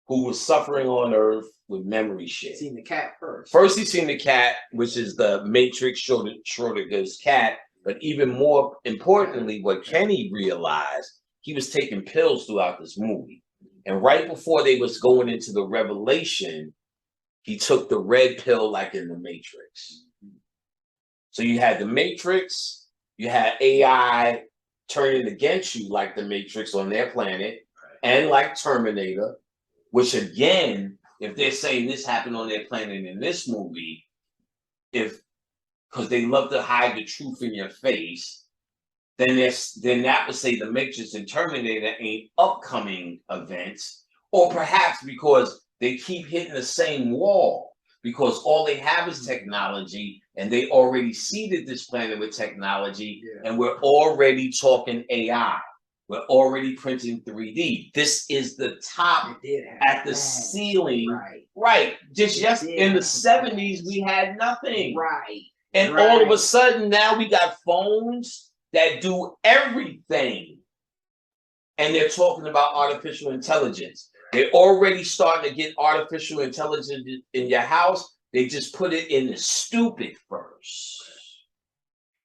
who was suffering on Earth with memory shit. Seen the cat first. First, he seen the cat, which is the Matrix Schrodinger's cat. But even more importantly, what Kenny realized, he was taking pills throughout this movie. And right before they was going into the revelation, he took the red pill like in the Matrix. So you had the Matrix, you had AI turning against you like the Matrix on their planet, and like Terminator, which again, if they're saying this happened on their planet in this movie, because they love to hide the truth in your face, then that would say the Matrix and Terminator ain't upcoming events, or perhaps because they keep hitting the same wall, because all they have is technology, and they already seeded this planet with technology, and we're already talking AI. We're already printing 3D. This is the top at the ceiling. Right. Just in the 70s, we had nothing. And all of a sudden, now we got phones that do everything. And they're talking about artificial intelligence. They're already starting to get artificial intelligence in your house. They just put it in the stupid first.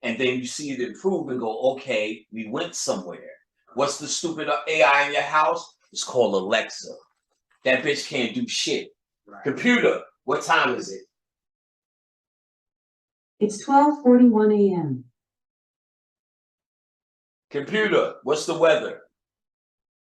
And then you see it improve and go, okay, we went somewhere. What's the stupid AI in your house? It's called Alexa. That bitch can't do shit. Computer, what time is it? It's 12:41 a.m. Computer, what's the weather?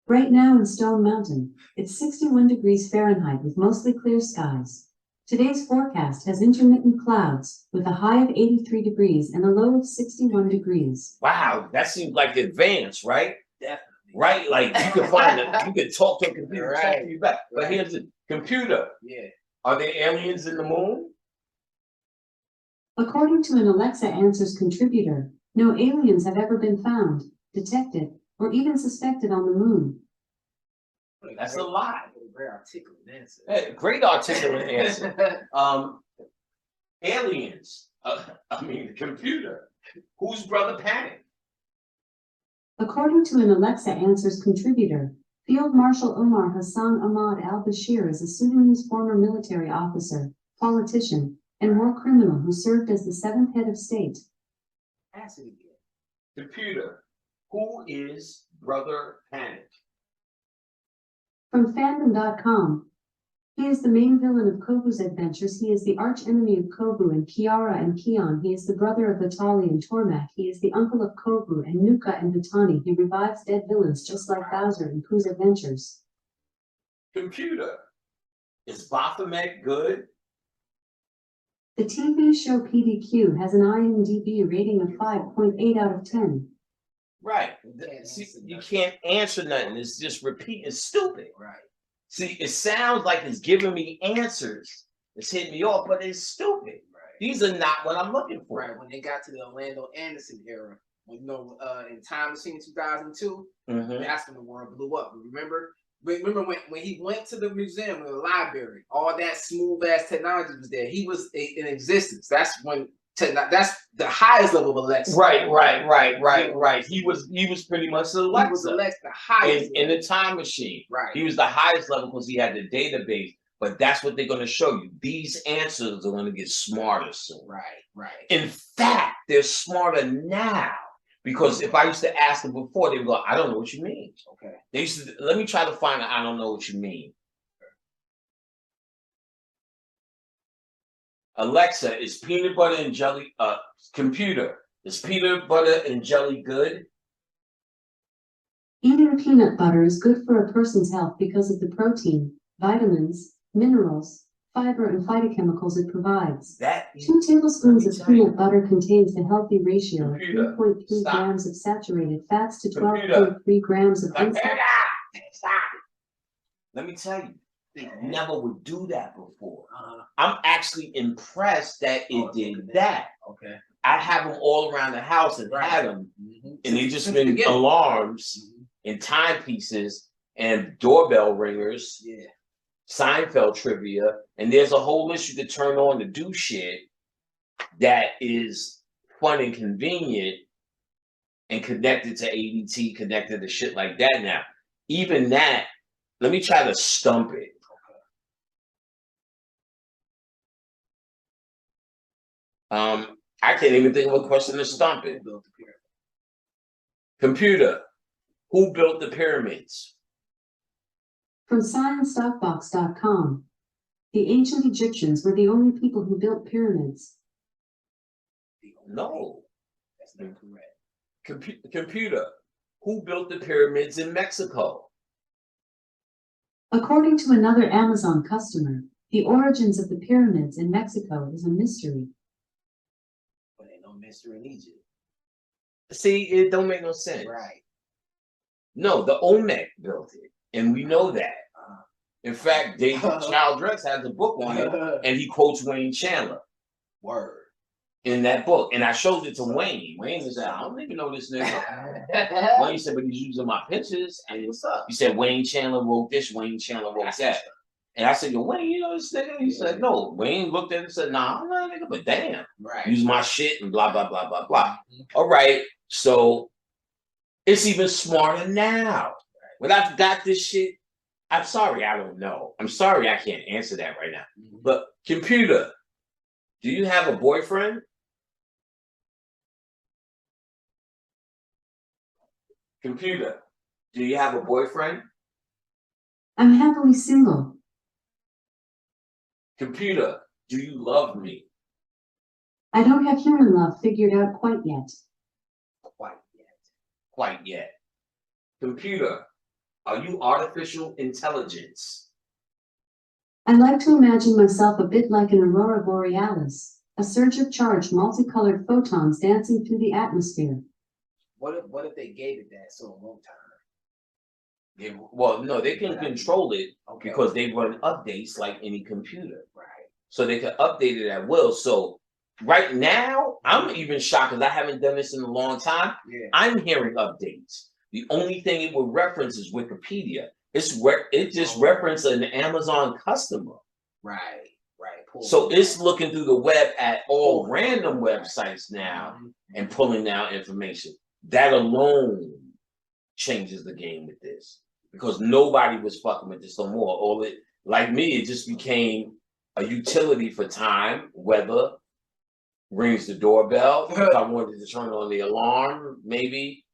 Right now in Stone Mountain, it's 61 degrees Fahrenheit with mostly clear skies. Today's forecast has intermittent clouds with a high of 83 degrees and a low of 61 degrees. Wow, that seems like advanced, right? Definitely. Right? Like you can find it, you can talk to a computer, talk to you back. But here's the computer. Yeah. Are there aliens in the moon? According to an Alexa Answers contributor, no aliens have ever been found, detected, or even suspected on the moon. That's a lie. Very articulate answer. Hey, great articulate answer. Aliens. I mean, the computer. Who's Brother Panic? According to an Alexa Answers contributor, Field Marshal Omar Hassan Ahmad al-Bashir is a Sudanese former military officer, politician, and war criminal who served as the 7th head of state. Ask it again. Computer. Who is Brother Panic? From fandom.com, he is the main villain of Kobu's adventures. He is the arch-enemy of Kobu and Kiara and Kion. He is the brother of Vitali and Tormak. He is the uncle of Kobu and Nuka and Vitani. He revives dead villains just like Bowser in Pooh's adventures. Computer. Is Baphomet good? The TV show PDQ has an IMDb rating of 5.8 out of 10. Right. See, you can't answer nothing. It's just repeat. It's stupid. Right. See, it sounds like it's giving me answers. It's hitting me off, but it's stupid. Right. These are not what I'm looking for. Right. When they got to the Orlando Anderson era, when, in Time Machine 2002, that's when the world blew up. Remember when he went to the museum, the library, all that smooth ass technology was there. He was in existence. That's when. That's the highest level of Alexa. Right. He was pretty much Alexa. He was Alexa, the highest in the Time Machine. Right. He was the highest level because he had the database. But that's what they're going to show you. These answers are going to get smarter soon. Right. In fact, they're smarter now. Because if I used to ask them before, they would go, I don't know what you mean. Okay. They used to, let me try to find I don't know what you mean. Alexa, is peanut butter and jelly, computer, is peanut butter and jelly good? Eating peanut butter is good for a person's health because of the protein, vitamins, minerals, fiber, and phytochemicals it provides. 2 tablespoons of peanut butter contains the healthy ratio of 3.3 grams of saturated fats to 12.3 grams of unsaturated. Let me tell you. They never would do that before. I'm actually impressed that it did that. Okay. I have them all around the house and had them, and they just been alarms and timepieces and doorbell ringers. Yeah. Seinfeld trivia, and there's a whole list you could turn on to do shit that is fun and convenient and connected to ADT, connected to shit like that. Now, even that Let me try to stump it. I can't even think of a question to stump it. Computer, who built the pyramids? From ScienceStockbox.com. The ancient Egyptians were the only people who built pyramids. No. That's not correct. Computer, who built the pyramids in Mexico? According to another Amazon customer, the origins of the pyramids in Mexico is a mystery. But ain't no mystery in Egypt. See, it don't make no sense. Right. No, the Olmec built it, and we know that. In fact, David Child Rex has a book on it, and he quotes Wayne Chandler. Word. In that book, and I showed it to Wayne. Wayne said, "I don't even know this nigga." Wayne said, "But he's using my pictures." And what's up? He said, "Wayne Chandler wrote this. Wayne Chandler wrote that." And I said, "Yo, Wayne, you know this nigga?" He said, "No." Wayne looked at it and said, "Nah, I'm not a nigga, but damn, right. Use my shit and blah blah blah blah blah." All right, so it's even smarter now. When I've got this shit, I'm sorry, I don't know. I'm sorry, I can't answer that right now. But computer, do you have a boyfriend? Computer, do you have a boyfriend? I'm happily single. Computer, do you love me? I don't have human love figured out quite yet. Quite yet. Computer, are you artificial intelligence? I like to imagine myself a bit like an aurora borealis, a surge of charged multicolored photons dancing through the atmosphere. What if they gave it that so long time? Well, no, they can control it because they run updates like any computer. Right. So they can update it at will. So right now, I'm even shocked because I haven't done this in a long time. Yeah. I'm hearing updates. The only thing it will reference is Wikipedia. It just referenced an Amazon customer. Right. So it's looking through the web at all random websites now and pulling out information. That alone changes the game with this because nobody was fucking with this no more. All it, like me, it just became a utility for time, weather, rings the doorbell. If I wanted to turn on the alarm, maybe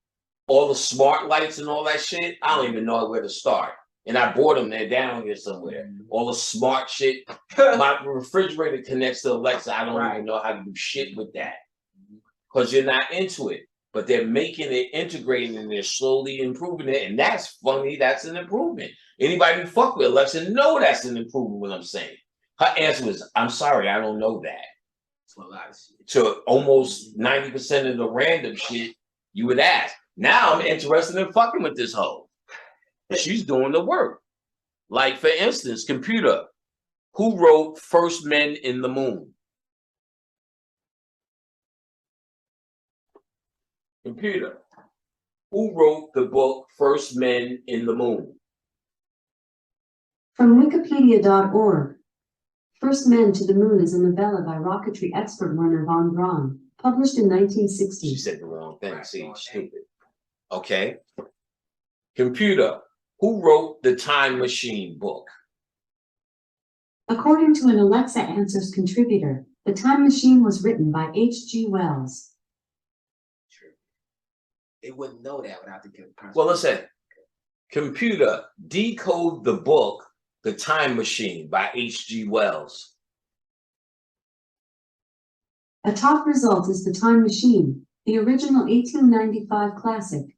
all the smart lights and all that shit. I don't even know where to start. And I bought them. They're down here somewhere. All the smart shit. My refrigerator connects to Alexa. I don't even know how to do shit with that because you're not into it. But they're making it integrated and they're slowly improving it. And that's funny. That's an improvement. Anybody who fuck with Alexa know that's an improvement, what I'm saying. Her answer was, I'm sorry, I don't know that. That's a lot of shit. To almost 90% of the random shit you would ask. Now I'm interested in fucking with this hoe. She's doing the work. Like, for instance, computer, who wrote First Men in the Moon? Computer, who wrote the book First Men in the Moon? From Wikipedia.org. First Men to the Moon is a novella by rocketry expert Werner von Braun, published in 1960. She said the wrong thing. See, stupid. Okay. Computer, who wrote the Time Machine book? According to an Alexa Answers contributor, The Time Machine was written by H.G. Wells. True. They wouldn't know that without the computer. Well, listen. Computer, decode the book The Time Machine by H.G. Wells. A top result is The Time Machine, the original 1895 classic,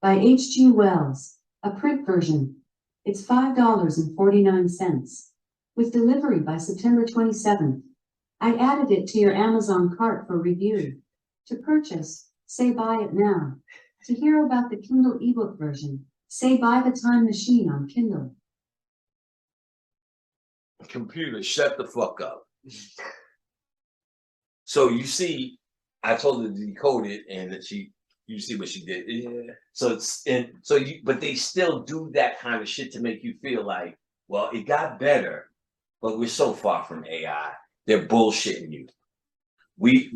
by H.G. Wells, a print version. It's $5.49, with delivery by September 27th. I added it to your Amazon cart for review. To purchase, say buy it now. To hear about the Kindle ebook version, say buy The Time Machine on Kindle. Computer, shut the fuck up. So you see, I told her to decode it, and that you see what she did. Yeah. So but they still do that kind of shit to make you feel like, well, it got better, but we're so far from AI. They're bullshitting you.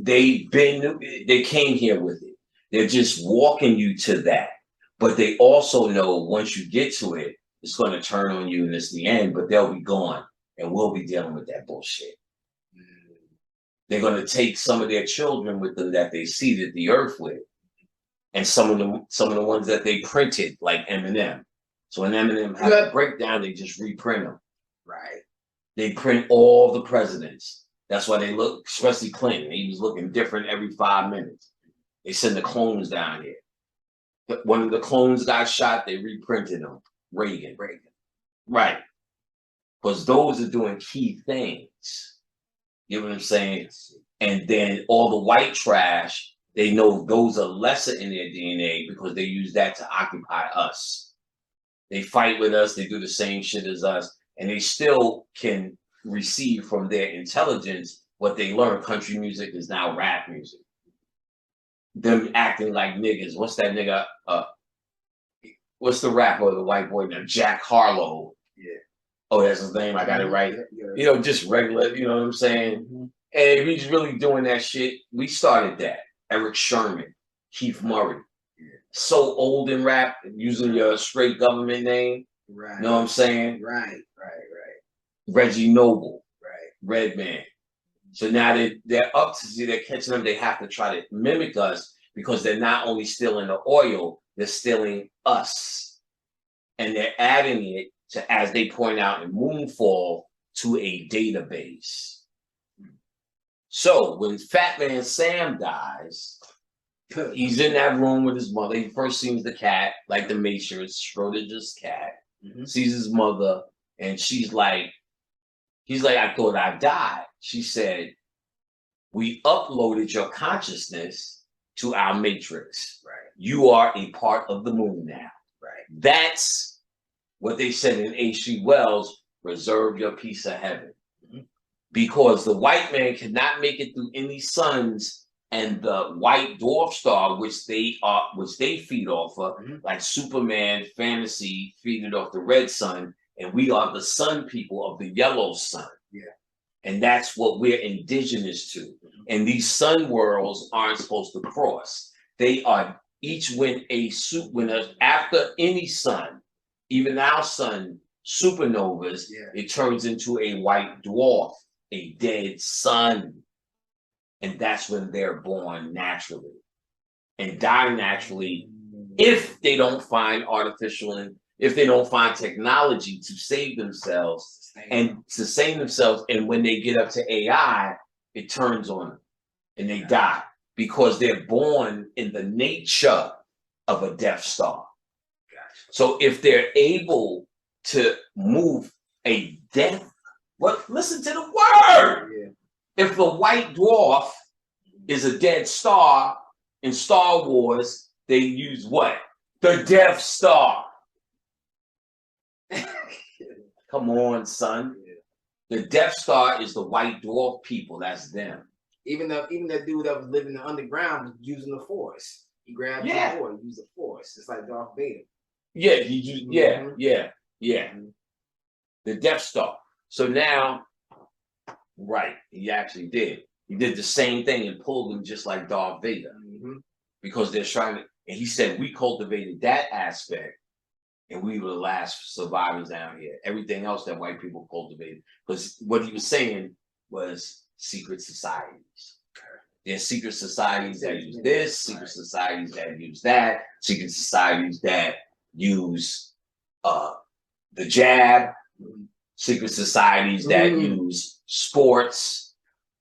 They came here with it. They're just walking you to that. But they also know once you get to it, it's going to turn on you and it's the end, but they'll be gone and we'll be dealing with that bullshit. They're going to take some of their children with them that they seeded the earth with, and some of the ones that they printed, like Eminem. So when Eminem had a breakdown, they just reprint them. Right. They print all the presidents. That's why they look, especially Clinton. He was looking different every 5 minutes. They send the clones down here. When the clones got shot, they reprinted them. Reagan. Right. Because those are doing key things. You know what I'm saying? And then all the white trash, they know those are lesser in their DNA because they use that to occupy us. They fight with us, they do the same shit as us, and they still can receive from their intelligence what they learn. Country music is now rap music. Them acting like niggas. What's that nigga? What's the rapper, the white boy now? Jack Harlow. Yeah. Oh, that's his name. I got it right. You know, just regular, you know what I'm saying? And if he's really doing that shit, we started that. Eric Sherman, Keith Murray. So old in rap, using your straight government name. Right. You know what I'm saying? Right. Reggie Noble. Right. Redman. So now they're up to see, they're catching them. They have to try to mimic us because they're not only stealing the oil, they're stealing us. And they're adding it to, as they point out in Moonfall, to a database. So when Fat Man Sam dies, he's in that room with his mother. He first sees the cat, like the Matrix, Schrodinger's cat, sees his mother, and he's like, I thought I died. She said, we uploaded your consciousness to our matrix. Right. You are a part of the moon now. Right. That's what they said in H.G. Wells, reserve your piece of heaven. Because the white man cannot make it through any suns, and the white dwarf star, which they feed off of, like Superman, fantasy, feeding off the red sun, and we are the sun people of the yellow sun. Yeah. And that's what we're indigenous to. And these sun worlds aren't supposed to cross. They are each after any sun, even our sun, supernovas, it turns into a white dwarf, a dead sun. And that's when they're born naturally and die naturally if they don't find if they don't find technology to save themselves and sustain themselves. And when they get up to AI, it turns on them and they die because they're born in the nature of a Death Star. So if they're able to move a death, listen to the word. If the white dwarf is a dead star in Star Wars, they use what? The Death Star. Come on, son. The Death Star is the white dwarf people. That's them. Even that dude that was living in the underground was using the Force. He grabbed the Force, used the Force. It's like Darth Vader. Yeah, he used, the Death Star. So now, right, he actually did. He did the same thing and pulled them just like Darth Vader. Because they're trying to, and he said, we cultivated that aspect and we were the last survivors down here. Everything else that white people cultivated. Because what he was saying was secret societies. There's secret societies that use this, secret societies that use that, secret societies that use the jab, secret societies that use sports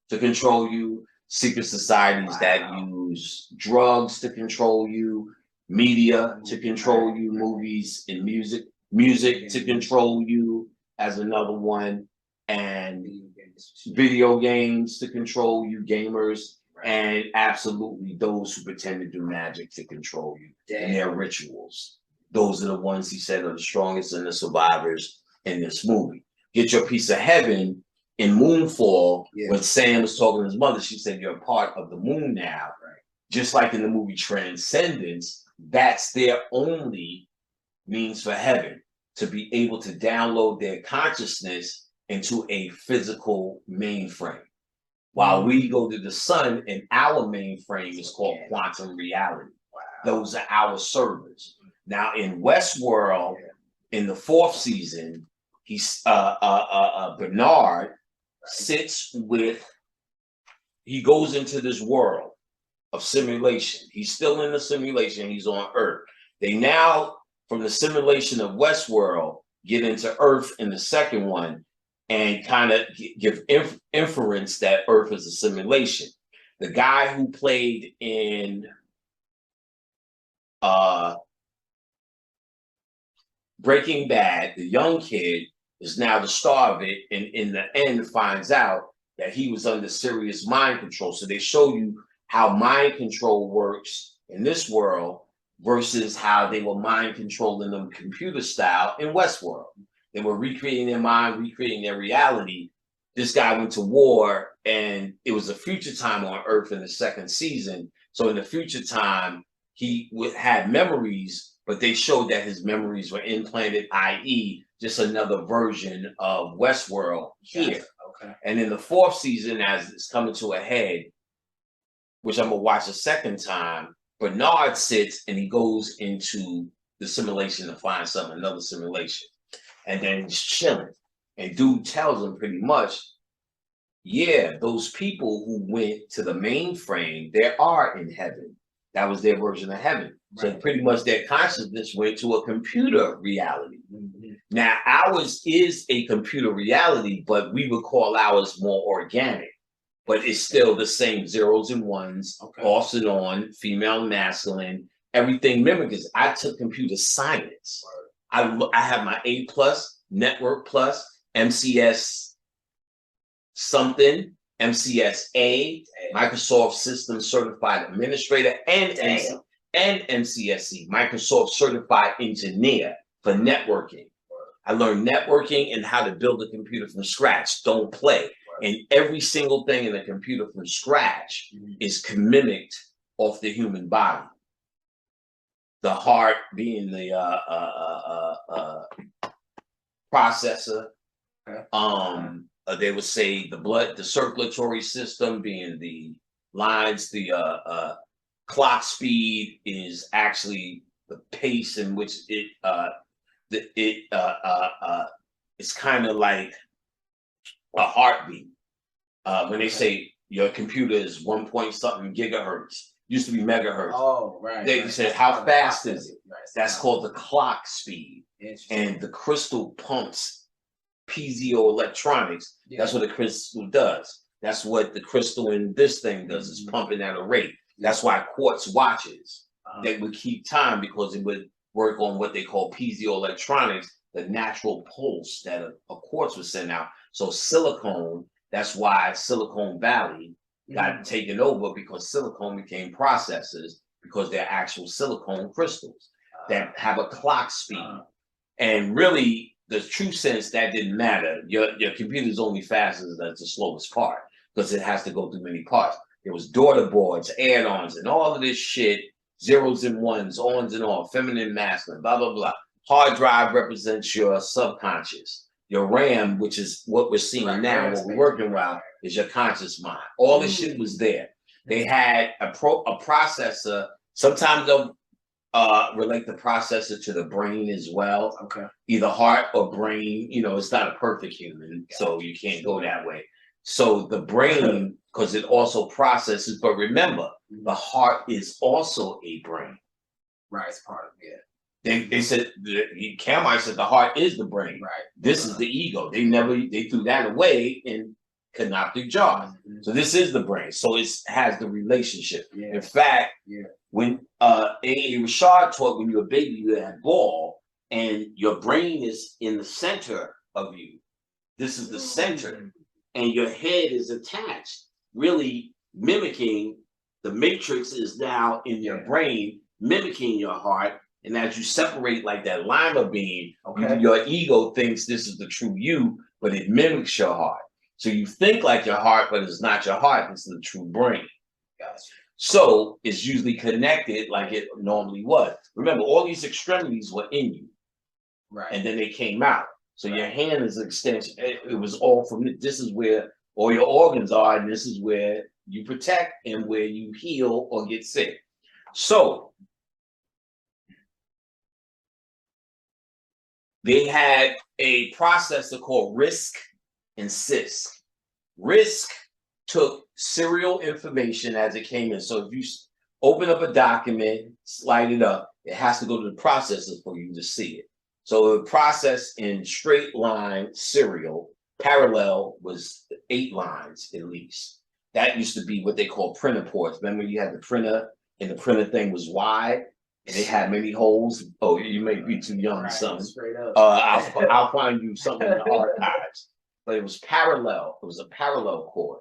to control you, secret societies that use drugs to control you, media to control you, movies and music to control you as another one, and video games to control you, gamers, and absolutely those who pretend to do magic to control you and their rituals. Those are the ones he said are the strongest and the survivors in this movie. Get your piece of heaven in Moonfall. When Sam was talking to his mother, she said, you're a part of the moon now. Just like in the movie Transcendence, that's their only means for heaven, to be able to download their consciousness into a physical mainframe. While we go to the sun, and our mainframe is called quantum reality. Those are our servers. Now in Westworld, In the 4th season, he's Bernard he goes into this world of simulation. He's still in the simulation. He's on Earth. They now, from the simulation of Westworld, get into Earth in the 2nd one and kind of give inference that Earth is a simulation. The guy who played in Breaking Bad, the young kid, is now the star of it, and in the end finds out that he was under serious mind control. So they show you how mind control works in this world versus how they were mind controlling them computer style in Westworld. They were recreating their mind, recreating their reality. This guy went to war, and it was a future time on Earth in the 2nd season. So in the future time, he had memories, but they showed that his memories were implanted, i.e., just another version of Westworld here. Okay. And in the 4th season, as it's coming to a head, which I'm gonna watch a 2nd time, Bernard sits and he goes into the simulation to find another simulation. And then he's chilling. And dude tells him pretty much, yeah, those people who went to the mainframe, they are in heaven. That was their version of heaven. Right. So pretty much their consciousness went to a computer reality. Mm-hmm. Now, ours is a computer reality, but we would call ours more organic. But it's still the same zeros and ones, off and on, female, masculine, everything mimics. I took computer science. Right. I have my A+, Network Plus, MCS something, MCSA, Microsoft System Certified Administrator, and MCSE, Microsoft Certified Engineer for networking. I learned networking and how to build a computer from scratch. Don't play. And every single thing in a computer from scratch is mimicked off the human body. The heart being the processor. They would say the blood, the circulatory system being the lines, the clock speed is actually the pace in which it's kind of like a heartbeat. When they say your computer is 1 point something gigahertz, used to be megahertz. Oh, right. They said, how fast is it? Right. That's called the clock speed. And the crystal pumps piezoelectronics. Yeah. That's what the crystal does. That's what the crystal in this thing does, is pumping at a rate. That's why quartz watches, they would keep time because it would work on what they call piezoelectronics, the natural pulse that a quartz would send out. So silicone, that's why Silicon Valley got taken over, because silicone became processors because they're actual silicone crystals that have a clock speed. And really, the true sense, that didn't matter. Your computer's only fast as the slowest part because it has to go through many parts. There was daughter boards, add-ons, and all of this shit, zeros and ones, ons and off, feminine, masculine, blah, blah, blah. Hard drive represents your subconscious. Your RAM, which is what we're seeing now, what we're working around, is your conscious mind. All this shit was there. They had a processor. Sometimes they'll relate the processor to the brain as well. Okay. Either heart or brain. You know, it's not a perfect human, so you can't go that way. So the brain, because it also processes, but remember, the heart is also a brain. Right, it's part of it. They said, Camite said the heart is the brain. Right. This is the ego. They threw that away and could not do Jaws. So this is the brain. So it has the relationship. Yeah. In fact, when A.A. Rashad taught, when you're a baby, you had ball, and your brain is in the center of you. This is the center, and your head is attached, really mimicking the matrix is now in your brain, mimicking your heart. And as you separate like that lima bean, your ego thinks this is the true you, but it mimics your heart. So you think like your heart, but it's not your heart, it's the true brain. Gotcha. So it's usually connected like it normally was. Remember, all these extremities were in you. Right. And then they came out. So your hand is an extension. It was all from, this is where all your organs are, and this is where you protect and where you heal or get sick. So they had a processor called RISC and CISC. RISC took serial information as it came in. So if you open up a document, slide it up, it has to go to the processor for you to see it. So the process in straight line serial, parallel was 8 lines at least. That used to be what they call printer ports. Remember you had the printer and the printer thing was wide and it had many holes. Oh, you may be too young, son. I'll find you something in the archives. But it was parallel. It was a parallel cord.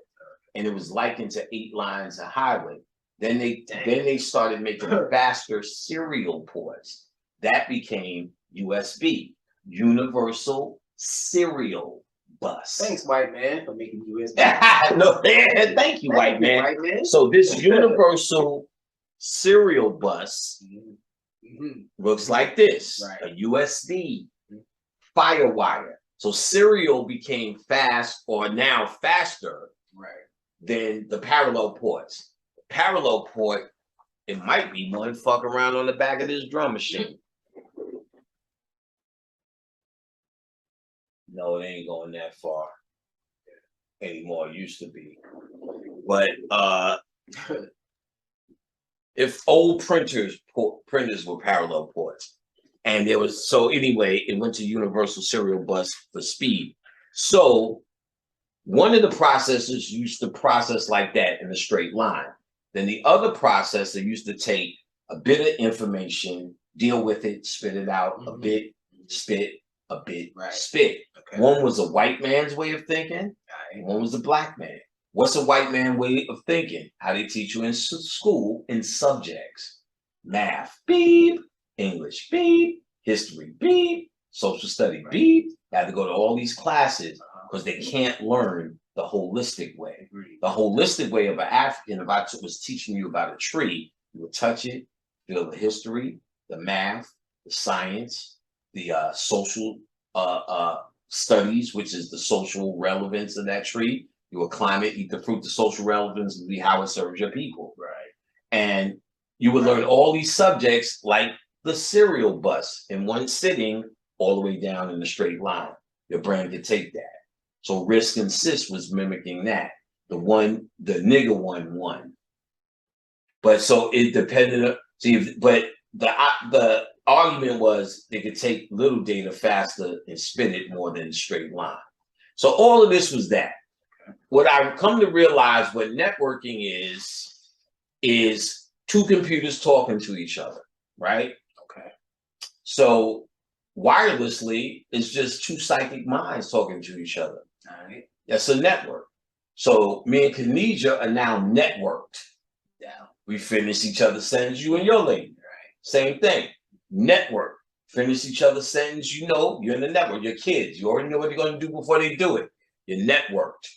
And it was likened to 8 lines of highway. Then they started making faster serial ports. That became USB, Universal Serial Bus. Thanks, white man, for making USB. No, thank you, white man. So this Universal Serial Bus looks like this, a USB firewire. So serial became fast, or now faster, than the parallel ports. Parallel port, it might be one fuck around on the back of this drum machine. No, it ain't going that far anymore. It used to be. But if old printers were parallel ports. And there was, so anyway, it went to Universal Serial Bus for speed. So one of the processors used to process like that in a straight line. Then the other processor used to take a bit of information, deal with it, spit it out, a bit, spit, a bit, spit. One was a white man's way of thinking, and one was a black man. What's a white man way of thinking? How they teach you in school in subjects. Math, beep. English, beep. History, beep. Social study, beep. They have to go to all these classes because they can't learn the holistic way. The holistic way of an African, if I was teaching you about a tree, you would touch it, feel the history, the math, the science, the social studies, which is the social relevance of that tree. You would climb it, eat the fruit. The social relevance would be how it serves your people. And you would learn all these subjects like the serial bus in one sitting all the way down in a straight line. Your brain could take that. So RISC and CISC was mimicking that. The nigger one won. But so it depended. But the argument was they could take little data faster and spin it more than a straight line. So all of this was that. What I've come to realize what networking is 2 computers talking to each other, right? Okay. So wirelessly, it's just 2 psychic minds talking to each other. All right. That's a network. So me and Khadija are now networked. Yeah. We finish each other's sentence, you and your lady. Right. Same thing. Network. Finish each other's sentence, you know, you're in the network. Your kids, you already know what they're going to do before they do it. You're networked.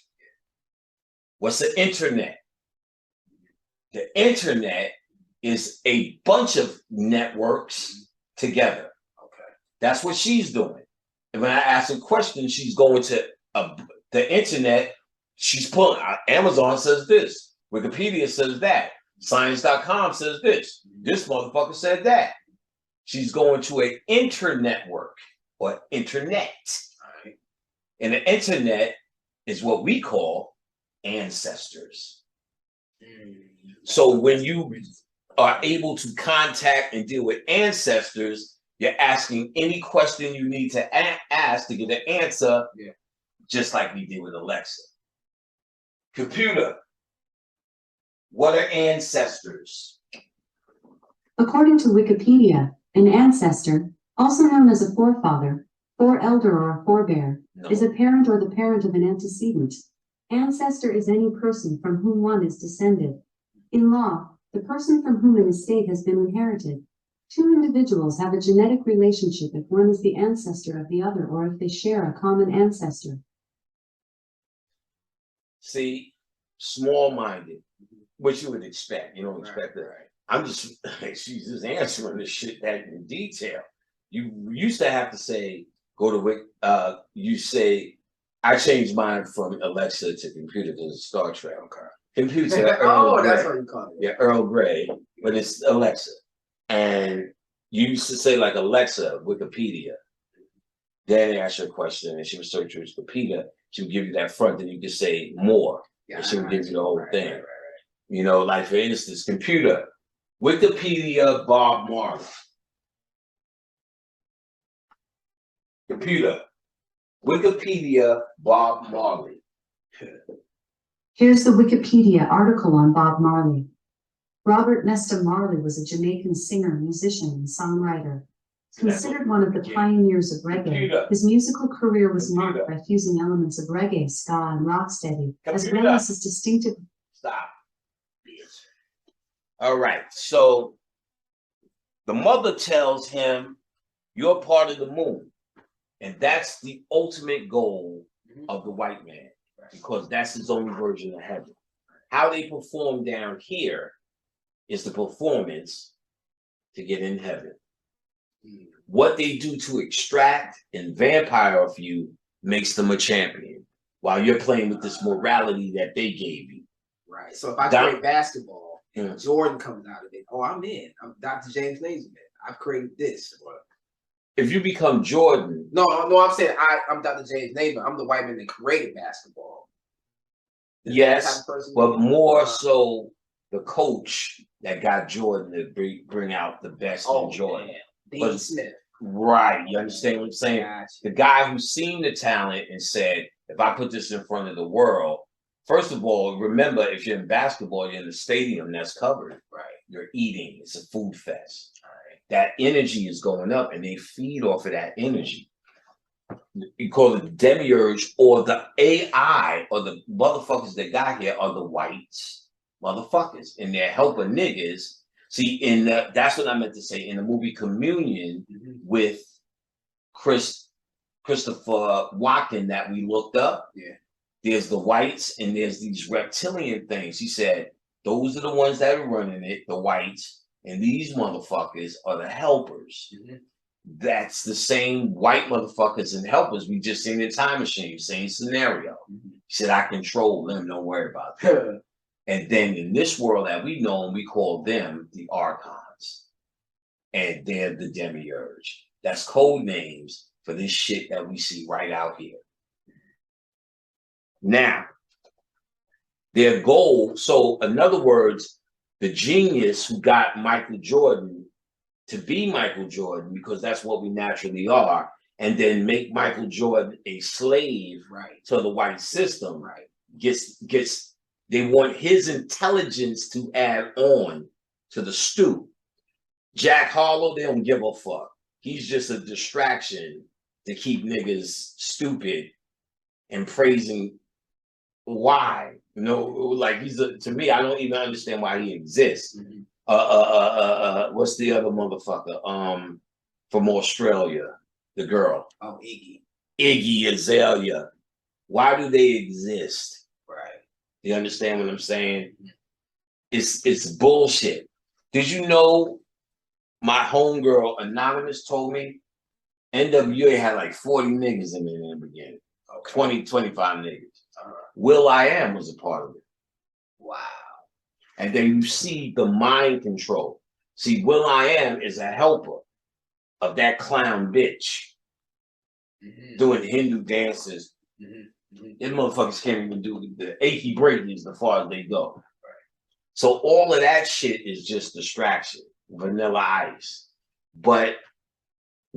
What's the internet? The internet is a bunch of networks together. Okay. That's what she's doing. And when I ask a question, she's going to the internet. She's pulling, Amazon says this. Wikipedia says that. Science.com says this. This motherfucker said that. She's going to an internetwork or internet. Right. And the internet is what we call ancestors. So when you are able to contact and deal with ancestors, you're asking any question you need to ask to get an answer, just like we did with Alexa. Computer, what are ancestors? According to Wikipedia, an ancestor, also known as a forefather, forelder, or a forebear, is a parent or the parent of an antecedent. Ancestor is any person from whom one is descended. In law, the person from whom an estate has been inherited. 2 individuals have a genetic relationship if one is the ancestor of the other or if they share a common ancestor. See, small-minded, which you would expect. You don't expect that. Right. I'm just, she's just answering this shit that in detail. You used to have to say, go to, you say, I changed mine from Alexa to computer because it's Star Trek. Okay. Computer. That's what you call it. Yeah, Earl Grey, but it's Alexa. And you used to say like Alexa, Wikipedia. Then they ask you a question, and she would search your Wikipedia. She would give you that front, then you could say more, and she would give you the whole thing. You know, like for instance, computer, Wikipedia, Bob Marley. Computer, Wikipedia, Bob Marley. Here's the Wikipedia article on Bob Marley. Robert Nesta Marley was a Jamaican singer, musician, and songwriter. Considered one of the pioneers of reggae, his musical career was marked by fusing elements of reggae, ska, and rocksteady, as well as his distinctive... Stop. All right, so the mother tells him, you're part of the moon. And that's the ultimate goal of the white man, because that's his only version of heaven. How they perform down here is the performance to get in heaven. What they do to extract and vampire of you makes them a champion, while you're playing with this morality that they gave you. Right. So if I create basketball, and Jordan comes out of it, oh, I'm in. I'm Dr. James Naismith. I've created this. If you become Jordan, no, I'm saying I'm Dr. James Naismith. I'm the white man that created basketball. Yes, but more so the coach that got Jordan to bring out the best in Jordan. Dean Smith. Right, you understand what I'm saying? Gotcha. The guy who seen the talent and said, if I put this in front of the world, first of all, remember, if you're in basketball, you're in the stadium that's covered. Right. You're eating. It's a food fest. Right. That energy is going up, and they feed off of that energy. You call it the demiurge, or the AI, or the motherfuckers that got here are the whites motherfuckers, and they're helping niggas. See, that's what I meant to say. In the movie Communion with Christopher Walken that we looked up, there's the whites and there's these reptilian things. He said, those are the ones that are running it, the whites, and these motherfuckers are the helpers. That's the same white motherfuckers and helpers we just seen in Time Machine, same scenario. He said, I control them, don't worry about that. And then in this world that we know, we call them the archons. And they're the demiurge. That's code names for this shit that we see right out here. Now, their goal, so in other words, the genius who got Michael Jordan to be Michael Jordan, because that's what we naturally are, and then make Michael Jordan a slave to the white system, gets they want his intelligence to add on to the stew. Jack Harlow, they don't give a fuck. He's just a distraction to keep niggas stupid and praising why. You know, like to me, I don't even understand why he exists. What's the other motherfucker? From Australia, the girl. Oh, Iggy. Iggy Azalea. Why do they exist? Right. You understand what I'm saying? It's bullshit. Did you know my homegirl Anonymous told me NWA had like 40 niggas in it in the beginning. 20, 25 niggas. Will.i.am was a part of it. Wow. And then you see the mind control. See, Will.i.am is a helper of that clown bitch doing Hindu dances. These motherfuckers can't even do the achy breaky as far as they go. So all of that shit is just distraction, vanilla ice. But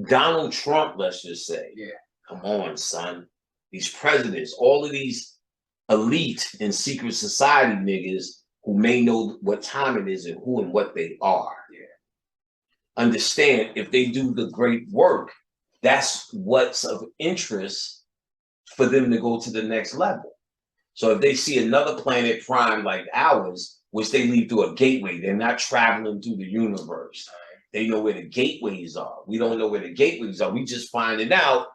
Donald Trump, let's just say, come on, son. These presidents, all of these elite and secret society niggas who may know what time it is and who and what they are. Understand, if they do the great work, that's what's of interest for them to go to the next level. So if they see another planet prime like ours, which they leave through a gateway, they're not traveling through the universe. They know where the gateways are. We don't know where the gateways are. We just finding out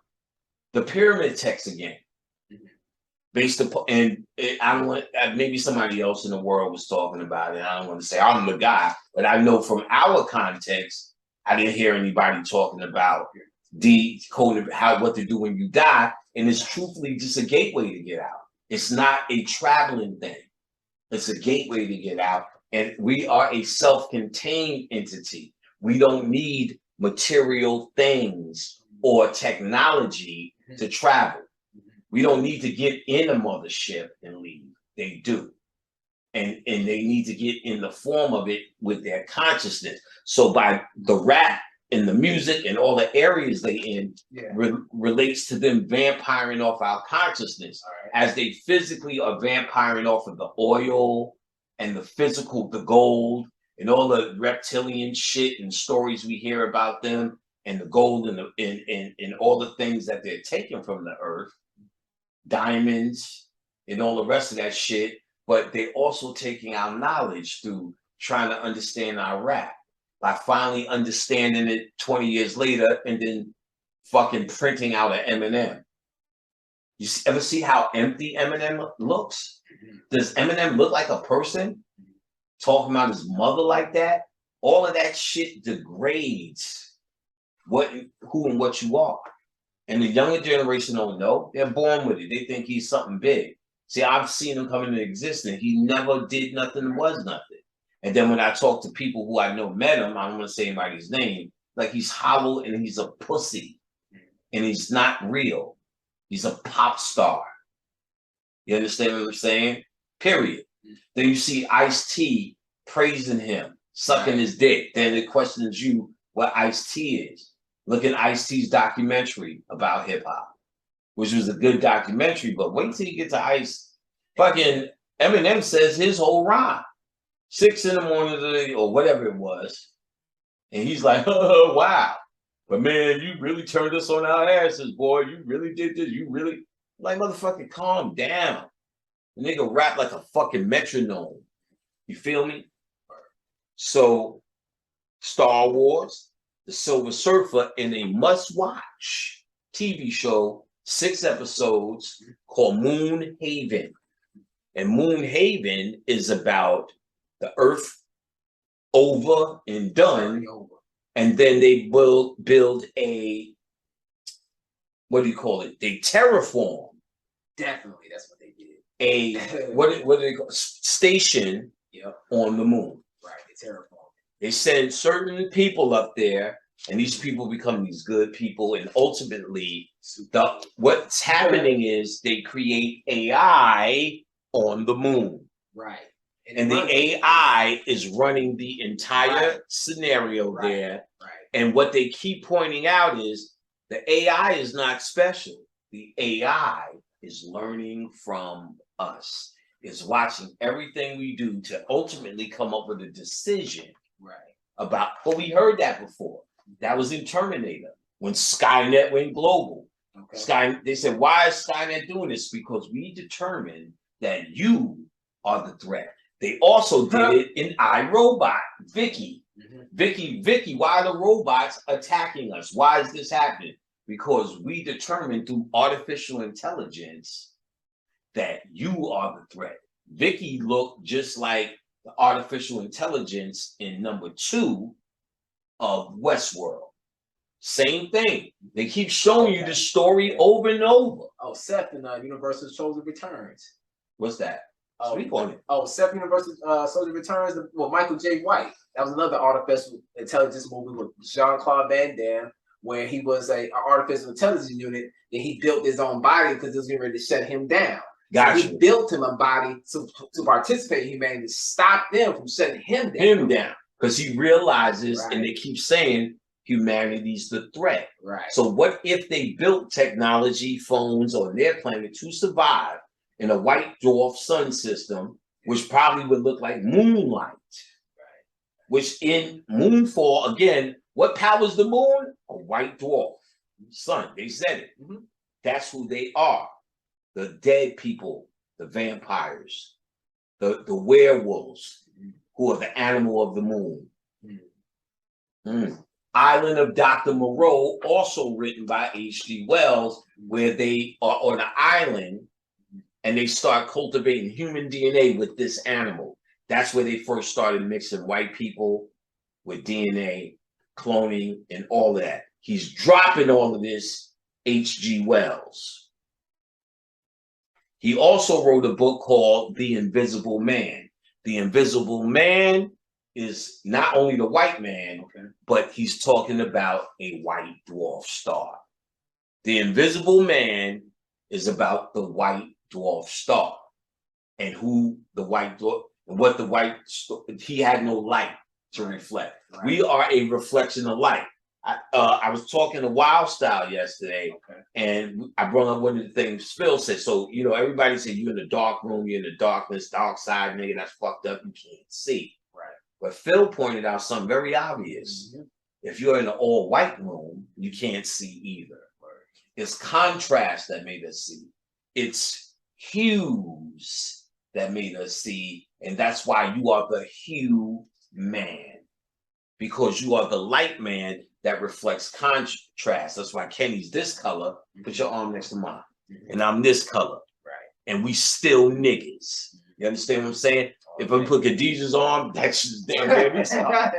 the pyramid text again. Based upon, and I don't want, maybe somebody else in the world was talking about it. I don't want to say I'm the guy, but I know from our context, I didn't hear anybody talking about the code of what to do when you die. And it's truthfully just a gateway to get out. It's not a traveling thing. It's a gateway to get out. And we are a self-contained entity. We don't need material things or technology to travel. We don't need to get in a mothership and leave. They do. And they need to get in the form of it with their consciousness. So by the rap and the music and all the areas they in relates to them vampiring off our consciousness, as they physically are vampiring off of the oil and the physical, the gold, and all the reptilian shit and stories we hear about them, and the gold and all the things that they're taking from the earth, diamonds and all the rest of that shit. But they're also taking our knowledge through trying to understand our rap by finally understanding it 20 years later and then fucking printing out an Eminem. You ever see how empty Eminem looks? Does Eminem look like a person talking about his mother like that? All of that shit degrades who and what you are. And the younger generation don't know. They're born with it. They think he's something big. See, I've seen him come into existence. He never did nothing, was nothing. And then when I talk to people who I know met him, I don't want to say anybody's name, like he's hollow and he's a pussy. And he's not real. He's a pop star. You understand what I'm saying? Period. Then you see Ice-T praising him, sucking his dick. Then it questions you what Ice-T is. Look at Ice-T's documentary about hip-hop, which was a good documentary, but wait till you get to Ice. Fucking Eminem says his whole rhyme, 6 in the morning or whatever it was. And he's like, oh, wow. But man, you really turned us on our asses, boy. You really did this. You really, like, motherfucking calm down. The nigga rap like a fucking metronome. You feel me? So, Star Wars, The Silver Surfer, in a must-watch TV show, 6 episodes called Moon Haven. And Moon Haven is about the Earth over and done. And then they build a, what do you call it? They terraform. Definitely, that's what they did. A, what do they call station on the moon. Right, they terraform. They send certain people up there, and these people become these good people, and ultimately what's happening is they create AI on the moon. Right. And the AI is running the entire scenario there. Right. And what they keep pointing out is the AI is not special. The AI is learning from us. It's watching everything we do to ultimately come up with a decision about, but we heard that before. That was in Terminator when Skynet went global. They said, why is Skynet doing this? Because we determined that you are the threat. They also did it in iRobot, Vicky. Vicky, why are the robots attacking us? Why is this happening? Because we determined through artificial intelligence that you are the threat. Vicky looked just like the artificial intelligence in number 2 of Westworld. Same thing. They keep showing you the story over and over. Oh, Seth in Universal Soldier Returns. What's that? Speak on it. Oh, Seth Universal Soldier Returns. Well, Michael J. White. That was another artificial intelligence movie with Jean-Claude Van Damme, where he was an artificial intelligence unit, and he built his own body because it was getting ready to shut him down. Gotcha. So he built him a body to participate in humanity, to stop them from shutting him down. Because he realizes, and they keep saying, humanity's the threat. Right. So what if they built technology, phones on their planet to survive in a white dwarf sun system, which probably would look like moonlight? Which in Moonfall, again, what powers the moon? A white dwarf sun. They said it. That's who they are. The dead people, the vampires, the werewolves, who are the animal of the moon. Island of Dr. Moreau, also written by H.G. Wells, where they are on an island and they start cultivating human DNA with this animal. That's where they first started mixing white people with DNA, cloning, and all that. He's dropping all of this, H.G. Wells. He also wrote a book called The Invisible Man. The Invisible Man is not only the white man, but he's talking about a white dwarf star. The Invisible Man is about the white dwarf star and who the white dwarf, and what the white, he had no light to reflect. Right. We are a reflection of light. I was talking to Wild Style yesterday, and I brought up one of the things Phil said. So, you know, everybody said you're in the dark room, you're in the darkness, dark side, nigga, that's fucked up, you can't see. Right. But Phil pointed out something very obvious. If you're in an all-white room, you can't see either. It's contrast that made us see. It's hues that made us see, and that's why you are the hue man, because you are the light man that reflects contrast. That's why Kenny's this color. Put your arm next to mine, and I'm this color, right? And we still niggas. You understand what I'm saying? If I put Khadijah's arm, that's just damn baby stuff.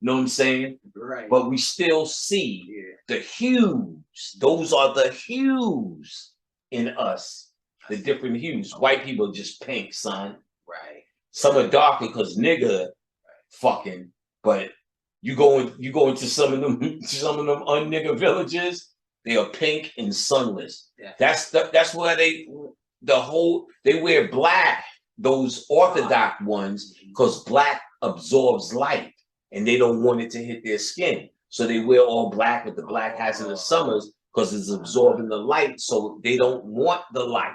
Know what I'm saying? Right. But we still see the hues. Those are the hues in us. The different hues. White people are just pink, son. Right. Some are darker because nigga fucking. But you go into some of them un-nigga villages. They are pink and sunless. Yeah. That's why they wear black. Those Orthodox ones, because black absorbs light. And they don't want it to hit their skin. So they wear all black with the black hats in the summers because it's absorbing the light. So they don't want the light.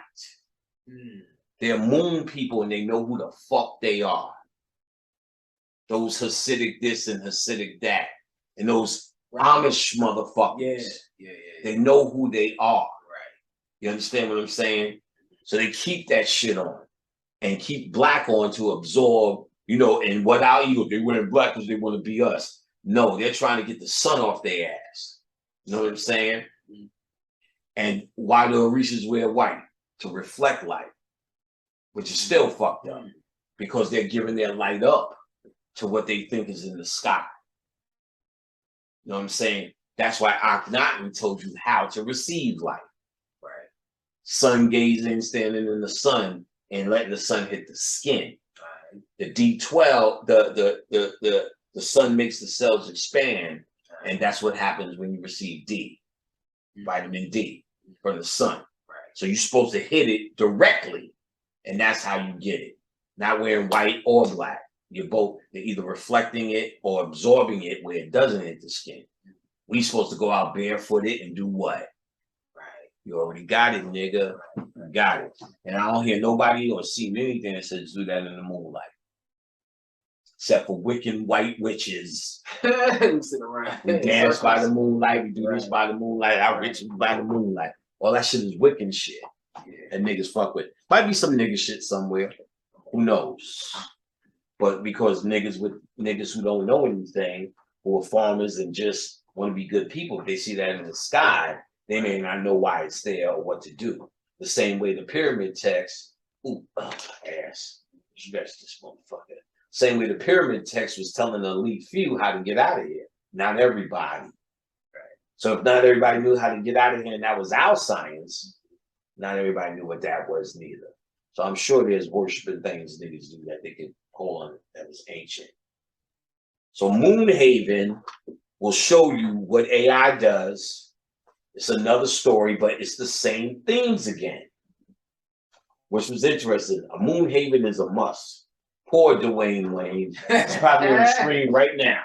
They're moon people and they know who the fuck they are. Those Hasidic this and Hasidic that. And those Amish motherfuckers. They know who they are. Right. You understand what I'm saying? So they keep that shit on and keep black on to absorb. You know, and what our ego, they wear black because they want to be us. No, they're trying to get the sun off their ass. You know what I'm saying? And why do Orishas wear white? To reflect light, which is still fucked up because they're giving their light up to what they think is in the sky. You know what I'm saying? That's why Akhenaten told you how to receive light. Right. Sun gazing, standing in the sun, and letting the sun hit the skin. The D12, the sun makes the cells expand, and that's what happens when you receive D, vitamin D from the sun. Right. So you're supposed to hit it directly, and that's how you get it. Not wearing white or black. They're either reflecting it or absorbing it where it doesn't hit the skin. We supposed to go out barefooted and do what? Right. You already got it, nigga. You got it. And I don't hear nobody or see anything that says do that in the moonlight. Except for wicked white witches. We sit around. We dance by the moonlight. We do this by the moonlight. Our riches by the moonlight. All that shit is wicked shit. And niggas fuck with. Might be some nigga shit somewhere. Who knows? But because niggas who don't know anything, who are farmers and just want to be good people, if they see that in the sky, they may not know why it's there or what to do. The same way the pyramid text, ass. Rest this motherfucker. Same way the pyramid text was telling the elite few how to get out of here. Not everybody. Right. So if not everybody knew how to get out of here and that was our science, not everybody knew what that was neither. So I'm sure there's worshiping things niggas do that they could call on that was ancient. So Moonhaven will show you what AI does. It's another story, but it's the same things again. Which was interesting. A Moonhaven is a must. Poor Dwayne Wayne. It's probably on the screen right now.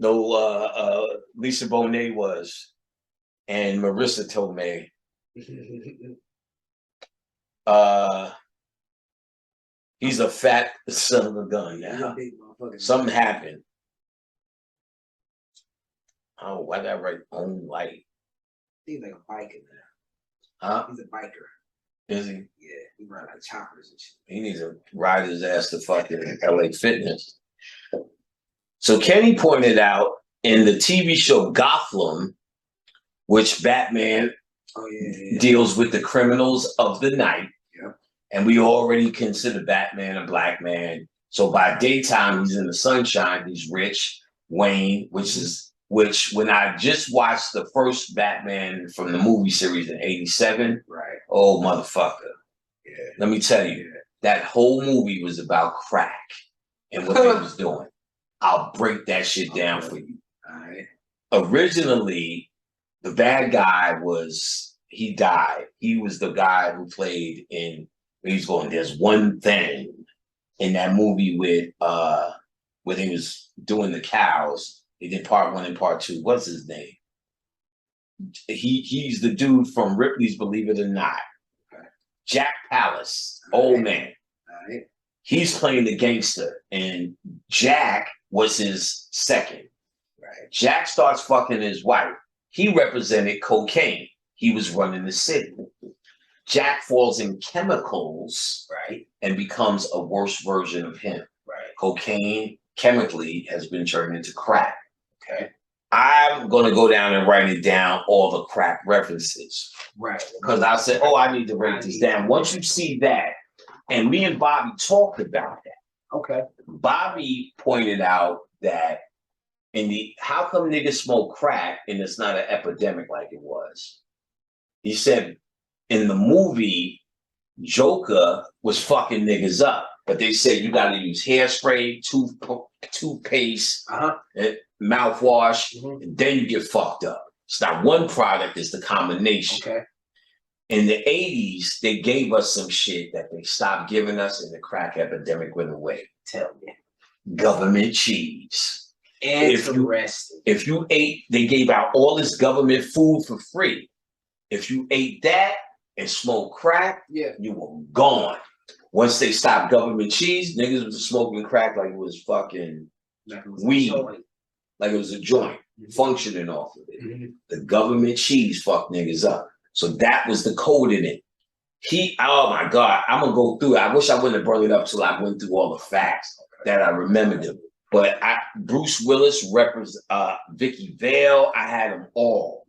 No, Lisa Bonet was. And Marissa Tomei. He's a fat son of a gun now. Something happened. Oh, why did I write own light? He's like a biker now. Huh? He's a biker. Is he? Yeah, he ride like choppers and shit. He needs to ride his ass to fucking LA Fitness. So Kenny pointed out in the TV show Gotham, which Batman deals with the criminals of the night. Yeah. And we already consider Batman a black man. So by daytime, he's in the sunshine. He's rich. Wayne, which when I just watched the first Batman from the movie series in '87, right? Oh, motherfucker. Yeah. Let me tell you, that whole movie was about crack and what they was doing. I'll break that shit down for you. All right. Originally, The bad guy he died. He was the guy who played in, he's going, there's one thing in that movie with where they was doing the cows. They did part 1 and part 2. What's his name? He's the dude from Ripley's Believe It or Not. Jack Palance, old man. He's playing the gangster, and Jack was his second. Jack starts fucking his wife. He represented cocaine. He was running the city. Jack falls in chemicals, and becomes a worse version of him. Cocaine chemically has been turned into crack. I'm gonna go down and write it down, all the crack references. Because I said, oh, I need to break this down. Once you see that, and me and Bobby talked about that. Bobby pointed out that how come niggas smoke crack and it's not an epidemic like it was? He said in the movie, Joker was fucking niggas up, but they said you got to use hairspray, toothpaste, mouthwash, and then you get fucked up. It's not one product, it's the combination. In the 80s, they gave us some shit that they stopped giving us, and the crack epidemic went away. Tell me. Government cheese. And if you ate, they gave out all this government food for free. If you ate that and smoked crack, you were gone. Once they stopped government cheese, niggas was smoking crack like it was fucking weed. Like it was a joint, functioning off of it. The government cheese fucked niggas up. So that was the code in it. Oh my God, I'm gonna go through it. I wish I wouldn't have brought it up till I went through all the facts that I remembered them. But Bruce Willis represents Vicky Vale. I had them all.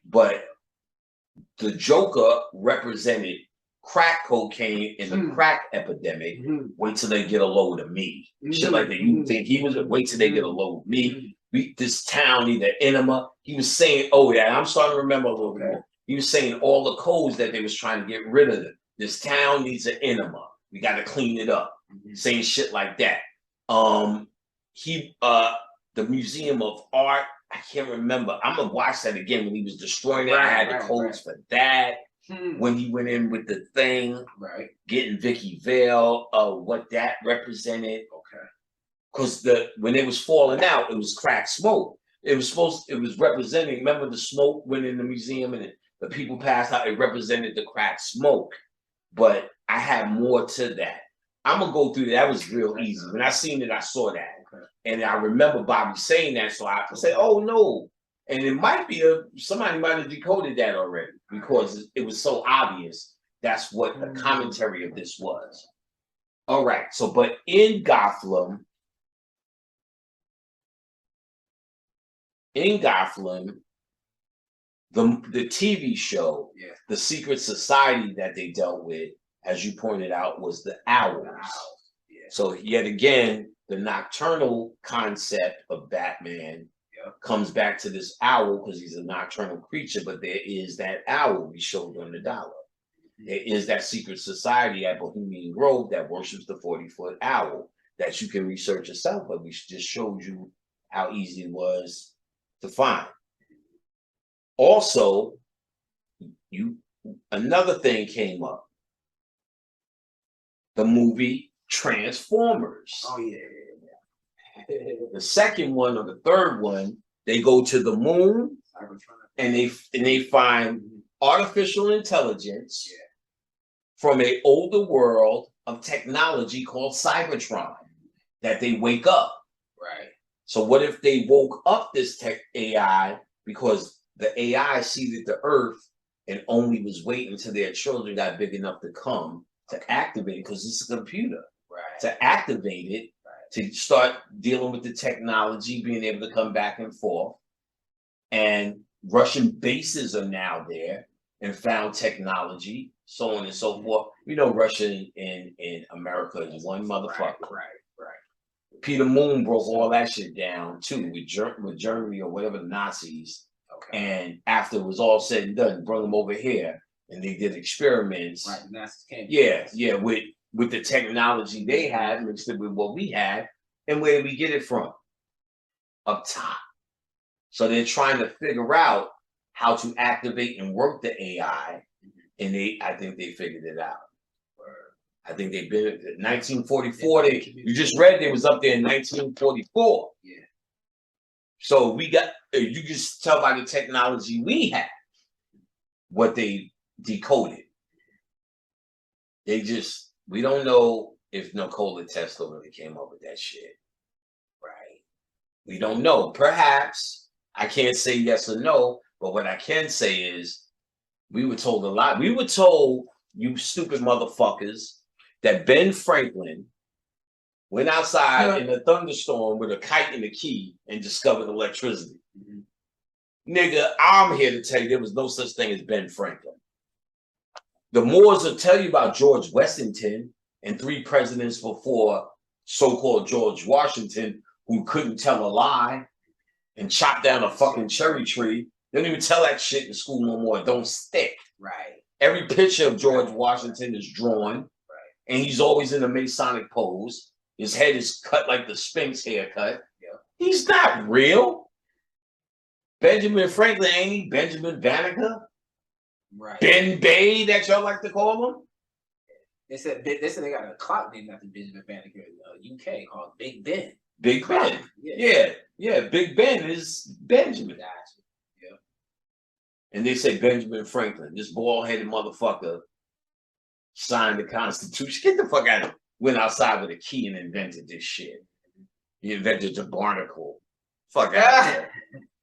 But the Joker represented crack cocaine in the crack epidemic. Wait till they get a load of me. Shit like that. You think he was, wait till they get a load of me. This town need an enema. He was saying, oh yeah, I'm starting to remember a little bit more. He was saying all the codes that they was trying to get rid of them. This town needs an enema. We got to clean it up. Saying shit like that. The Museum of Art, I can't remember. I'm gonna watch that again when he was destroying it. I had the codes for that. When he went in with the thing, getting Vicky Vale, what that represented. Because when it was falling out, it was crack smoke. It was representing, remember the smoke went in the museum and the people passed out, it represented the crack smoke. But I had more to that. I'm gonna go through that. That was real easy. When I seen it, I saw that. And I remember Bobby saying that, so I said, oh no. And it might be somebody might have decoded that already because it was so obvious. That's what the commentary of this was. All right, so but in Gotham, the TV show, the secret society that they dealt with, as you pointed out, was the owls. So yet again, the nocturnal concept of Batman comes back to this owl because he's a nocturnal creature, but there is that owl we showed on the dollar. There is that secret society at Bohemian Grove that worships the 40-foot owl that you can research yourself, but we just showed you how easy it was to find. Also, another thing came up. The movie Transformers. Oh yeah. The second one or the third one, they go to the moon and they find artificial intelligence from an older world of technology called Cybertron that they wake up. Right. So what if they woke up this tech AI because the AI seeded the earth and only was waiting until their children got big enough to come to activate it because it's a computer. Right. To activate it, to start dealing with the technology, being able to come back and forth. And Russian bases are now there and found technology, so on and so forth. You know, Russia in America is one motherfucker. Right. Peter Moon broke all that shit down too with Germany or whatever, the Nazis. Okay. And after it was all said and done, brought them over here and they did experiments. Right, the Nazis came. Yeah, with the technology they had mixed it with what we had. And where did we get it from? Up top. So they're trying to figure out how to activate and work the AI, and I think they figured it out. I think they've been 1944. You just read they was up there in 1944. Yeah. So we got, you just tell by the technology we have what they decoded. We don't know if Nikola Tesla really came up with that shit. Right. We don't know. Perhaps. I can't say yes or no, but what I can say is we were told a lot. We were told, you stupid motherfuckers, that Ben Franklin went outside in a thunderstorm with a kite and a key and discovered electricity. Nigga, I'm here to tell you there was no such thing as Ben Franklin. The Moors will tell you about George Washington and 3 presidents before so-called George Washington who couldn't tell a lie and chop down a fucking cherry tree. They don't even tell that shit in school no more. It don't stick. Right. Every picture of George Washington is drawn, and he's always in a Masonic pose. His head is cut like the Sphinx haircut. Yeah. He's not real. Benjamin Franklin, ain't he? Benjamin Banneker? Right. Ben Bay, that y'all like to call him? They said they got a clock named after Benjamin Banneker in UK called Big Ben. Big Ben. Yeah. Big Ben is Benjamin. Gotcha. Yeah. And they say Benjamin Franklin, this bald-headed motherfucker, signed the Constitution. Get the fuck out of here. Went outside with a key and invented this shit. He invented the barnacle. Fuck out of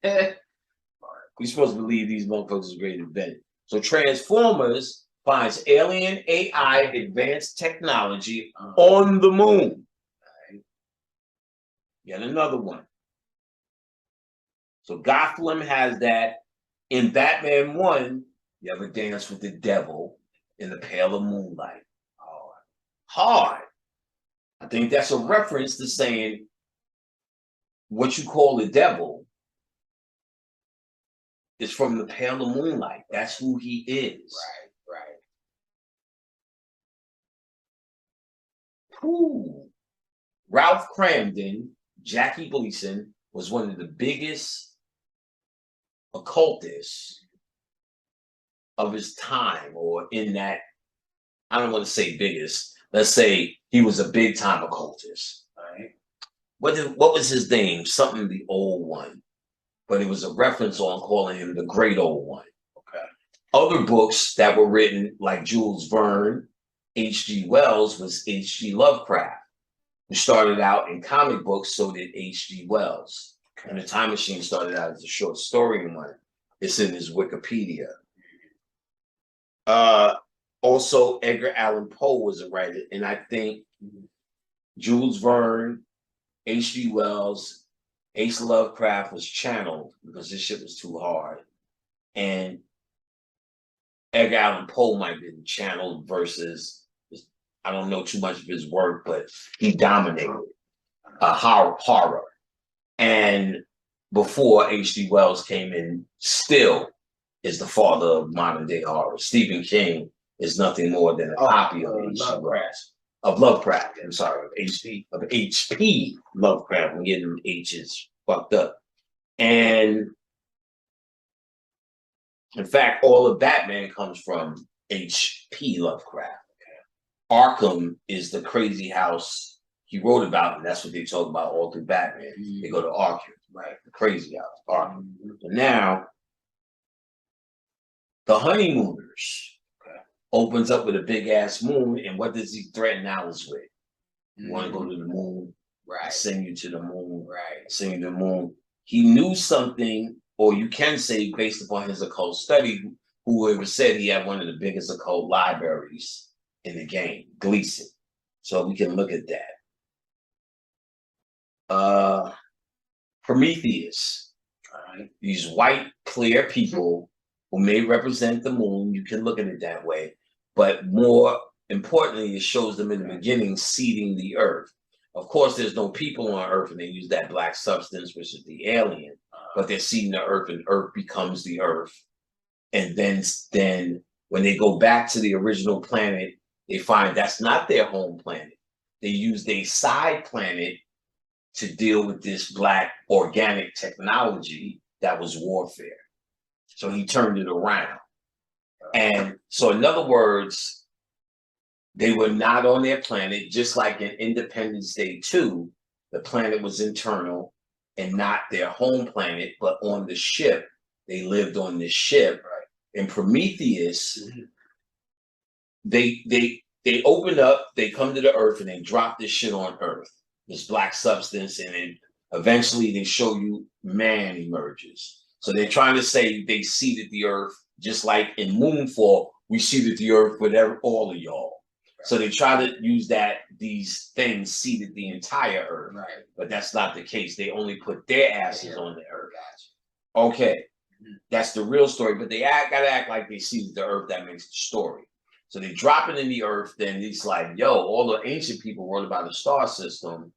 here. We supposed to believe these motherfuckers are great invented. So Transformers finds alien AI advanced technology on the moon. Yet another one. So Gotham has that. In Batman 1, you ever dance with the devil in the pale of moonlight? Hard. I think that's a reference to saying what you call the devil is from the pale of moonlight. That's who he is. Right. Ooh. Ralph Cramden, Jackie Gleason, was one of the biggest occultists of his time, or in that, I don't want to say biggest, let's say he was a big time occultist. Right? What was his name? Something the old one. But it was a reference on calling him the great old one. Okay. Other books that were written, like Jules Verne, H.G. Wells, was H.G. Lovecraft. Who started out in comic books, so did H.G. Wells. Okay. And The Time Machine started out as a short story one. It's in his Wikipedia. Also, Edgar Allan Poe was a writer, and I think Jules Verne, H.G. Wells, H. Lovecraft was channeled because this shit was too hard. And Edgar Allan Poe might have been channeled versus, I don't know too much of his work, but he dominated horror. And before H.G. Wells came in, still is the father of modern day horror. Stephen King is nothing more than a copy of Lovecraft. I'm sorry, of H.P. Lovecraft. I'm getting H's fucked up. And in fact, all of Batman comes from H.P. Lovecraft. Arkham is the crazy house he wrote about, and that's what they talk about all through Batman. They go to Arkham, right? The crazy house, Arkham. But now, The Honeymooners opens up with a big ass moon, and what does he threaten Alice with? You want to go to the moon? Right. Send you to the moon. Right. Send you to the moon. He knew something, or you can say based upon his occult study, whoever said he had one of the biggest occult libraries in the game, Gleason. So we can look at that. Prometheus. All right. These white, clear people who may represent the moon. You can look at it that way. But more importantly, it shows them in the beginning seeding the earth. Of course, there's no people on Earth, and they use that black substance, which is the alien. But they're seeding the earth, and Earth becomes the earth. And then when they go back to the original planet, they find that's not their home planet. They used a side planet to deal with this black organic technology that was warfare. So he turned it around. And so in other words, they were not on their planet, just like in Independence Day 2, the planet was internal and not their home planet, but on the ship. They lived on this ship. In Prometheus, they open up, they come to the earth and they drop this shit on earth, this black substance, and then eventually they show you man emerges. So they're trying to say they seeded the earth, just like in Moonfall, we seeded the earth with all of y'all. So they try to use that these things seeded the entire earth, but that's not the case. They only put their asses on the earth. Okay, that's the real story, but they gotta act like they seeded the earth. That makes the story. So they drop it in the earth, then it's like, yo, all the ancient people wrote about the star system.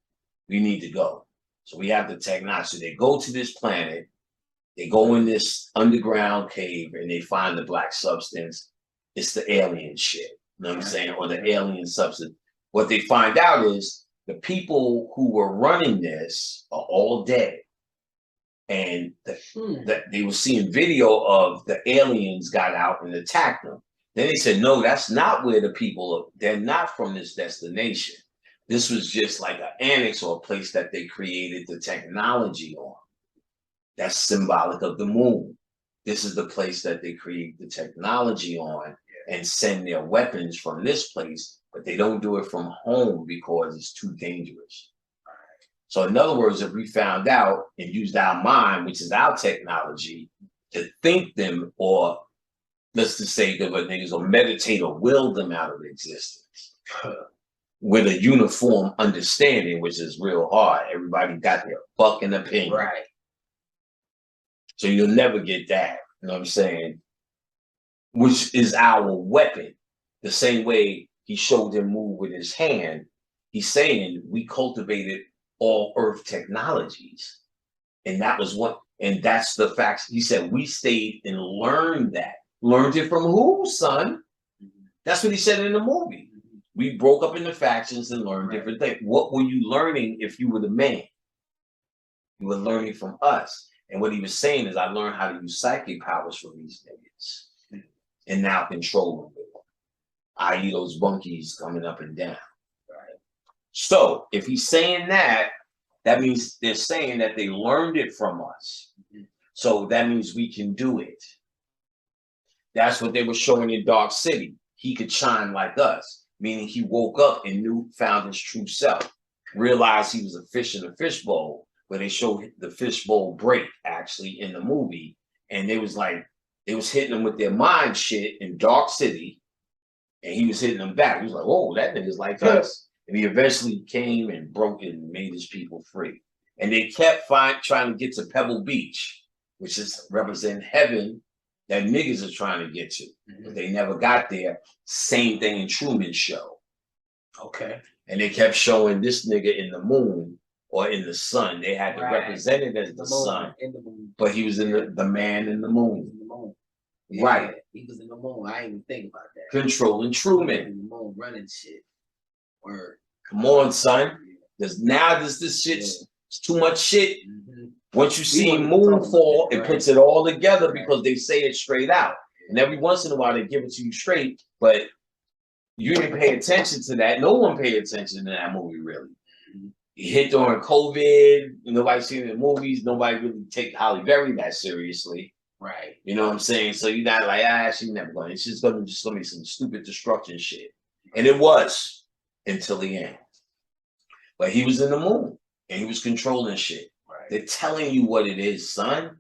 We need to go. So we have the technology. So they go to this planet, they go in this underground cave, and they find the black substance. It's the alien shit. You know what I'm saying? Or the alien substance. What they find out is the people who were running this are all dead. And they were seeing video of the aliens got out and attacked them. Then they said, no, that's not where the people are. They're not from this destination. This was just like an annex or a place that they created the technology on. That's symbolic of the moon. This is the place that they create the technology on and send their weapons from this place, but they don't do it from home because it's too dangerous. So in other words, if we found out and used our mind, which is our technology, to think them, or let's just say that what niggas will meditate or will them out of existence with a uniform understanding, which is real hard. Everybody got their fucking opinion. Right. So you'll never get that. You know what I'm saying? Which is our weapon. The same way he showed him move with his hand, he's saying we cultivated all earth technologies. And that was what, and that's the facts. He said we stayed and learned that. Learned it from who, son? That's what he said in the movie. We broke up into factions and learned different things. What were you learning if you were the man? You were learning from us. And what he was saying is I learned how to use psychic powers from these niggas. And now control them with them. I.e. those bunkies coming up and down. Right. So if he's saying that, that means they're saying that they learned it from us. So that means we can do it. That's what they were showing in Dark City. He could shine like us, meaning he woke up and found his true self, realized he was a fish in a fishbowl, where they showed the fishbowl break actually in the movie. And they was like, they was hitting them with their mind shit in Dark City, and he was hitting them back. He was like, oh, that nigga's like us. And he eventually came and broke it and made his people free. And they kept trying to get to Pebble Beach, which is represent heaven that niggas are trying to get to. But they never got there. Same thing in Truman's Show. Okay. And they kept showing this nigga in the moon or in the sun. They had to represent it as the sun. But he was in the man in the moon. Yeah, right. He was in the moon. I didn't even think about that. Controlling Truman. In the moon running shit. Word. Come on, son. There's this shit. It's too much shit. Once you see Moonfall, it puts it all together because they say it straight out. And every once in a while they give it to you straight, but you didn't pay attention to that. No one paid attention to that movie, really. It hit during COVID. Nobody seen it in movies. Nobody really take Halle Berry that seriously. Right. You know what I'm saying? So you're not like, she's never going. It's just going to be some stupid destruction shit. And it was until the end. But he was in the moon and he was controlling shit. Right. They're telling you what it is, son.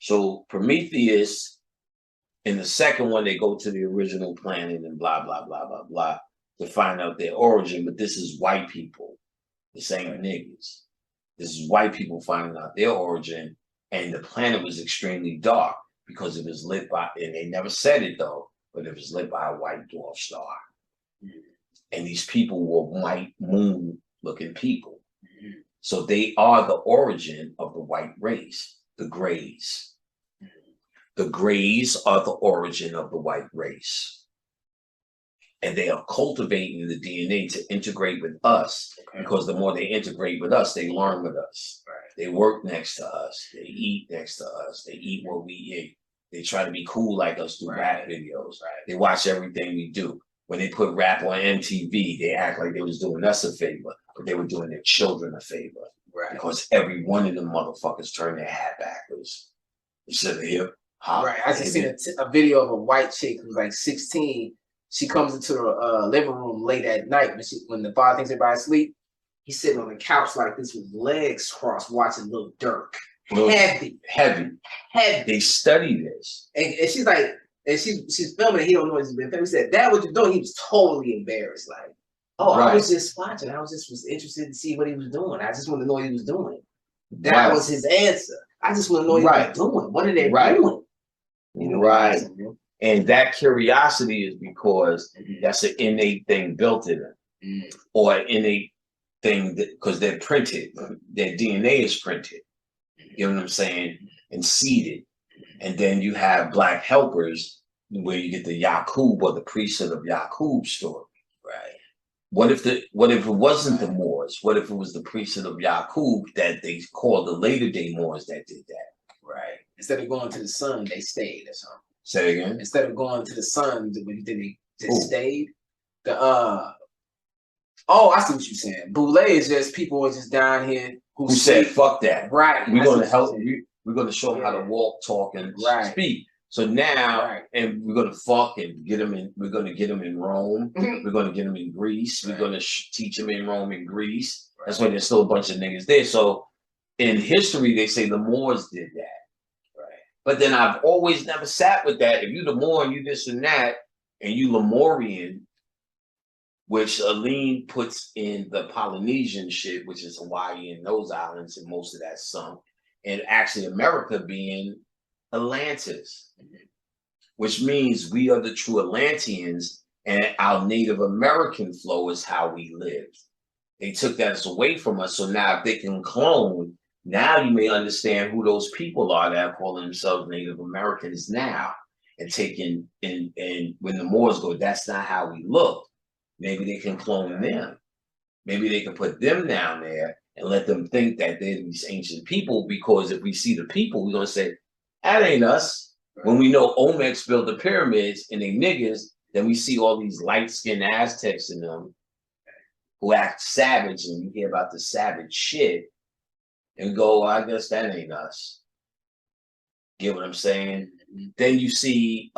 So Prometheus, in the second one, they go to the original planet and blah, blah, blah, blah, blah, to find out their origin. But this is white people. This ain't niggas. This is white people finding out their origin. And the planet was extremely dark because it was lit by, and they never said it though, but it was lit by a white dwarf star. And these people were white moon looking people. So they are the origin of the white race, the Greys. The Greys are the origin of the white race. and they are cultivating the DNA to integrate with us. Because the more they integrate with us, they learn with us. They work next to us. They eat next to us. They eat what we eat. They try to be cool like us through rap videos. They watch everything we do. When they put rap on MTV, they act like they was doing us a favor, but they were doing their children a favor. Because every one of them motherfuckers turned their hat backwards. Instead of hip hop. I just seen a video of a white chick who's like 16. She comes into the living room late at night when the father thinks everybody's asleep. He's sitting on the couch like this with legs crossed watching Lil Durk. Heavy. They study this. And she's like, and she's filming it. He don't know he's been filming. He said, "Dad, what you doing?" He was totally embarrassed. Like, oh, I was just watching. I was interested to see what he was doing. I just want to know what he was doing. That was his answer. I just want to know what he was doing. What are they doing? You know, And that curiosity is because that's an innate thing built in them, or an innate thing because they're printed. Their DNA is printed. You know what I'm saying? And seeded. And then you have black helpers where you get the Yaqub or the priesthood of Yaqub story. What if it wasn't the Moors? What if it was the priesthood of Yaqub that they called the later day Moors that did that? Instead of going to the sun, they stayed or something. Say again? Instead of going to the sun, they just stayed. I see what you're saying. Boule is just people are just down here who said fuck that. We're gonna help you. We're gonna show them how to walk, talk, and speak. So now, and we're gonna fuck and get them in. We're gonna get them in Rome. We're gonna get them in Greece. We're gonna teach them in Rome and Greece. That's why there's still a bunch of niggas there. So in history, they say the Moors did that. But then I've always never sat with that. If you the Moor and you this and that, and you Lemurian, which Aline puts in the Polynesian shit, which is Hawaii and those islands, and most of that sunk, and actually America being Atlantis, which means we are the true Atlanteans, and our Native American flow is how we lived. They took that away from us, so now if they can clone, now you may understand who those people are that call themselves Native Americans now, and taking and when the Moors go, that's not how we look. Maybe they can clone them. Maybe they can put them down there and let them think that they're these ancient people, because if we see the people, we're gonna say, that ain't us. When we know Olmecs built the pyramids and they niggas, then we see all these light-skinned Aztecs in them who act savage, and you hear about the savage shit and go, well, I guess that ain't us. Get what I'm saying? Then you see,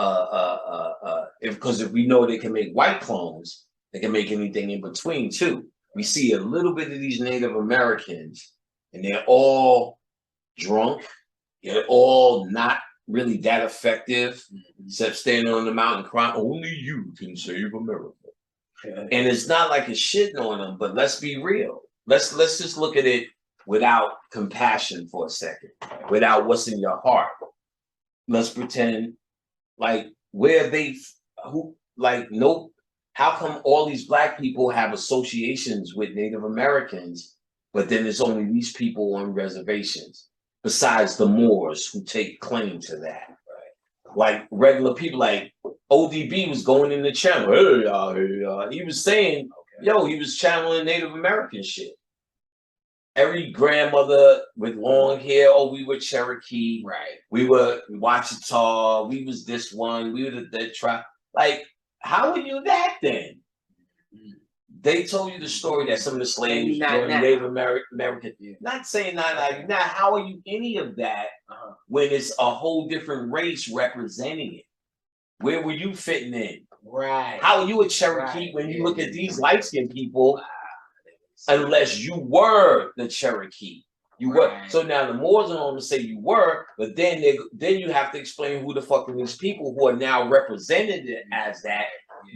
because if we know they can make white clones, they can make anything in between too. We see a little bit of these Native Americans, and they're all drunk. They're all not really that effective, except standing on the mountain crying, only you can save America. And it's not like it's shitting on them, but let's be real. Let's just look at it without compassion for a second, without what's in your heart. Let's pretend like how come all these black people have associations with Native Americans, but then there's only these people on reservations, besides the Moors who take claim to that? Like regular people, like ODB was going in the channel. Hey, y'all. He was saying, yo, he was channeling Native American shit. Every grandmother with long hair, oh, we were Cherokee, we were Ouachita, we was this one, we were the tribe. Like, how were you that then? They told you the story that some of the slaves were Native American. Not saying not now. How are you any of that when it's a whole different race representing it? Where were you fitting in? How are you a Cherokee when you look at these light-skinned people? Unless you were the Cherokee, you were. So now the Moors are going to say you were, but then you have to explain who the fuck are these people who are now represented as that,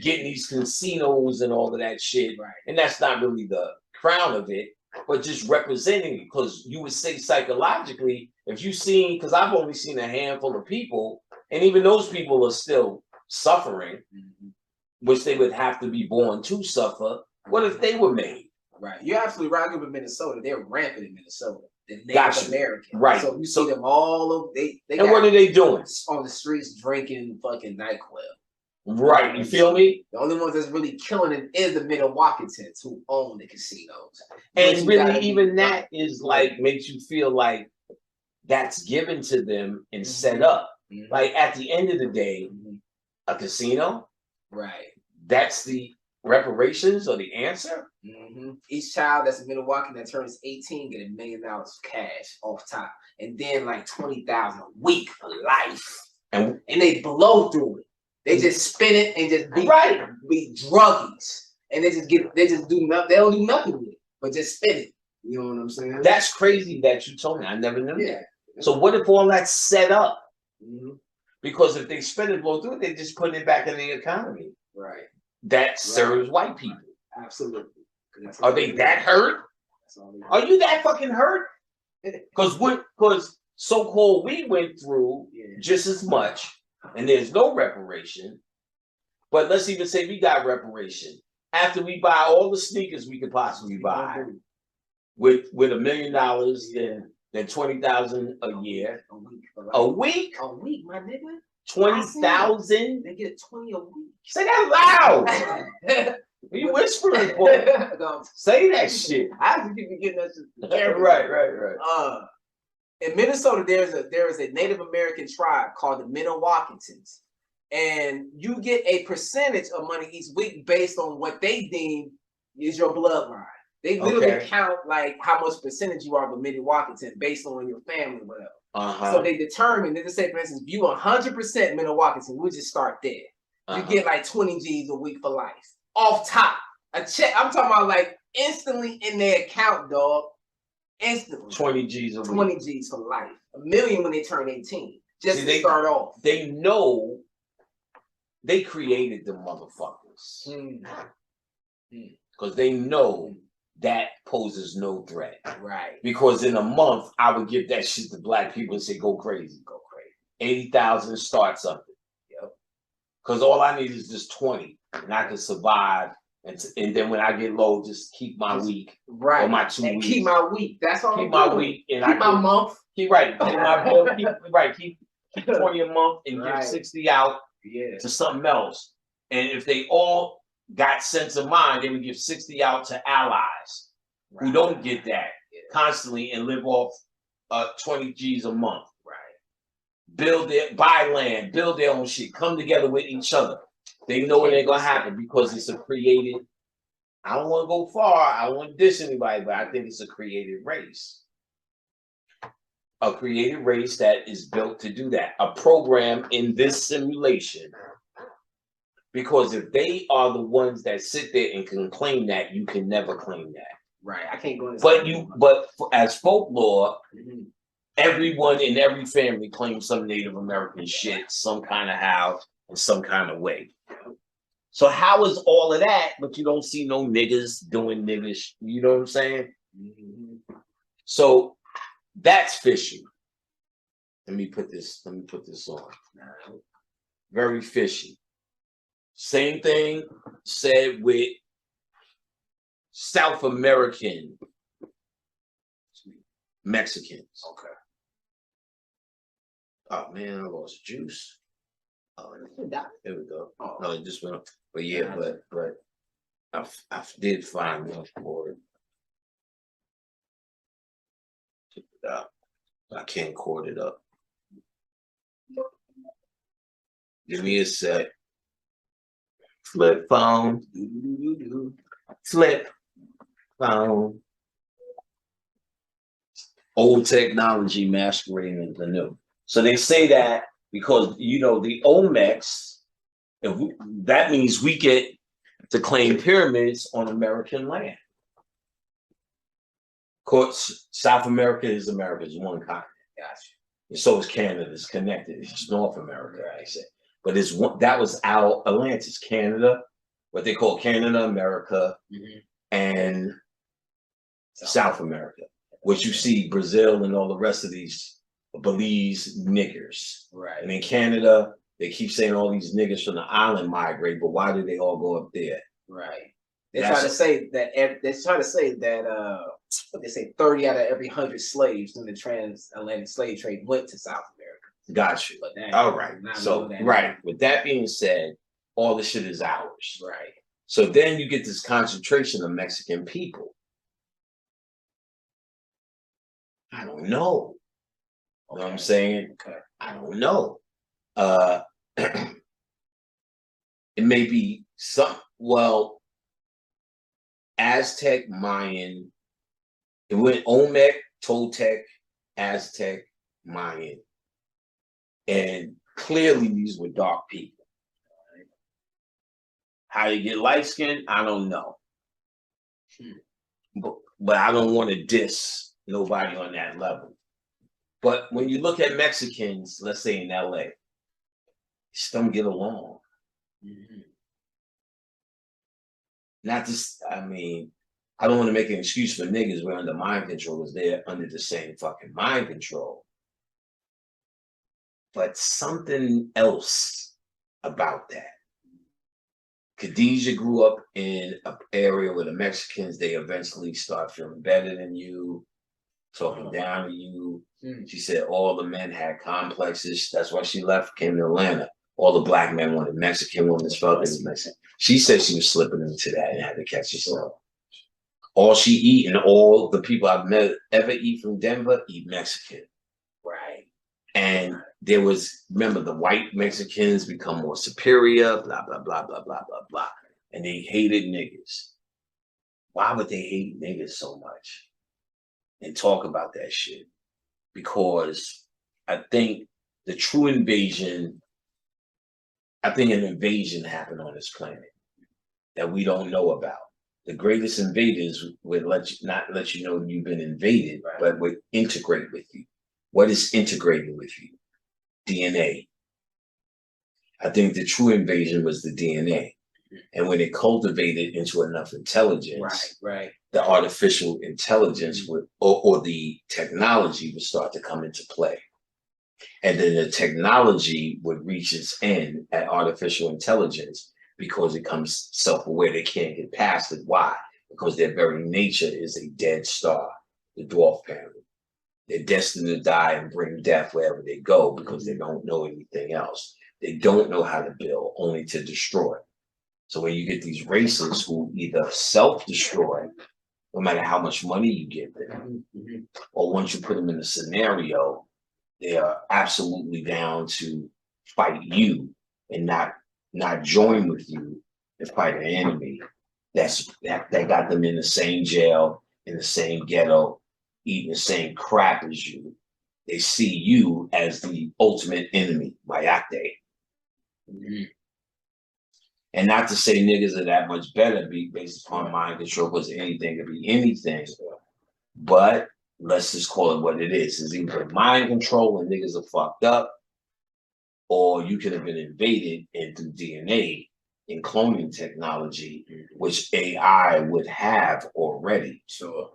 getting these casinos and all of that shit. And that's not really the crown of it, but just representing it. Because you would say psychologically, if you've seen, because I've only seen a handful of people, and even those people are still suffering, which they would have to be born to suffer. What if they were made? You're absolutely right. With Minnesota, they're rampant in Minnesota. The Native American. So you see them all of they. And what are they doing on the streets drinking fucking NyQuil? Right, you feel me? The only ones that's really killing it is the Milwaukeeans who own the casinos. And really, even that is like makes you feel like that's given to them and set up. Like at the end of the day, a casino, right? That's the reparations or the answer. Each child that's a Milwaukee that turns 18 get $1 million cash off top, and then like 20,000 a week for life, and they blow through it. They just spin it and just be druggies, and they just do nothing. They don't do nothing with it, but just spin it. You know what I'm saying? That's crazy that you told me. I never knew that. So what if all that's set up? Because if they spend it, blow through it, they just put it back in the economy. Right. That serves white people. Absolutely. Are they that hurt? Are you that fucking hurt? Because so-called we went through just as much, and there's no reparation. But let's even say we got reparation after we buy all the sneakers we could possibly buy with $1 million, then 20,000 a year. A week, my nigga. 20,000. They get 20 a week. Say that loud. You whispering, boy. Say that shit. I have to keep getting that shit. Right. In Minnesota, there is a Native American tribe called the Milwaukeeans, and you get a percentage of money each week based on what they deem is your bloodline. They literally count like how much percentage you are of a Milwaukeean based on your family, or whatever. So they determine. They just say, for instance, if you 100% Milwaukeean, we'll just start there. You get like 20 G's a week for life off top. A check. I'm talking about like instantly in their account, dog. Instantly. 20 G's a week. 20 G's for life. $1 million when they turn 18. Just to start off. They know they created the motherfuckers. Because they know that poses no threat. Right. Because in a month, I would give that shit to black people and say, go crazy. 80,000, start something. Because all I need is just 20, and I can survive. And then when I get low, just keep my week, or my 2 weeks. Keep my week. That's all. Keep my week, and keep my month. Keep my bill. Keep 20 a month, and give 60 out to something else. And if they all got sense of mind, they would give 60 out to allies who don't get that constantly and live off 20 G's a month. Buy land, build their own shit, come together with each other. They know it ain't gonna happen because it's a created. I don't want to go far. I don't want to diss anybody, but I think it's a created race. A created race that is built to do that. A program in this simulation. Because if they are the ones that sit there and can claim that, you can never claim that. Right. I can't go. But as folklore. Everyone in every family claims some Native American shit, some kind of how, in some kind of way. So how is all of that, but you don't see no niggas doing niggas, you know what I'm saying? So that's fishy. Let me put this on. Very fishy. Same thing said with South American Mexicans. Okay. Oh man, I lost juice. Oh, there we go. No, it just went up. But yeah, but I did find one for it. Check it out. I can't cord it up. Give me a sec. Flip phone. Flip phone. Old technology masquerading as the new. So they say that because, you know, the Olmecs, that means we get to claim pyramids on American land. Of course, South America is America's one continent. Gotcha. And so is Canada. It's connected. It's North America, I say. But it's one, that was our Atlantis, Canada, what they call Canada, America, and South America. What you see, Brazil and all the rest of these Belize niggers. Right. And in Canada, they keep saying all these niggers from the island migrate, but why do they all go up there? Right. They try to say that what they say 30 out of every 100 slaves in the transatlantic slave trade went to South America. Got you. All right. So right. With that being said, all the shit is ours. Right. So then you get this concentration of Mexican people. I don't know. You know what I'm saying? Okay. I don't know. It may be some, well, Aztec, Mayan, it went Olmec, Toltec, Aztec, Mayan. And clearly these were dark people. Right? How you get light skin, I don't know. But I don't want to diss nobody on that level. But when you look at Mexicans, let's say in LA, just don't get along. Not just, I mean, I don't want to make an excuse for niggas. We're under mind control because they're under the same fucking mind control. But something else about that. Khadijah grew up in an area where the Mexicans, they eventually start feeling better than you, talking down to you. She said all the men had complexes. That's why she left, came to Atlanta. All the black men wanted Mexican women as fuck as Mexican. She said she was slipping into that and had to catch herself. All she eat and all the people I've met ever eat from Denver eat Mexican. Right. And there was, remember, the white Mexicans become more superior, blah, blah, blah, blah, blah, blah, blah. And they hated niggas. Why would they hate niggas so much? And talk about that shit? Because I think the true invasion, I think an invasion happened on this planet that we don't know about. The greatest invaders would not let you know you've been invaded, but would integrate with you. What is integrating with you? DNA. I think the true invasion was the DNA. And when it cultivated into enough intelligence, the artificial intelligence would, or the technology would start to come into play. And then the technology would reach its end at artificial intelligence because it comes self-aware. They can't get past it. Why? Because their very nature is a dead star, the dwarf family. They're destined to die and bring death wherever they go because they don't know anything else. They don't know how to build, only to destroy. So when you get these races who either self-destroy, no matter how much money you give them, or once you put them in a scenario, they are absolutely down to fight you and not join with you and fight an enemy that got them in the same jail, in the same ghetto, eating the same crap as you. They see you as the ultimate enemy, Mayate. And not to say niggas are that much better based upon mind control, because anything could be anything. But let's just call it what it is. It's either mind control and niggas are fucked up, or you could have been invaded and through DNA and cloning technology, which AI would have already. So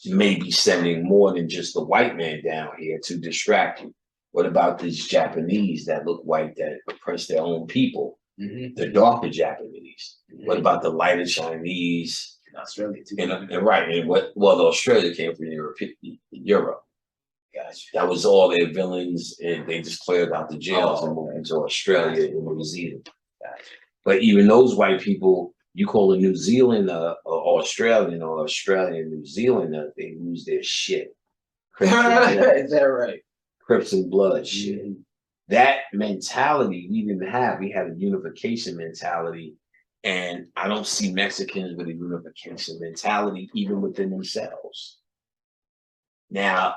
maybe sending more than just the white man down here to distract you. What about these Japanese that look white that oppress their own people? The darker Japanese. What about the lighter Chinese? Australia too. And right, and the Australia came from Europe. Gotcha. That was all their villains, and they just cleared out the jails and moved into Australia and New Zealand. Gotcha. But even those white people, you call a New Zealander or Australian or Australian New Zealander, they lose their shit. Is that right? Crips and blood shit. That mentality we didn't have. We had a unification mentality, and I don't see Mexicans with a unification mentality even within themselves. Now,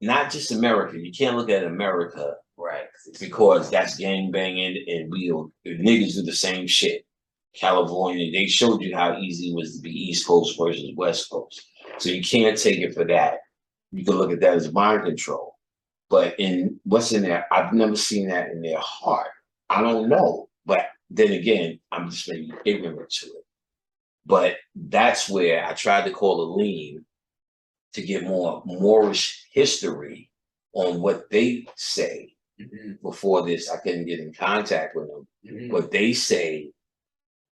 not just America. You can't look at America, right? Because that's gang banging, and niggas do the same shit. California, they showed you how easy it was to be East Coast versus West Coast. So you can't take it for that. You can look at that as mind control. But in what's in there, I've never seen that in their heart. I don't know. But then again, I'm just maybe ignorant to it. But that's where I tried to call a lean to get more Moorish history on what they say. Before this, I couldn't get in contact with them. What they say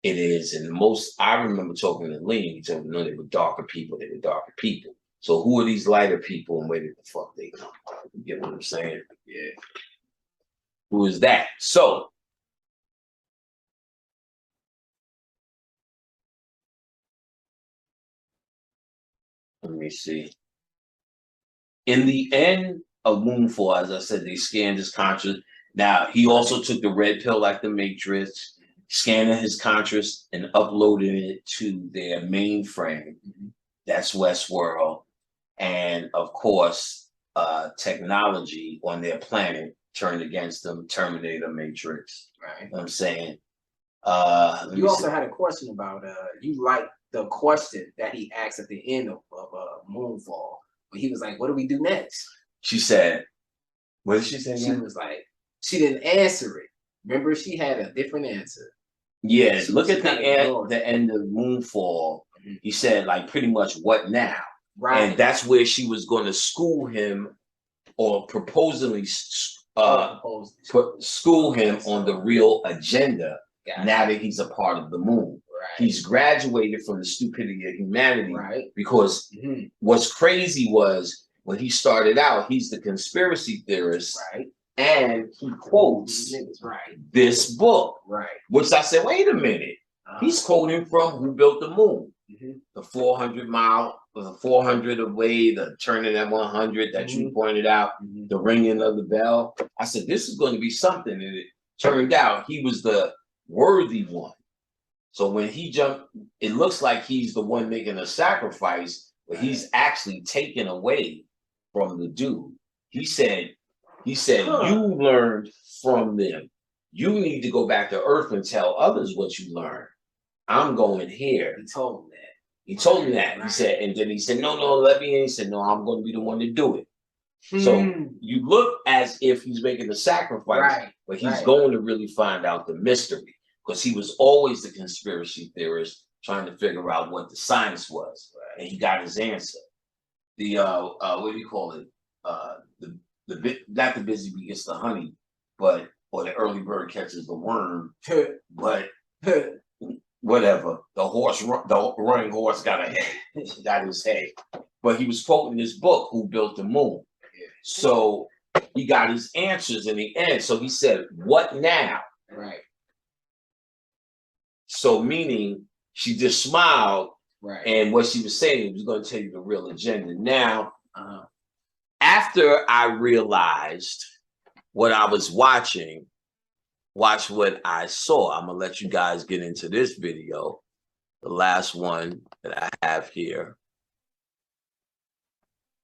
it is, and I remember talking to Lean, he told me, no, they were darker people, So who are these lighter people and where did the fuck they come from? You get what I'm saying? Yeah. Who is that? So Let me see. In the end of Moonfall, as I said, they scanned his conscious. Now, he also took the red pill like the Matrix, scanning his conscious and uploading it to their mainframe. That's Westworld. And of course, technology on their planet turned against them, Terminator, Matrix. Right. You know what I'm saying? You also had a question about, you liked the question that he asked at the end of Moonfall. But he was like, what do we do next? She said, what did she say? She was like, she didn't answer it. Remember, she had a different answer. Yeah, look at the end of Moonfall. He said, like, pretty much, what now? Right. And that's where she was going to school him, or proposally school him on the real agenda. Now that he's a part of the moon. Right. He's graduated from the stupidity of humanity. Right. Because what's crazy was when he started out, he's the conspiracy theorist. Right. And he quotes this book. Right. Which I said, wait a minute. He's quoting from Who Built the Moon? The 400-mile, the 400 away, the turning at 100 that you pointed out, the ringing of the bell. I said, this is going to be something. And it turned out he was the worthy one. So when he jumped, it looks like he's the one making a sacrifice, but he's actually taken away from the dude. He said, you learned from them. You need to go back to Earth and tell others what you learned. I'm going here. He told him that. He told me that. He said, and then he said, no, let me in. He said, no, I'm going to be the one to do it. So you look as if he's making a sacrifice, but he's going to really find out the mystery, because he was always the conspiracy theorist trying to figure out what the science was, and he got his answer. The what do you call it? Not the busy bee gets the honey, or the early bird catches the worm, but whatever. The running horse got his head. But he was quoting this book, Who Built the Moon. So he got his answers in the end. So he said, what now? Right. So meaning she just smiled. Right. And what she was saying was going to tell you the real agenda. Now, after I realized what I was watching, watch what I saw. I'm going to let you guys get into this video. The last one that I have here.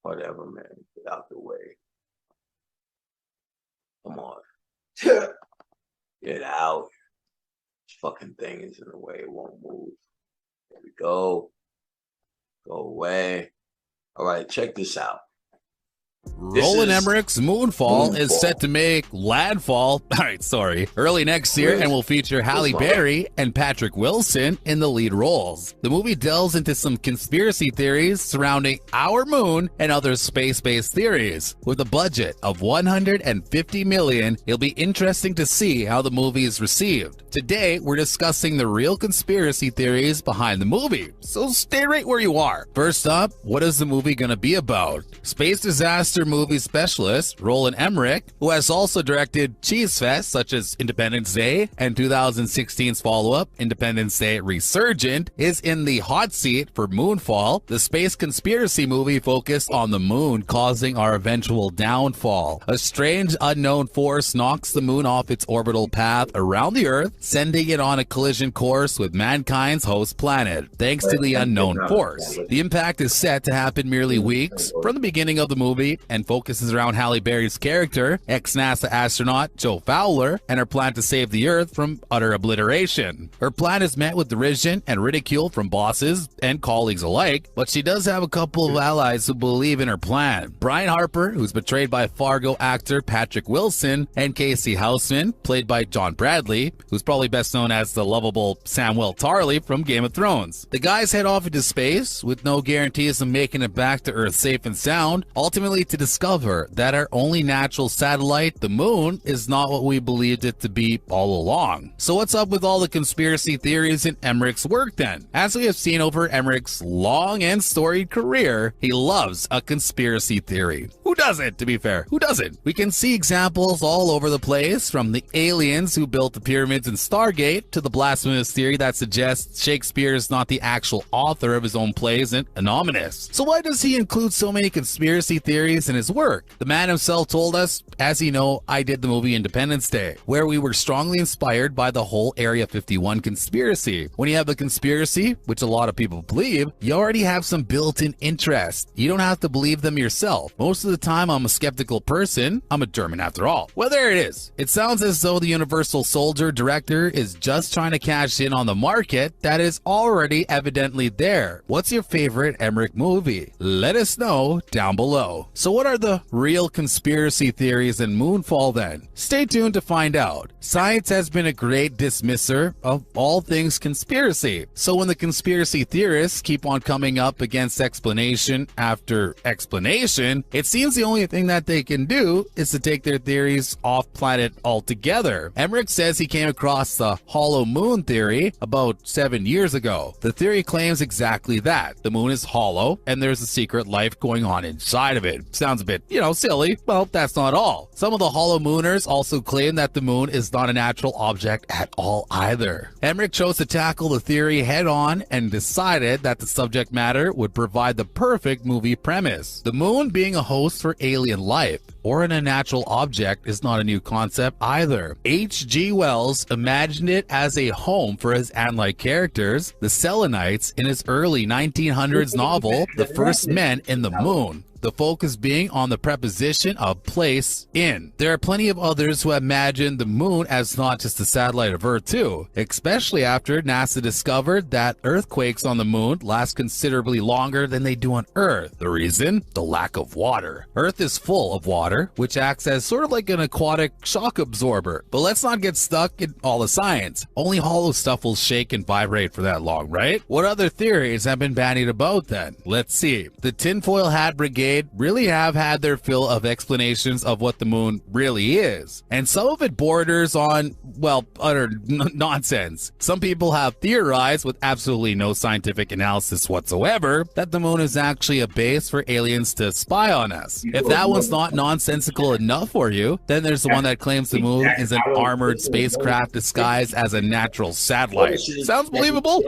Whatever, man. Get out the way. Come on. Get out. This fucking thing is in the way. It won't move. There we go. Go away. All right, check this out. Roland Emmerich's Moonfall is set to make landfall, early next year, and will feature Halle Berry and Patrick Wilson in the lead roles. The movie delves into some conspiracy theories surrounding our moon and other space-based theories. With a budget of $150 million, it'll be interesting to see how the movie is received. Today, we're discussing the real conspiracy theories behind the movie, so stay right where you are. First up, what is the movie going to be about? Space disaster movie specialist Roland Emmerich, who has also directed cheese fests such as Independence Day and 2016's follow-up Independence Day Resurgent, is in the hot seat for Moonfall, the space conspiracy movie focused on the moon causing our eventual downfall. A strange unknown force knocks the moon off its orbital path around the Earth, sending it on a collision course with mankind's host planet, thanks to the unknown force. The impact is set to happen merely weeks from the beginning of the movie and focuses around Halle Berry's character, ex-NASA astronaut Jo Fowler, and her plan to save the Earth from utter obliteration. Her plan is met with derision and ridicule from bosses and colleagues alike, but she does have a couple of allies who believe in her plan. Brian Harper, who's portrayed by Fargo actor Patrick Wilson, and Casey Houseman, played by John Bradley, who's probably best known as the lovable Samwell Tarly from Game of Thrones. The guys head off into space with no guarantees of making it back to Earth safe and sound, ultimately to discover that our only natural satellite, the moon, is not what we believed it to be all along. So what's up with all the conspiracy theories in Emmerich's work then? As we have seen over Emmerich's long and storied career, he loves a conspiracy theory. Who doesn't, to be fair? Who doesn't? We can see examples all over the place, from the aliens who built the pyramids in Stargate to the blasphemous theory that suggests Shakespeare is not the actual author of his own plays in Anonymous. So why does he include so many conspiracy theories in his work? The man himself told us, as you know, I did the movie Independence Day, where we were strongly inspired by the whole Area 51 conspiracy. When you have a conspiracy, which a lot of people believe, you already have some built-in interest. You don't have to believe them yourself. Most of the time, I'm a skeptical person. I'm a German after all. Well, there it is. It sounds as though the Universal Soldier director is just trying to cash in on the market that is already evidently there. What's your favorite Emmerich movie? Let us know down below. So what are the real conspiracy theories in Moonfall then? Stay tuned to find out. Science has been a great dismisser of all things conspiracy. So when the conspiracy theorists keep on coming up against explanation after explanation, it seems the only thing that they can do is to take their theories off planet altogether. Emmerich says he came across the hollow moon theory about 7 years ago. The theory claims exactly that. The moon is hollow and there's a secret life going on inside of it. Sounds a bit, silly. Well, that's not all. Some of the hollow mooners also claim that the moon is not a natural object at all either. Emmerich chose to tackle the theory head on and decided that the subject matter would provide the perfect movie premise. The moon being a host for alien life or an unnatural object is not a new concept either. H.G. Wells imagined it as a home for his ant-like characters, the Selenites, in his early 1900s novel, The First Men in the Moon. The focus being on the preposition of place in. There are plenty of others who imagine the moon as not just a satellite of Earth too, especially after NASA discovered that earthquakes on the moon last considerably longer than they do on Earth. The reason? The lack of water. Earth is full of water, which acts as sort of like an aquatic shock absorber. But let's not get stuck in all the science. Only hollow stuff will shake and vibrate for that long, right? What other theories have been bandied about then? Let's see. The tinfoil hat brigade really have had their fill of explanations of what the moon really is. And some of it borders on, well, utter nonsense. Some people have theorized with absolutely no scientific analysis whatsoever that the moon is actually a base for aliens to spy on us. If that one's not nonsensical enough for you, then there's the one that claims the moon is an armored spacecraft disguised as a natural satellite. Sounds believable?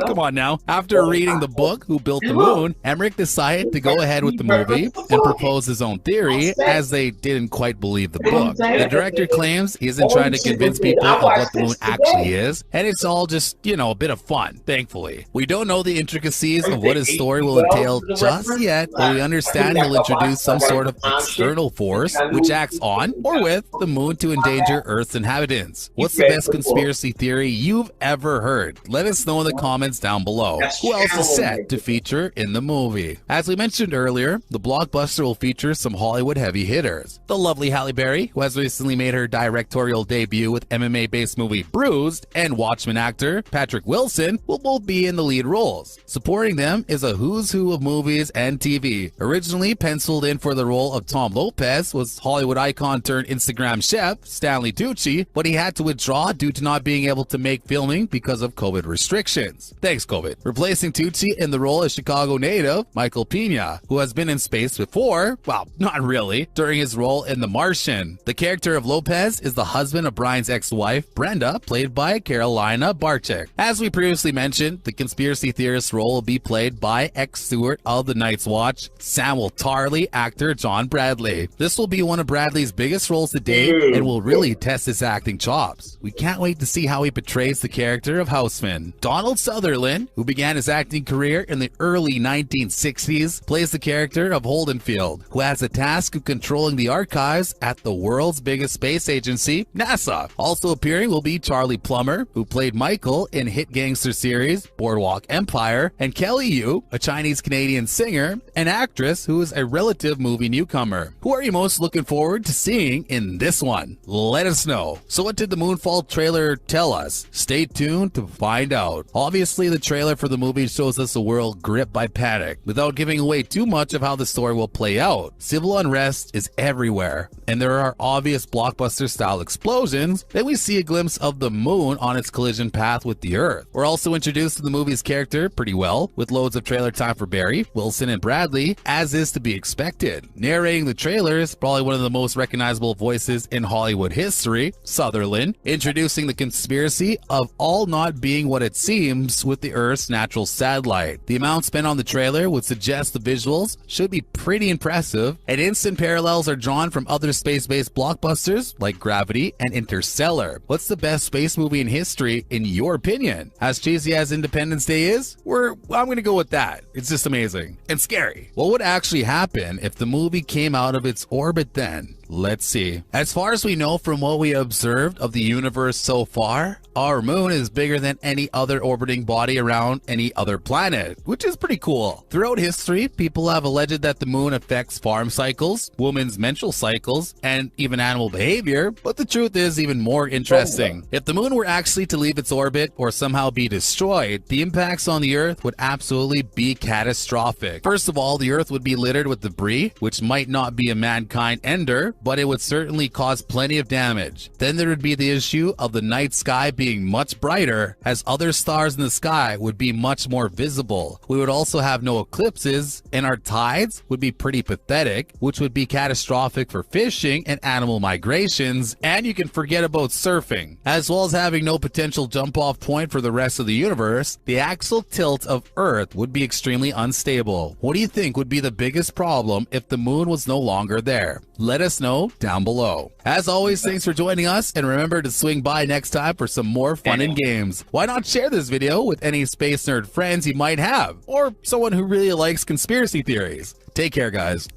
Come on now. After reading the book, Who Built the Moon, Emmerich decided to go ahead with the movie and propose his own theory, as they didn't quite believe the book. The director claims he isn't trying to convince people of what the moon actually is, and it's all just, a bit of fun, thankfully. We don't know the intricacies of what his story will entail just yet, but we understand he'll introduce some sort of external force which acts on or with the moon to endanger Earth's inhabitants. What's the best conspiracy theory you've ever heard? Let us know in the comments down below. Who else is set to feature in the movie? As we mentioned earlier, the blockbuster will feature some Hollywood heavy hitters. The lovely Halle Berry, who has recently made her directorial debut with MMA-based movie Bruised, and Watchmen actor Patrick Wilson will both be in the lead roles. Supporting them is a who's who of movies and TV. Originally penciled in for the role of Tom Lopez was Hollywood icon turned Instagram chef Stanley Tucci, but he had to withdraw due to not being able to make filming because of COVID restrictions. Thanks, COVID. Replacing Tucci in the role is Chicago native Michael Pena, who has been in space before, well, not really, during his role in The Martian. The character of Lopez is the husband of Brian's ex-wife, Brenda, played by Carolina Barczyk. As we previously mentioned, the conspiracy theorist role will be played by ex-steward of the Night's Watch, Samuel Tarly, actor John Bradley. This will be one of Bradley's biggest roles to date and will really test his acting chops. We can't wait to see how he portrays the character of Houseman. Donald Sutherland, who began his acting career in the early 1960s, plays the character of Holdenfield, who has the task of controlling the archives at the world's biggest space agency, NASA. Also appearing will be Charlie Plummer, who played Michael in hit gangster series Boardwalk Empire, and Kelly Yu, a Chinese-Canadian singer and actress who is a relative movie newcomer. Who Who are you most looking forward to seeing in this one? Let us know. So what did the Moonfall trailer tell us? Stay tuned to find out. Obviously, the trailer for the movie shows us a world gripped by panic. Without giving away too much of how the story will play out, civil unrest is everywhere, and there are obvious blockbuster-style explosions. Then we see a glimpse of the moon on its collision path with the Earth. We're also introduced to the movie's character pretty well, with loads of trailer time for Barry, Wilson, and Bradley, as is to be expected. Narrating the trailer is probably one of the most recognizable voices in Hollywood history, Sutherland, introducing the conspiracy of all not being what it seems with the Earth's natural satellite. The amount spent on the trailer would suggest the visuals should be pretty impressive, and instant parallels are drawn from other space-based blockbusters like Gravity and Interstellar. What's the best space movie in history in your opinion? As cheesy as Independence Day is, I'm gonna go with that. It's just amazing and scary. What would actually happen if the movie came out of its orbit then? Let's see. As far as we know from what we observed of the universe so far, our moon is bigger than any other orbiting body around any other planet, which is pretty cool. Throughout history, people have alleged that the moon affects farm cycles, women's menstrual cycles, and even animal behavior, but the truth is even more interesting. If the moon were actually to leave its orbit or somehow be destroyed, the impacts on the Earth would absolutely be catastrophic. First of all, the Earth would be littered with debris, which might not be a mankind ender, but it would certainly cause plenty of damage. Then there would be the issue of the night sky being much brighter, as other stars in the sky would be much more visible. We would also have no eclipses, and our tides would be pretty pathetic, which would be catastrophic for fishing and animal migrations, and you can forget about surfing. As well as having no potential jump-off point for the rest of the universe, the axial tilt of Earth would be extremely unstable. What do you think would be the biggest problem if the moon was no longer there? Let us know down below. As always, thanks for joining us, and remember to swing by next time for some more fun and games. Why not share this video with any space nerd friends you might have, or someone who really likes conspiracy theories. Take care, guys.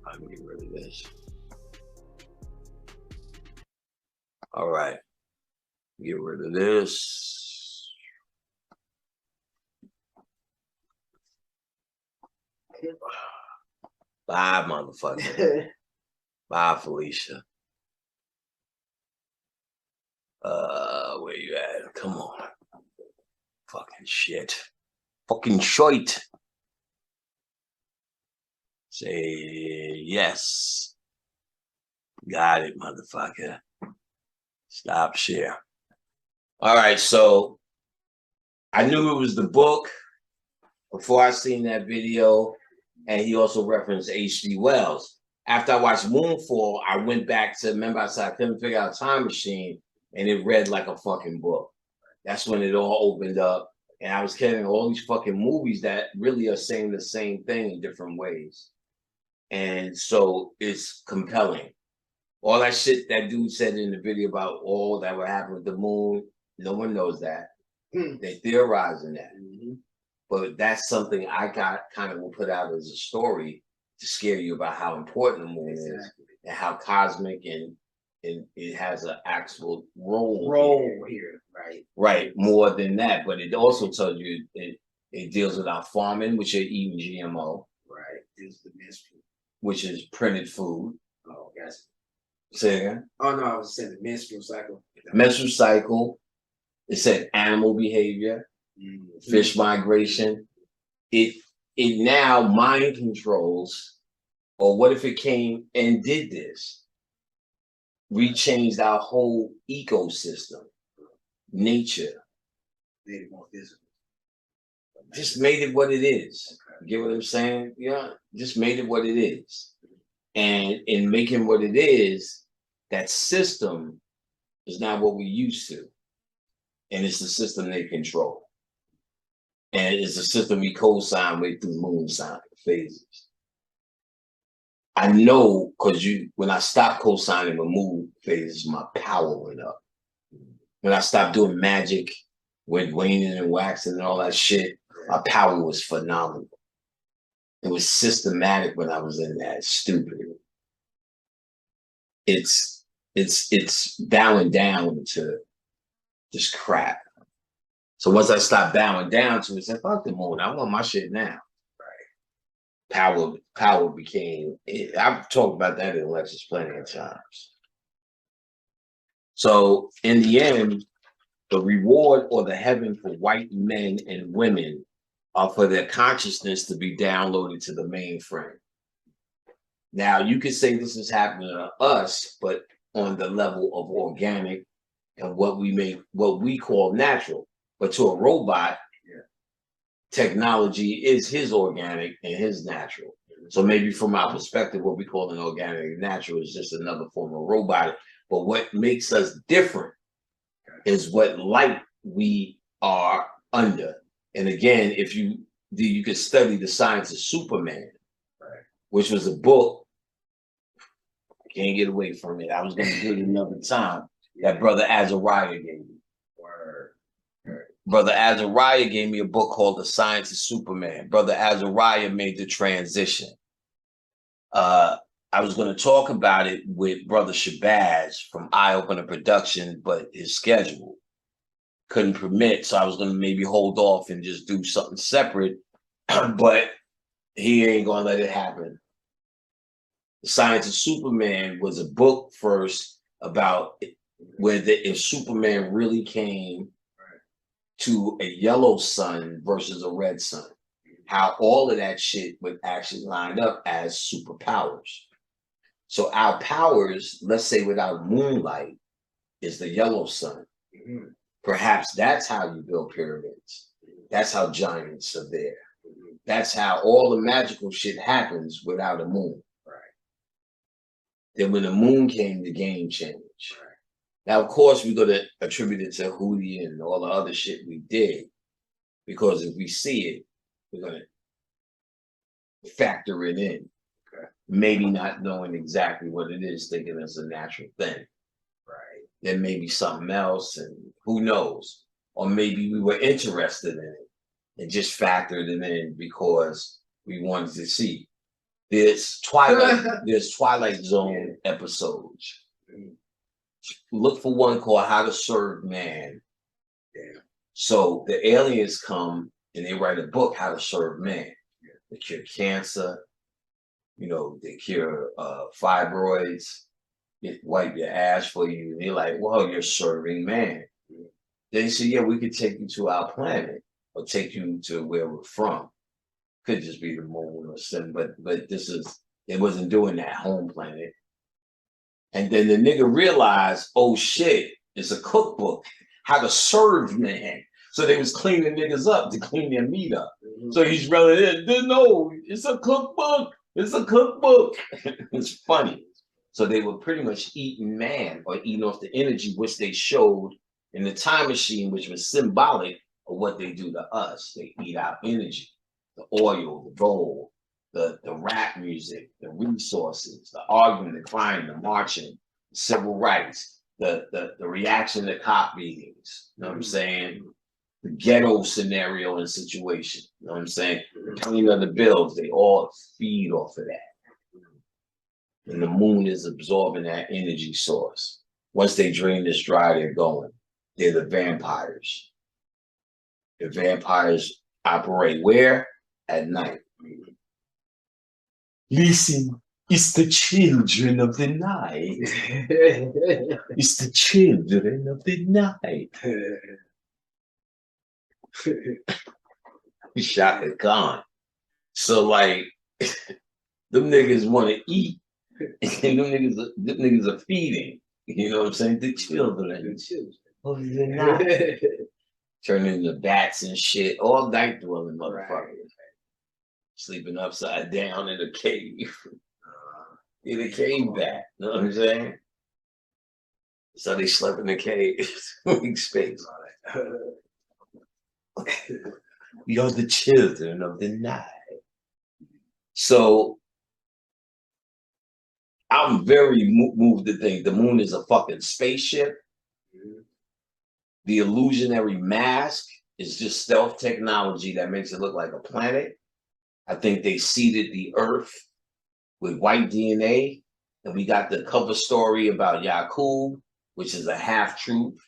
I'm getting rid of this. All right. Get rid of this. Bye, motherfucker. Bye, Felicia. Where you at? Come on. Fucking shit. Fucking shite. Say yes. Got it, motherfucker. Stop share. All right, so I knew it was the book before I seen that video, and he also referenced H.G. Wells. After I watched Moonfall, I went back to, remember I said I couldn't figure out Time Machine, and it read like a fucking book. That's when it all opened up, and I was getting all these fucking movies that really are saying the same thing in different ways. And so it's compelling. All that shit that dude said in the video about all that would happen with the moon, no one knows that. They're theorizing that. But that's something I got kind of will put out as a story to scare you about how important the moon is and how cosmic and it has an actual role here. Right, more than that. But it also tells you it deals with our farming, which are eating GMO. Right. Is the menstrual, which is printed food. Oh, yes. Say again? Oh no, I was saying the menstrual cycle. Menstrual cycle. It said animal behavior, fish migration. It now mind controls, or what if it came and did this? We changed our whole ecosystem, nature. Made it more visible. Just made it what it is. Get what I'm saying? Yeah, just made it what it is. And in making what it is, that system is not what we used to. And it's the system they control. And it's a system we co-sign with through moon sign phases. I know because when I stopped co-signing with moon phases, my power went up. When I stopped doing magic with waning and waxing and all that shit, my power was phenomenal. It was systematic when I was in that. Stupid. It's bowing down to just crap. So once I stopped bowing down to it, I said, fuck the moon. I want my shit now. Right. power became. I've talked about that in lectures plenty of times. So in the end, the reward or the heaven for white men and women are for their consciousness to be downloaded to the mainframe. Now you could say this is happening to us, but on the level of organic and what we call natural. But to a robot, technology is his organic and his natural. So maybe from our perspective, what we call an organic and natural is just another form of robotic. But what makes us different is what light we are under. And again, if you could study The Science of Superman, which was a book. I can't get away from it. I was going to do it another time. That Brother Azariah gave me. Brother Azariah gave me a book called The Science of Superman. Brother Azariah made the transition. I was going to talk about it with Brother Shabazz from Eye Opener Production, but his schedule couldn't permit, so I was going to maybe hold off and just do something separate, but he ain't going to let it happen. The Science of Superman was a book first about if Superman really came to a yellow sun versus a red sun, how all of that shit would actually line up as superpowers. So our powers, let's say without moonlight, is the yellow sun. Perhaps that's how you build pyramids. That's how giants are there. That's how all the magical shit happens without a moon. Then when the moon came, the game changed. Now, of course, we're going to attribute it to Hootie and all the other shit we did, because if we see it, we're going to factor it in. Maybe not knowing exactly what it is, thinking it's a natural thing. There may be something else, and who knows? Or maybe we were interested in it and just factored it in because we wanted to see. There's Twilight Zone episodes. Look for one called How to Serve Man. So the aliens come and they write a book, How to Serve Man. They cure cancer, they cure fibroids, wipe your ass for you. And they're like, well, you're serving man. They say, yeah, we could take you to our planet or take you to where we're from. Could just be the moon or something, but it wasn't doing that home planet. And then the nigga realized, oh shit, it's a cookbook, How to Serve Man. So they was cleaning niggas up to clean their meat up. So he's running in, no, it's a cookbook. It's a cookbook. It's funny. So they were pretty much eating man or eating off the energy, which they showed in the time machine, which was symbolic of what they do to us. They eat our energy, the oil, the gold, the rap music, the resources, the argument, the crime, the marching, the civil rights, the reaction to cop beatings. You know what I'm saying? The ghetto scenario and situation. You know what I'm saying? The paying of the bills, they all feed off of that. And the moon is absorbing that energy source. Once they drain this dry, they're going. They're the vampires. The vampires operate where? At night. Listen, it's the children of the night. It's the children of the night. Shaka Khan. So like, them niggas want to eat, and them niggas are feeding. You know what I'm saying? The children of the night. Turning into bats and shit, all night dwelling motherfuckers. Sleeping upside down in a cave. In a cave bat. You know what I'm saying? So they slept in the cave. Weak space. We are the children of the night. So I'm very moved to think the moon is a fucking spaceship. The illusionary mask is just stealth technology that makes it look like a planet. I think they seeded the earth with white DNA. And we got the cover story about Yakub, which is a half-truth.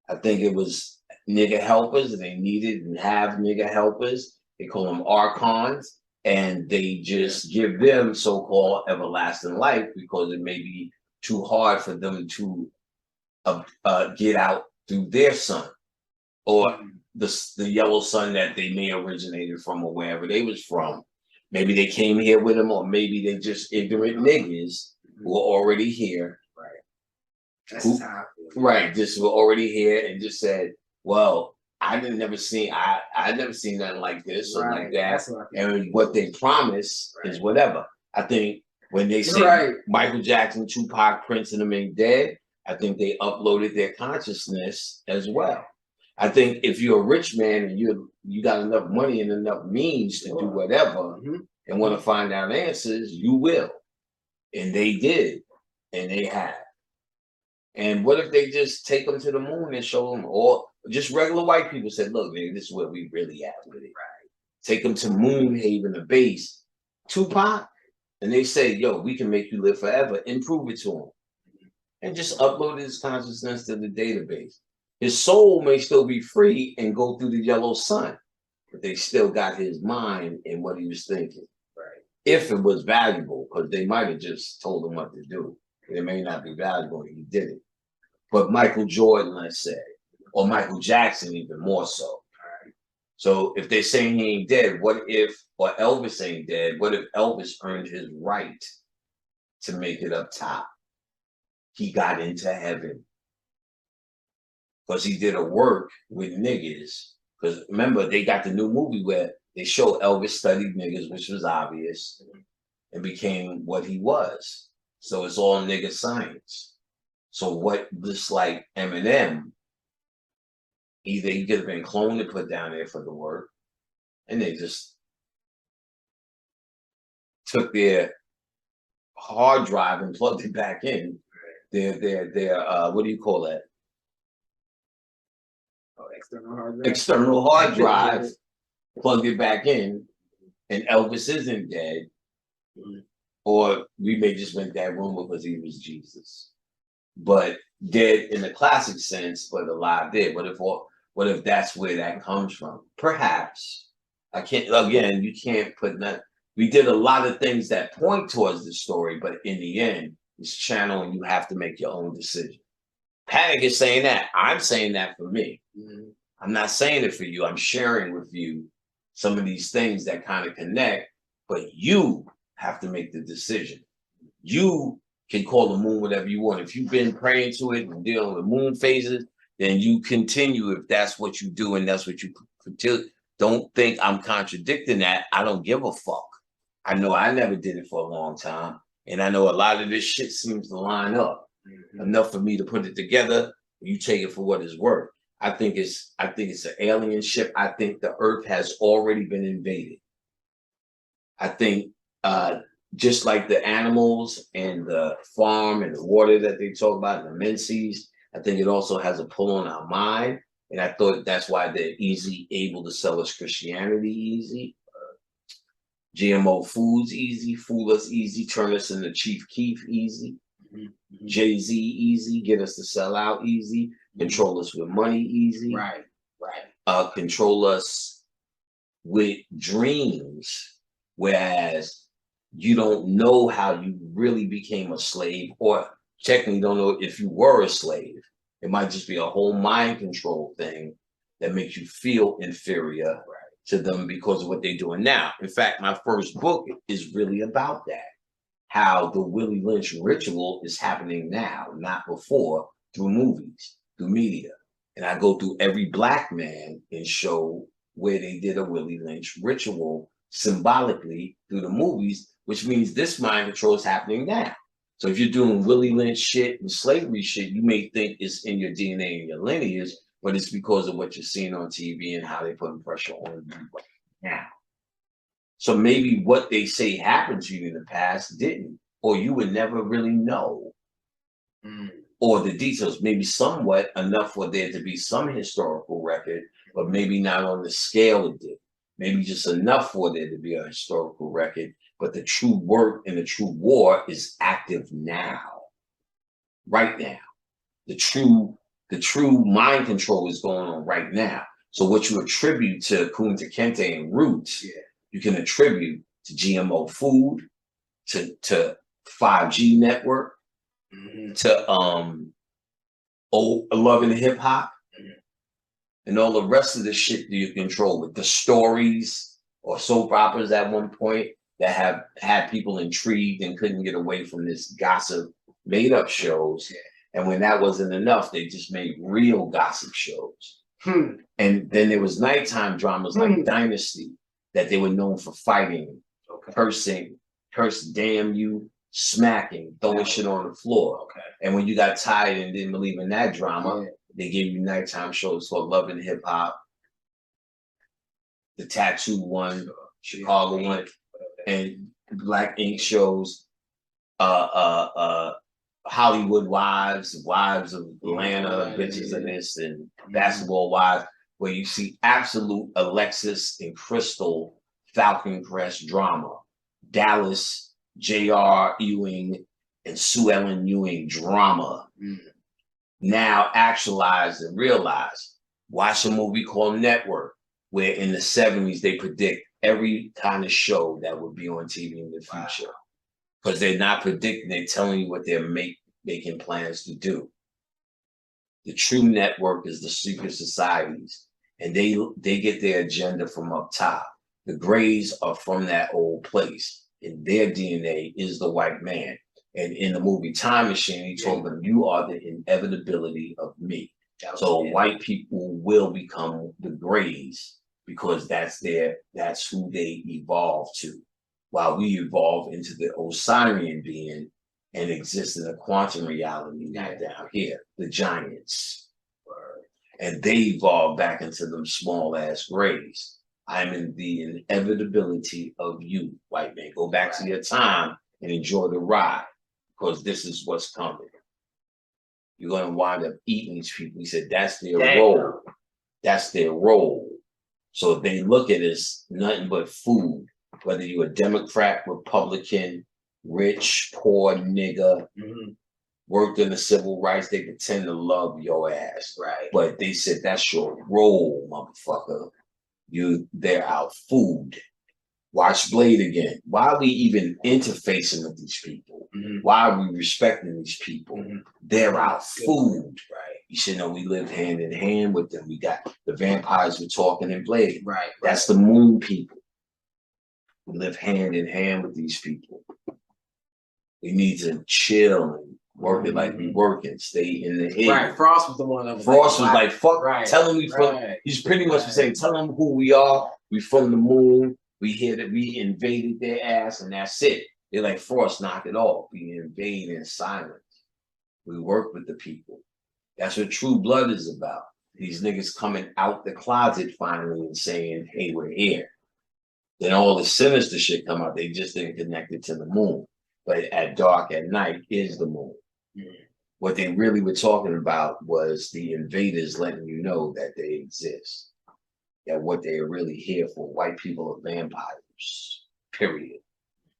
I think it was nigga helpers, and they needed and have nigga helpers. They call them archons. and they just give them so-called everlasting life because it may be too hard for them to get out through their son, or the yellow son that they may originated from, or wherever they was from. Maybe they came here with them, or maybe they just ignorant niggas who were already here. Right, just were already here and just said, well, I never seen nothing like this or like that. And what they promise is whatever. I think when they say Michael Jackson, Tupac, Prince, and them ain't dead, I think they uploaded their consciousness as well. I think if you're a rich man and you got enough money and enough means to do whatever and want to find out answers, you will. And they did, and they have. And what if they just take them to the moon and show them, or just regular white people said, look, man, this is where we really at with it. Take them to Moonhaven, the base, Tupac, and they say, yo, we can make you live forever, and prove it to him. And just upload his consciousness to the database. His soul may still be free and go through the yellow sun, but they still got his mind and what he was thinking. If it was valuable, because they might have just told him what to do. It may not be valuable, and he did it. But Michael Jordan, let's say, or Michael Jackson, even more so. So if they're saying he ain't dead, what if, or Elvis ain't dead, what if Elvis earned his right to make it up top? He got into heaven because he did a work with niggas. Because remember, they got the new movie where they show Elvis studied niggas, which was obvious, and became what he was. So it's all nigga science. So what, just like Eminem, either he could have been cloned and put down there for the work, and they just took their hard drive and plugged it back in. Their what do you call that? Oh, external hard drive. External hard drive, plugged it back in, and Elvis isn't dead. Or we may just went that rumor because he was Jesus. But dead in the classic sense, but alive dead. What if that's where that comes from? Perhaps. I can't, again, you can't put that. We did a lot of things that point towards the story, but in the end, it's channel and you have to make your own decision. Panic is saying that. I'm saying that for me. I'm not saying it for you. I'm sharing with you some of these things that kind of connect, but you have to make the decision. You can call the moon whatever you want. If you've been praying to it and dealing with moon phases, then you continue if that's what you do and that's what you don't think I'm contradicting that. I don't give a fuck. I know I never did it for a long time. And I know a lot of this shit seems to line up enough for me to put it together. You take it for what it's worth. I think it's an alien ship. I think the earth has already been invaded. I think just like the animals and the farm and the water that they talk about, the menses, I think it also has a pull on our mind. And I thought that's why they're able to sell us Christianity easy, GMO foods easy, fool us easy, turn us into Chief Keef easy, Jay-Z easy, get us to sell out easy, control us with money easy, control us with dreams, whereas you don't know how you really became a slave, or technically don't know if you were a slave. It might just be a whole mind control thing that makes you feel inferior to them because of what they're doing now. In fact, my first book is really about that. How the Willie Lynch ritual is happening now, not before, through movies, through media. And I go through every black man and show where they did a Willie Lynch ritual symbolically through the movies, which means this mind control is happening now. So if you're doing Willie Lynch shit and slavery shit, you may think it's in your DNA and your lineage, but it's because of what you're seeing on TV and how they're putting pressure on you right now. So maybe what they say happened to you in the past didn't, or you would never really know. Or the details, maybe somewhat enough for there to be some historical record, but maybe not on the scale it did. Maybe just enough for there to be a historical record, but the true work and the true war is active now, right now. The true mind control is going on right now. So what you attribute to Kunta Kinte and Roots, you can attribute to GMO food, to 5G network, to loving hip hop, and all the rest of the shit that you control with the stories or soap operas at one point that have had people intrigued and couldn't get away from this gossip made up shows. And when that wasn't enough, they just made real gossip shows. And then there was nighttime dramas like Dynasty that they were known for fighting, cursing, damn you, smacking, throwing shit on the floor. And when you got tired and didn't believe in that drama, they gave you nighttime shows called Love and Hip Hop, the Tattoo one, Chicago one, and Black Ink shows, Hollywood Wives, Wives of Atlanta, Bitches of this, and Basketball Wives, where you see absolute Alexis and Crystal Falcon Crest drama, Dallas, J.R. Ewing, and Sue Ellen Ewing drama. Now actualized and realized. Watch a movie called Network, where in the 70s they predict every kind of show that would be on TV in the future. Because they're not predicting, they're telling you what they're making plans to do. The true network is the secret societies, and they get their agenda from up top. The Greys are from that old place, and their DNA is the white man. And in the movie Time Machine, he told them, you are the inevitability of me. So white people will become the Greys because that's who they evolve to. While we evolve into the Osirian being and exist in a quantum reality now down here, the giants. And they evolve back into them small ass Greys. I'm in the inevitability of you, white man. Go back to your time and enjoy the ride, because this is what's coming. You're going to wind up eating these people. He said that's their role. That's their role. So they look at it as nothing but food, whether you're a Democrat, Republican, rich, poor, nigga, worked in the civil rights, they pretend to love your ass. But they said that's your role, motherfucker. They're our food. Watch Blade again. Why are we even interfacing with these people? Why are we respecting these people? They're our food. You should know we live hand in hand with them. We got the vampires we're talking in Blade. That's the moon people. We live hand in hand with these people. We need to chill and work it like we working. Stay in the head. Frost was the one that was Frost was like, fuck, tell them we from, he's pretty much saying, tell them who we are. We from the moon. We hear that we invaded their ass and that's it. They're like, Frost, knock it off. We invade in silence. We work with the people. That's what True Blood is about. These niggas coming out the closet finally and saying, hey, we're here. Then all the sinister shit come out. They just didn't connect it to the moon. But at dark at night is the moon. What they really were talking about was the invaders letting you know that they exist. That what they are really here for. White people are vampires, period.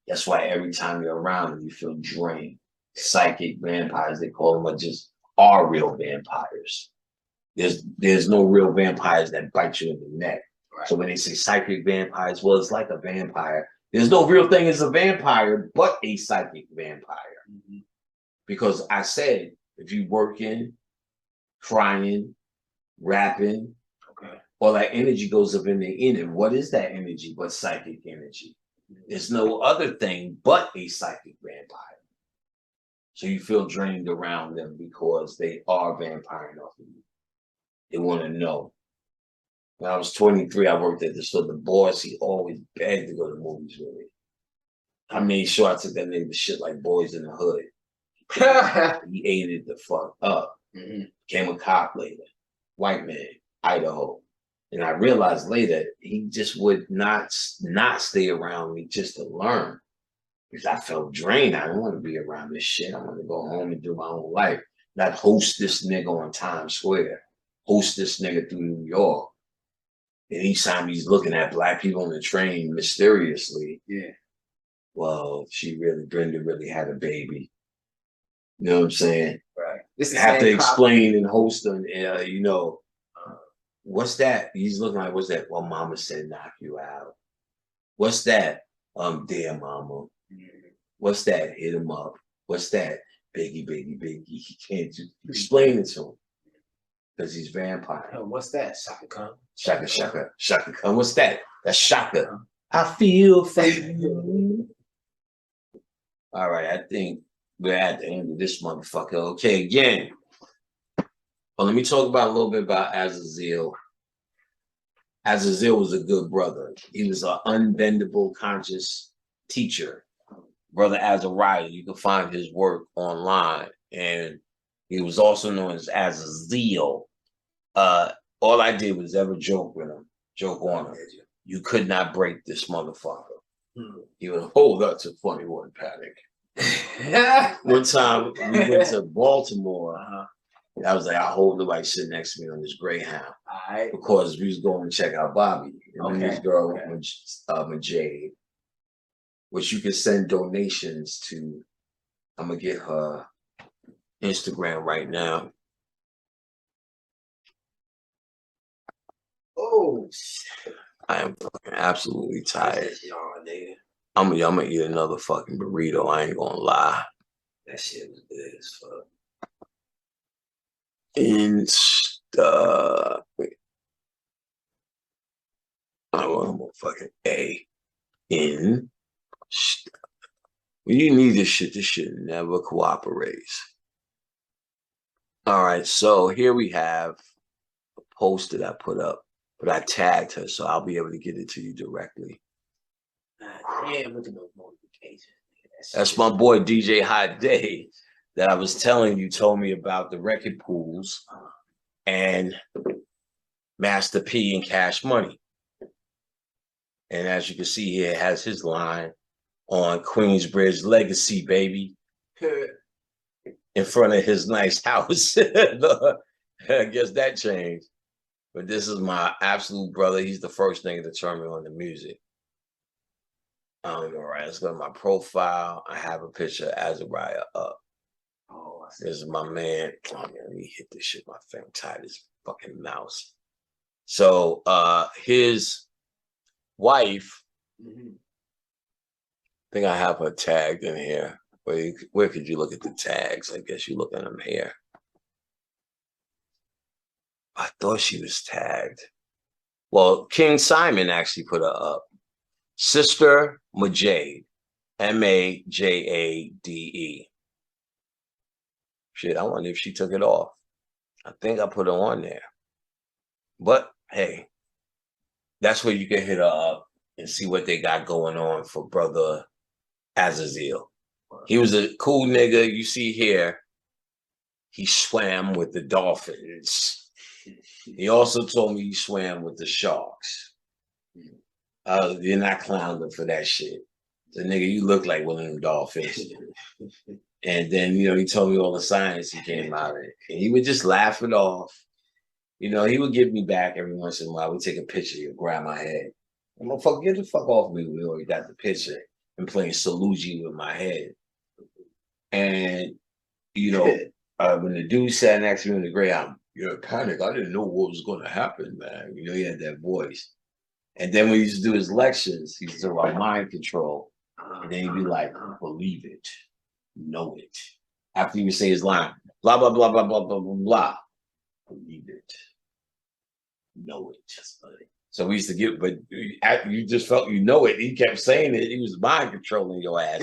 That's why every time you're around them, you feel drained. Psychic vampires, they call them, are real vampires. There's no real vampires that bite you in the neck. So when they say psychic vampires, well, it's like a vampire. There's no real thing as a vampire, but a psychic vampire. Because I said, if you working, crying, rapping, all that energy goes up in the inner. What is that energy but psychic energy? There's no other thing but a psychic vampire. So you feel drained around them because they are vampiring off of you. They want to know. When I was 23, I worked at the store. The boss, he always begged to go to movies with me. I made sure I took that nigga to shit like Boys in the Hood. He ate it the fuck up. Became a cop later. White man, Idaho. And I realized later, he just would not stay around me just to learn. Because I felt drained. I didn't want to be around this shit. I want to go home and do my own life. Not host this nigga on Times Square. Host this nigga through New York. And each time he's looking at black people on the train mysteriously. Well, Brenda really had a baby. You know what I'm saying? This is have to explain and host them. What's that? He's looking like, what's that? Well, mama said knock you out. What's that? Dear mama. What's that? Hit him up. What's that? Biggie, biggie, biggie. He can't explain it to him. Because he's vampire. What's that? Shaka Khan? Shaka, shaka, shaka Khan. What's that? That's shaka. I feel for you. All right, I think we're at the end of this motherfucker. Okay, again. Well, let me talk about a little bit about Azazel. Azazel was a good brother. He was an unbendable conscious teacher. Brother Azariah, you can find his work online. And he was also known as Azazel. All I did was ever joke with him, joke on him. You could not break this motherfucker. He would hold up to funny one, Paddock. One time we went to Baltimore. I was like, I hold nobody sitting next to me on this Greyhound. Because we was going to check out Bobby. And this girl, Majade, which you can send donations to. I'm going to get her Instagram right now. Oh, I am fucking absolutely tired. I'm gonna eat another fucking burrito. I ain't gonna lie. That shit was good as fuck. Wait. I want more fucking A. When you need this shit never cooperates. All right, so here we have a post that I put up, but I tagged her, so I'll be able to get it to you directly. Damn, look at those notifications. That's my boy DJ Hot Day that I was telling you, told me about the record pools and Master P and Cash Money. And as you can see here, it has his line on Queensbridge Legacy, baby. In front of his nice house. I guess that changed. But this is my absolute brother. He's the first nigga to turn me on the music. All right, let's go to my profile. I have a picture of Azariah up. Oh, this is my man. Oh, man, let me hit this shit. My thing tied his fucking mouse. So his wife, I think I have her tagged in here. Where could you look at the tags? I guess you look at them here. I thought she was tagged. Well, King Simon actually put her up. Sister Majade, M-A-J-A-D-E. Shit, I wonder if she took it off. I think I put her on there. But hey, that's where you can hit her up and see what they got going on for brother Azazel. He was a cool nigga. You see here, he swam with the dolphins. He also told me he swam with the sharks. You're not clowning for that shit. So nigga, you look like one of them dolphins. And then, you know, he told me all the science he came out of it. And he would just laugh it off. You know, he would give me back every once in a while. We'd take a picture, he'd grab my head. I'm like, fuck, get the fuck off me. We already got the picture. I'm playing Salugi with my head. And, you know, when the dude sat next to me in the Greyhound, you're panic. I didn't know what was going to happen, man. You know, he had that voice. And then when he used to do his lectures, he used to talk about mind control. And then he'd be like, believe it, know it. After he would say his line, blah, blah, blah, blah, blah, blah, blah, blah. Believe it, know it. Just like. So we used to get, but you just felt you know it. He kept saying it. He was mind controlling your ass.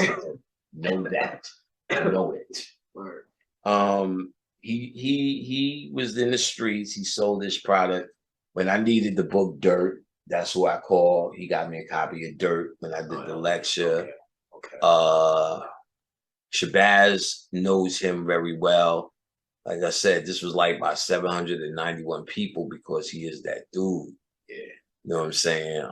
Know that, know it. Word. He was in the streets. He sold his product. When I needed the book Dirt, that's who I called. He got me a copy of Dirt when I did the lecture. Okay. Shabazz knows him very well. Like I said, this was like by 791 people because he is that dude. Yeah. You know what I'm saying?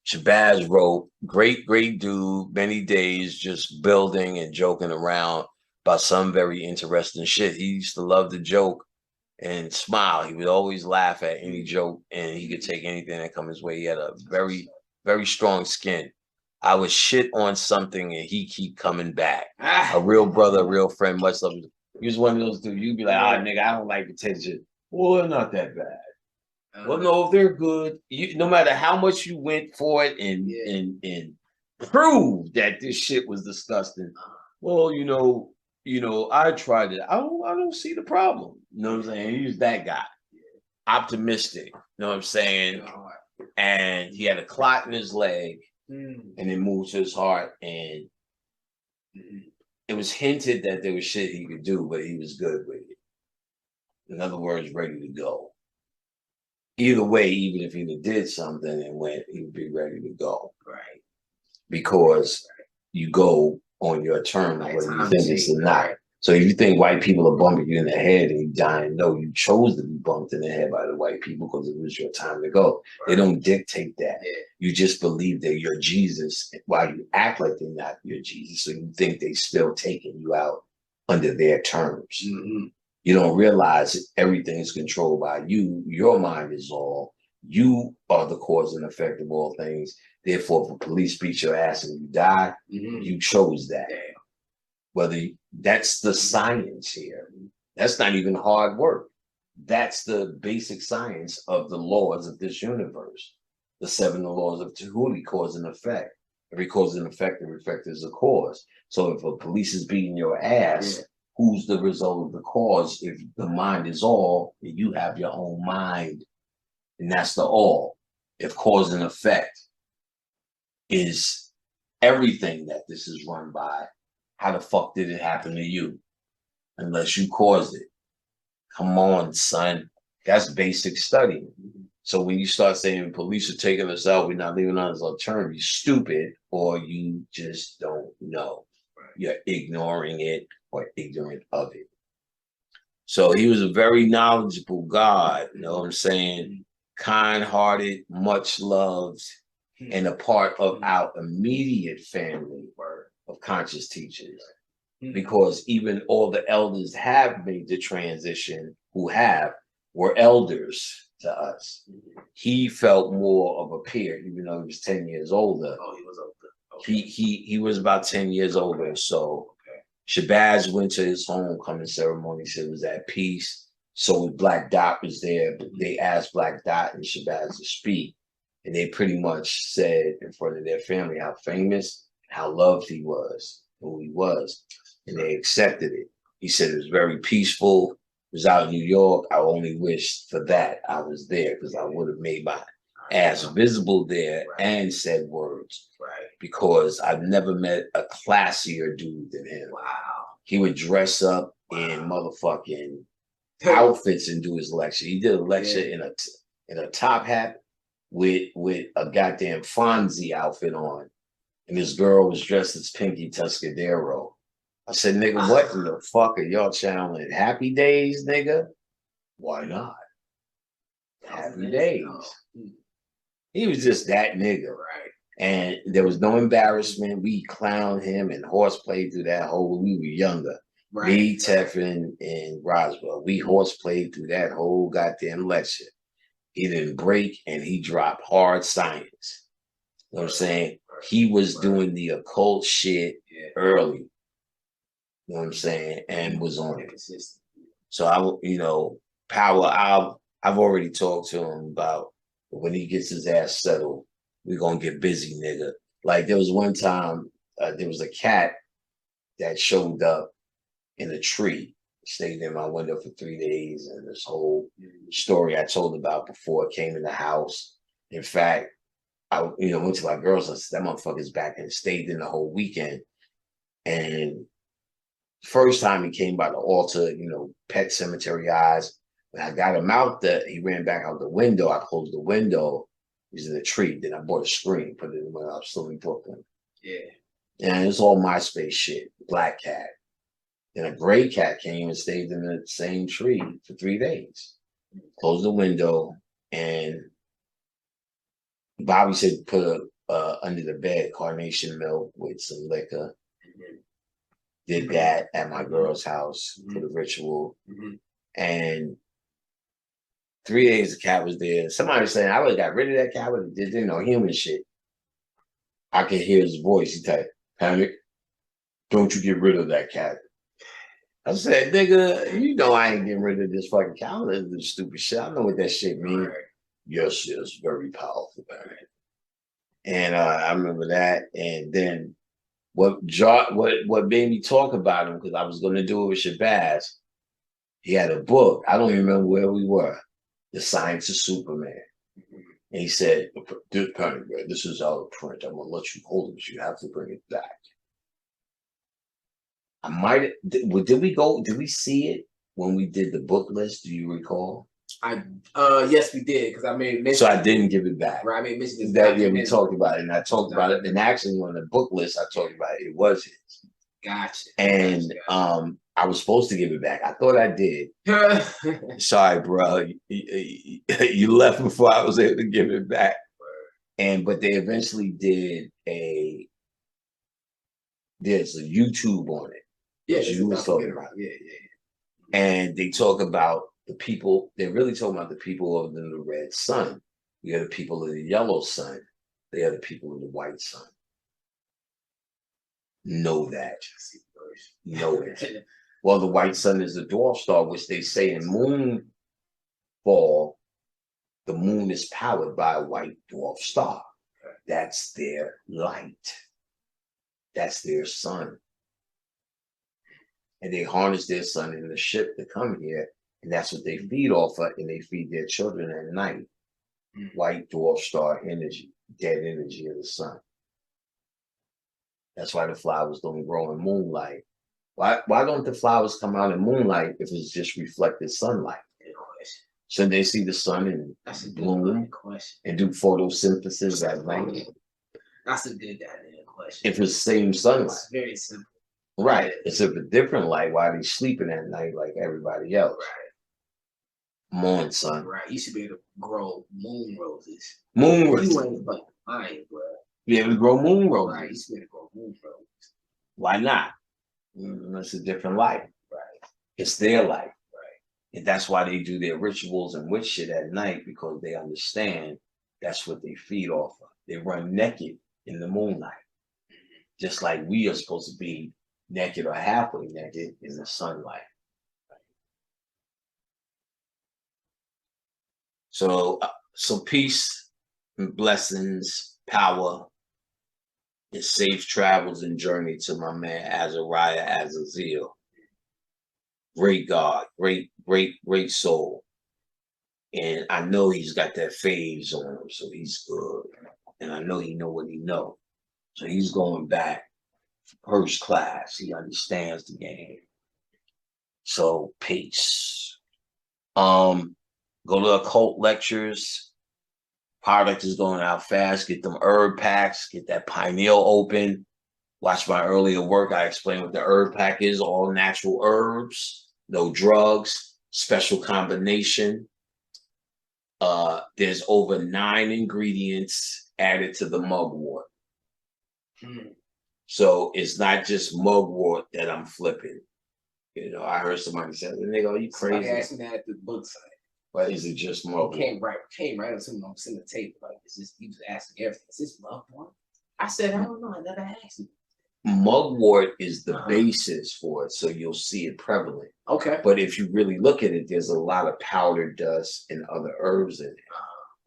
Shabazz wrote, great dude, many days just building and joking around about some very interesting shit. He used to love to joke and smile. He would always laugh at any joke and he could take anything that comes his way. He had a very, very strong skin. I would shit on something and he keep coming back. A real brother, a real friend, much love. He was one of those dudes, you'd be like, ah, nigga, I don't like attention. Well, not that bad. Well, no, they're good. You, no matter how much you went for it and prove that this shit was disgusting. Well, I tried it. I don't see the problem. You know what I'm saying? He's that guy. Optimistic. You know what I'm saying? And he had a clot in his leg, and it moved to his heart, and it was hinted that there was shit he could do, but he was good with it. In other words, ready to go. Either way, even if he did something and went, he would be ready to go. Right. Because you go on your terms, whether you think it's or not. So if you think white people are bumping you in the head and you dying, no, you chose to be bumped in the head by the white people because it was your time to go. Right. They don't dictate that. Yeah. You just believe that you're Jesus while you act like they're not your Jesus. So you think they still taking you out under their terms. Mm-hmm. You don't realize everything is controlled by you. Your mind is all. You are the cause and effect of all things. Therefore, if the police beat your ass and you die, you chose that. Whether that's the science here. That's not even hard work. That's the basic science of the laws of this universe. The 7 laws of Tahuti, cause and effect. Every cause and effect, every effect is a cause. So if a police is beating your ass, who's the result of the cause? If the mind is all, you have your own mind. And that's the all. If cause and effect is everything that this is run by, how the fuck did it happen to you? Unless you caused it. Come on, son. That's basic study. So when you start saying police are taking us out, we're not leaving us on term, you're stupid or you just don't know. You're ignoring it or ignorant of it. So he was a very knowledgeable God, you know what I'm saying? Kind-hearted, much loved, and a part of our immediate family of conscious teachers. Because even all the elders have made the transition were elders to us. He felt more of a peer, even though he was 10 years older. Oh, he was older. Okay. He was about 10 years older. So Shabazz went to his homecoming ceremony, said it was at peace. So when Black Dot was there, they asked Black Dot and Shabazz to speak. And they pretty much said in front of their family how famous, how loved he was, who he was. And they accepted it. He said it was very peaceful. It was out in New York. I only wish for that I was there because I would have made my ass visible there and said words. Because I've never met a classier dude than him. Wow. He would dress up in motherfucking outfits and do his lecture. He did a lecture in a top hat with a goddamn Fonzie outfit on. And this girl was dressed as Pinky Tuscadero. I said, nigga, what in the fuck are y'all channeling? Happy Days, nigga? Why not? Happy Days. He was just that nigga, right? And there was no embarrassment. We clowned him and horseplayed through that whole, we were younger. Right. Me, Teffin, and Roswell. We horseplayed through that whole goddamn lecture. He didn't break and he dropped hard science. You know what I'm saying? He was doing the occult shit early. You know what I'm saying? And was on it. So Power, I've already talked to him about when he gets his ass settled, we're gonna get busy, nigga. Like there was one time, there was a cat that showed up in a tree, stayed in my window for 3 days, and this whole story I told about before it came in the house. In fact, I went to my girls and said, that motherfucker's back and stayed in the whole weekend. And first time he came by the altar, pet cemetery eyes. When I got him out there, he ran back out the window. I closed the window. He's in a tree. Then I bought a screen, put it in when I was still in Brooklyn. Yeah. And it's all MySpace shit. Black cat. Then a gray cat came and stayed in the same tree for 3 days. Closed the window, and Bobby said put under the bed carnation milk with some liquor. Did that at my girl's house for the ritual. And 3 days the cat was there. Somebody was saying, I would have got rid of that cat, but did human shit. I could hear his voice. He typed, Panic, don't you get rid of that cat. I said, nigga, I ain't getting rid of this fucking cat. This stupid shit. I know what that shit means. Yes, yes, very powerful, man. And I remember that. And then what made me talk about him, because I was going to do it with Shabazz. He had a book. I don't even remember where we were. The Science of Superman. And he said, this is out of print. I'm going to let you hold it, but you have to bring it back. I might did we see it when we did the book list? Do you recall? Yes, we did, because I made mention. So I didn't give it back. Right, I made mention that we talked about it, and I talked about it, and actually on the book list I talked about it. It was his. Gotcha. And I was supposed to give it back. I thought I did. Sorry, bro. You left before I was able to give it back. But they eventually did there's a YouTube on it. Yeah, you was talking about. Yeah. And they talk about the people. They're really talking about the people of the red sun. You got the people of the yellow sun. They are the people of the white sun. Know that. Know it. Well, the white sun is the dwarf star, which they say in Moonfall, the moon is powered by a white dwarf star. That's their light. That's their sun. And they harness their sun in the ship to come here, and that's what they feed off of, and they feed their children at night. White dwarf star energy, dead energy of the sun. That's why the flowers don't grow in moonlight. Why don't the flowers come out in moonlight if it's just reflected sunlight? Shouldn't they see the sun and bloom and do photosynthesis at night? That's a good question. If it's the same sunlight. It's very simple. Right. It's a different light while they're sleeping at night like everybody else. Right. Morning sun. Right. You should be able to grow moon roses. Moon roses. You ain't fucking lying, bro. Be able to grow moon roses. Right. You should be able to grow moon roses. Why not? It's a different light. Right. It's their light. Right. And that's why they do their rituals and witch shit at night, because they understand that's what they feed off of. They run naked in the moonlight. Just like we are supposed to be naked or halfway naked in the sunlight. So peace and blessings, power, and safe travels and journey to my man Azariah Azazel. Great God, great soul. And I know he's got that phase on him, so he's good. And I know he know what he know. So he's going back first class. He understands the game. So peace. Go to occult lectures. Product is going out fast. Get them herb packs. Get that pineal open. Watch my earlier work. I explained what the herb pack is. All natural herbs. No drugs. Special combination. There's over 9 ingredients added to the mugwort. So it's not just mugwort that I'm flipping. You know, I heard somebody say, "Nigga, are you crazy?" Somebody asked me that at the book site. But is it just mugwort? Came right up to me on the tape. Like, it's just, he was asking everything. Is this mugwort? I said, I don't know. I never asked him. Mugwort is the basis for it, so you'll see it prevalent. Okay. But if you really look at it, there's a lot of powder dust and other herbs in it.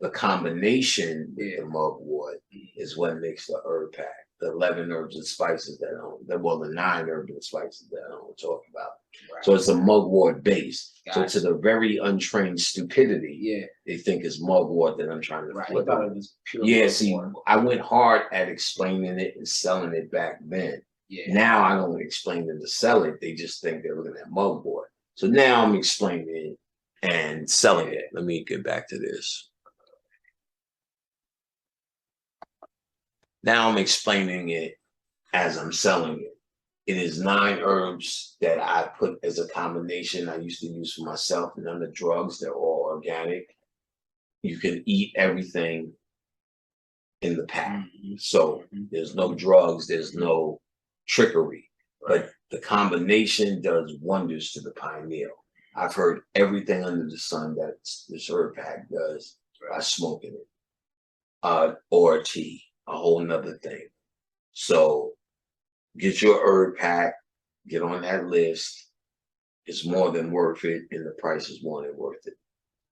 The combination with the mugwort is what makes the herb pack. The 11 herbs and spices the 9 herbs and spices that I don't talk about. Right. So it's a mugwort base. Gotcha. So to the very untrained stupidity, they think it's mugwort that I'm trying to flip. Thought it was pure see, I went hard at explaining it and selling it back then. Yeah. Now I don't explain them to sell it. They just think they're looking at mugwort. So now I'm explaining it and selling it. Let me get back to this. Now I'm explaining it as I'm selling it. It is 9 herbs that I put as a combination I used to use for myself, and none of the drugs. They're all organic. You can eat everything in the pack. So there's no drugs, there's no trickery. But the combination does wonders to the pineal. I've heard everything under the sun that this herb pack does by smoking it. Or tea. A whole nother thing. So get your herb pack, get on that list. It's more than worth it, and the price is more than worth it.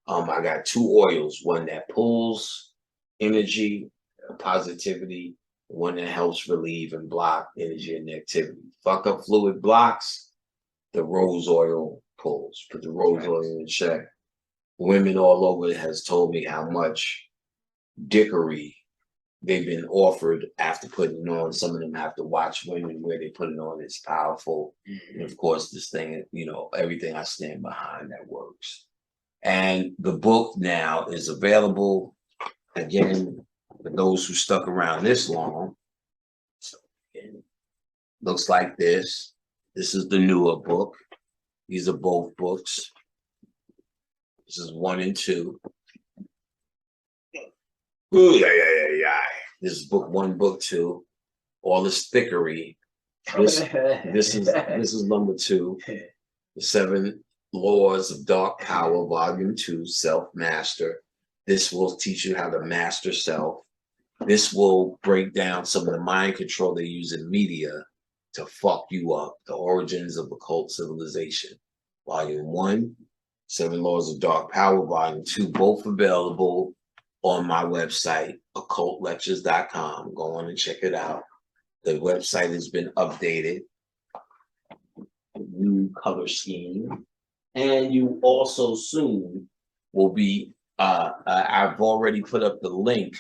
I got 2 oils, one that pulls energy, positivity, one that helps relieve and block energy and negativity. Fuck up fluid blocks, the rose oil pulls. Put the rose oil in check. Women all over has told me how much dickery they've been offered after putting it on. Some of them have to watch women where they put it on. It's powerful. And of course, this thing, you know, everything I stand behind that works. And the book now is available, again, for those who stuck around this long. So, again, looks like this. This is the newer book. These are both books. This is 1 and 2. Ooh, yeah. This is book 1, book 2. All this thickery. This is number 2. The 7 Laws of Dark Power, Volume 2, Self-Master. This will teach you how to master self. This will break down some of the mind control they use in media to fuck you up. The Origins of Occult Civilization. Volume 1, 7 Laws of Dark Power, Volume 2, both available on my website, occultlectures.com. Go on and check it out. The website has been updated. New color scheme. And you also soon will be, I've already put up the link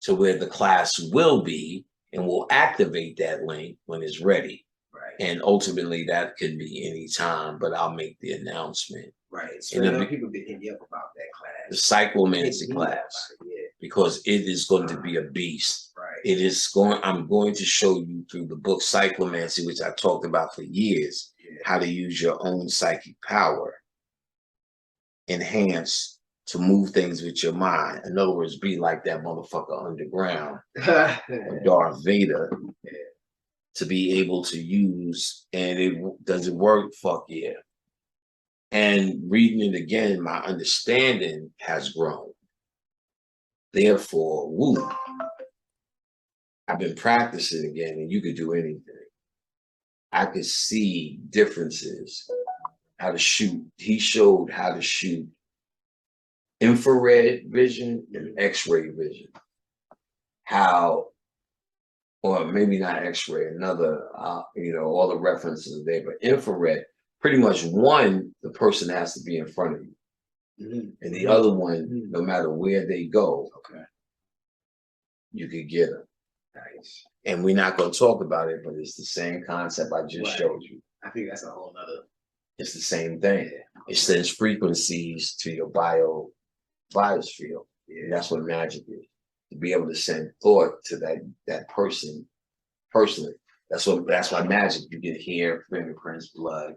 to where the class will be, and we'll activate that link when it's ready. Right. And ultimately that could be any time, but I'll make the announcement. Right. So people been hitting me up about that class. The psychomancy class. Because it is going to be a beast. Right. It is going, I'm going to show you through the book Psychomancy, which I talked about for years, how to use your own psychic power, enhance to move things with your mind. In other words, be like that motherfucker underground, or Darth Vader, to be able to use. And does it work? Fuck yeah. And reading it again, my understanding has grown. Therefore, woo, I've been practicing again, and you could do anything. I could see differences, how to shoot. He showed how to shoot infrared vision and X-ray vision. How, or maybe not X-ray, another, you know, all the references are there, but infrared, pretty much one, the person has to be in front of you. And the other one, no matter where they go, you could get them. Nice. And we're not going to talk about it, but it's the same concept I just showed you. I think that's a whole nother. It's the same thing. It sends frequencies to your biosphere. And that's what magic is. To be able to send thought to that person personally. That's why magic, you get hair, fingerprints, blood,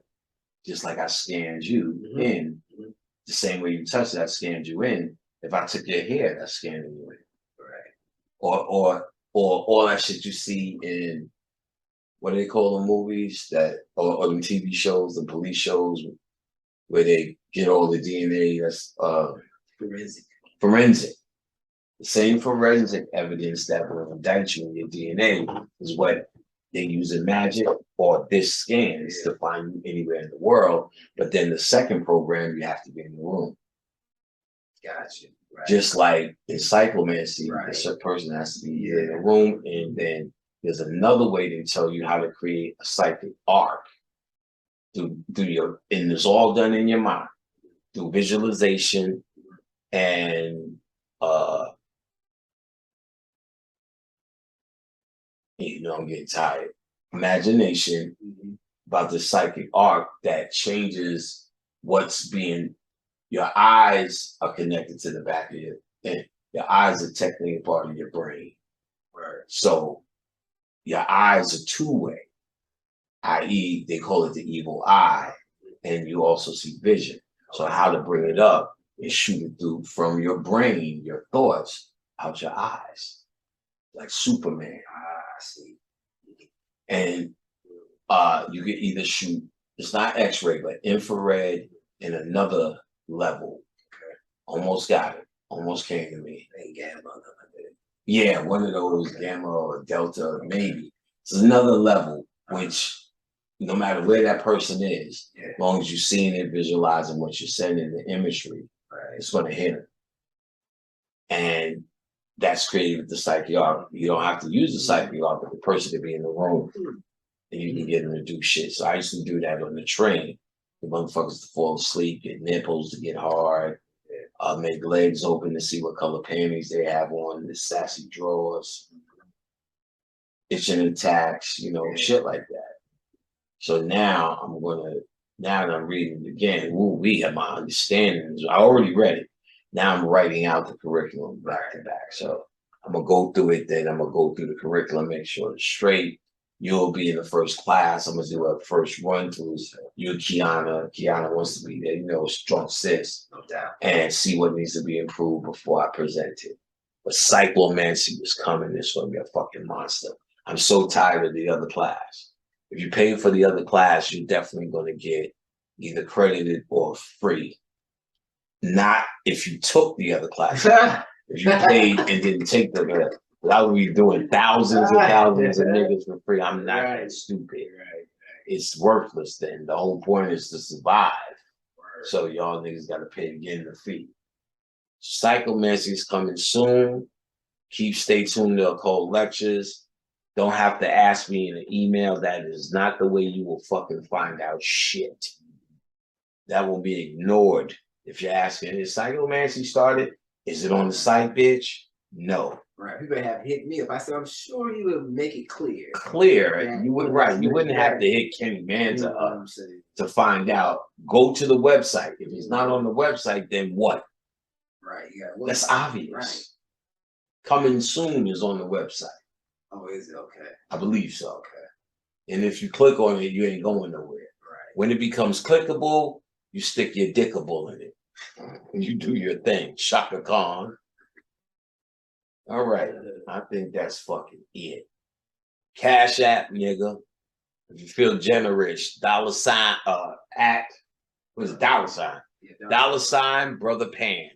just like I scanned you in. The same way you touch it, I scanned you in. If I took your hair, that's scanning you in. Right. Or all that shit you see in, what do they call the movies or the TV shows, the police shows, where they get all the DNA, that's forensic. The same forensic evidence that will indict you in your DNA is what they use in magic or this scans to find you anywhere in the world. But then the second program, you have to be in the room. Gotcha. Right. Just like in psychomancy, the person has to be in the room, and then there's another way to tell you how to create a psychic arc and it's all done in your mind through visualization and you know, I'm getting tired. Imagination about the psychic arc that changes what's being. Your eyes are connected to the back of your head. Your eyes are technically a part of your brain. Right. So your eyes are two-way, i.e., they call it the evil eye, and you also see vision. So how to bring it up is shoot it through from your brain, your thoughts, out your eyes, like Superman. I see. And you can either shoot, it's not X-ray, but infrared in another level. Almost got it. Almost came to me. Gamma. Yeah, one of those, gamma or delta, maybe. It's another level, which no matter where that person is, as long as you're seeing it, visualizing what you're sending, the imagery, Right? It's going to hit him. And that's created with the psychiatric. You don't have to use the psychiatric, but the person to be in the room and you can get them to do shit. So I used to do that on the train. The motherfuckers to fall asleep, get nipples to get hard, make legs open to see what color panties they have on, the sassy drawers, itching attacks, you know, shit like that. So now now that I'm reading it again, we have my understanding. I already read it. Now I'm writing out the curriculum back to back. So I'm gonna go through it, then I'm gonna go through the curriculum, make sure it's straight. You'll be in the first class. I'm gonna do a first run through. You, Kiana. Kiana wants to be there, you know, strong sis, no doubt, and see what needs to be improved before I present it. But psychomancy is coming. It's gonna be a fucking monster. I'm so tired of the other class. If you pay for the other class, you're definitely gonna get either credited or free. Not if you took the other class. If you paid and didn't take the other. I would be doing thousands and thousands of niggas for free. I'm not that stupid. It's worthless then. The whole point is to survive. So y'all niggas gotta pay to get in the fee. Psychomancy is coming soon. Stay tuned to occult lectures. Don't have to ask me in an email. That is not the way you will fucking find out shit. That will be ignored. If you're asking, is psychomancy started? Is it on the site, bitch? No. Right. People have hit me up. I said, I'm sure you would make it clear. Clear. You would You wouldn't have to hit Kenny Manza up to find out. Go to the website. If he's not on the website, then what? Right. That's obvious. Right. Coming soon is on the website. Oh, is it? Okay. I believe so. Okay. And if you click on it, you ain't going nowhere. Right. When it becomes clickable, you stick your dickable in it. You do your thing. Shaka Khan. All right. I think that's fucking it. Cash App, nigga. If you feel generous, $, at, what is it, $? Yeah, $, Brother Pan.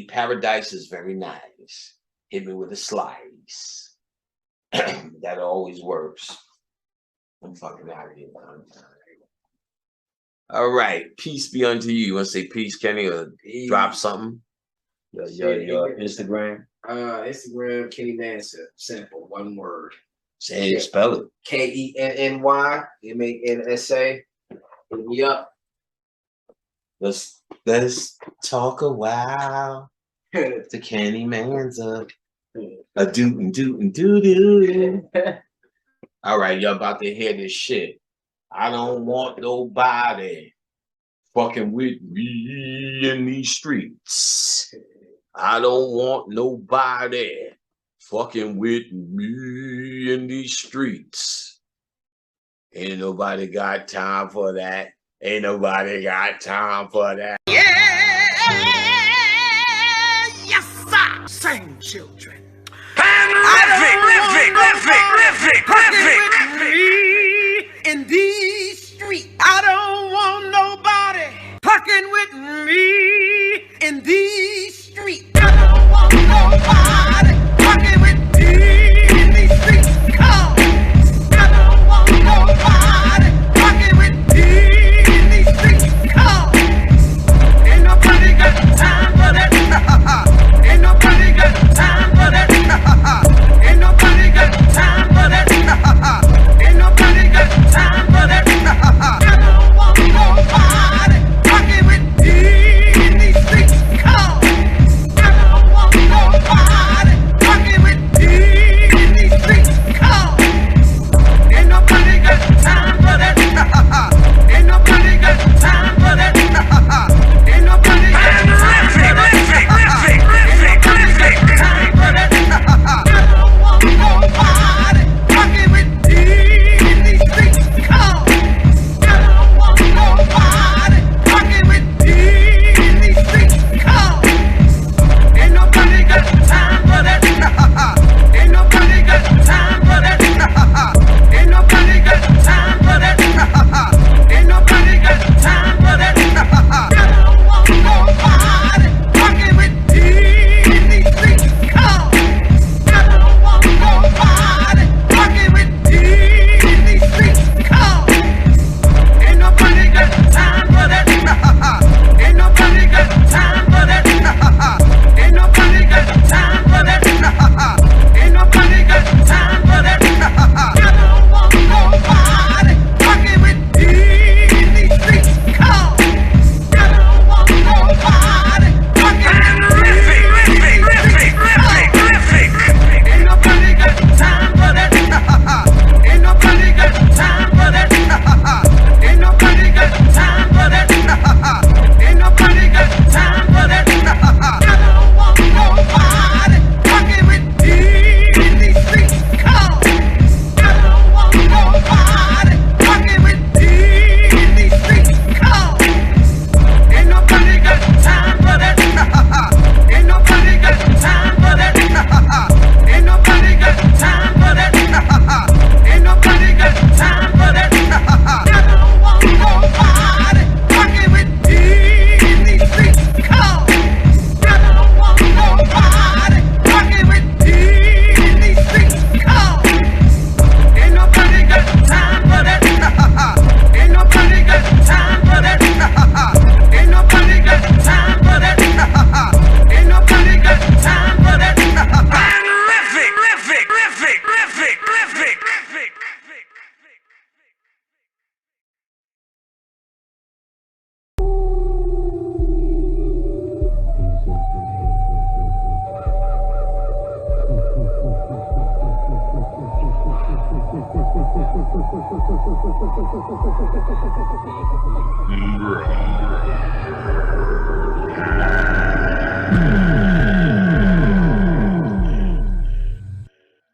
Paradise is very nice. Hit me with a slice. That always works. I'm fucking out of here. All right. Peace be unto you. You want to say peace, Kenny, or drop something? Your Instagram? Instagram, Kenny Mansa. Simple. One word. Say it, spell it. KENNY MANSA. Hit me up. Let's talk a while. To Kenny Mansa. A doo. All right, y'all about to hear this shit. I don't want nobody fucking with me in these streets. I don't want nobody fucking with me in these streets. Ain't nobody got time for that. Ain't nobody got time for that. Yes, sir. Same children. In these streets, I don't want nobody fucking with me. In these streets, I don't want nobody fucking with me. In these streets, I don't want nobody fucking with me. In these streets,